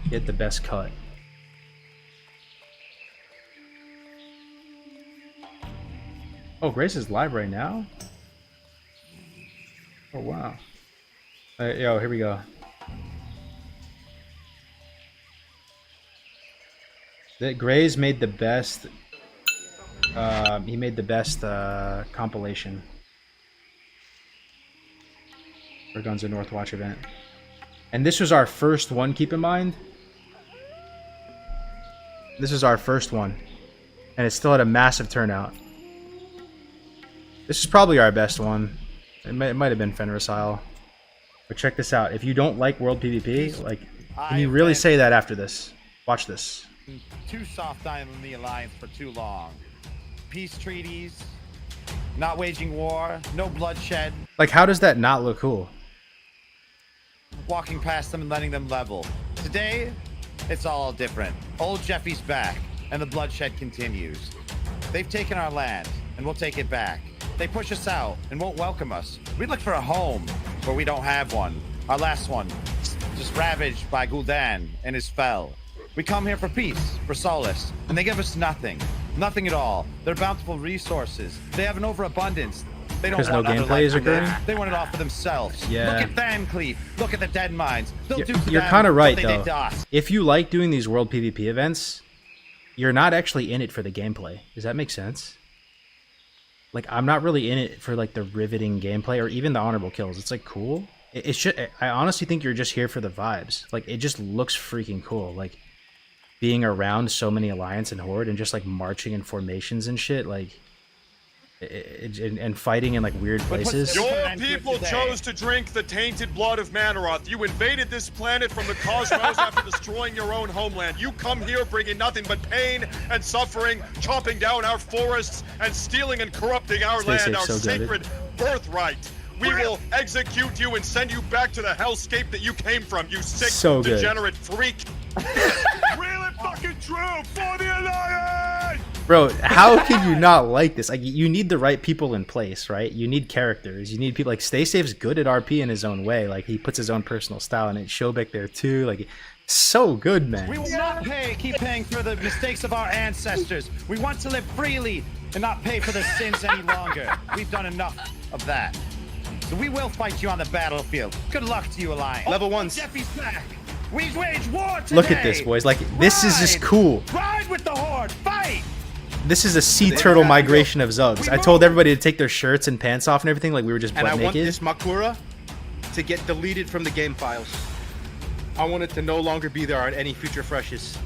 He had the best cut. Oh, Grace is live right now? Oh, wow. Yo, here we go. Grace made the best... he made the best compilation for Guns of Northwatch event. And this was our first one, keep in mind. This is our first one. And it still had a massive turnout. This is probably our best one. It might have been Fenris Isle. But check this out. If you don't like World PvP, like, can you really say that after this? Watch this. Too soft on the Alliance for too long. Peace treaties, not waging war, no bloodshed. Like, how does that not look cool? Walking past them and letting them level. Today, it's all different. Old Jeffy's back, and the bloodshed continues. They've taken our land, and we'll take it back. They push us out and won't welcome us. We look for a home, where we don't have one. Our last one, just ravaged by Gul'dan and his fell. We come here for peace, for solace, and they give us nothing. Nothing at all. They're bountiful resources. They have an overabundance. They don't Because no want other gameplay life is to live. occurring? They want it all for themselves. Yeah. Look at Van Cleef. Look at the Dead Mines. They'll do to You're them kind of what right, they though. did to us. If you like doing these world PvP events, you're not actually in it for the gameplay. Does that make sense? Like, I'm not really in it for, like, the riveting gameplay or even the honorable kills. It's, like, cool. It should. I honestly think you're just here for the vibes. Like, it just looks freaking cool. Like, being around so many Alliance and Horde and just, like, marching in formations and shit, like... and fighting in like weird places. Your people chose to drink the tainted blood of Manaroth. You invaded this planet from the cosmos after destroying your own homeland. You come here bringing nothing but pain and suffering, chopping down our forests and stealing and corrupting our Stay land, safe, our so sacred birthright. We will execute you and send you back to the hellscape that you came from, you sick, So good. degenerate freak. Really fucking true for the Alliance! Bro, how can you not like this? Like, you need the right people in place, right? You need characters. You need people like Stay Safe's good at RP in his own way. Like, he puts his own personal style in it. Showbeck there too. Like, so good, man. We will not keep paying for the mistakes of our ancestors. We want to live freely and not pay for their sins any longer. We've done enough of that. So we will fight you on the battlefield. Good luck to you, Alliance. Level 1. Jeffy's back. We wage war today. Look at this, boys. Like, this is just cool. Ride with the Horde. Fight. This is a sea turtle migration of Zugs. I told everybody to take their shirts and pants off and everything, like we were just butt And I naked. want this Makura to get deleted from the game files. I want it to no longer be there on any future freshes.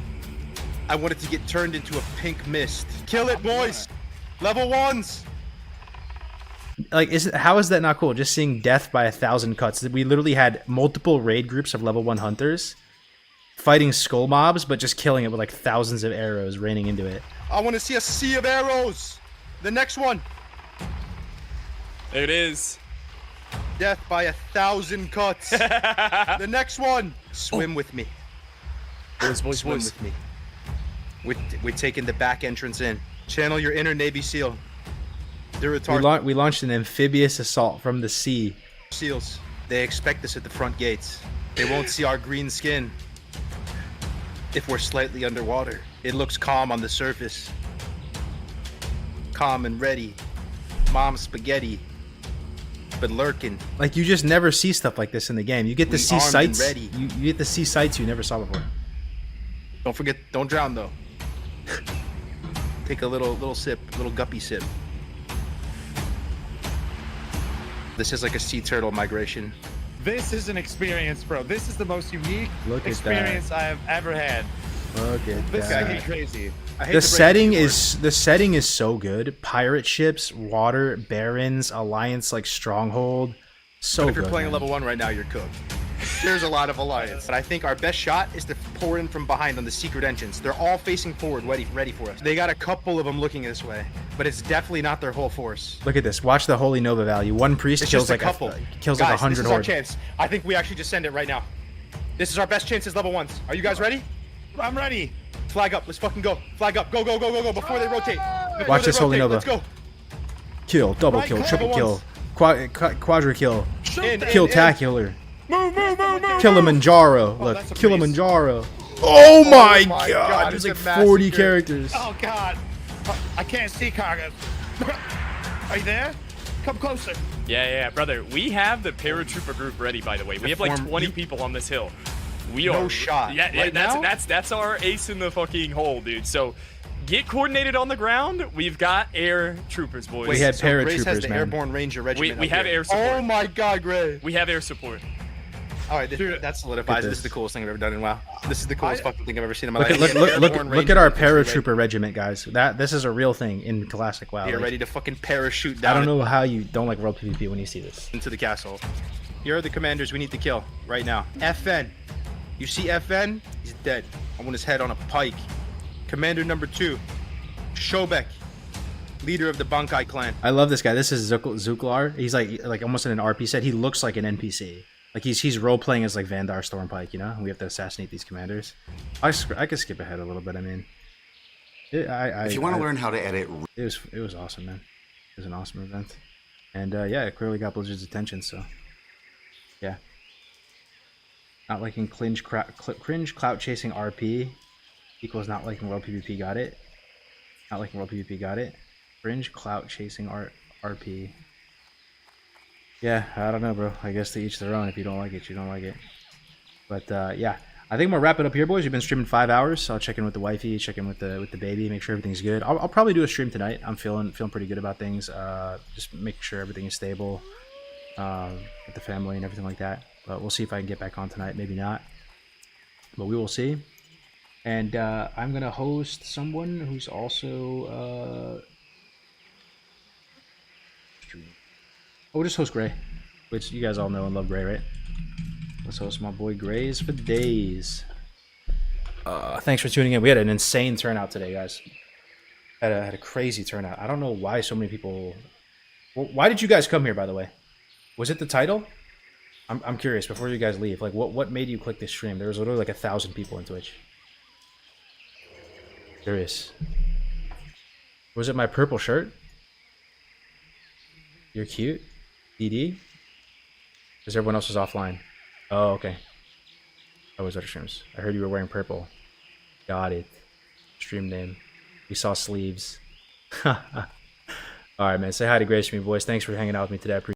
I want it to get turned into a pink mist. Kill it, boys! Level 1s! Like, how is that not cool? Just seeing death by 1,000 cuts. We literally had multiple raid groups of level 1 hunters fighting skull mobs, but just killing it with like thousands of arrows raining into it. I want to see a sea of arrows! The next one! There it is. Death by 1,000 cuts. The next one! Swim with me. Swim with me. We're taking the back entrance in. Channel your inner Navy SEAL. They're retarded. We launched an amphibious assault from the sea. SEALs. They expect us at the front gates. They won't see our green skin if we're slightly underwater. It looks calm on the surface. Calm and ready. Mom spaghetti. But lurking. Like, you just never see stuff like this in the game. You get to see armed and sights. ready. You get to see sights you never saw before. Don't forget, don't drown though. Take a little sip, little guppy sip. This is like a sea turtle migration. This is an experience, bro. This is the most unique Look at experience I have ever had. Look at This is that. gonna be crazy. I hate The to break setting it to you, is so good. Pirate ships, water, barons, alliance like stronghold. So but if you're good, playing man. level 1 right now, you're cooked. There's a lot of alliance, but I think our best shot is to pour in from behind on the secret entrance. They're all facing forward, ready for us. They got a couple of them looking this way, but it's definitely not their whole force. Look at this. Watch the Holy Nova value. One priest It's kills just a like couple. kills Guys, like 100 this is our horde. chance. I think we actually just send it right now. This is our best chance as level 1s. Are you guys ready? I'm ready. Flag up. Let's fucking go. Flag up. Go, go, go, go, go before they rotate. Before Watch they this Holy rotate, Nova. Let's go. Kill, double Right, kill, click triple the kill, quadra kill, In, kill in. tacular, Move, move, move, move. Kilimanjaro. Look, that's a Kilimanjaro. Oh my my god! God, There's just like a 40 massacre. characters. Oh God. I can't see Kargas. Are you there? Come closer. Yeah, brother. We have the paratrooper group ready, by the way. We have like 20 people on this hill. We No are shot. Yeah, Right now? that's our ace in the fucking hole, dude. So get coordinated on the ground. We've got air troopers, boys. We had Grace has paratroopers, the man. Airborne Ranger Regiment. we up have here. air support. Oh my God, Gray. We have air support. All right, that solidifies. This this. is the coolest thing I've ever done in WoW. This is the coolest fucking thing I've ever seen in my Look life. at look Airborne at our Ranger Regiment. paratrooper regiment, guys. This is a real thing in classic WoW. You're Like, ready to fucking parachute I down don't know how you don't like world PvP when you see this. into the castle. Here are the commanders we need to kill right now. FN. You see FN? He's dead. I want his head on a pike. Commander number 2, Showbeck, leader of the Bankai clan. I love this guy. This is Zuklar. He's like almost in an RP set. He looks like an NPC. Like he's role playing as like Vandar Stormpike. You know, we have to assassinate these commanders. I could skip ahead a little bit. I mean, If you want to learn how to edit, it was awesome, man. It was an awesome event, and yeah, it clearly got Blizzard's attention. So, yeah. Not liking cringe clout chasing RP equals not liking world PvP. Got it. Not like World PvP. Got it. Fringe clout chasing RP. Yeah, I don't know, bro. I guess to each their own. If you don't like it, you don't like it. But yeah, I think I'm gonna wrap it up here, boys. We've been streaming 5 hours. So I'll check in with the wifey, check in with the baby, make sure everything's good. I'll probably do a stream tonight. I'm feeling pretty good about things. Just making sure everything is stable with the family and everything like that. But we'll see if I can get back on tonight. Maybe not. But we will see. And I'm gonna host someone who's also. We'll just host Gray, which you guys all know and love Gray, right? Let's host my boy Grays for days. Thanks for tuning in. We had an insane turnout today, guys. Had a crazy turnout. I don't know why so many people. Why did you guys come here, by the way? Was it the title? I'm curious. Before you guys leave, like, what made you click this stream? There was literally like 1,000 people in Twitch. Curious. Was it my purple shirt? You're cute. DD? Because everyone else was offline. Oh, okay. That was other streams. I heard you were wearing purple. Got it. Stream name. We saw sleeves. Alright, man. Say hi to Grace for me, boys. Thanks for hanging out with me today. I appreciate it.